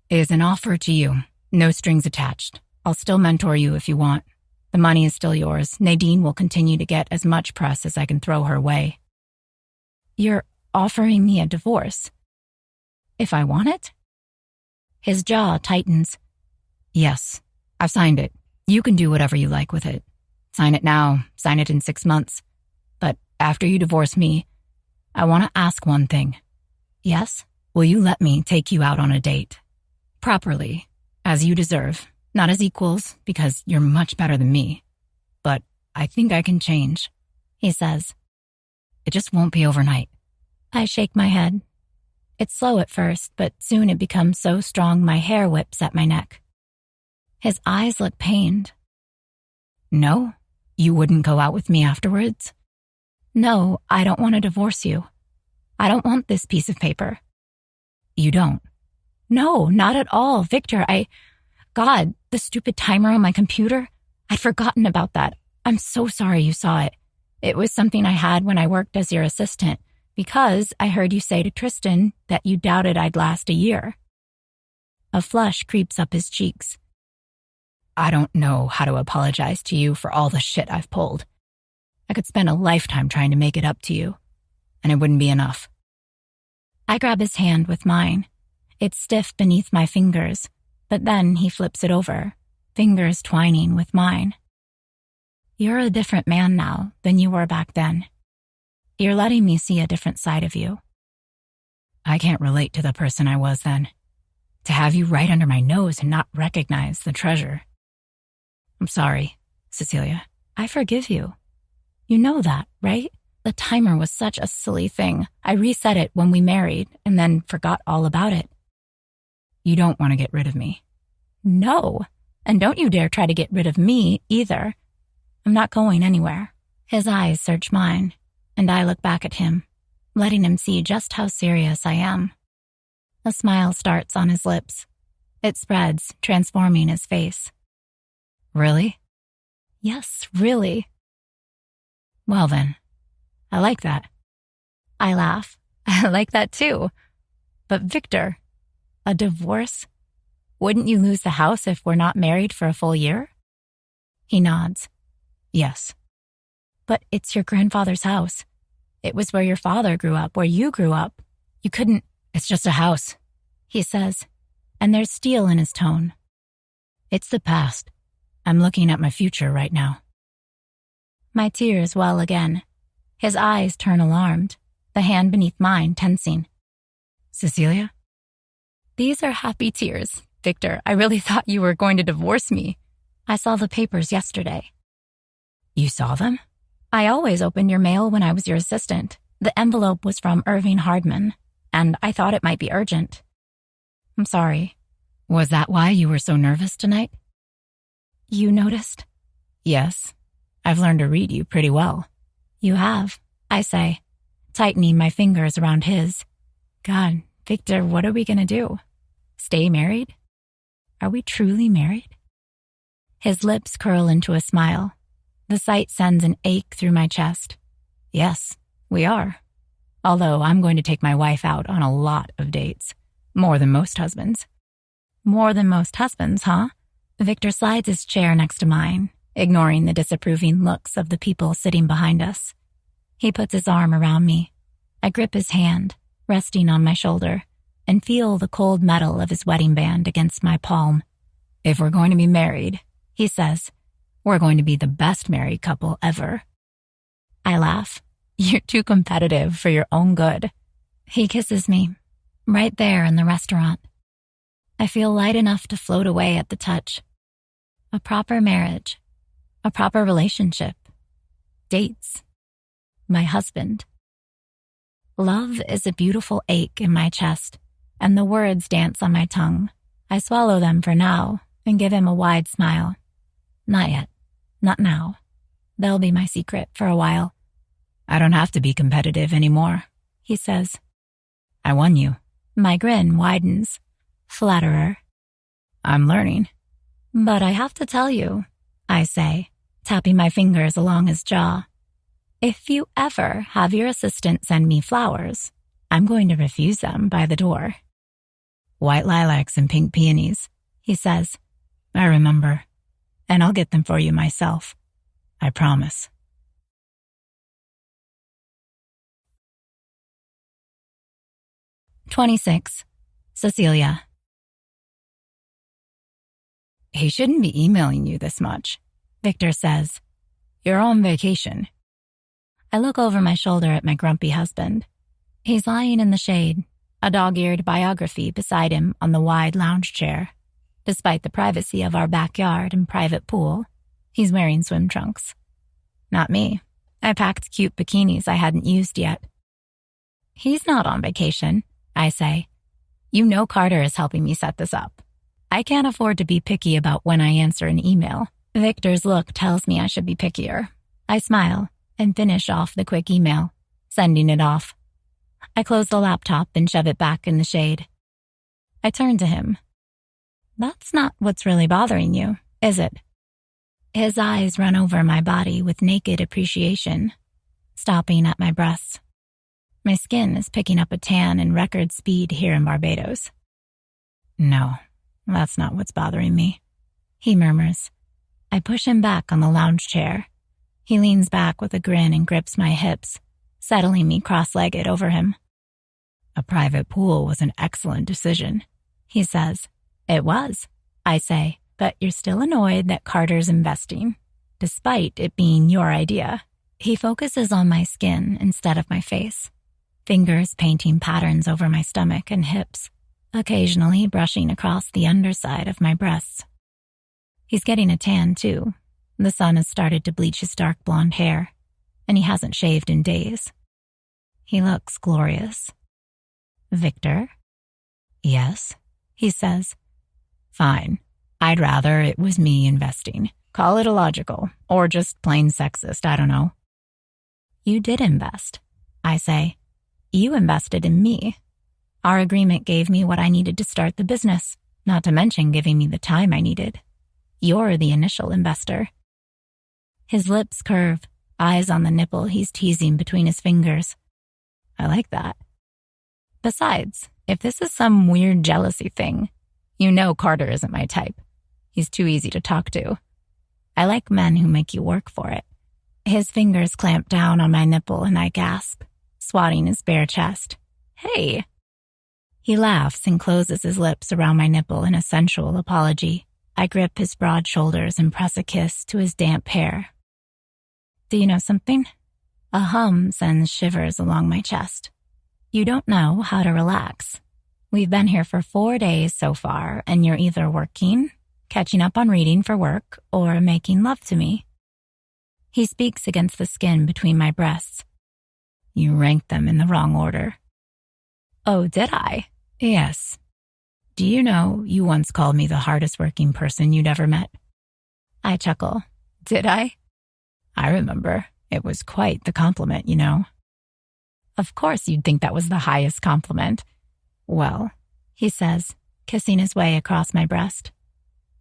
S1: is an offer to you. No strings attached. I'll still mentor you if you want. The money is still yours. Nadine will continue to get as much press as I can throw her way.
S3: You're offering me a divorce? If I want it?
S1: His jaw tightens. Yes, I've signed it. You can do whatever you like with it. Sign it now, sign it in 6 months. But after you divorce me, I want to ask one thing.
S3: Yes?
S1: Will you let me take you out on a date? Properly, as you deserve. Not as equals, because you're much better than me. But I think I can change,
S3: he says.
S1: It just won't be overnight.
S3: I shake my head. It's slow at first, but soon it becomes so strong my hair whips at my neck. His eyes look pained.
S1: No? You wouldn't go out with me afterwards?
S3: No, I don't want to divorce you. I don't want this piece of paper.
S1: You don't?
S3: No, not at all, Victor. God, the stupid timer on my computer. I'd forgotten about that. I'm so sorry you saw it. It was something I had when I worked as your assistant, because I heard you say to Tristan that you doubted I'd last a year. A flush creeps up his cheeks.
S1: I don't know how to apologize to you for all the shit I've pulled. I could spend a lifetime trying to make it up to you, and it wouldn't be enough.
S3: I grab his hand with mine. It's stiff beneath my fingers, but then he flips it over, fingers twining with mine. You're a different man now than you were back then. You're letting me see a different side of you.
S1: I can't relate to the person I was then. To have you right under my nose and not recognize the treasure. I'm sorry, Cecilia.
S3: I forgive you. You know that, right? The timer was such a silly thing. I reset it when we married and then forgot all about it.
S1: You don't want to get rid of me.
S3: No, and don't you dare try to get rid of me either. I'm not going anywhere. His eyes search mine, and I look back at him, letting him see just how serious I am. A smile starts on his lips. It spreads, transforming his face.
S1: Really?
S3: Yes, really.
S1: Well then, I like that.
S3: I laugh. I like that too. But Victor, a divorce? Wouldn't you lose the house if we're not married for a full year? He nods.
S1: Yes.
S3: But it's your grandfather's house. It was where your father grew up, where you grew up. You couldn't...
S1: It's just a house,
S3: he says, and there's steel in his tone.
S1: It's the past. I'm looking at my future right now.
S3: My tears well again. His eyes turn alarmed, the hand beneath mine tensing.
S1: Cecilia?
S3: These are happy tears, Victor. I really thought you were going to divorce me. I saw the papers yesterday.
S1: You saw them?
S3: I always opened your mail when I was your assistant. The envelope was from Irving Hardman, and I thought it might be urgent. I'm sorry.
S1: Was that why you were so nervous tonight?
S3: You noticed?
S1: Yes. I've learned to read you pretty well.
S3: You have, I say. tightening my fingers around his. God, Victor, what are we going to do? Stay married? Are we truly married? His lips curl into a smile. The sight sends an ache through my chest. Yes, we are. Although I'm going to take my wife out on a lot of dates. More than most husbands. More than most husbands, huh? Victor slides his chair next to mine, ignoring the disapproving looks of the people sitting behind us. He puts his arm around me. I grip his hand, resting on my shoulder, and feel the cold metal of his wedding band against my palm. If we're going to be married, he says, we're going to be the best married couple ever. I laugh. You're too competitive for your own good. He kisses me, right there in the restaurant. I feel light enough to float away at the touch. A proper marriage. A proper relationship. Dates. My husband. Love is a beautiful ache in my chest, and the words dance on my tongue. I swallow them for now and give him a wide smile. Not yet. Not now. They'll be my secret for a while. I don't have to be competitive anymore, he says. I won you. My grin widens. Flatterer. I'm learning. But I have to tell you, I say, tapping my fingers along his jaw. If you ever have your assistant send me flowers, I'm going to refuse them by the door. White lilacs and pink peonies, he says. I remember. And I'll get them for you myself. I promise. "26. Cecilia." He shouldn't be emailing you this much, Victor says. You're on vacation. I look over my shoulder at my grumpy husband. He's lying in the shade, a dog-eared biography beside him on the wide lounge chair. Despite the privacy of our backyard and private pool, he's wearing swim trunks. Not me. I packed cute bikinis I hadn't used yet. He's not on vacation, I say. You know Carter is helping me set this up. I can't afford to be picky about when I answer an email. Victor's look tells me I should be pickier. I smile and finish off the quick email, sending it off. I close the laptop and shove it back in the shade. I turn to him. That's not what's really bothering you, is it? His eyes run over my body with naked appreciation, stopping at my breasts. My skin is picking up a tan in record speed here in Barbados. No, that's not what's bothering me, he murmurs. I push him back on the lounge chair. He leans back with a grin and grips my hips, settling me cross-legged over him. A private pool was an excellent decision, he says. It was, I say, but you're still annoyed that Carter's investing, despite it being your idea. He focuses on my skin instead of my face, fingers painting patterns over my stomach and hips, occasionally brushing across the underside of my breasts. He's getting a tan, too. The sun has started to bleach his dark blonde hair, and he hasn't shaved in days. He looks glorious. Victor? Yes, he says. Fine. I'd rather it was me investing. Call it illogical, or just plain sexist, I don't know. You did invest, I say. You invested in me. Our agreement gave me what I needed to start the business, not to mention giving me the time I needed. You're the initial investor. His lips curve, eyes on the nipple he's teasing between his fingers. I like that. Besides, if this is some weird jealousy thing, you know Carter isn't my type. He's too easy to talk to. I like men who make you work for it. His fingers clamp down on my nipple and I gasp, swatting his bare chest. Hey! He laughs and closes his lips around my nipple in a sensual apology. I grip his broad shoulders and press a kiss to his damp hair. Do you know something? A hum sends shivers along my chest. You don't know how to relax. We've been here for 4 days so far, and you're either working, catching up on reading for work, or making love to me. He speaks against the skin between my breasts. You ranked them in the wrong order. Oh, did I? Yes. Do you know you once called me the hardest working person you'd ever met? I chuckle. Did I? I remember. It was quite the compliment, you know.
S1: Of course you'd think that was the highest compliment. Well, he says, kissing his way across my breast.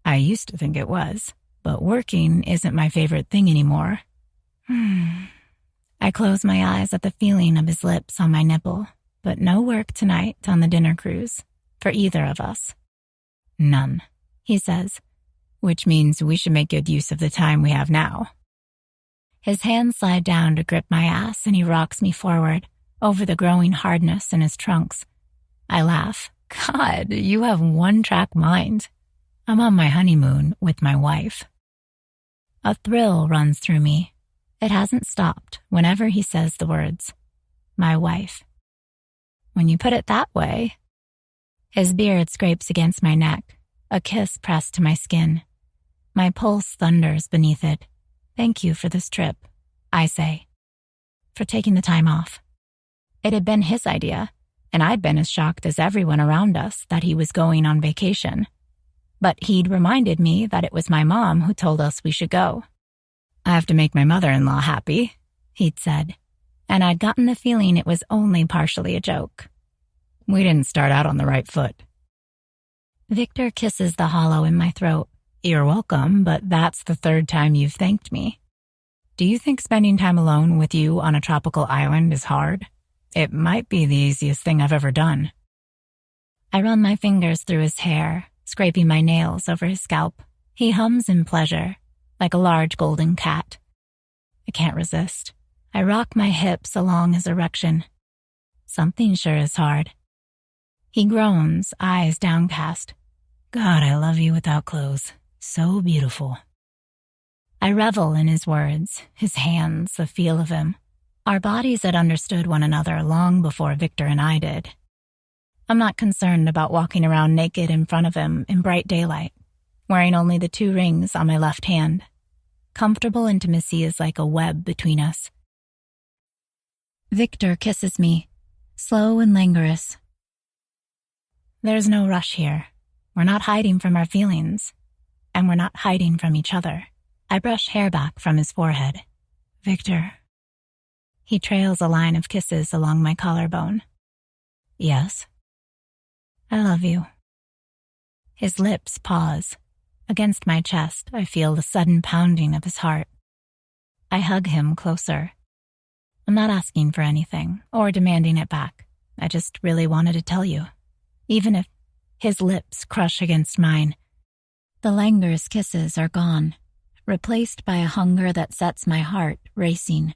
S1: I used to think it was, but working isn't my favorite thing anymore. I close my eyes at the feeling of his lips on my nipple, but no work tonight on the dinner cruise, for either of us. None, he says, which means we should make good use of the time we have now. His hands slide down to grip my ass and he rocks me forward, over the growing hardness in his trunks. I laugh. God, you have one-track mind. I'm on my honeymoon with my wife. A thrill runs through me. It hasn't stopped whenever he says the words, my wife. When you put it that way. His beard scrapes against my neck, a kiss pressed to my skin. My pulse thunders beneath it. Thank you for this trip, I say, for taking the time off. It had been his idea, and I'd been as shocked as everyone around us that he was going on vacation. But he'd reminded me that it was my mom who told us we should go. I have to make my mother-in-law happy, he'd said, and I'd gotten the feeling it was only partially a joke. We didn't start out on the right foot. Victor kisses the hollow in my throat. You're welcome, but that's the third time you've thanked me. Do you think spending time alone with you on a tropical island is hard? It might be the easiest thing I've ever done. I run my fingers through his hair, scraping my nails over his scalp. He hums in pleasure, like a large golden cat. I can't resist. I rock my hips along his erection. Something sure is hard. He groans, eyes downcast. God, I love you without clothes. So beautiful. I revel in his words, his hands, the feel of him. Our bodies had understood one another long before Victor and I did. I'm not concerned about walking around naked in front of him in bright daylight, wearing only the 2 rings on my left hand. Comfortable intimacy is like a web between us. Victor kisses me, slow and languorous. There's no rush here. We're not hiding from our feelings, and we're not hiding from each other. I brush hair back from his forehead. Victor. He trails a line of kisses along my collarbone. Yes. I love you. His lips pause. Against my chest, I feel the sudden pounding of his heart. I hug him closer. I'm not asking for anything or demanding it back. I just really wanted to tell you. Even if his lips crush against mine, the languorous kisses are gone, replaced by a hunger that sets my heart racing.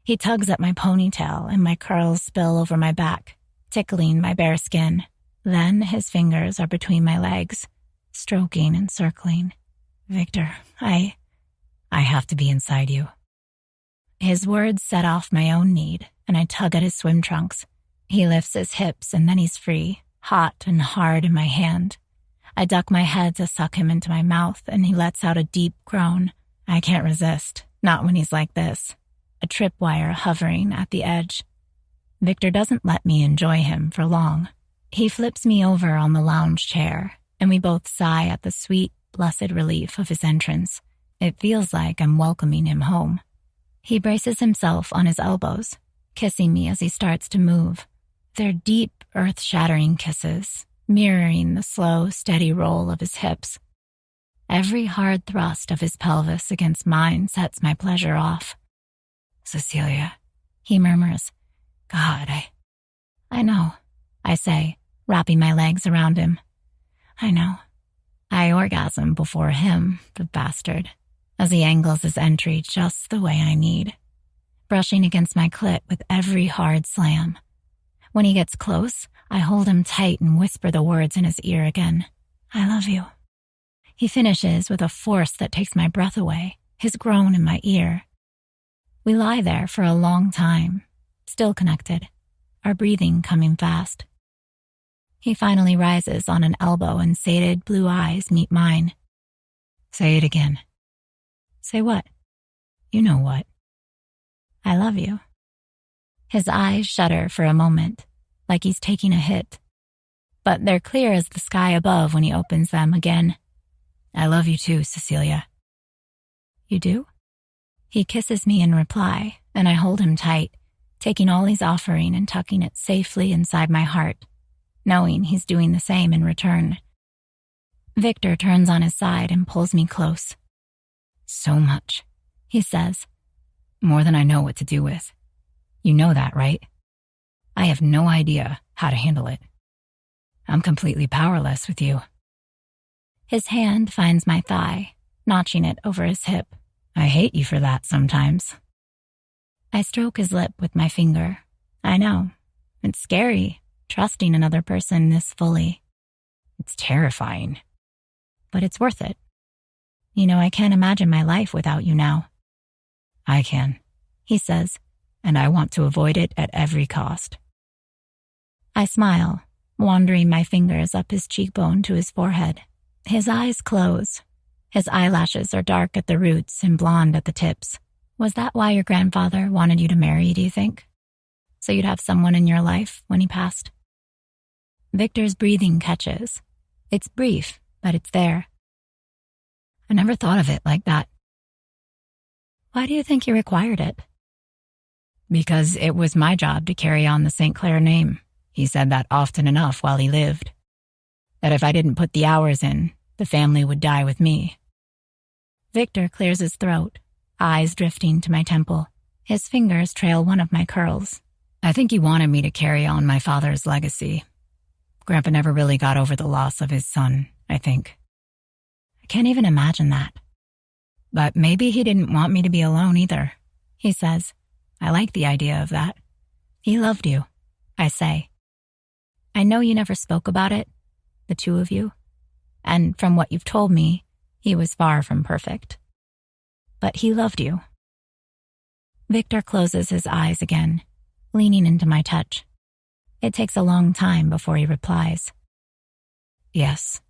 S1: He tugs at my ponytail and my curls spill over my back, tickling my bare skin. Then his fingers are between my legs, stroking and circling. Victor, I have to be inside you. His words set off my own need, and I tug at his swim trunks. He lifts his hips and then he's free, hot and hard in my hand. I duck my head to suck him into my mouth, and he lets out a deep groan. I can't resist, not when he's like this. A tripwire hovering at the edge. Victor doesn't let me enjoy him for long. He flips me over on the lounge chair, and we both sigh at the sweet, blessed relief of his entrance. It feels like I'm welcoming him home. He braces himself on his elbows, kissing me as he starts to move. They're deep, earth-shattering kisses, mirroring the slow, steady roll of his hips. Every hard thrust of his pelvis against mine sets my pleasure off. Cecilia, he murmurs. God, I know, I say, wrapping my legs around him. I know. I orgasm before him, the bastard, as he angles his entry just the way I need, brushing against my clit with every hard slam. When he gets close, I hold him tight and whisper the words in his ear again. I love you. He finishes with a force that takes my breath away, his groan in my ear. We lie there for a long time, still connected, our breathing coming fast. He finally rises on an elbow and sated blue eyes meet mine. Say it again. Say what? You know what. I love you. His eyes shudder for a moment, like he's taking a hit. But they're clear as the sky above when he opens them again. I love you too, Cecilia. You do? He kisses me in reply, and I hold him tight,
S3: taking all he's offering and tucking it safely inside my heart, knowing he's doing the same in return. Victor turns on his side and pulls me close. "So much," he says. "More than I know what to do with. You know that, right? I have no idea how to handle it. I'm completely powerless with you." His hand finds my thigh, notching it over his hip. "I hate you for that sometimes." I stroke his lip with my finger. I know. It's scary, trusting another person this fully. It's terrifying. But it's worth it. You know, I can't imagine my life without you now. "I can," he says, "and I want to avoid it at every cost." I smile, wandering my fingers up his cheekbone to his forehead. His eyes close. His eyelashes are dark at the roots and blonde at the tips. Was that why your grandfather wanted you to marry, do you think? So you'd have someone in your life when he passed? Victor's breathing catches. It's brief, but it's there. I never thought of it like that. Why do you think he required it? Because it was my job to carry on the St. Clair name. He said that often enough while he lived. That if I didn't put the hours in, the family would die with me. Victor clears his throat, eyes drifting to my temple. His fingers trail one of my curls. I think he wanted me to carry on my father's legacy. Grandpa never really got over the loss of his son, I think. I can't even imagine that. But maybe he didn't want me to be alone either, he says. I like the idea of that. He loved you, I say. I know you never spoke about it, the two of you, and from what you've told me, he was far from perfect. But he loved you. Victor closes his eyes again, leaning into my touch. It takes a long time before he replies. Yes,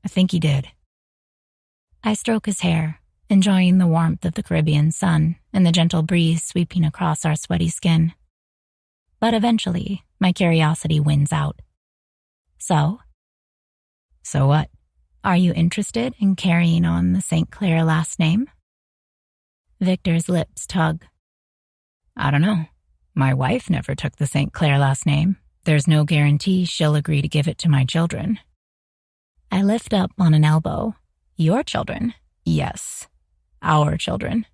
S3: I think he did. I stroke his hair, enjoying the warmth of the Caribbean sun and the gentle breeze sweeping across our sweaty skin. But eventually, my curiosity wins out. So what? Are you interested in carrying on the St. Clair last name? Victor's lips tug. I don't know. My wife never took the St. Clair last name. There's no guarantee she'll agree to give it to my children. I lift up on an elbow. Your children? Yes, our children.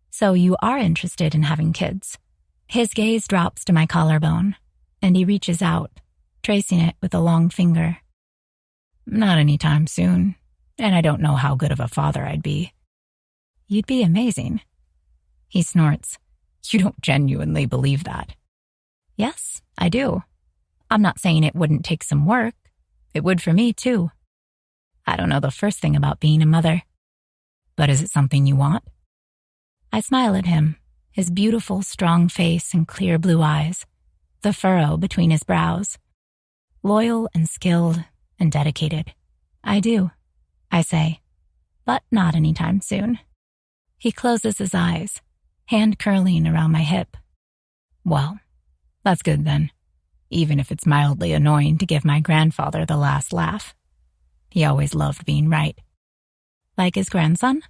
S3: So you are interested in having kids. His gaze drops to my collarbone, and he reaches out, tracing it with a long finger. Not anytime soon, and I don't know how good of a father I'd be. You'd be amazing. He snorts. You don't genuinely believe that. Yes, I do. I'm not saying it wouldn't take some work. It would for me, too. I don't know the first thing about being a mother. But is it something you want? I smile at him, his beautiful, strong face and clear blue eyes, the furrow between his brows. Loyal and skilled and dedicated. I do, I say, but not anytime soon. He closes his eyes, hand curling around my hip. Well, that's good then, even if it's mildly annoying to give my grandfather the last laugh. He always loved being right. Like his grandson?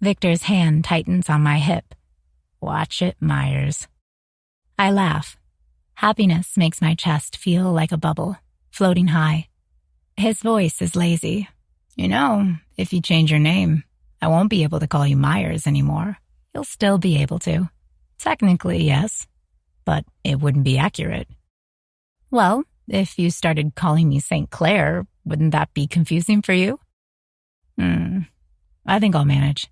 S3: Victor's hand tightens on my hip. Watch it, Myers. I laugh. Happiness makes my chest feel like a bubble, floating high. His voice is lazy. You know, if you change your name, I won't be able to call you Myers anymore. You'll still be able to. Technically, yes, but it wouldn't be accurate. Well, if you started calling me St. Clair, wouldn't that be confusing for you? I think I'll manage.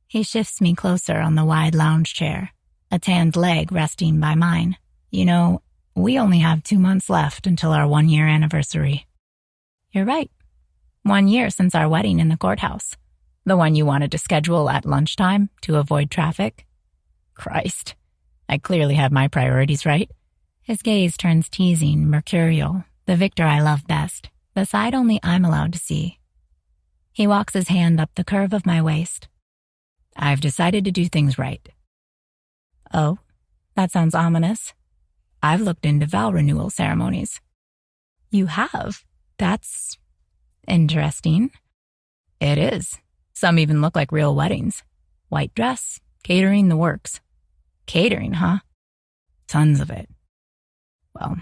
S3: He shifts me closer on the wide lounge chair, a tanned leg resting by mine. You know, we only have 2 months left until our 1-year anniversary. You're right. 1 year since our wedding in the courthouse. The one you wanted to schedule at lunchtime to avoid traffic. Christ, I clearly have my priorities right. His gaze turns teasing, mercurial, the Victor I love best, the side only I'm allowed to see. He walks his hand up the curve of my waist. I've decided to do things right. Oh, that sounds ominous. I've looked into vow renewal ceremonies. You have? That's interesting. It is. Some even look like real weddings. White dress, catering, the works. Catering, huh?
S1: Tons of it. Well,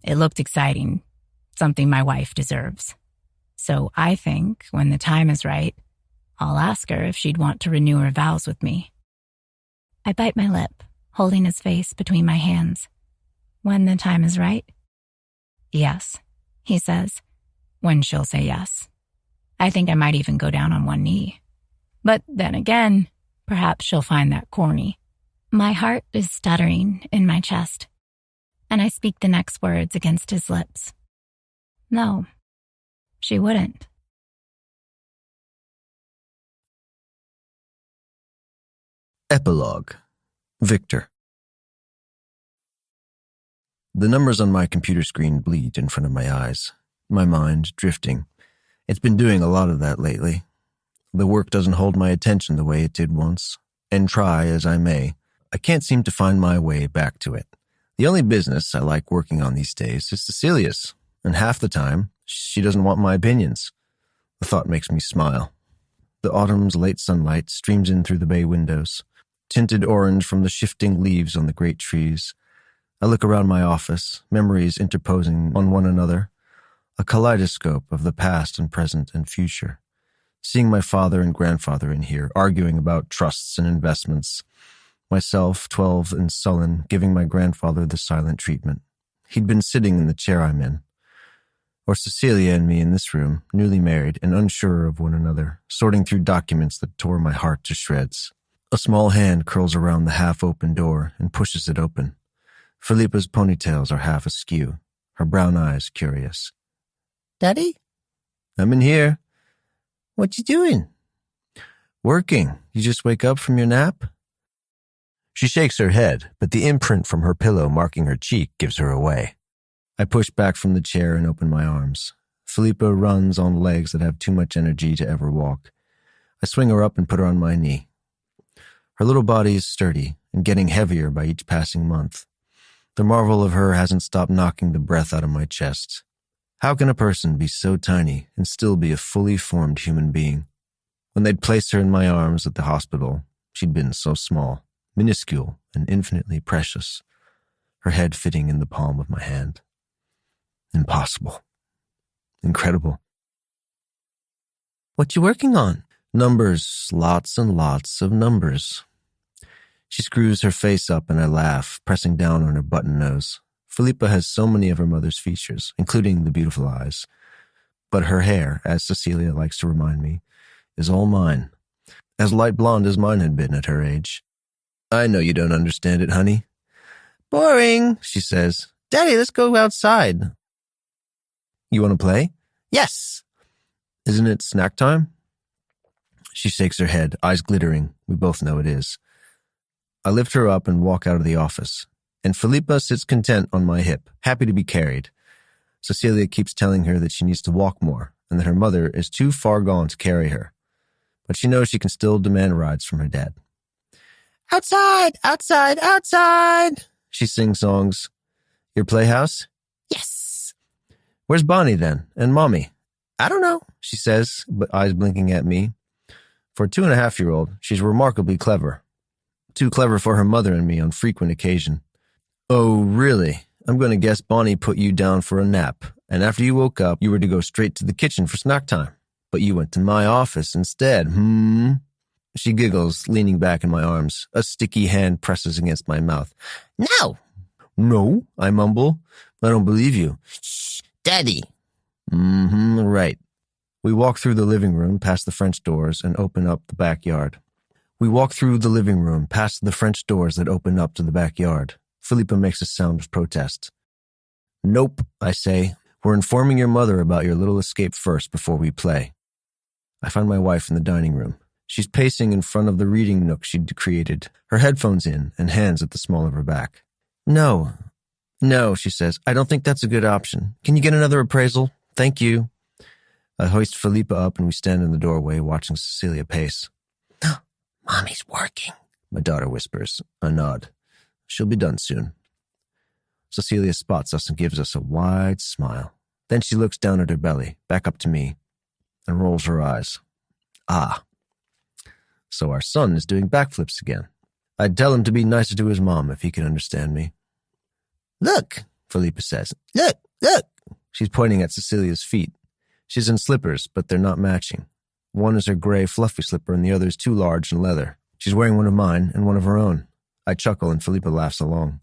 S1: it looked exciting, something my wife deserves. So I think when the time is right, I'll ask her if she'd want to renew her vows with me. I bite my lip, holding his face between my hands. When the time is right? Yes, he says, when she'll say yes. I think I might even go down on one knee. But then again, perhaps she'll find that corny. My heart is stuttering in my chest, and I speak the next words against his lips. No, she wouldn't.
S2: Epilogue. Victor. The numbers on my computer screen bleed in front of my eyes, my mind drifting. It's been doing a lot of that lately. The work doesn't hold my attention the way it did once, and try as I may, I can't seem to find my way back to it. The only business I like working on these days is Cecilia's, and half the time, she doesn't want my opinions. The thought makes me smile. The autumn's late sunlight streams in through the bay windows, tinted orange from the shifting leaves on the great trees. I look around my office, memories interposing on one another, a kaleidoscope of the past and present and future. Seeing my father and grandfather in here, arguing about trusts and investments. Myself, 12 and sullen, giving my grandfather the silent treatment. He'd been sitting in the chair I'm in. Or Cecilia and me in this room, newly married and unsure of one another, sorting through documents that tore my heart to shreds. A small hand curls around the half-open door and pushes it open. Felipa's ponytails are half askew, her brown eyes curious. "Daddy? I'm in here. What you doing?" "Working. You just wake up from your nap?" She shakes her head, but the imprint from her pillow marking her cheek gives her away. I push back from the chair and open my arms. Felipa runs on legs that have too much energy to ever walk. I swing her up and put her on my knee. Her little body is sturdy and getting heavier by each passing month. The marvel of her hasn't stopped knocking the breath out of my chest. How can a person be so tiny and still be a fully formed human being? When they'd placed her in my arms at the hospital, she'd been so small, minuscule and infinitely precious, her head fitting in the palm of my hand. Impossible. Incredible. "What you working on?" "Numbers, lots and lots of numbers." She screws her face up and I laugh, pressing down on her button nose. Felipa has so many of her mother's features, including the beautiful eyes. But her hair, as Cecilia likes to remind me, is all mine. As light blonde as mine had been at her age. "I know you don't understand it, honey." "Boring," she says. "Daddy, let's go outside." "You want to play?" "Yes." "Isn't it snack time?" She shakes her head, eyes glittering. We both know it is. I lift her up and walk out of the office, and Felipa sits content on my hip, happy to be carried. Cecilia keeps telling her that she needs to walk more and that her mother is too far gone to carry her, but she knows she can still demand rides from her dad. "Outside, outside, outside," she sings songs. "Your playhouse?" "Yes." "Where's Bonnie then, and Mommy?" "I don't know," she says, but eyes blinking at me. For a 2.5-year-old, she's remarkably clever. Too clever for her mother and me on frequent occasion. "Oh, really? I'm going to guess Bonnie put you down for a nap, and after you woke up, you were to go straight to the kitchen for snack time. But you went to my office instead, She giggles, leaning back in my arms. A sticky hand presses against my mouth. "No." "No," I mumble. "I don't believe you." "Shh, Daddy." Right. We walk through the living room, past the French doors, and open up the backyard. Felipa makes a sound of protest. "Nope," I say. "We're informing your mother about your little escape first before we play." I find my wife in the dining room. She's pacing in front of the reading nook she'd created, her headphones in and hands at the small of her back. No, she says. "I don't think that's a good option. Can you get another appraisal? Thank you." I hoist Felipa up and we stand in the doorway watching Cecilia pace. "Mommy's working," my daughter whispers. I nod. "She'll be done soon." Cecilia spots us and gives us a wide smile. Then she looks down at her belly, back up to me, and rolls her eyes. "Ah. So our son is doing backflips again. I'd tell him to be nicer to his mom if he could understand me. Look, Philippa says. Look, look. She's pointing at Cecilia's feet. She's in slippers, but they're not matching. One is her gray, fluffy slipper, and the other is too large and leather. She's wearing one of mine and one of her own. I chuckle, and Philippa laughs along.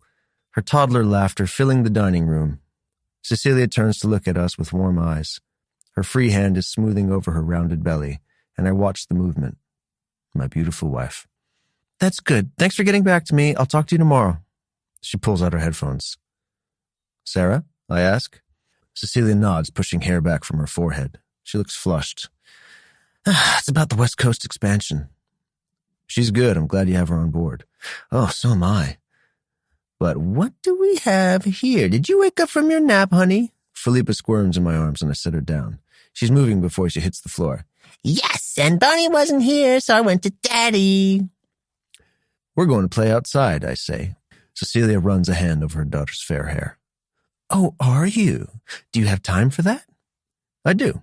S2: Her toddler laughter filling the dining room. Cecilia turns to look at us with warm eyes. Her free hand is smoothing over her rounded belly, and I watch the movement. My beautiful wife. That's good. Thanks for getting back to me. I'll talk to you tomorrow. She pulls out her headphones. Sarah? I ask. Cecilia nods, pushing hair back from her forehead. She looks flushed. It's about the West Coast expansion. She's good. I'm glad you have her on board. Oh, so am I. But what do we have here? Did you wake up from your nap, honey? Philippa squirms in my arms and I sit her down. She's moving before she hits the floor. Yes, and Bonnie wasn't here, so I went to Daddy. We're going to play outside, I say. Cecilia runs a hand over her daughter's fair hair. Oh, are you? Do you have time for that? I do.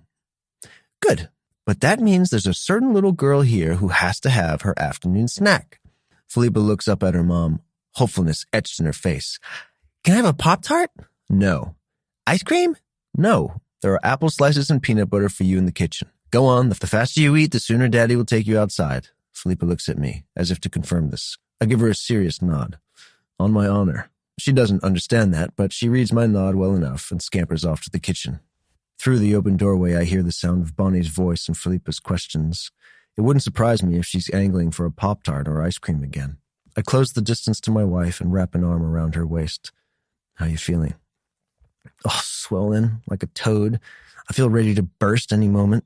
S2: Good. But that means there's a certain little girl here who has to have her afternoon snack. Philippa looks up at her mom, hopefulness etched in her face. Can I have a Pop-Tart? No. Ice cream? No. There are apple slices and peanut butter for you in the kitchen. Go on. The faster you eat, the sooner Daddy will take you outside. Philippa looks at me, as if to confirm this. I give her a serious nod. On my honor. She doesn't understand that, but she reads my nod well enough and scampers off to the kitchen. Through the open doorway, I hear the sound of Bonnie's voice and Philippa's questions. It wouldn't surprise me if she's angling for a Pop-Tart or ice cream again. I close the distance to my wife and wrap an arm around her waist. How you feeling? Oh, swollen, like a toad. I feel ready to burst any moment.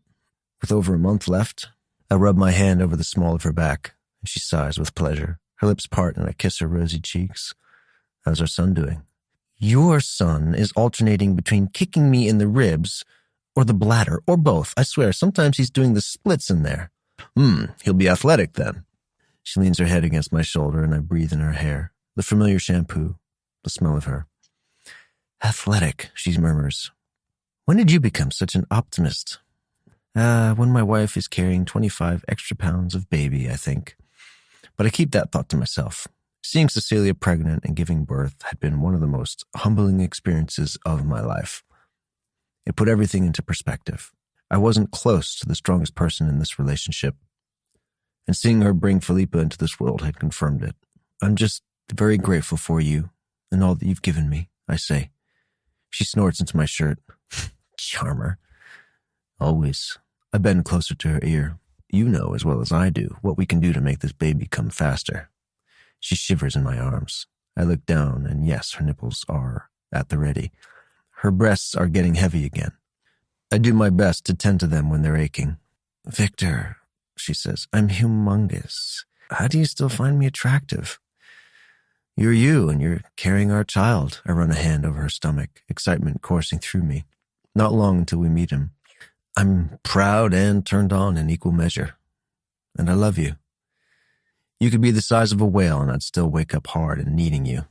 S2: With over a month left, I rub my hand over the small of her back, and she sighs with pleasure. Her lips part and I kiss her rosy cheeks. How's our son doing? Your son is alternating between kicking me in the ribs or the bladder, or both. I swear, sometimes he's doing the splits in there. He'll be athletic then. She leans her head against my shoulder and I breathe in her hair. The familiar shampoo, the smell of her. Athletic, she murmurs. When did you become such an optimist? When my wife is carrying 25 extra pounds of baby, I think. But I keep that thought to myself. Seeing Cecilia pregnant and giving birth had been one of the most humbling experiences of my life. It put everything into perspective. I wasn't close to the strongest person in this relationship, and seeing her bring Philippa into this world had confirmed it. I'm just very grateful for you and all that you've given me, I say. She snorts into my shirt. Charmer. Always. I bend closer to her ear. You know as well as I do what we can do to make this baby come faster. She shivers in my arms. I look down, and yes, her nipples are at the ready. Her breasts are getting heavy again. I do my best to tend to them when they're aching. Victor, she says, I'm humongous. How do you still find me attractive? You're you, and you're carrying our child. I run a hand over her stomach, excitement coursing through me. Not long until we meet him. I'm proud and turned on in equal measure. And I love you. You could be the size of a whale and I'd still wake up hard and needing you.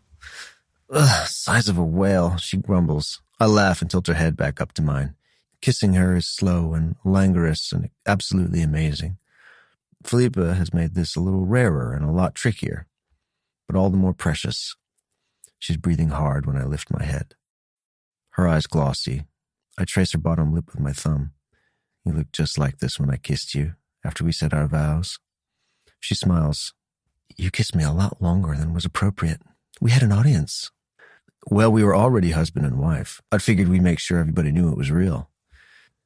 S2: Ugh, size of a whale, she grumbles. I laugh and tilt her head back up to mine. Kissing her is slow and languorous and absolutely amazing. Philippa has made this a little rarer and a lot trickier, but all the more precious. She's breathing hard when I lift my head. Her eyes glossy. I trace her bottom lip with my thumb. You looked just like this when I kissed you after we said our vows. She smiles. You kissed me a lot longer than was appropriate. We had an audience. Well, we were already husband and wife. I figured we'd make sure everybody knew it was real.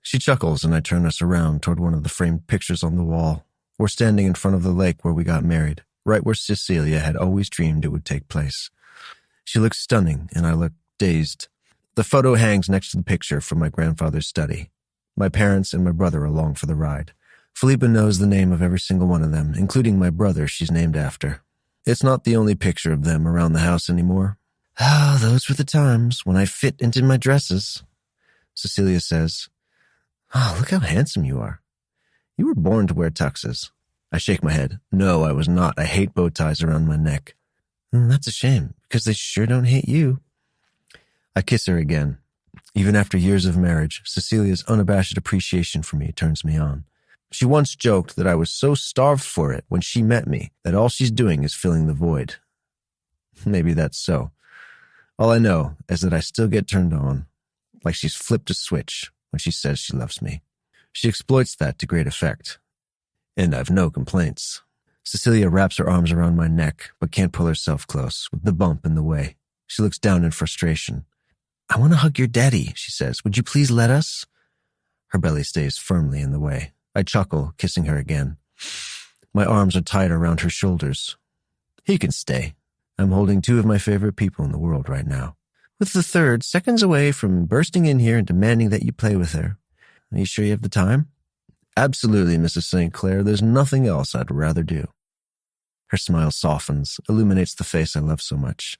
S2: She chuckles and I turn us around toward one of the framed pictures on the wall. We're standing in front of the lake where we got married, right where Cecilia had always dreamed it would take place. She looks stunning and I look dazed. The photo hangs next to the picture from my grandfather's study. My parents and my brother along for the ride. Philippa knows the name of every single one of them, including my brother she's named after. It's not the only picture of them around the house anymore. Ah, those were the times when I fit into my dresses. Cecilia says, Oh, look how handsome you are. You were born to wear tuxes. I shake my head. No, I was not. I hate bow ties around my neck. That's a shame, because they sure don't hate you. I kiss her again. Even after years of marriage, Cecilia's unabashed appreciation for me turns me on. She once joked that I was so starved for it when she met me that all she's doing is filling the void. Maybe that's so. All I know is that I still get turned on, like she's flipped a switch when she says she loves me. She exploits that to great effect, and I've no complaints. Cecilia wraps her arms around my neck, but can't pull herself close, with the bump in the way. She looks down in frustration. I want to hug your daddy, she says. Would you please let us? Her belly stays firmly in the way. I chuckle, kissing her again. My arms are tied around her shoulders. He can stay. I'm holding two of my favorite people in the world right now, with the third seconds away from bursting in here and demanding that you play with her. Are you sure you have the time? Absolutely, Mrs. St. Clair. There's nothing else I'd rather do. Her smile softens, illuminates the face I love so much,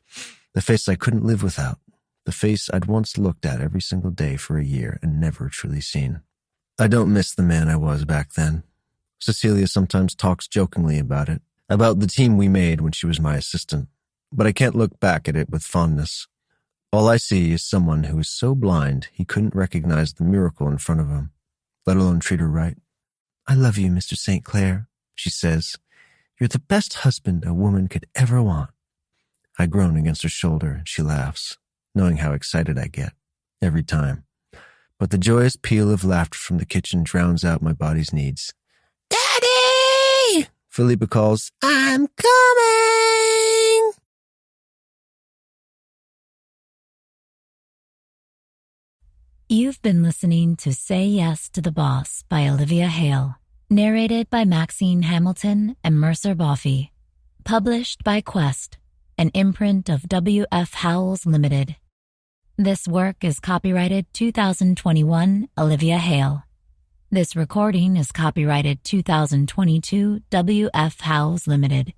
S2: the face I couldn't live without, the face I'd once looked at every single day for a year and never truly seen. I don't miss the man I was back then. Cecilia sometimes talks jokingly about it, about the team we made when she was my assistant, but I can't look back at it with fondness. All I see is someone who is so blind he couldn't recognize the miracle in front of him, let alone treat her right. I love you, Mr. St. Clair, she says. You're the best husband a woman could ever want. I groan against her shoulder and she laughs, knowing how excited I get every time. But the joyous peal of laughter from the kitchen drowns out my body's needs. Daddy! Philippa calls, I'm coming!
S3: You've been listening to Say Yes to the Boss by Olivia Hayle, narrated by Maxine Hamilton and Mercer Boffey, published by Quest, an imprint of W.F. Howells Limited. This work is copyrighted 2021 Olivia Hayle. This recording is copyrighted 2022 W.F. Howells Limited.